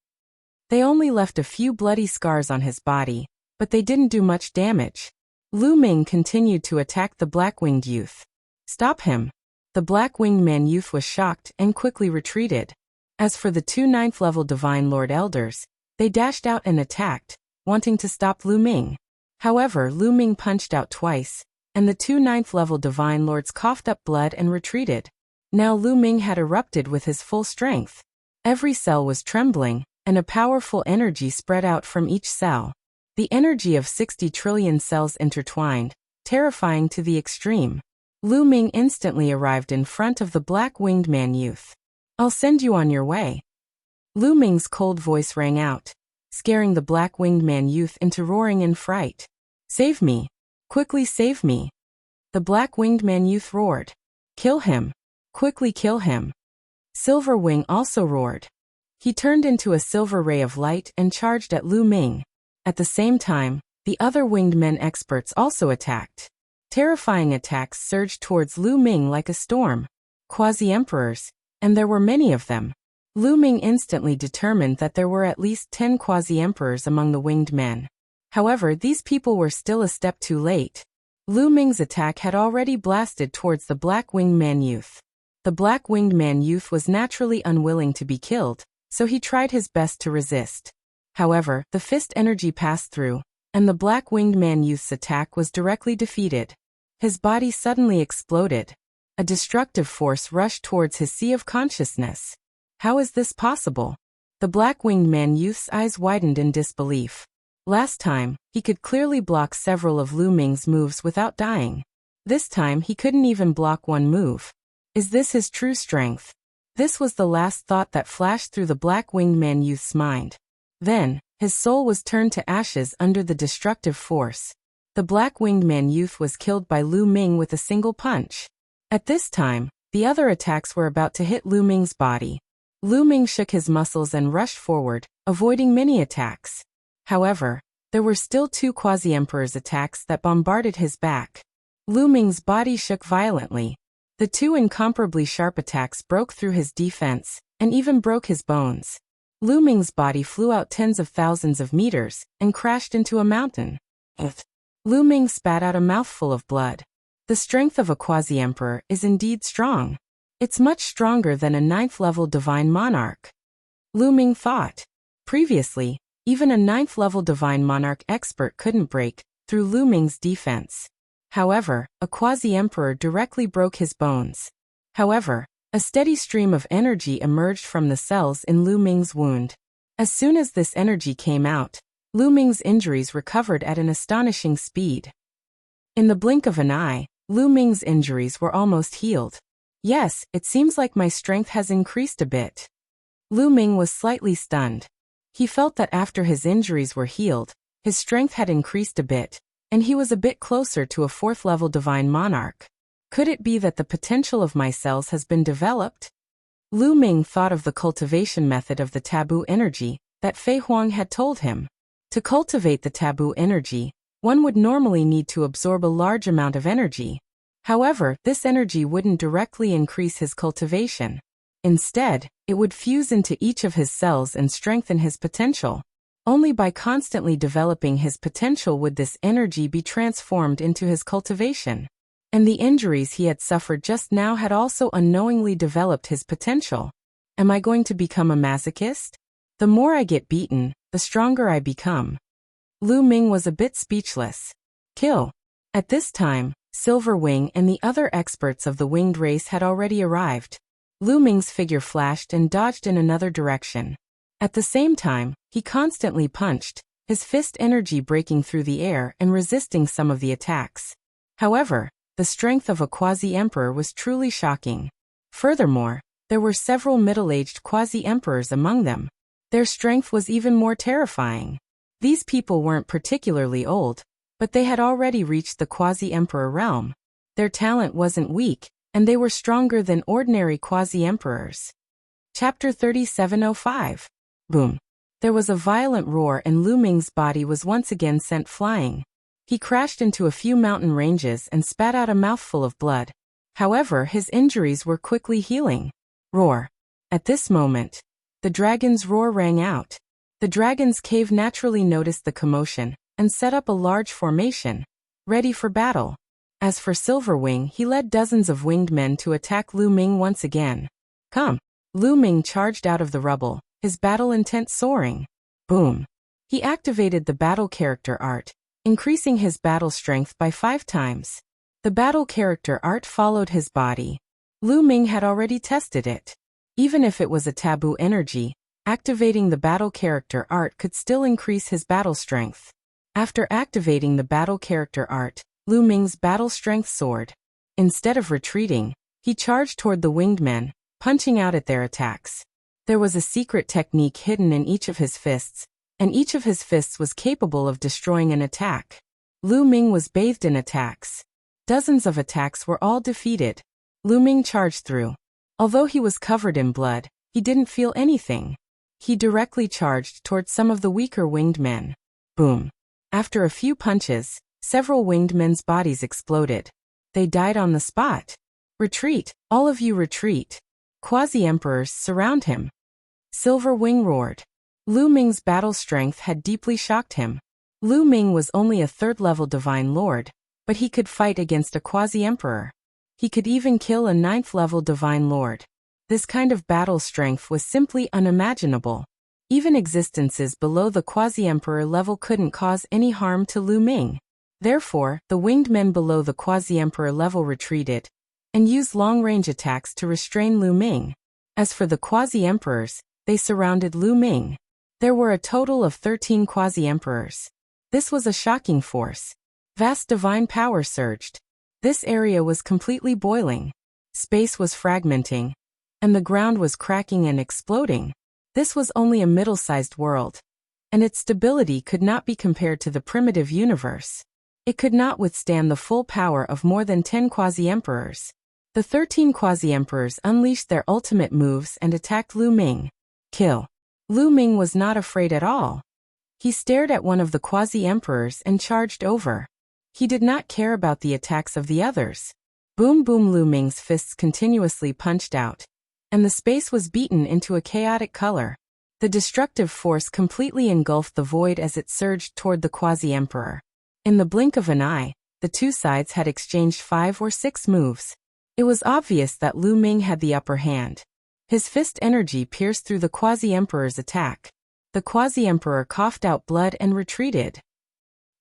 They only left a few bloody scars on his body, but they didn't do much damage. Lu Ming continued to attack the Black Winged youth. Stop him! The Black Winged Man youth was shocked and quickly retreated. As for the two 9th-level Divine Lord elders, they dashed out and attacked, wanting to stop Lu Ming. However, Lu Ming punched out twice, and the two 9th-level Divine Lords coughed up blood and retreated. Now Lu Ming had erupted with his full strength. Every cell was trembling, and a powerful energy spread out from each cell. The energy of 60 trillion cells intertwined, terrifying to the extreme. Lu Ming instantly arrived in front of the Black Winged Man youth. I'll send you on your way. Lu Ming's cold voice rang out, scaring the Black Winged Man youth into roaring in fright. Save me! Quickly save me! The Black Winged Man youth roared. Kill him! Quickly kill him! Silverwing also roared. He turned into a silver ray of light and charged at Lu Ming. At the same time, the other Winged Men experts also attacked. Terrifying attacks surged towards Lu Ming like a storm. Quasi-emperors, and there were many of them. Lu Ming instantly determined that there were at least 10 quasi-emperors among the Winged Men. However, these people were still a step too late. Lu Ming's attack had already blasted towards the Black Winged Man youth. The Black Winged Man youth was naturally unwilling to be killed, so he tried his best to resist. However, the fist energy passed through, and the Black Winged Man youth's attack was directly defeated. His body suddenly exploded. A destructive force rushed towards his sea of consciousness. How is this possible? The black-winged man youth's eyes widened in disbelief. Last time, he could clearly block several of Lu Ming's moves without dying. This time he couldn't even block one move. Is this his true strength? This was the last thought that flashed through the black-winged man youth's mind. Then, his soul was turned to ashes under the destructive force. The black-winged man youth was killed by Lu Ming with a single punch. At this time, the other attacks were about to hit Lu Ming's body. Lu Ming shook his muscles and rushed forward, avoiding many attacks. However, there were still 2 Quasi-Emperor's attacks that bombarded his back. Lu Ming's body shook violently. The 2 incomparably sharp attacks broke through his defense, and even broke his bones. Lu Ming's body flew out tens of thousands of meters, and crashed into a mountain. Lu Ming spat out a mouthful of blood. The strength of a Quasi-Emperor is indeed strong. It's much stronger than a 9th-level Divine Monarch. Lu Ming thought. Previously, even a 9th-level Divine Monarch expert couldn't break through Lu Ming's defense. However, a Quasi-Emperor directly broke his bones. However, a steady stream of energy emerged from the cells in Lu Ming's wound. As soon as this energy came out, Lu Ming's injuries recovered at an astonishing speed. In the blink of an eye, Lu Ming's injuries were almost healed. Yes, it seems like my strength has increased a bit. Lu Ming was slightly stunned. He felt that after his injuries were healed, his strength had increased a bit, and he was a bit closer to a 4th-level Divine Monarch. Could it be that the potential of my cells has been developed? Lu Ming thought of the cultivation method of the taboo energy that Fei Huang had told him. To cultivate the taboo energy, one would normally need to absorb a large amount of energy. However, this energy wouldn't directly increase his cultivation. Instead, it would fuse into each of his cells and strengthen his potential. Only by constantly developing his potential would this energy be transformed into his cultivation. And the injuries he had suffered just now had also unknowingly developed his potential. Am I going to become a masochist? The more I get beaten, the stronger I become. Lu Ming was a bit speechless. Kill. At this time, Silver Wing and the other experts of the winged race had already arrived. Lu Ming's figure flashed and dodged in another direction. At the same time, he constantly punched, his fist energy breaking through the air and resisting some of the attacks. However, the strength of a Quasi-Emperor was truly shocking. Furthermore, there were several middle-aged Quasi-Emperors among them. Their strength was even more terrifying. These people weren't particularly old, but they had already reached the Quasi-Emperor realm. Their talent wasn't weak, and they were stronger than ordinary Quasi-Emperors. Chapter 3705. Boom. There was a violent roar and Lu Ming's body was once again sent flying. He crashed into a few mountain ranges and spat out a mouthful of blood. However, his injuries were quickly healing. Roar. At this moment, the dragon's roar rang out. The dragon's cave naturally noticed the commotion and set up a large formation, ready for battle. As for Silverwing, he led dozens of winged men to attack Lu Ming once again. Come! Lu Ming charged out of the rubble, his battle intent soaring. Boom! He activated the battle character art, increasing his battle strength by 5 times. The battle character art followed his body. Lu Ming had already tested it. Even if it was a taboo energy, activating the battle character art could still increase his battle strength. After activating the battle character art, Lu Ming's battle strength soared. Instead of retreating, he charged toward the winged men, punching out at their attacks. There was a secret technique hidden in each of his fists, and each of his fists was capable of destroying an attack. Lu Ming was bathed in attacks. Dozens of attacks were all defeated. Lu Ming charged through. Although he was covered in blood, he didn't feel anything. He directly charged toward some of the weaker winged men. Boom. After a few punches, several winged men's bodies exploded. They died on the spot. Retreat, all of you retreat. Quasi-Emperors surround him. Silver Wing roared. Lu Ming's battle strength had deeply shocked him. Lu Ming was only a 3rd-level Divine Lord, but he could fight against a Quasi-Emperor. He could even kill a 9th-level Divine Lord. This kind of battle strength was simply unimaginable. Even existences below the Quasi-Emperor level couldn't cause any harm to Lu Ming. Therefore, the winged men below the Quasi-Emperor level retreated and used long-range attacks to restrain Lu Ming. As for the quasi-emperors, they surrounded Lu Ming. There were a total of 13 quasi-emperors. This was a shocking force. Vast divine power surged. This area was completely boiling. Space was fragmenting. And the ground was cracking and exploding. This was only a middle-sized world. And its stability could not be compared to the primitive universe. It could not withstand the full power of more than 10 quasi-emperors. The 13 quasi-emperors unleashed their ultimate moves and attacked Lu Ming. Kill. Lu Ming was not afraid at all. He stared at one of the quasi-emperors and charged over. He did not care about the attacks of the others. Boom boom, Lu Ming's fists continuously punched out. And the space was beaten into a chaotic color. The destructive force completely engulfed the void as it surged toward the quasi-emperor. In the blink of an eye, the two sides had exchanged 5 or 6 moves. It was obvious that Lu Ming had the upper hand. His fist energy pierced through the quasi-emperor's attack. The quasi-emperor coughed out blood and retreated.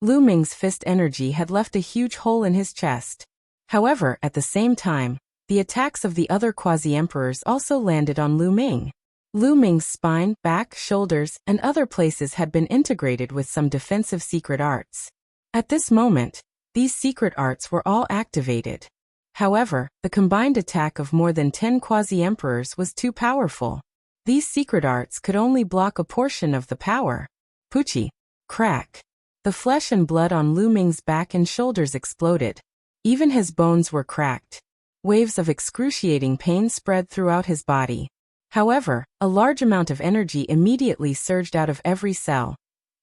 Lu Ming's fist energy had left a huge hole in his chest. However, at the same time, the attacks of the other quasi-emperors also landed on Lu Ming. Lu Ming's spine, back, shoulders, and other places had been integrated with some defensive secret arts. At this moment, these secret arts were all activated. However, the combined attack of more than 10 quasi-emperors was too powerful. These secret arts could only block a portion of the power. Poochie. Crack. The flesh and blood on Lu Ming's back and shoulders exploded. Even his bones were cracked. Waves of excruciating pain spread throughout his body. However, a large amount of energy immediately surged out of every cell,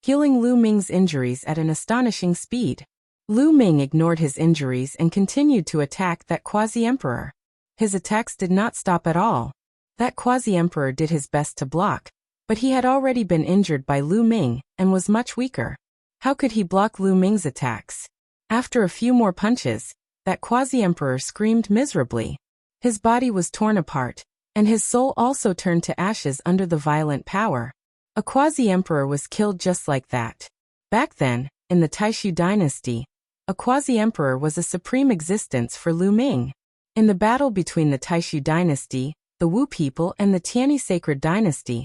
healing Lu Ming's injuries at an astonishing speed. Lu Ming ignored his injuries and continued to attack that quasi-emperor. His attacks did not stop at all. That quasi-emperor did his best to block, but he had already been injured by Lu Ming and was much weaker. How could he block Lu Ming's attacks? After a few more punches, that quasi-emperor screamed miserably. His body was torn apart, and his soul also turned to ashes under the violent power. A quasi-emperor was killed just like that. Back then, in the Taishu dynasty, a quasi-emperor was a supreme existence for Lu Ming. In the battle between the Taishu dynasty, the Wu people, and the Tianyi sacred dynasty,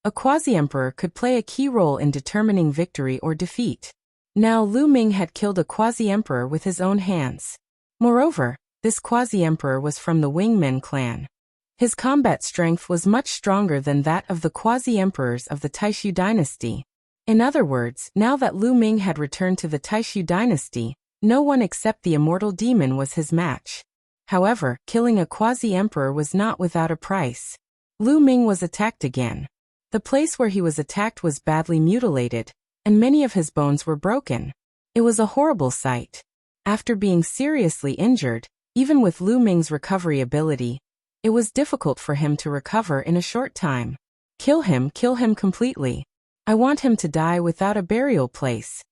a quasi-emperor could play a key role in determining victory or defeat. Now Lu Ming had killed a quasi-emperor with his own hands. Moreover, this quasi-emperor was from the Wingmen clan. His combat strength was much stronger than that of the quasi-emperors of the Taishu dynasty. In other words, now that Lu Ming had returned to the Taishu dynasty, no one except the immortal demon was his match. However, killing a quasi-emperor was not without a price. Lu Ming was attacked again. The place where he was attacked was badly mutilated, and many of his bones were broken. It was a horrible sight. After being seriously injured, even with Lu Ming's recovery ability, it was difficult for him to recover in a short time. Kill him completely. I want him to die without a burial place.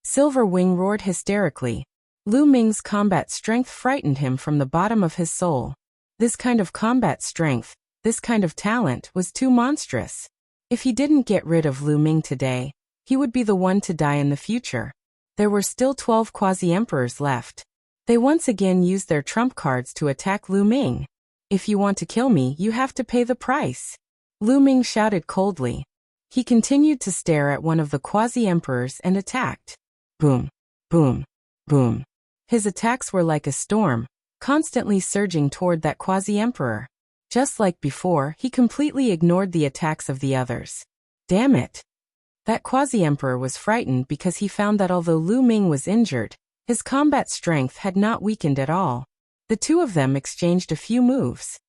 Silver Wing roared hysterically. Lu Ming's combat strength frightened him from the bottom of his soul. This kind of combat strength, this kind of talent, was too monstrous. If he didn't get rid of Lu Ming today, he would be the one to die in the future. There were still 12 quasi-emperors left. They once again used their trump cards to attack Lu Ming. If you want to kill me, you have to pay the price. Lu Ming shouted coldly. He continued to stare at one of the quasi-emperors and attacked. Boom, boom, boom. His attacks were like a storm, constantly surging toward that quasi-emperor. Just like before, he completely ignored the attacks of the others. Damn it. That quasi-emperor was frightened because he found that although Lu Ming was injured, his combat strength had not weakened at all. The two of them exchanged a few moves.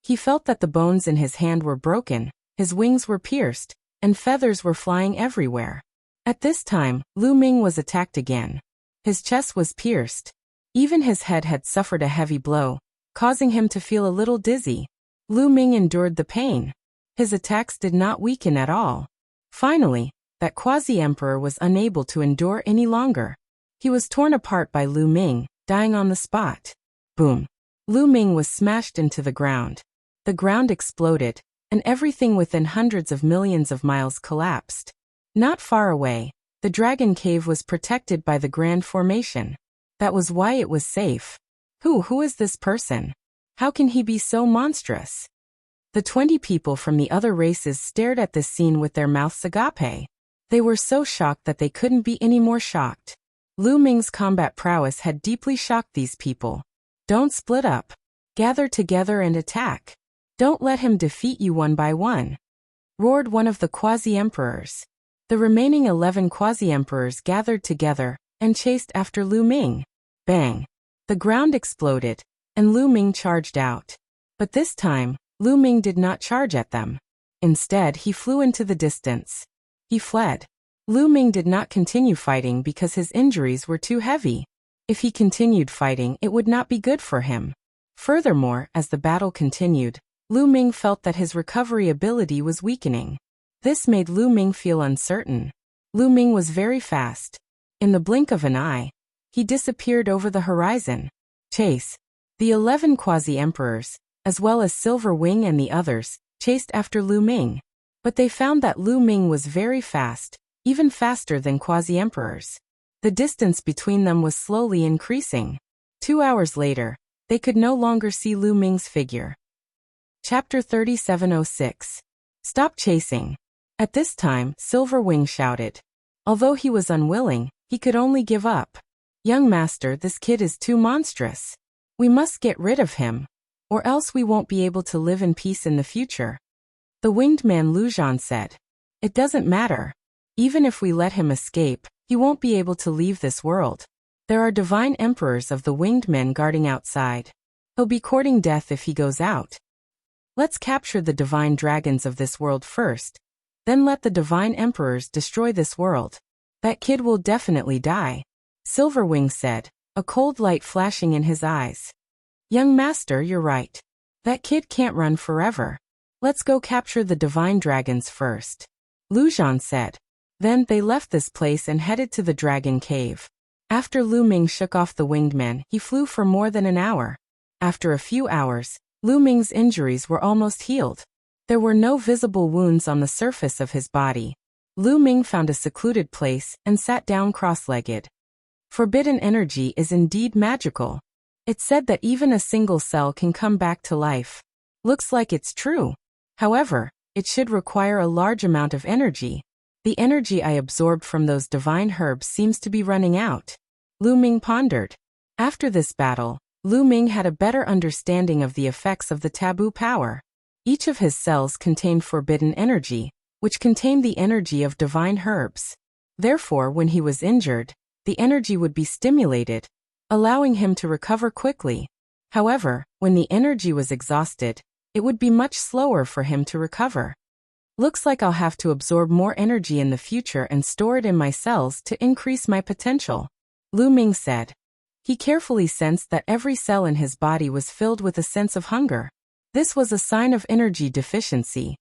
He felt that the bones in his hand were broken, his wings were pierced, and feathers were flying everywhere. At this time, Lu Ming was attacked again. His chest was pierced. Even his head had suffered a heavy blow, causing him to feel a little dizzy. Lu Ming endured the pain. His attacks did not weaken at all. Finally, that quasi-emperor was unable to endure any longer. He was torn apart by Lu Ming, dying on the spot. Boom. Lu Ming was smashed into the ground. The ground exploded, and everything within hundreds of millions of miles collapsed. Not far away, the Dragon Cave was protected by the Grand Formation. That was why it was safe. Who is this person? How can he be so monstrous? The 20 people from the other races stared at this scene with their mouths agape. They were so shocked that they couldn't be any more shocked. Lu Ming's combat prowess had deeply shocked these people. Don't split up. Gather together and attack. Don't let him defeat you one by one, roared one of the quasi-emperors. The remaining 11 quasi-emperors gathered together and chased after Lu Ming. Bang! The ground exploded, and Lu Ming charged out. But this time, Lu Ming did not charge at them. Instead, he flew into the distance. He fled. Lu Ming did not continue fighting because his injuries were too heavy. If he continued fighting, it would not be good for him. Furthermore, as the battle continued, Lu Ming felt that his recovery ability was weakening. This made Lu Ming feel uncertain. Lu Ming was very fast. In the blink of an eye, he disappeared over the horizon. Chase. The 11 quasi-emperors, as well as Silver Wing and the others, chased after Lu Ming. But they found that Lu Ming was very fast, even faster than quasi-emperors. The distance between them was slowly increasing. 2 hours later, they could no longer see Lu Ming's figure. Chapter 3706. Stop chasing. At this time, Silver Wing shouted. Although he was unwilling, he could only give up. Young master, this kid is too monstrous. We must get rid of him, or else we won't be able to live in peace in the future. The winged man Lu Zhan said. It doesn't matter. Even if we let him escape, he won't be able to leave this world. There are divine emperors of the winged men guarding outside. He'll be courting death if he goes out. Let's capture the divine dragons of this world first, then let the divine emperors destroy this world. That kid will definitely die. Silverwing said, a cold light flashing in his eyes. Young master, you're right. That kid can't run forever. Let's go capture the divine dragons first. Lu Zhan said. Then they left this place and headed to the dragon cave. After Lu Ming shook off the winged men, he flew for more than an hour. After a few hours, Lu Ming's injuries were almost healed. There were no visible wounds on the surface of his body. Lu Ming found a secluded place and sat down cross-legged. Forbidden energy is indeed magical. It's said that even a single cell can come back to life. Looks like it's true. However, it should require a large amount of energy. The energy I absorbed from those divine herbs seems to be running out. Lu Ming pondered. After this battle, Lu Ming had a better understanding of the effects of the taboo power. Each of his cells contained forbidden energy, which contained the energy of divine herbs. Therefore, when he was injured, the energy would be stimulated, allowing him to recover quickly. However, when the energy was exhausted, it would be much slower for him to recover. Looks like I'll have to absorb more energy in the future and store it in my cells to increase my potential, Lu Ming said. He carefully sensed that every cell in his body was filled with a sense of hunger. This was a sign of energy deficiency.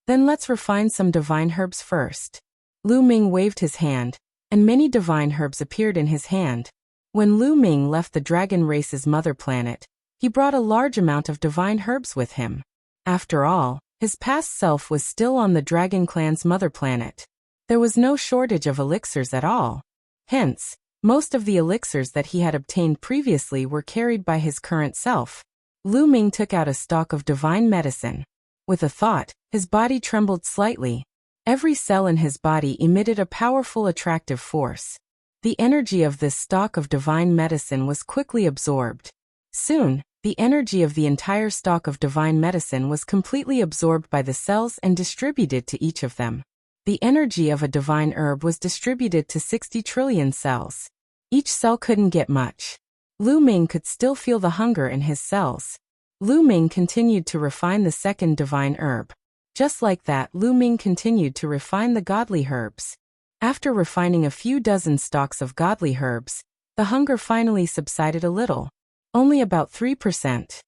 Then let's refine some divine herbs first. Lu Ming waved his hand, and many divine herbs appeared in his hand. When Lu Ming left the dragon race's mother planet, he brought a large amount of divine herbs with him. After all, his past self was still on the dragon clan's mother planet. There was no shortage of elixirs at all. Hence, most of the elixirs that he had obtained previously were carried by his current self. Lu Ming took out a stock of divine medicine. With a thought, his body trembled slightly. Every cell in his body emitted a powerful attractive force. The energy of this stock of divine medicine was quickly absorbed. Soon, the energy of the entire stock of divine medicine was completely absorbed by the cells and distributed to each of them. The energy of a divine herb was distributed to 60 trillion cells. Each cell couldn't get much. Lu Ming could still feel the hunger in his cells. Lu Ming continued to refine the second divine herb. Just like that, Lu Ming continued to refine the godly herbs. After refining a few dozen stalks of godly herbs, the hunger finally subsided a little. Only about 3%.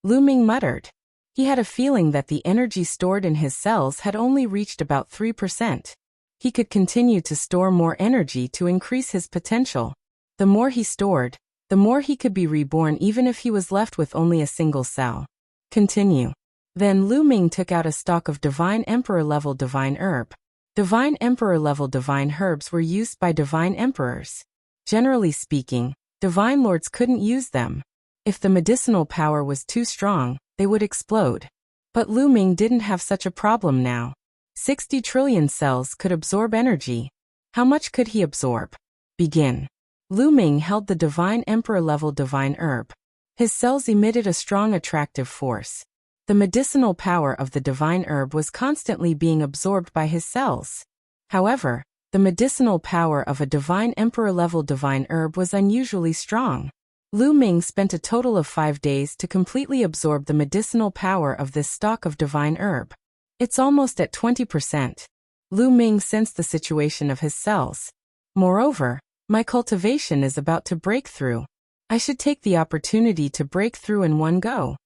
Lu Ming muttered. He had a feeling that the energy stored in his cells had only reached about 3%. He could continue to store more energy to increase his potential. The more he stored, the more he could be reborn even if he was left with only a single cell. Continue. Then Lu Ming took out a stock of Divine Emperor level divine herb. Divine Emperor level divine herbs were used by divine emperors. Generally speaking, divine lords couldn't use them. If the medicinal power was too strong, they would explode. But Lu Ming didn't have such a problem now. 60 trillion cells could absorb energy. How much could he absorb? Begin. Lu Ming held the Divine Emperor-level divine herb. His cells emitted a strong attractive force. The medicinal power of the divine herb was constantly being absorbed by his cells. However, the medicinal power of a Divine Emperor-level divine herb was unusually strong. Lu Ming spent a total of 5 days to completely absorb the medicinal power of this stock of divine herb. It's almost at 20%. Lu Ming sensed the situation of his cells. Moreover, my cultivation is about to break through. I should take the opportunity to break through in one go.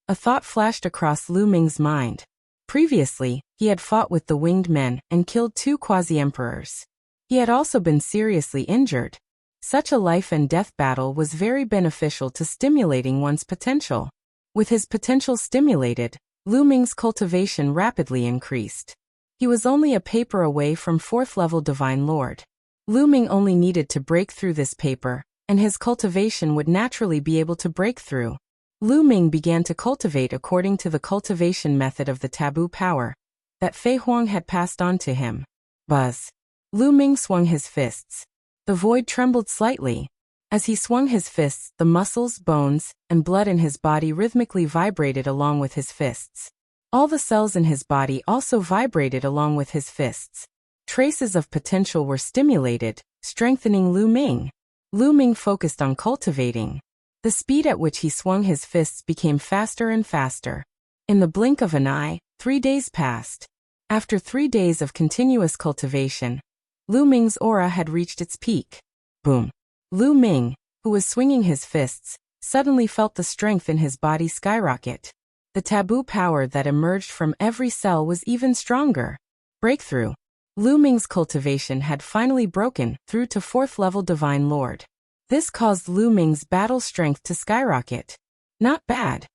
A thought flashed across Lu Ming's mind. Previously, he had fought with the winged men and killed 2 quasi-emperors. He had also been seriously injured. Such a life-and-death battle was very beneficial to stimulating one's potential. With his potential stimulated, Lu Ming's cultivation rapidly increased. He was only a paper away from 4th-level Divine Lord. Lu Ming only needed to break through this paper, and his cultivation would naturally be able to break through. Lu Ming began to cultivate according to the cultivation method of the taboo power that Fei Huang had passed on to him. Buzz. Lu Ming swung his fists. The void trembled slightly. As he swung his fists, the muscles, bones, and blood in his body rhythmically vibrated along with his fists. All the cells in his body also vibrated along with his fists. Traces of potential were stimulated, strengthening Lu Ming. Lu Ming focused on cultivating. The speed at which he swung his fists became faster and faster. In the blink of an eye, 3 days passed. After 3 days of continuous cultivation, Lu Ming's aura had reached its peak. Boom. Lu Ming, who was swinging his fists, suddenly felt the strength in his body skyrocket. The taboo power that emerged from every cell was even stronger. Breakthrough. Lu Ming's cultivation had finally broken through to 4th-level Divine Lord. This caused Lu Ming's battle strength to skyrocket. Not bad.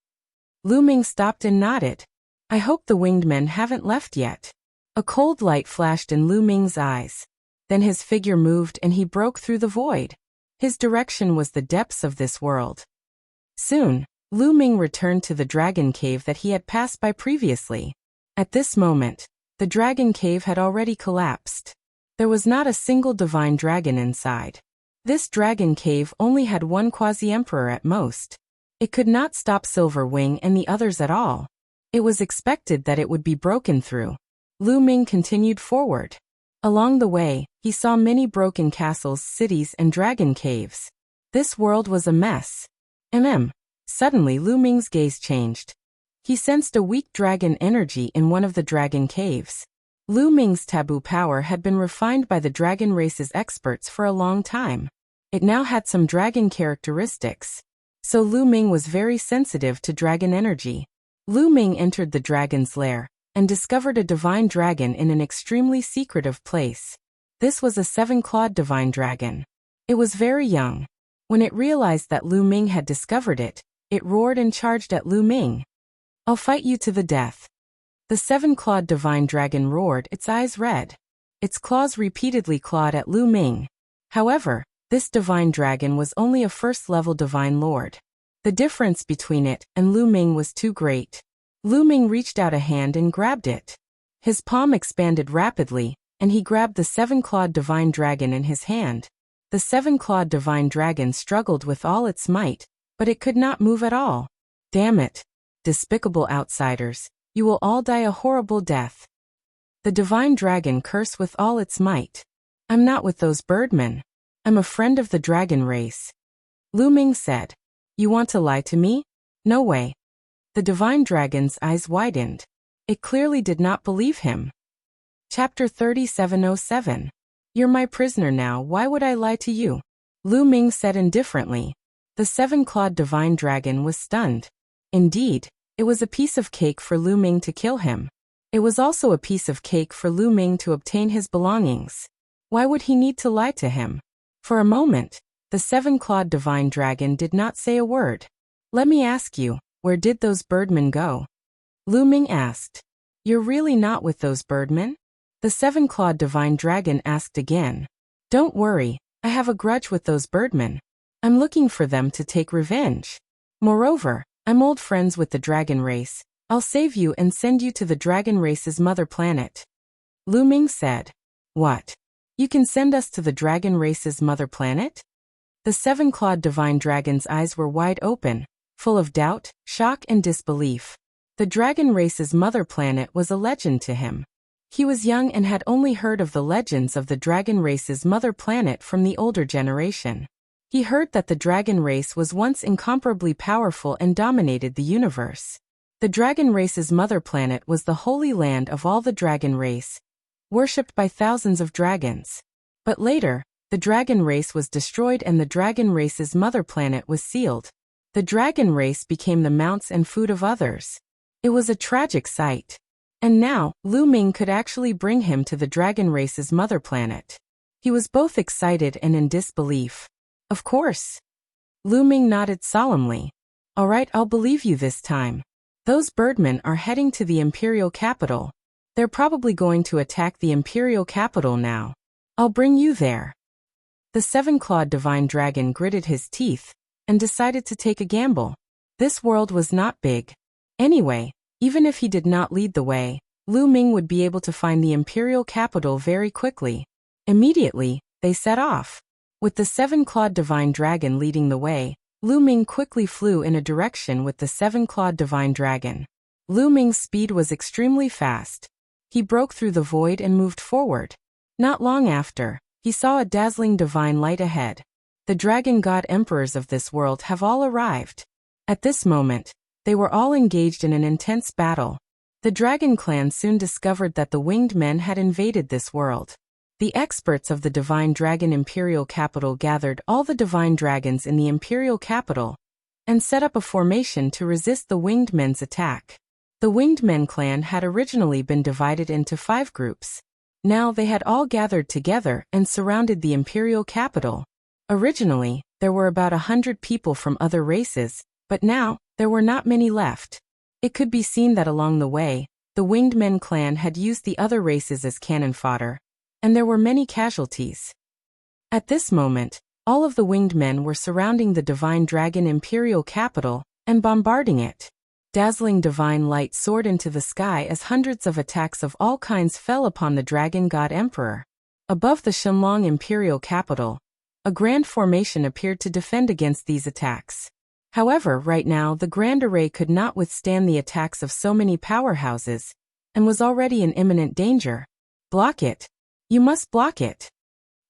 Lu Ming stopped and nodded. I hope the winged men haven't left yet. A cold light flashed in Lu Ming's eyes. Then his figure moved and he broke through the void. His direction was the depths of this world. Soon, Lu Ming returned to the dragon cave that he had passed by previously. At this moment, the dragon cave had already collapsed. There was not a single divine dragon inside. This dragon cave only had 1 quasi-emperor at most. It could not stop Silver Wing and the others at all. It was expected that it would be broken through. Lu Ming continued forward. Along the way, he saw many broken castles, cities, and dragon caves. This world was a mess. Suddenly Lu Ming's gaze changed. He sensed a weak dragon energy in one of the dragon caves. Lu Ming's taboo power had been refined by the dragon race's experts for a long time. It now had some dragon characteristics. So Lu Ming was very sensitive to dragon energy. Lu Ming entered the dragon's lair and discovered a divine dragon in an extremely secretive place. This was a 7-clawed divine dragon. It was very young. When it realized that Lu Ming had discovered it, it roared and charged at Lu Ming. I'll fight you to the death. The 7-clawed divine dragon roared, its eyes red. Its claws repeatedly clawed at Lu Ming. However, this divine dragon was only a 1st-level divine lord. The difference between it and Lu Ming was too great. Lu Ming reached out a hand and grabbed it. His palm expanded rapidly, and he grabbed the 7-clawed divine dragon in his hand. The 7-clawed divine dragon struggled with all its might, but it could not move at all. Damn it! Despicable outsiders, you will all die a horrible death. The divine dragon cursed with all its might. I'm not with those birdmen. I'm a friend of the dragon race. Lu Ming said. You want to lie to me? No way. The divine dragon's eyes widened. It clearly did not believe him. Chapter 3707. You're my prisoner now, why would I lie to you? Lu Ming said indifferently. The 7-clawed divine dragon was stunned. Indeed, it was a piece of cake for Lu Ming to kill him. It was also a piece of cake for Lu Ming to obtain his belongings. Why would he need to lie to him? For a moment, the 7-clawed divine dragon did not say a word. Let me ask you, where did those birdmen go? Lu Ming asked. You're really not with those birdmen? The 7-clawed divine dragon asked again. Don't worry, I have a grudge with those birdmen. I'm looking for them to take revenge. Moreover, I'm old friends with the dragon race. I'll save you and send you to the dragon race's mother planet. Lu Ming said. What? You can send us to the dragon race's mother planet? The seven-clawed divine dragon's eyes were wide open, full of doubt, shock and disbelief. The dragon race's mother planet was a legend to him. He was young and had only heard of the legends of the dragon race's mother planet from the older generation. He heard that the dragon race was once incomparably powerful and dominated the universe. The dragon race's mother planet was the holy land of all the dragon race, worshipped by thousands of dragons. But later, the dragon race was destroyed and the dragon race's mother planet was sealed. The dragon race became the mounts and food of others. It was a tragic sight. And now, Lu Ming could actually bring him to the dragon race's mother planet. He was both excited and in disbelief. Of course. Lu Ming nodded solemnly. All right, I'll believe you this time. Those birdmen are heading to the imperial capital. They're probably going to attack the imperial capital now. I'll bring you there. The seven-clawed divine dragon gritted his teeth and decided to take a gamble. This world was not big. Anyway, even if he did not lead the way, Lu Ming would be able to find the imperial capital very quickly. Immediately, they set off. With the seven-clawed divine dragon leading the way, Lu Ming quickly flew in a direction with the seven-clawed divine dragon. Lu Ming's speed was extremely fast. He broke through the void and moved forward. Not long after, he saw a dazzling divine light ahead. The dragon god emperors of this world have all arrived. At this moment, they were all engaged in an intense battle. The dragon clan soon discovered that the winged men had invaded this world. The experts of the divine dragon imperial capital gathered all the divine dragons in the imperial capital and set up a formation to resist the winged men's attack. The winged men clan had originally been divided into 5 groups. Now they had all gathered together and surrounded the imperial capital. Originally, there were about 100 people from other races, but now, there were not many left. It could be seen that along the way, the winged men clan had used the other races as cannon fodder, and there were many casualties. At this moment, all of the winged men were surrounding the divine dragon imperial capital and bombarding it. Dazzling divine light soared into the sky as hundreds of attacks of all kinds fell upon the dragon god emperor. Above the Shenlong imperial capital, a grand formation appeared to defend against these attacks. However, right now the Grand Array could not withstand the attacks of so many powerhouses, and was already in imminent danger. Block it. You must block it.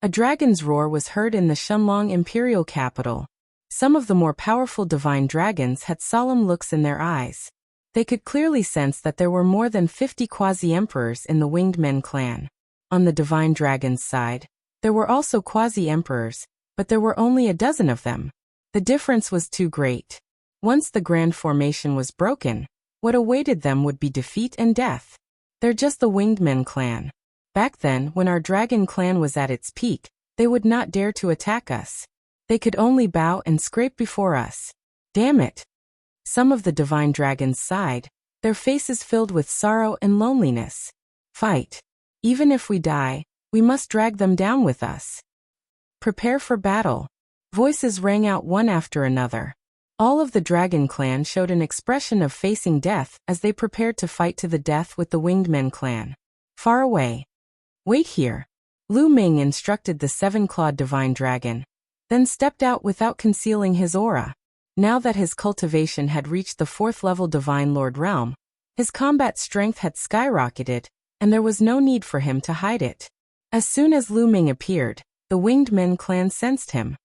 A dragon's roar was heard in the Shenlong imperial capital. Some of the more powerful divine dragons had solemn looks in their eyes. They could clearly sense that there were more than 50 quasi-emperors in the winged men clan. On the divine dragon's side, there were also quasi-emperors, but there were only a dozen of them. The difference was too great. Once the grand formation was broken, what awaited them would be defeat and death. They're just the winged men clan. Back then, when our dragon clan was at its peak, they would not dare to attack us. They could only bow and scrape before us. Damn it. Some of the divine dragons sighed, their faces filled with sorrow and loneliness. Fight. Even if we die, we must drag them down with us. Prepare for battle. Voices rang out one after another. All of the dragon clan showed an expression of facing death as they prepared to fight to the death with the winged men clan. Far away. Wait here. Lu Ming instructed the seven-clawed divine dragon, then stepped out without concealing his aura. Now that his cultivation had reached the 4th-level divine lord realm, his combat strength had skyrocketed, and there was no need for him to hide it. As soon as Lu Ming appeared, the winged men clan sensed him.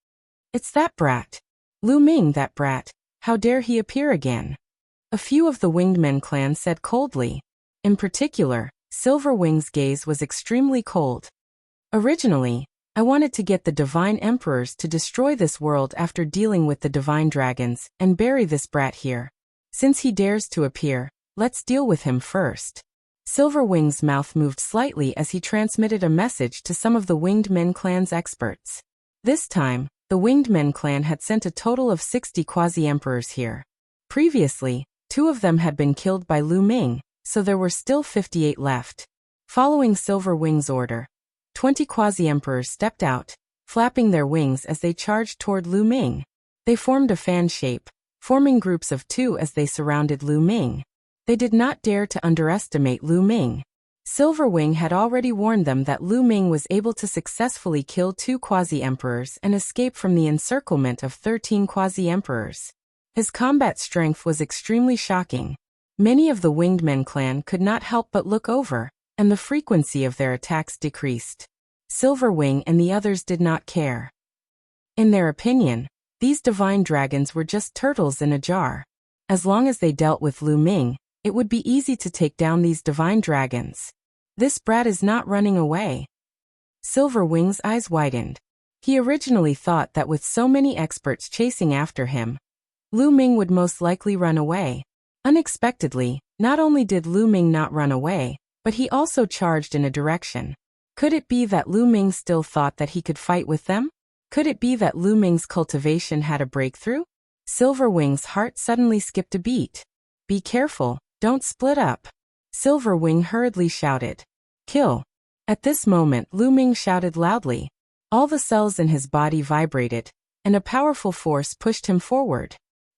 It's that brat. Lu Ming, that brat. How dare he appear again? A few of the winged men clan said coldly. In particular, Silverwing's gaze was extremely cold. Originally, I wanted to get the divine emperors to destroy this world after dealing with the divine dragons and bury this brat here. Since he dares to appear, let's deal with him first. Silverwing's mouth moved slightly as he transmitted a message to some of the winged men clan's experts. This time, the winged men clan had sent a total of 60 quasi-emperors here. Previously, 2 of them had been killed by Lu Ming, so there were still 58 left. Following Silverwing's order, 20 quasi-emperors stepped out, flapping their wings as they charged toward Lu Ming. They formed a fan shape, forming groups of 2 as they surrounded Lu Ming. They did not dare to underestimate Lu Ming. Silverwing had already warned them that Lu Ming was able to successfully kill 2 quasi-emperors and escape from the encirclement of 13 quasi-emperors. His combat strength was extremely shocking. Many of the Winged Men clan could not help but look over, and the frequency of their attacks decreased. Silverwing and the others did not care. In their opinion, these divine dragons were just turtles in a jar. As long as they dealt with Lu Ming, it would be easy to take down these divine dragons. This brat is not running away. Silverwing's eyes widened. He originally thought that with so many experts chasing after him, Lu Ming would most likely run away. Unexpectedly, not only did Lu Ming not run away, but he also charged in a direction. Could it be that Lu Ming still thought that he could fight with them? Could it be that Lu Ming's cultivation had a breakthrough? Silverwing's heart suddenly skipped a beat. Be careful, don't split up. Silverwing hurriedly shouted. Kill. At this moment Lu Ming shouted loudly. All the cells in his body vibrated, and a powerful force pushed him forward.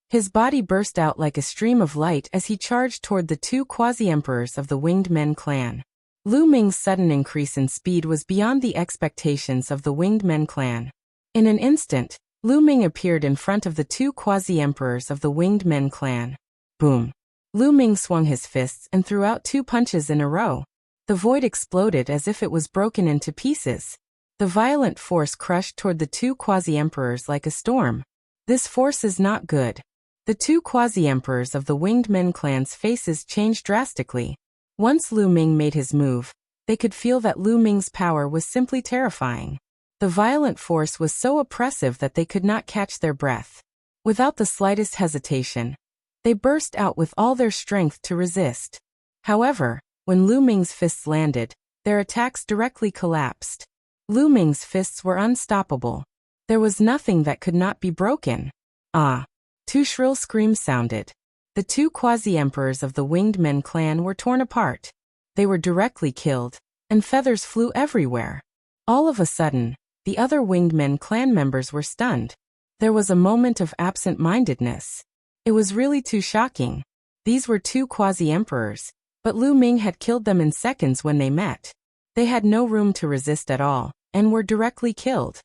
His body burst out like a stream of light as he charged toward the 2 quasi-emperors of the Winged Men clan. Lu Ming's sudden increase in speed was beyond the expectations of the Winged Men clan. In an instant, Lu Ming appeared in front of the 2 quasi-emperors of the Winged Men clan. Boom! Lu Ming swung his fists and threw out 2 punches in a row. The void exploded as if it was broken into pieces. The violent force crushed toward the 2 quasi-emperors like a storm. This force is not good. The 2 quasi-emperors of the Winged Men clan's faces changed drastically. Once Lu Ming made his move, they could feel that Lu Ming's power was simply terrifying. The violent force was so oppressive that they could not catch their breath. Without the slightest hesitation, they burst out with all their strength to resist. However, when Lu Ming's fists landed, their attacks directly collapsed. Lu Ming's fists were unstoppable. There was nothing that could not be broken. Ah! 2 shrill screams sounded. The 2 quasi-emperors of the Winged Men clan were torn apart. They were directly killed, and feathers flew everywhere. All of a sudden, the other Winged Men clan members were stunned. There was a moment of absent-mindedness. It was really too shocking. These were 2 quasi-emperors, but Lu Ming had killed them in seconds when they met. They had no room to resist at all, and were directly killed.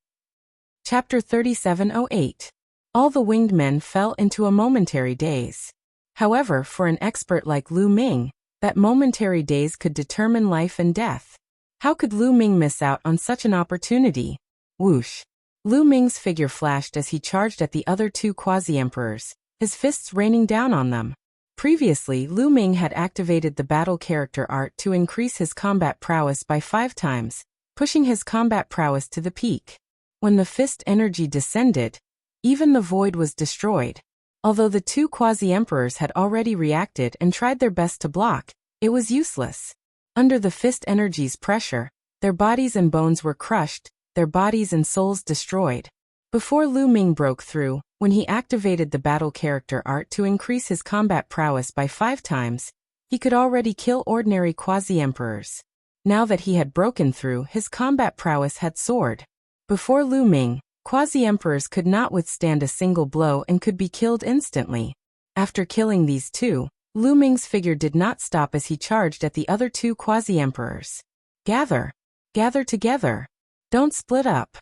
Chapter 3708. All the winged men fell into a momentary daze. However, for an expert like Lu Ming, that momentary daze could determine life and death. How could Lu Ming miss out on such an opportunity? Whoosh! Lu Ming's figure flashed as he charged at the other 2 quasi-emperors, his fists raining down on them. Previously, Lu Ming had activated the battle character art to increase his combat prowess by 5 times, pushing his combat prowess to the peak. When the fist energy descended, even the void was destroyed. Although the 2 quasi-emperors had already reacted and tried their best to block, it was useless. Under the fist energy's pressure, their bodies and bones were crushed, their bodies and souls destroyed. Before Lu Ming broke through, when he activated the battle character art to increase his combat prowess by 5 times, he could already kill ordinary quasi-emperors. Now that he had broken through, his combat prowess had soared. Before Lu Ming, quasi-emperors could not withstand a single blow and could be killed instantly. After killing these 2, Lu Ming's figure did not stop as he charged at the other 2 quasi-emperors. Gather! Gather together! Don't split up!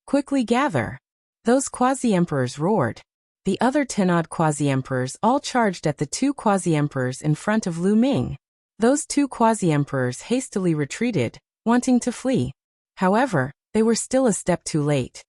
Quickly gather! Those quasi-emperors roared. The other 10-odd quasi-emperors all charged at the 2 quasi-emperors in front of Lu Ming. Those 2 quasi-emperors hastily retreated, wanting to flee. However, they were still a step too late.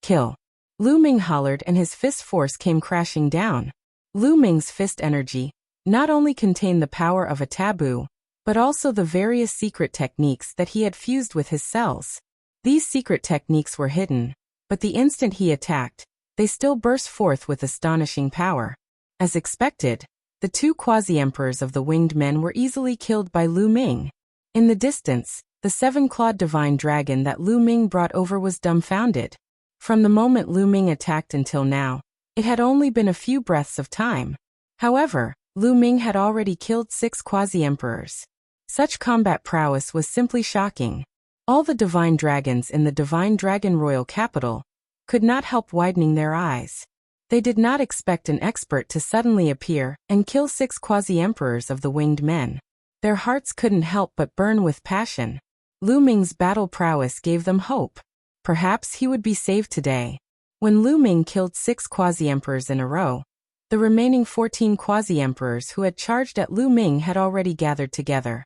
Kill! Lu Ming hollered and his fist force came crashing down. Lu Ming's fist energy not only contained the power of a taboo, but also the various secret techniques that he had fused with his cells. These secret techniques were hidden, but the instant he attacked, they still burst forth with astonishing power. As expected, the 2 quasi-emperors of the winged men were easily killed by Lu Ming. In the distance, the 7-clawed divine dragon that Lu Ming brought over was dumbfounded. From the moment Lu Ming attacked until now, it had only been a few breaths of time. However, Lu Ming had already killed 6 quasi-emperors. Such combat prowess was simply shocking. All the divine dragons in the Divine Dragon Royal capital could not help widening their eyes. They did not expect an expert to suddenly appear and kill 6 quasi-emperors of the winged men. Their hearts couldn't help but burn with passion. Lu Ming's battle prowess gave them hope. Perhaps he would be saved today. When Lu Ming killed 6 quasi-emperors in a row, the remaining 14 quasi-emperors who had charged at Lu Ming had already gathered together.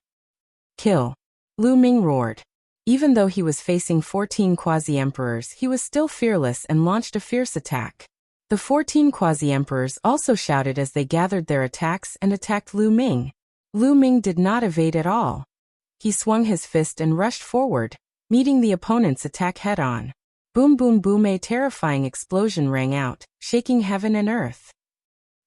Kill! Lu Ming roared. Even though he was facing 14 quasi-emperors, he was still fearless and launched a fierce attack. The 14 quasi-emperors also shouted as they gathered their attacks and attacked Lu Ming. Lu Ming did not evade at all. He swung his fist and rushed forward, meeting the opponent's attack head-on. Boom boom boom, a terrifying explosion rang out, shaking heaven and earth.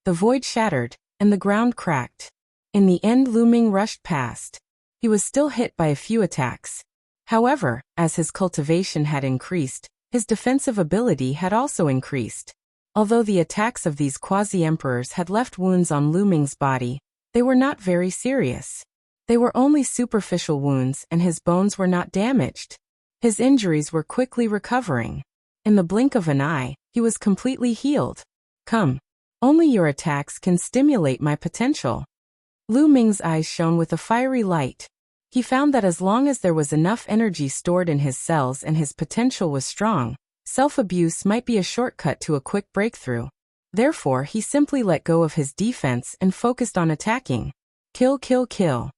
The void shattered, and the ground cracked. In the end, Lu Ming rushed past. He was still hit by a few attacks. However, as his cultivation had increased, his defensive ability had also increased. Although the attacks of these quasi-emperors had left wounds on Lu Ming's body, they were not very serious. They were only superficial wounds and his bones were not damaged. His injuries were quickly recovering. In the blink of an eye, he was completely healed. Come. Only your attacks can stimulate my potential. Lu Ming's eyes shone with a fiery light. He found that as long as there was enough energy stored in his cells and his potential was strong, self-abuse might be a shortcut to a quick breakthrough. Therefore, he simply let go of his defense and focused on attacking. Kill, kill, kill.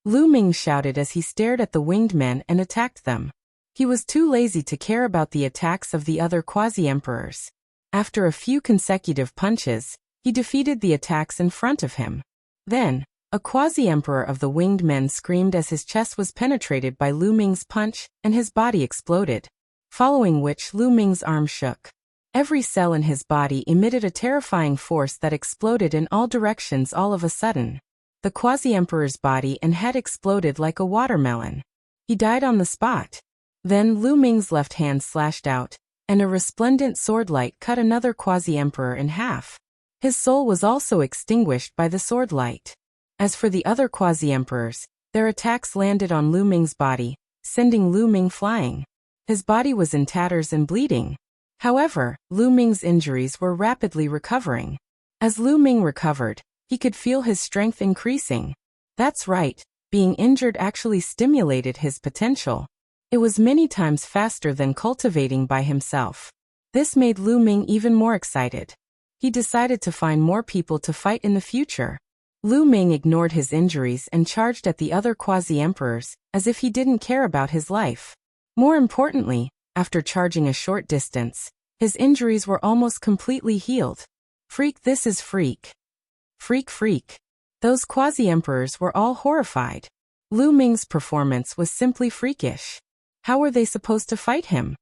Lu Ming shouted as he stared at the winged men and attacked them. He was too lazy to care about the attacks of the other quasi-emperors. After a few consecutive punches, he defeated the attacks in front of him. Then, a quasi-emperor of the winged men screamed as his chest was penetrated by Lu Ming's punch and his body exploded. Following which, Lu Ming's arm shook. Every cell in his body emitted a terrifying force that exploded in all directions all of a sudden. The quasi-emperor's body and head exploded like a watermelon. He died on the spot. Then Lu Ming's left hand slashed out, and a resplendent sword light cut another quasi-emperor in half. His soul was also extinguished by the sword light. As for the other quasi-emperors, their attacks landed on Lu Ming's body, sending Lu Ming flying. His body was in tatters and bleeding. However, Lu Ming's injuries were rapidly recovering. As Lu Ming recovered, he could feel his strength increasing. That's right, being injured actually stimulated his potential. It was many times faster than cultivating by himself. This made Lu Ming even more excited. He decided to find more people to fight in the future. Lu Ming ignored his injuries and charged at the other quasi-emperors, as if he didn't care about his life. More importantly, after charging a short distance, his injuries were almost completely healed. Freak, this is freak. Freak, freak. Those quasi-emperors were all horrified. Lu Ming's performance was simply freakish. How were they supposed to fight him?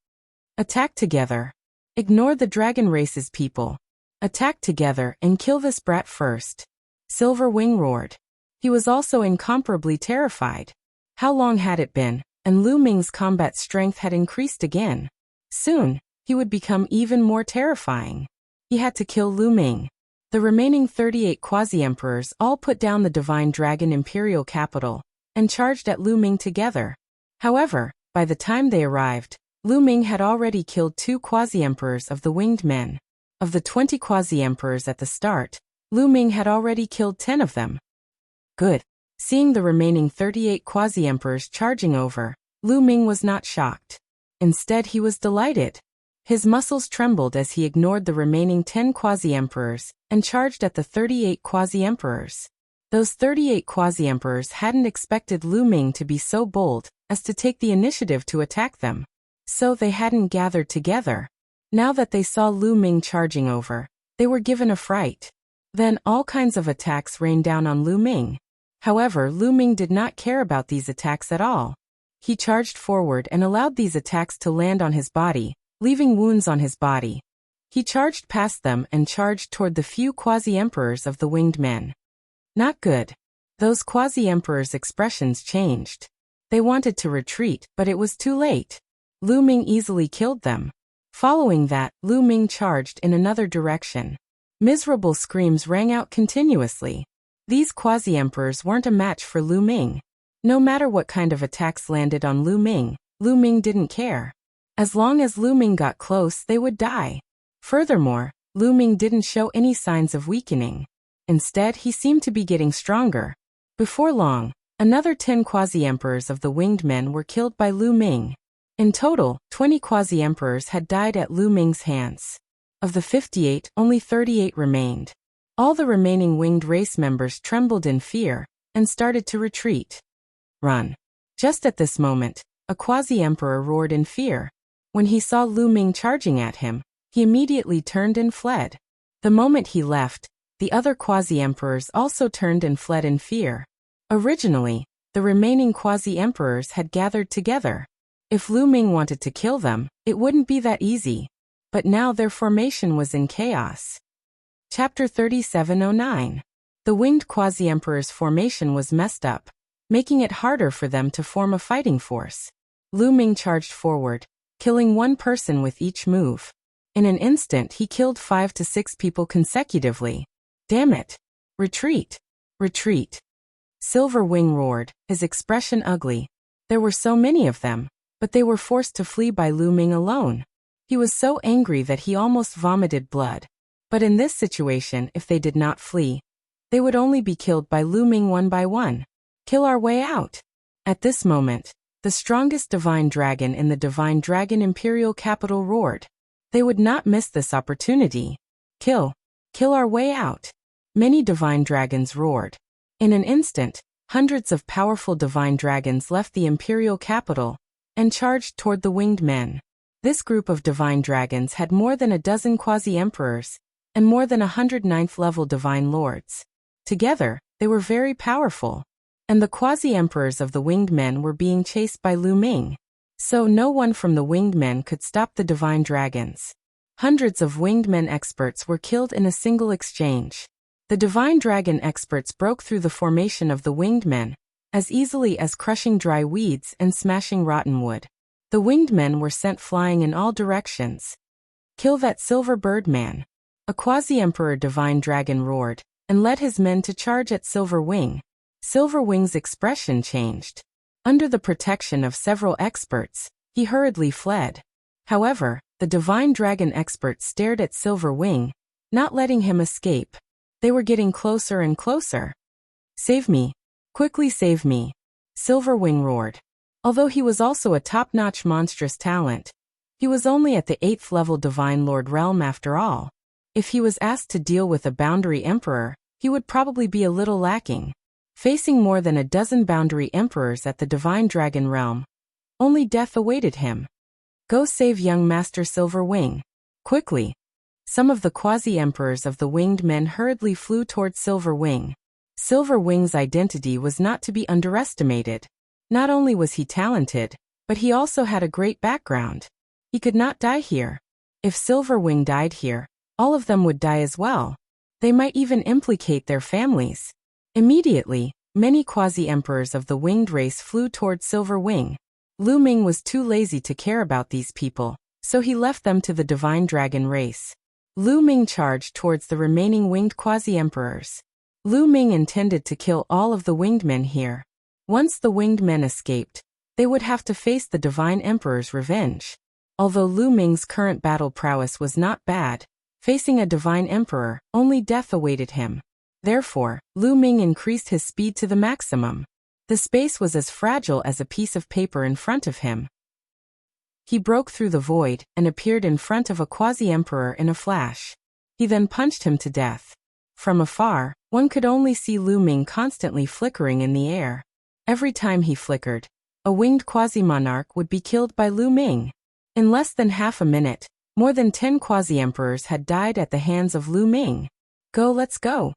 Attack together. Ignore the dragon race's people. Attack together and kill this brat first. Silver Wing roared. He was also incomparably terrified. How long had it been, and Lu Ming's combat strength had increased again. Soon, he would become even more terrifying. He had to kill Lu Ming. The remaining 38 quasi-emperors all put down the divine dragon imperial capital and charged at Lu Ming together. However, by the time they arrived, Lu Ming had already killed 2 quasi-emperors of the winged men. Of the 20 quasi-emperors at the start, Lu Ming had already killed 10 of them. Good. Seeing the remaining 38 quasi-emperors charging over, Lu Ming was not shocked. Instead, he was delighted. His muscles trembled as he ignored the remaining 10 quasi-emperors and charged at the 38 quasi-emperors. Those 38 quasi-emperors hadn't expected Lu Ming to be so bold as to take the initiative to attack them. So they hadn't gathered together. Now that they saw Lu Ming charging over, they were given a fright. Then all kinds of attacks rained down on Lu Ming. However, Lu Ming did not care about these attacks at all. He charged forward and allowed these attacks to land on his body, leaving wounds on his body. He charged past them and charged toward the few quasi-emperors of the winged men. Not good. Those quasi-emperors' expressions changed. They wanted to retreat, but it was too late. Lu Ming easily killed them. Following that, Lu Ming charged in another direction. Miserable screams rang out continuously. These quasi-emperors weren't a match for Lu Ming. No matter what kind of attacks landed on Lu Ming didn't care. As long as Lu Ming got close, they would die. Furthermore, Lu Ming didn't show any signs of weakening. Instead, he seemed to be getting stronger. Before long, another 10 quasi-emperors of the winged men were killed by Lu Ming. In total, 20 quasi-emperors had died at Lu Ming's hands. Of the 58, only 38 remained. All the remaining winged race members trembled in fear and started to retreat. Run. Just at this moment, a quasi-emperor roared in fear. When he saw Lu Ming charging at him, he immediately turned and fled. The moment he left, the other quasi-emperors also turned and fled in fear. Originally, the remaining quasi-emperors had gathered together. If Lu Ming wanted to kill them, it wouldn't be that easy. But now their formation was in chaos. Chapter 3709. The winged quasi-emperor's formation was messed up, making it harder for them to form a fighting force. Lu Ming charged forward, killing one person with each move. In an instant he killed 5 to 6 people consecutively. Damn it! Retreat! Retreat! Silver Wing roared, his expression ugly. There were so many of them, but they were forced to flee by Lu Ming alone. He was so angry that he almost vomited blood. But in this situation, if they did not flee, they would only be killed by Lu Ming one by one. Kill our way out. At this moment, the strongest divine dragon in the divine dragon imperial capital roared. They would not miss this opportunity. Kill our way out. Many divine dragons roared. In an instant, hundreds of powerful divine dragons left the imperial capital and charged toward the winged men. This group of divine dragons had more than a dozen quasi-emperors and more than 100 ninth-level divine lords. Together, they were very powerful. And the quasi-emperors of the winged men were being chased by Lu Ming. So no one from the winged men could stop the divine dragons. Hundreds of winged men experts were killed in a single exchange. The divine dragon experts broke through the formation of the winged men as easily as crushing dry weeds and smashing rotten wood. The winged men were sent flying in all directions. Kill that silver bird man. A quasi-emperor divine dragon roared and led his men to charge at Silver Wing. Silver Wing's expression changed. Under the protection of several experts, he hurriedly fled. However, the divine dragon experts stared at Silver Wing, not letting him escape. They were getting closer and closer. Save me. Quickly save me. Silver Wing roared. Although he was also a top-notch monstrous talent, he was only at the 8th level Divine Lord realm after all. If he was asked to deal with a boundary emperor, he would probably be a little lacking. Facing more than a dozen boundary emperors at the Divine Dragon realm, only death awaited him. Go save young Master Silver Wing. Quickly. Some of the quasi-emperors of the winged men hurriedly flew towards Silver Wing. Silver Wing's identity was not to be underestimated. Not only was he talented, but he also had a great background. He could not die here. If Silver Wing died here, all of them would die as well. They might even implicate their families. Immediately, many quasi-emperors of the winged race flew towards Silver Wing. Lu Ming was too lazy to care about these people, so he left them to the divine dragon race. Lu Ming charged towards the remaining winged quasi-emperors. Lu Ming intended to kill all of the winged men here. Once the winged men escaped, they would have to face the divine emperor's revenge. Although Lu Ming's current battle prowess was not bad, facing a divine emperor, only death awaited him. Therefore, Lu Ming increased his speed to the maximum. The space was as fragile as a piece of paper in front of him. He broke through the void and appeared in front of a quasi-emperor in a flash. He then punched him to death. From afar, one could only see Lu Ming constantly flickering in the air. Every time he flickered, a winged quasi-monarch would be killed by Lu Ming. In less than half a minute, more than 10 quasi-emperors had died at the hands of Lu Ming. Go, let's go.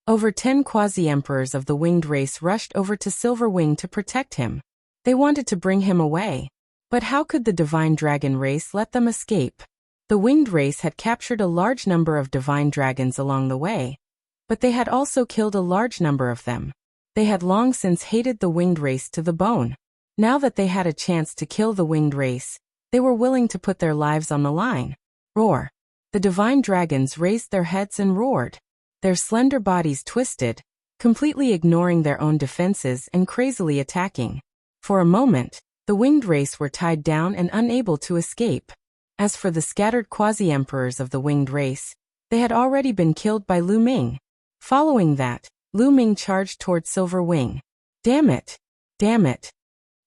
Over 10 quasi-emperors of the winged race rushed over to Silver Wing to protect him. They wanted to bring him away. But how could the divine dragon race let them escape? The winged race had captured a large number of divine dragons along the way, but they had also killed a large number of them. They had long since hated the winged race to the bone. Now that they had a chance to kill the winged race, they were willing to put their lives on the line. Roar! The divine dragons raised their heads and roared. Their slender bodies twisted, completely ignoring their own defenses and crazily attacking. For a moment, the winged race were tied down and unable to escape. As for the scattered quasi-emperors of the winged race, They had already been killed by Lu Ming. Following that, Lu Ming charged toward Silver Wing. Damn it! Damn it!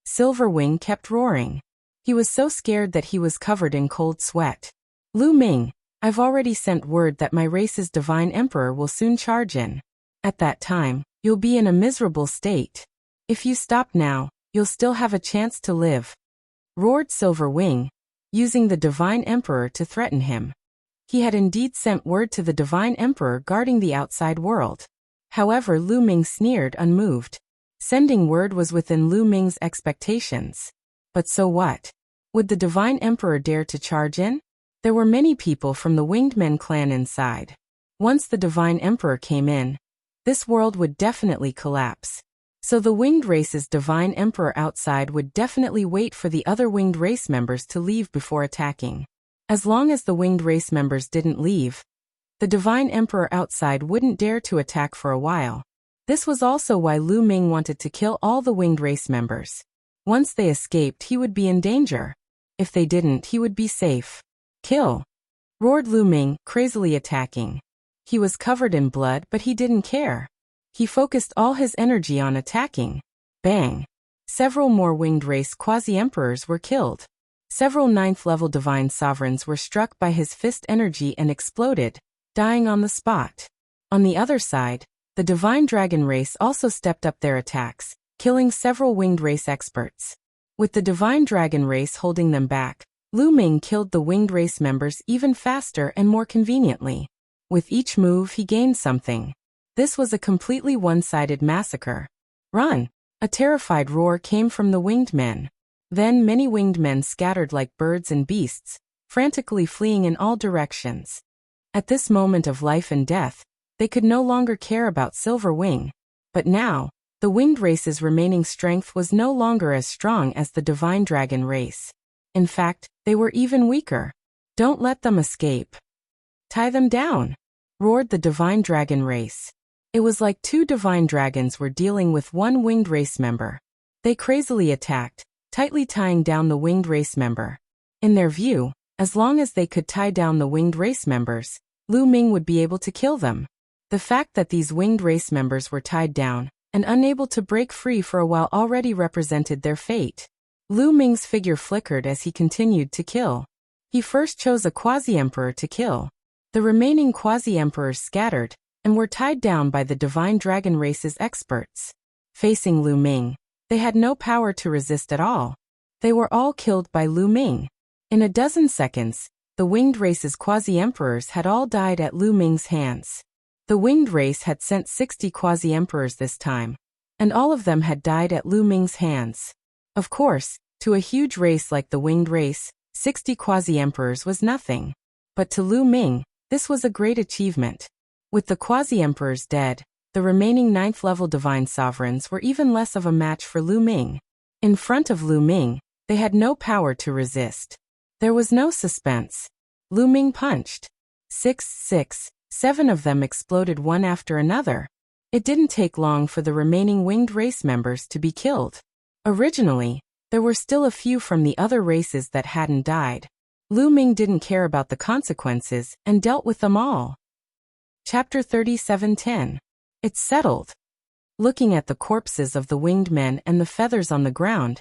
Silver Wing kept roaring. He was so scared that he was covered in cold sweat. Lu Ming, I've already sent word that my race's divine emperor will soon charge in. At that time, you'll be in a miserable state. If you stop now, you'll still have a chance to live. Roared Silver Wing, using the divine emperor to threaten him. He had indeed sent word to the divine emperor guarding the outside world. However, Lu Ming sneered unmoved. Sending word was within Lu Ming's expectations. But so what? Would the divine emperor dare to charge in? There were many people from the Winged Men clan inside. Once the divine emperor came in, this world would definitely collapse. So the winged race's divine emperor outside would definitely wait for the other winged race members to leave before attacking. As long as the winged race members didn't leave, the divine emperor outside wouldn't dare to attack for a while. This was also why Lu Ming wanted to kill all the winged race members. Once they escaped, he would be in danger. If they didn't, he would be safe. Kill! Roared Lu Ming, crazily attacking. He was covered in blood, but he didn't care. He focused all his energy on attacking. Bang! Several more winged race quasi-emperors were killed. Several 9th-level divine sovereigns were struck by his fist energy and exploded, dying on the spot. On the other side, the divine dragon race also stepped up their attacks, killing several winged race experts. With the divine dragon race holding them back, Lu Ming killed the winged race members even faster and more conveniently. With each move, he gained something. This was a completely one-sided massacre. Run! A terrified roar came from the winged men. Then many winged men scattered like birds and beasts, frantically fleeing in all directions. At this moment of life and death, they could no longer care about Silver Wing. But now, the winged race's remaining strength was no longer as strong as the divine dragon race. In fact, they were even weaker. Don't let them escape. Tie them down! Roared the divine dragon race. It was like two divine dragons were dealing with one winged race member. They crazily attacked, tightly tying down the winged race member. In their view, as long as they could tie down the winged race members, Lu Ming would be able to kill them. The fact that these winged race members were tied down and unable to break free for a while already represented their fate. Lu Ming's figure flickered as he continued to kill. He first chose a quasi-emperor to kill. The remaining quasi-emperors scattered and were tied down by the divine dragon race's experts. Facing Lu Ming, they had no power to resist at all. They were all killed by Lu Ming. In a dozen seconds, the winged race's quasi-emperors had all died at Lu Ming's hands. The winged race had sent 60 quasi-emperors this time, and all of them had died at Lu Ming's hands. Of course, to a huge race like the winged race, 60 quasi-emperors was nothing. But to Lu Ming, this was a great achievement. With the quasi-emperors dead, the remaining 9th-level divine sovereigns were even less of a match for Lu Ming. In front of Lu Ming, they had no power to resist. There was no suspense. Lu Ming punched. 7 of them exploded one after another. It didn't take long for the remaining winged race members to be killed. Originally, there were still a few from the other races that hadn't died. Lu Ming didn't care about the consequences and dealt with them all. Chapter 37:10. It's settled. Looking at the corpses of the winged men and the feathers on the ground,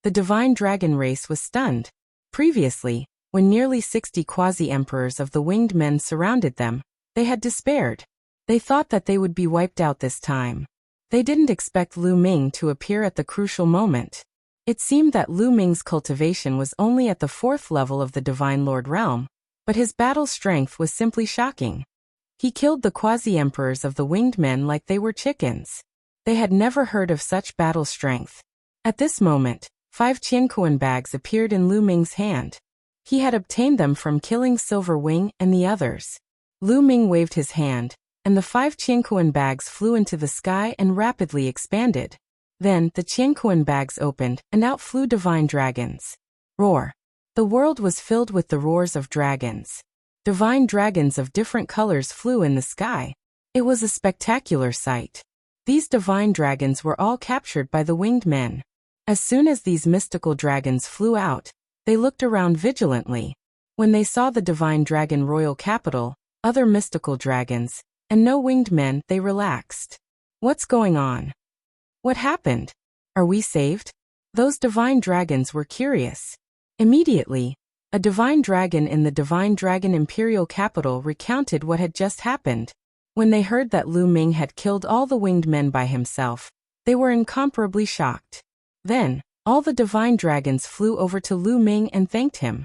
the divine dragon race was stunned. Previously, when nearly 60 quasi-emperors of the winged men surrounded them, they had despaired. They thought that they would be wiped out this time. They didn't expect Lu Ming to appear at the crucial moment. It seemed that Lu Ming's cultivation was only at the 4th level of the Divine Lord realm, but his battle strength was simply shocking. He killed the quasi-emperors of the winged men like they were chickens. They had never heard of such battle strength. At this moment, 5 Qianquan bags appeared in Lu Ming's hand. He had obtained them from killing Silver Wing and the others. Lu Ming waved his hand, and the 5 Qianquan bags flew into the sky and rapidly expanded. Then, the Qianquan bags opened, and out flew divine dragons. Roar! The world was filled with the roars of dragons. Divine dragons of different colors flew in the sky. It was a spectacular sight. These divine dragons were all captured by the winged men. As soon as these mystical dragons flew out, they looked around vigilantly. When they saw the divine dragon royal capital, other mystical dragons, and no winged men. They relaxed. What's going on? What happened? Are we saved? Those divine dragons were curious. Immediately, a divine dragon in the Divine Dragon Imperial capital recounted what had just happened. When they heard that Lu Ming had killed all the winged men by himself, they were incomparably shocked. Then, all the divine dragons flew over to Lu Ming and thanked him.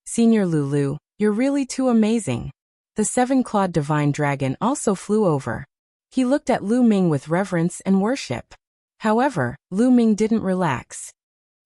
Senior Lulu, you're really too amazing. The seven-clawed divine dragon also flew over. He looked at Lu Ming with reverence and worship. However, Lu Ming didn't relax.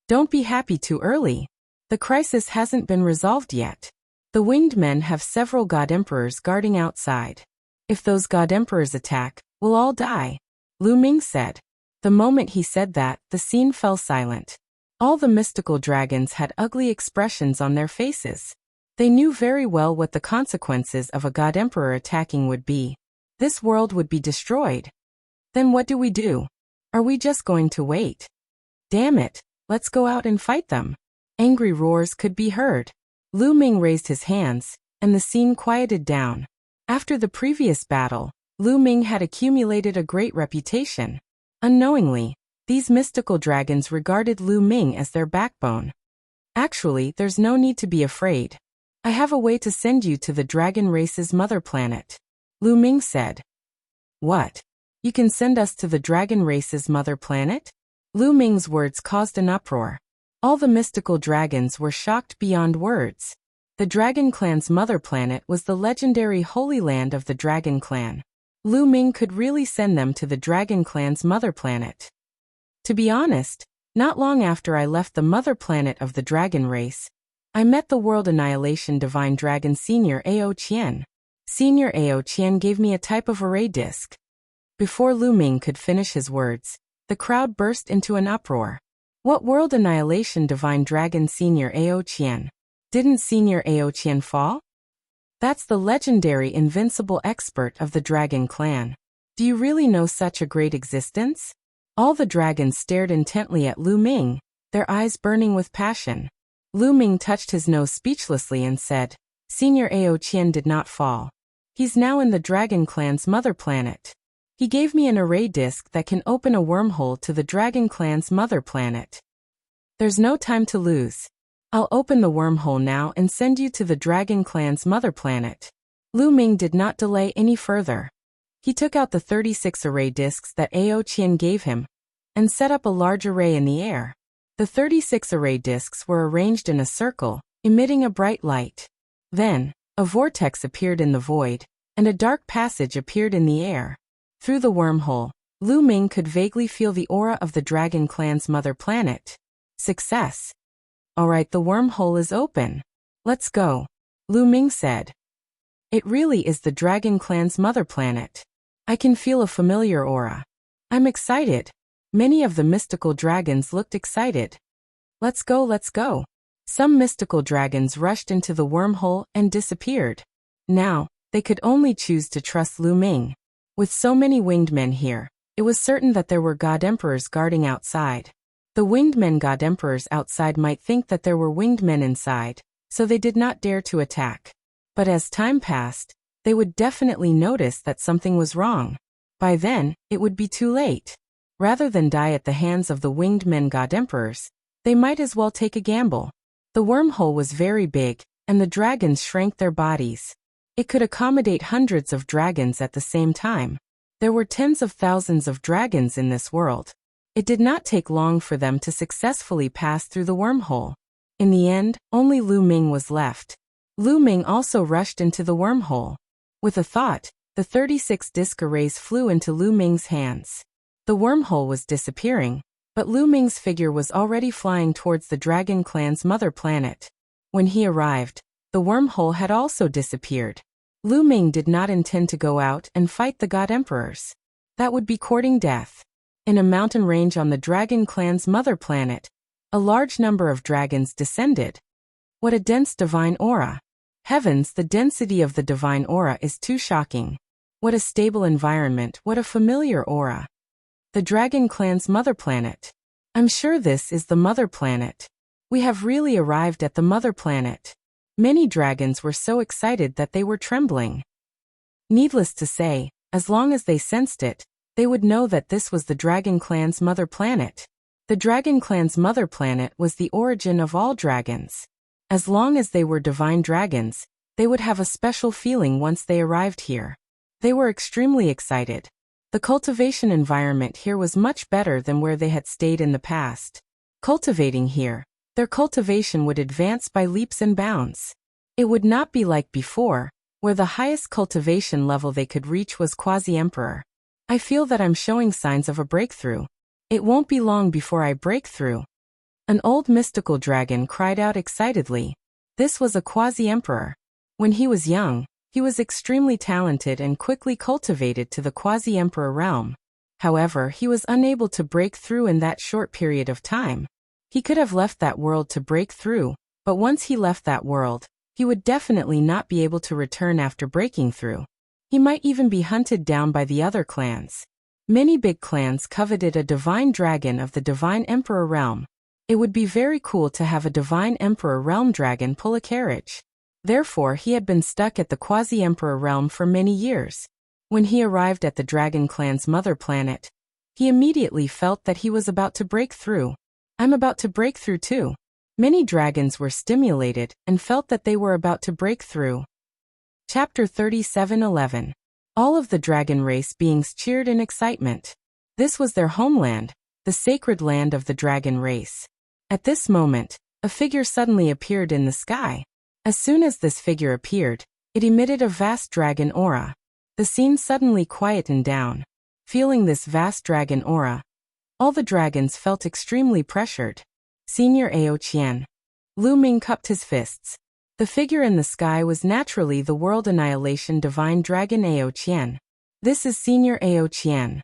Don't be happy too early. The crisis hasn't been resolved yet. The winged men have several god emperors guarding outside. If those god emperors attack, we'll all die, Lu Ming said. The moment he said that, the scene fell silent. All the mystical dragons had ugly expressions on their faces. They knew very well what the consequences of a god emperor attacking would be. This world would be destroyed. Then what do we do? Are we just going to wait? Damn it, let's go out and fight them. Angry roars could be heard. Lu Ming raised his hands, and the scene quieted down. After the previous battle, Lu Ming had accumulated a great reputation. Unknowingly, these mystical dragons regarded Lu Ming as their backbone. Actually, there's no need to be afraid. I have a way to send you to the dragon race's mother planet, Lu Ming said. What? You can send us to the dragon race's mother planet? Lu Ming's words caused an uproar. All the mystical dragons were shocked beyond words. The Dragon Clan's mother planet was the legendary Holy Land of the Dragon Clan. Lu Ming could really send them to the Dragon Clan's mother planet. To be honest, not long after I left the mother planet of the dragon race, I met the World Annihilation Divine Dragon Senior Ao Qian. Senior Ao Qian gave me a type of array disc. Before Lu Ming could finish his words, the crowd burst into an uproar. What World Annihilation Divine Dragon Senior Ao Qian? Didn't Senior Ao Qian fall? That's the legendary invincible expert of the Dragon Clan. Do you really know such a great existence? All the dragons stared intently at Lu Ming, their eyes burning with passion. Lu Ming touched his nose speechlessly and said, Senior Ao Qian did not fall. He's now in the Dragon Clan's mother planet. He gave me an array disc that can open a wormhole to the Dragon Clan's mother planet. There's no time to lose. I'll open the wormhole now and send you to the Dragon Clan's mother planet. Lu Ming did not delay any further. He took out the 36 array discs that Ao Qian gave him and set up a large array in the air. The 36 array discs were arranged in a circle, emitting a bright light. Then, a vortex appeared in the void, and a dark passage appeared in the air. Through the wormhole, Lu Ming could vaguely feel the aura of the Dragon Clan's mother planet. Success. Alright, the wormhole is open. Let's go, Lu Ming said. It really is the Dragon Clan's mother planet. I can feel a familiar aura. I'm excited. Many of the mystical dragons looked excited. Let's go, let's go. Some mystical dragons rushed into the wormhole and disappeared. Now, they could only choose to trust Lu Ming. With so many winged men here, it was certain that there were god emperors guarding outside. The winged men god emperors outside might think that there were winged men inside, so they did not dare to attack. But as time passed, they would definitely notice that something was wrong. By then, it would be too late. Rather than die at the hands of the winged men god emperors, they might as well take a gamble. The wormhole was very big, and the dragons shrank their bodies. It could accommodate hundreds of dragons at the same time. There were tens of thousands of dragons in this world. It did not take long for them to successfully pass through the wormhole. In the end, only Lu Ming was left. Lu Ming also rushed into the wormhole. With a thought, the 36 disc arrays flew into Lu Ming's hands. The wormhole was disappearing, but Lu Ming's figure was already flying towards the Dragon Clan's mother planet. When he arrived, the wormhole had also disappeared. Lu Ming did not intend to go out and fight the god emperors. That would be courting death. In a mountain range on the Dragon Clan's mother planet, a large number of dragons descended. What a dense divine aura. Heavens, the density of the divine aura is too shocking. What a stable environment, what a familiar aura. The Dragon Clan's mother planet. I'm sure this is the mother planet. We have really arrived at the mother planet. Many dragons were so excited that they were trembling. Needless to say, as long as they sensed it, they would know that this was the Dragon Clan's mother planet. The Dragon Clan's mother planet was the origin of all dragons. As long as they were divine dragons, they would have a special feeling once they arrived here. They were extremely excited. The cultivation environment here was much better than where they had stayed in the past. Cultivating here, their cultivation would advance by leaps and bounds. It would not be like before, where the highest cultivation level they could reach was Quasi-Emperor. I feel that I'm showing signs of a breakthrough. It won't be long before I break through. An old mystical dragon cried out excitedly. This was a Quasi-Emperor. When he was young, he was extremely talented and quickly cultivated to the Quasi-Emperor realm. However, he was unable to break through in that short period of time. He could have left that world to break through, but once he left that world, he would definitely not be able to return after breaking through. He might even be hunted down by the other clans. Many big clans coveted a divine dragon of the Divine Emperor realm. It would be very cool to have a Divine Emperor realm dragon pull a carriage. Therefore, he had been stuck at the Quasi-Emperor realm for many years. When he arrived at the Dragon Clan's mother planet, he immediately felt that he was about to break through. I'm about to break through too. Many dragons were stimulated and felt that they were about to break through. Chapter 37:11. All of the dragon race beings cheered in excitement. This was their homeland, the sacred land of the dragon race. At this moment, a figure suddenly appeared in the sky. As soon as this figure appeared, it emitted a vast dragon aura. The scene suddenly quietened down. Feeling this vast dragon aura, all the dragons felt extremely pressured. Senior Ao Qian. Lu Ming cupped his fists. The figure in the sky was naturally the World Annihilation Divine Dragon Ao Qian. This is Senior Ao Qian.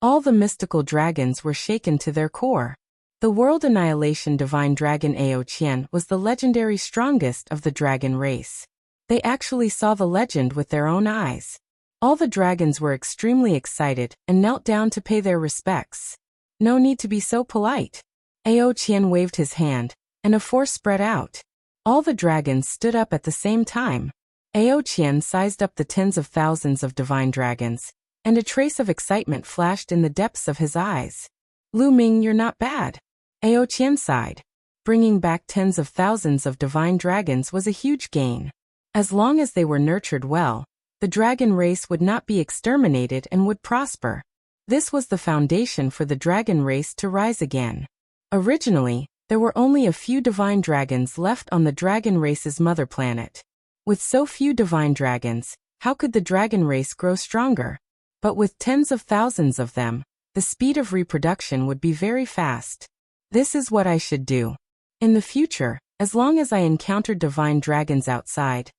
All the mystical dragons were shaken to their core. The World Annihilation Divine Dragon Ao Qian was the legendary strongest of the dragon race. They actually saw the legend with their own eyes. All the dragons were extremely excited and knelt down to pay their respects. No need to be so polite. Ao Qian waved his hand, and a force spread out. All the dragons stood up at the same time. Ao Qian sized up the tens of thousands of divine dragons, and a trace of excitement flashed in the depths of his eyes. Lu Ming, you're not bad. Ao Qian sighed. Bringing back tens of thousands of divine dragons was a huge gain. As long as they were nurtured well, the dragon race would not be exterminated and would prosper. This was the foundation for the dragon race to rise again. Originally, there were only a few divine dragons left on the dragon race's mother planet. With so few divine dragons, how could the dragon race grow stronger? But with tens of thousands of them, the speed of reproduction would be very fast. This is what I should do. In the future, as long as I encounter divine dragons outside,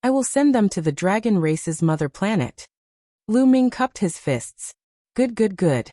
I will send them to the dragon race's mother planet. Lu Ming cupped his fists. Good, good, good.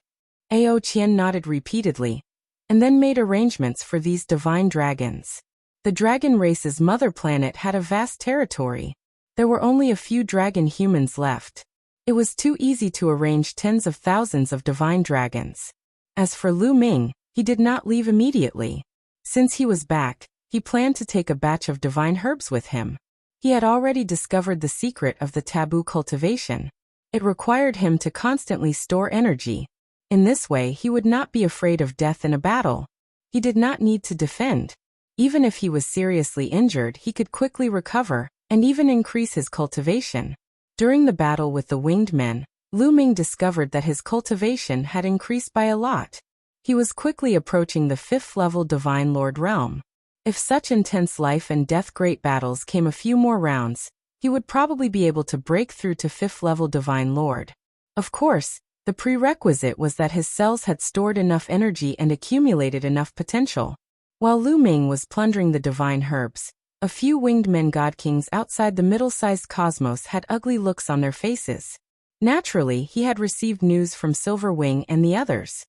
Ao Qian nodded repeatedly, and then made arrangements for these divine dragons. The dragon race's mother planet had a vast territory. There were only a few dragon humans left. It was too easy to arrange tens of thousands of divine dragons. As for Lu Ming, he did not leave immediately. Since he was back, he planned to take a batch of divine herbs with him. He had already discovered the secret of the taboo cultivation. It required him to constantly store energy. In this way, he would not be afraid of death in a battle. He did not need to defend. Even if he was seriously injured, he could quickly recover, and even increase his cultivation. During the battle with the winged men, Lu Ming discovered that his cultivation had increased by a lot. He was quickly approaching the 5th level Divine Lord realm. If such intense life and death great battles came a few more rounds, he would probably be able to break through to 5th level Divine Lord. Of course, the prerequisite was that his cells had stored enough energy and accumulated enough potential. While Lu Ming was plundering the divine herbs, a few winged men god kings outside the middle-sized cosmos had ugly looks on their faces. Naturally, he had received news from Silver Wing and the others.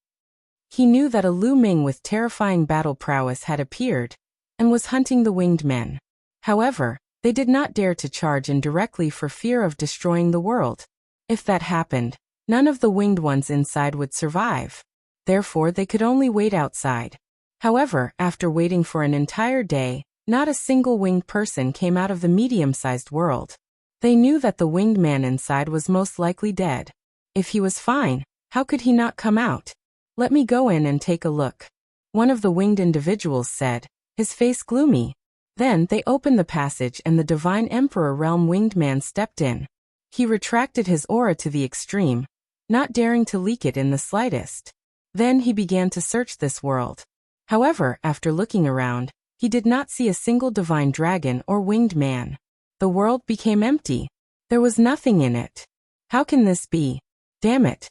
He knew that a Lu Ming with terrifying battle prowess had appeared, and was hunting the winged men. However, they did not dare to charge in directly for fear of destroying the world. If that happened, none of the winged ones inside would survive. Therefore, they could only wait outside. However, after waiting for an entire day, not a single winged person came out of the medium-sized world. They knew that the winged man inside was most likely dead. If he was fine, how could he not come out? Let me go in and take a look, one of the winged individuals said, his face gloomy. Then they opened the passage and the Divine Emperor Realm winged man stepped in. He retracted his aura to the extreme, not daring to leak it in the slightest. Then he began to search this world. However, after looking around, he did not see a single divine dragon or winged man. The world became empty. There was nothing in it. How can this be? Damn it!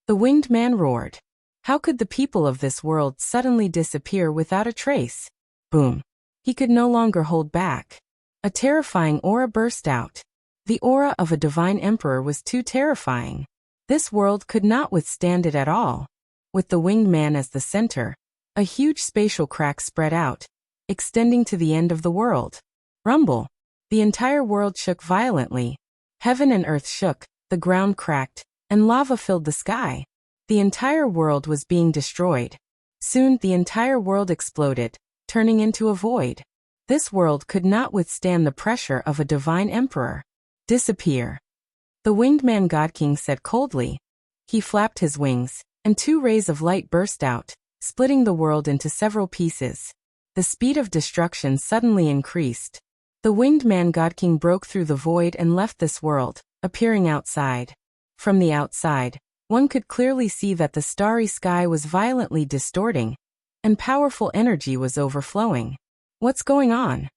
The winged man roared. How could the people of this world suddenly disappear without a trace? Boom! He could no longer hold back. A terrifying aura burst out. The aura of a divine emperor was too terrifying. This world could not withstand it at all. With the winged man as the center, a huge spatial crack spread out, extending to the end of the world. Rumble! The entire world shook violently. Heaven and earth shook, the ground cracked, and lava filled the sky. The entire world was being destroyed. Soon the entire world exploded, turning into a void. This world could not withstand the pressure of a divine emperor. Disappear! The winged man God King said coldly. He flapped his wings, and 2 rays of light burst out, splitting the world into several pieces. The speed of destruction suddenly increased. The winged man God King broke through the void and left this world, appearing outside. From the outside, one could clearly see that the starry sky was violently distorting, and powerful energy was overflowing. What's going on?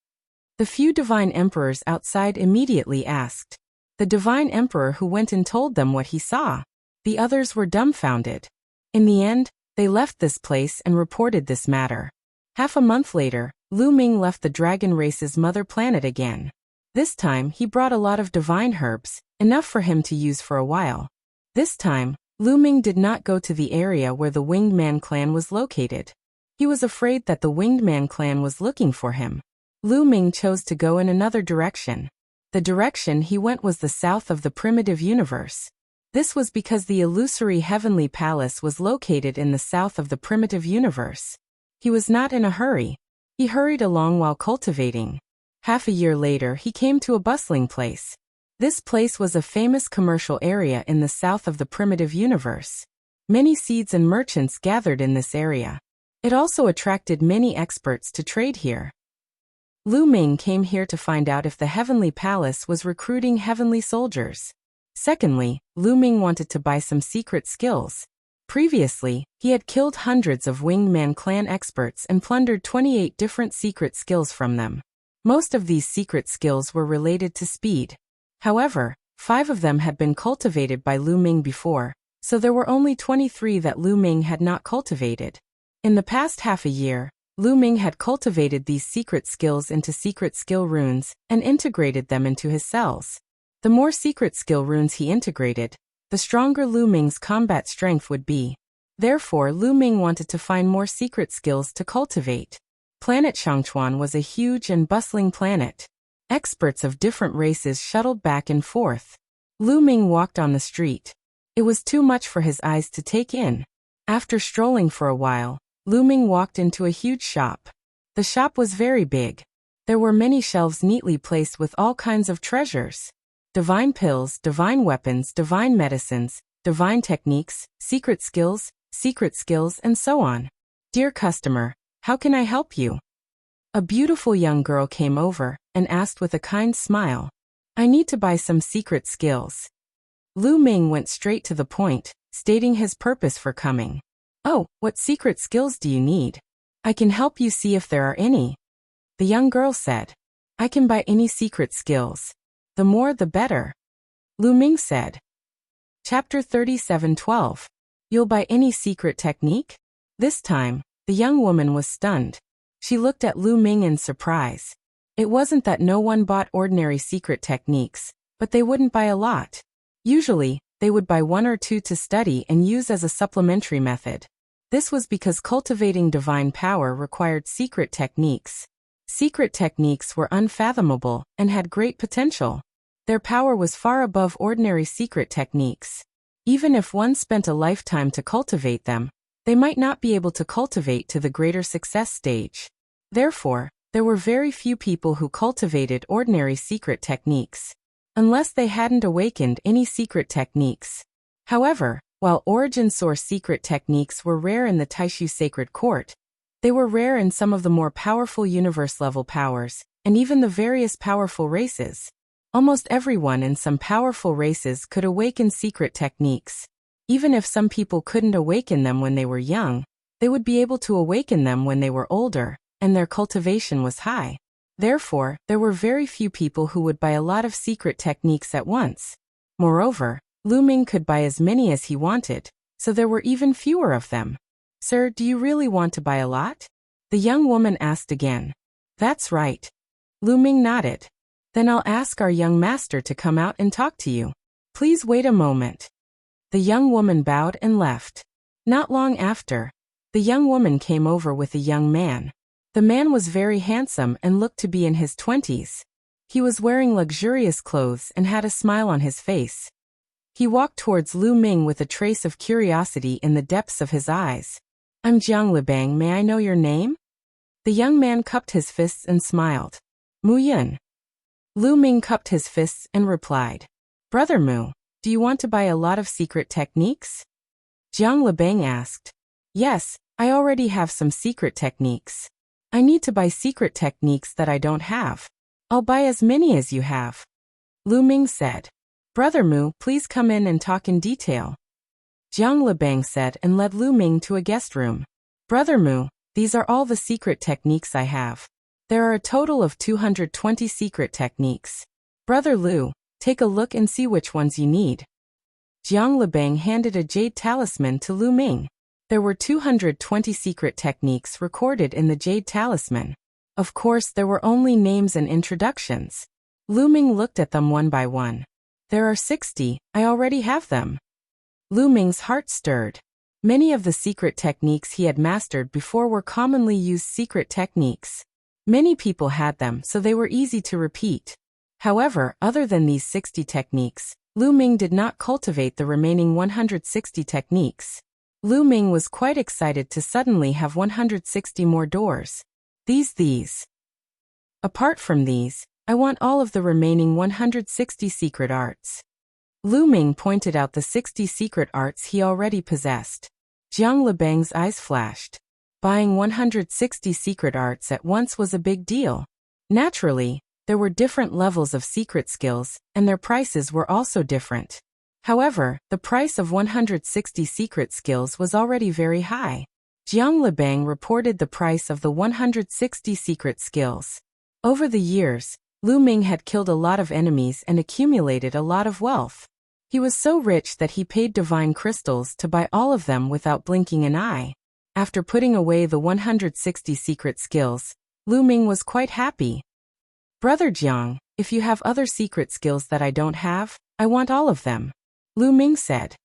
The few divine emperors outside immediately asked. The divine emperor who went and told them what he saw. The others were dumbfounded. In the end, they left this place and reported this matter. Half a month later, Lu Ming left the dragon race's mother planet again. This time he brought a lot of divine herbs, enough for him to use for a while. This time, Lu Ming did not go to the area where the Winged Man clan was located. He was afraid that the Winged Man clan was looking for him. Lu Ming chose to go in another direction. The direction he went was the south of the primitive universe. This was because the illusory heavenly palace was located in the south of the primitive universe. He was not in a hurry. He hurried along while cultivating. Half a year later he came to a bustling place. This place was a famous commercial area in the south of the primitive universe. Many seeds and merchants gathered in this area. It also attracted many experts to trade here. Lu Ming came here to find out if the heavenly palace was recruiting heavenly soldiers. Secondly, Lu Ming wanted to buy some secret skills. Previously, he had killed hundreds of Winged Man clan experts and plundered 28 different secret skills from them. Most of these secret skills were related to speed. However, 5 of them had been cultivated by Lu Ming before, so there were only 23 that Lu Ming had not cultivated. In the past half a year, Lu Ming had cultivated these secret skills into secret skill runes and integrated them into his cells. The more secret skill runes he integrated, the stronger Lu Ming's combat strength would be. Therefore, Lu Ming wanted to find more secret skills to cultivate. Planet Shangchuan was a huge and bustling planet. Experts of different races shuttled back and forth. Lu Ming walked on the street. It was too much for his eyes to take in. After strolling for a while, Lu Ming walked into a huge shop. The shop was very big. There were many shelves neatly placed with all kinds of treasures. Divine pills, divine weapons, divine medicines, divine techniques, secret skills, and so on. Dear customer, how can I help you? A beautiful young girl came over and asked with a kind smile. I need to buy some secret skills. Lu Ming went straight to the point, stating his purpose for coming. Oh, what secret skills do you need? I can help you see if there are any. The young girl said. I can buy any secret skills. The more the better. Lu Ming said. Chapter 37:12. You'll buy any secret technique? This time, the young woman was stunned. She looked at Lu Ming in surprise. It wasn't that no one bought ordinary secret techniques, but they wouldn't buy a lot. Usually, they would buy 1 or 2 to study and use as a supplementary method. This was because cultivating divine power required secret techniques. Secret techniques were unfathomable and had great potential. Their power was far above ordinary secret techniques. Even if one spent a lifetime to cultivate them, they might not be able to cultivate to the greater success stage. Therefore, there were very few people who cultivated ordinary secret techniques. unless they hadn't awakened any secret techniques. However, while origin source secret techniques were rare in the Taishu sacred court, they were rare in some of the more powerful universe-level powers, and even the various powerful races. Almost everyone in some powerful races could awaken secret techniques. Even if some people couldn't awaken them when they were young, they would be able to awaken them when they were older, and their cultivation was high. Therefore, there were very few people who would buy a lot of secret techniques at once. Moreover, Lu Ming could buy as many as he wanted, so there were even fewer of them. "Sir, do you really want to buy a lot?" the young woman asked again. "That's right." Lu Ming nodded. "Then I'll ask our young master to come out and talk to you. Please wait a moment." The young woman bowed and left. Not long after, the young woman came over with a young man. The man was very handsome and looked to be in his 20s. He was wearing luxurious clothes and had a smile on his face. He walked towards Lu Ming with a trace of curiosity in the depths of his eyes. "I'm Jiang Libang, may I know your name?" The young man cupped his fists and smiled. "Mu Yun." Lu Ming cupped his fists and replied, "Brother Mu, do you want to buy a lot of secret techniques?" Jiang Libang asked. "Yes, I already have some secret techniques. I need to buy secret techniques that I don't have. I'll buy as many as you have." Lu Ming said. "Brother Mu, please come in and talk in detail." Jiang Libang said and led Lu Ming to a guest room. "Brother Mu, these are all the secret techniques I have. There are a total of 220 secret techniques. Brother Lu, take a look and see which ones you need." Jiang Libang handed a jade talisman to Lu Ming. There were 220 secret techniques recorded in the jade talisman. Of course, there were only names and introductions. Lu Ming looked at them one by one. "There are 60, I already have them." Lu Ming's heart stirred. Many of the secret techniques he had mastered before were commonly used secret techniques. Many people had them, so they were easy to repeat. However, other than these 60 techniques, Lu Ming did not cultivate the remaining 160 techniques. Lu Ming was quite excited to suddenly have 160 more doors. These. Apart from these, I want all of the remaining 160 secret arts. Lu Ming pointed out the 60 secret arts he already possessed. Jiang Libang's eyes flashed. Buying 160 secret arts at once was a big deal. Naturally, there were different levels of secret skills, and their prices were also different. However, the price of 160 secret skills was already very high. Jiang Libang reported the price of the 160 secret skills. Over the years, Lu Ming had killed a lot of enemies and accumulated a lot of wealth. He was so rich that he paid divine crystals to buy all of them without blinking an eye. After putting away the 160 secret skills, Lu Ming was quite happy. "Brother Jiang, if you have other secret skills that I don't have, I want all of them," Lu Ming said.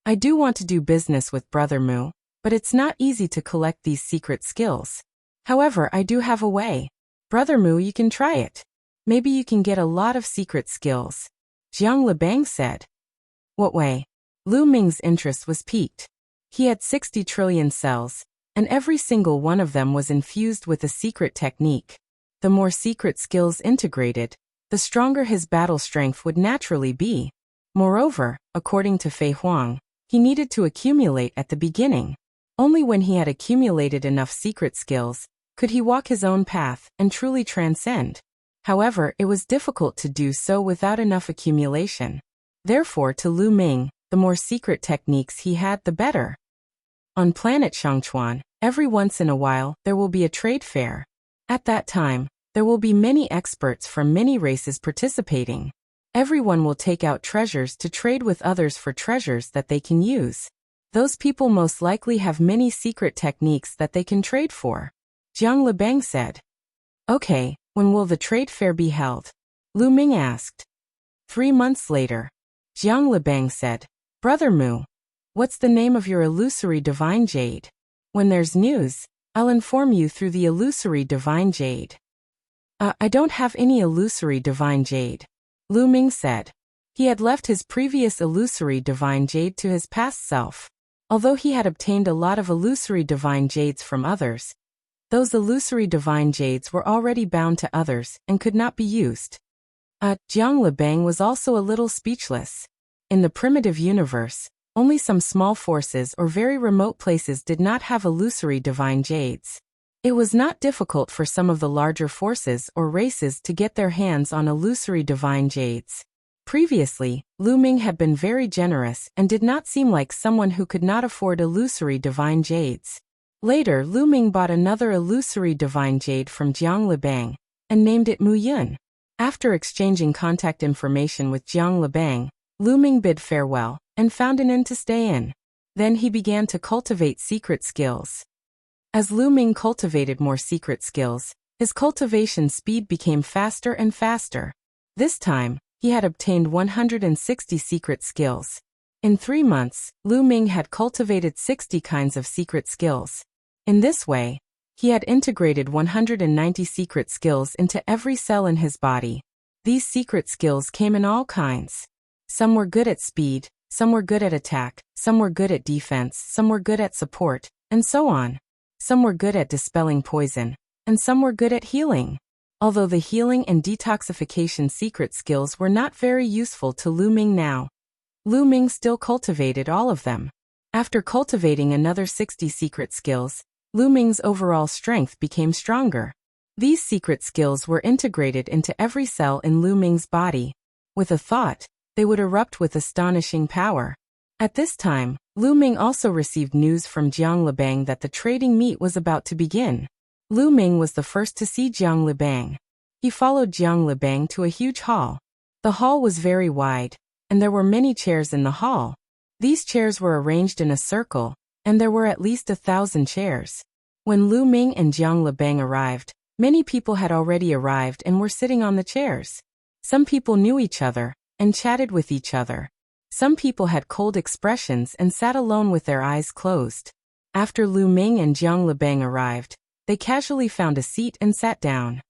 "I do want to do business with Brother Mu, but it's not easy to collect these secret skills. However, I do have a way. Brother Mu, you can try it. Maybe you can get a lot of secret skills," Jiang Libang said. "What way?" Lu Ming's interest was piqued. He had 60 trillion cells, and every single one of them was infused with a secret technique. The more secret skills integrated, the stronger his battle strength would naturally be. Moreover, according to Fei Huang, he needed to accumulate at the beginning. Only when he had accumulated enough secret skills could he walk his own path and truly transcend. However, it was difficult to do so without enough accumulation. Therefore, to Lu Ming, the more secret techniques he had, the better. On planet Shangchuan, every once in a while, there will be a trade fair. At that time, there will be many experts from many races participating. Everyone will take out treasures to trade with others for treasures that they can use. Those people most likely have many secret techniques that they can trade for. Jiang Libang said. "Okay, when will the trade fair be held?" Lu Ming asked. 3 months later. Jiang Libang said, "Brother Mu, what's the name of your illusory divine jade? When there's news, I'll inform you through the illusory divine jade." I don't have any illusory divine jade," Lu Ming said. He had left his previous illusory divine jade to his past self. Although he had obtained a lot of illusory divine jades from others, those illusory divine jades were already bound to others and could not be used. Jiang Libang was also a little speechless. In the primitive universe, only some small forces or very remote places did not have illusory divine jades. It was not difficult for some of the larger forces or races to get their hands on illusory divine jades. Previously, Lu Ming had been very generous and did not seem like someone who could not afford illusory divine jades. Later, Lu Ming bought another illusory divine jade from Jiang Libang and named it Mu Yun. After exchanging contact information with Jiang Libang, Lu Ming bid farewell and found an inn to stay in. Then he began to cultivate secret skills. As Lu Ming cultivated more secret skills, his cultivation speed became faster and faster. This time, he had obtained 160 secret skills. In 3 months, Lu Ming had cultivated 60 kinds of secret skills. In this way, he had integrated 190 secret skills into every cell in his body. These secret skills came in all kinds. Some were good at speed, some were good at attack, some were good at defense, some were good at support, and so on. Some were good at dispelling poison, and some were good at healing. Although the healing and detoxification secret skills were not very useful to Lu Ming now, Lu Ming still cultivated all of them. After cultivating another 60 secret skills, Lu Ming's overall strength became stronger. These secret skills were integrated into every cell in Lu Ming's body. With a thought, they would erupt with astonishing power. At this time, Lu Ming also received news from Jiang Libang that the trading meet was about to begin. Lu Ming was the first to see Jiang Libang. He followed Jiang Libang to a huge hall. The hall was very wide, and there were many chairs in the hall. These chairs were arranged in a circle, and there were at least 1,000 chairs. When Lu Ming and Jiang Libang arrived, many people had already arrived and were sitting on the chairs. Some people knew each other and chatted with each other. Some people had cold expressions and sat alone with their eyes closed. After Lu Ming and Jiang Libang arrived, they casually found a seat and sat down.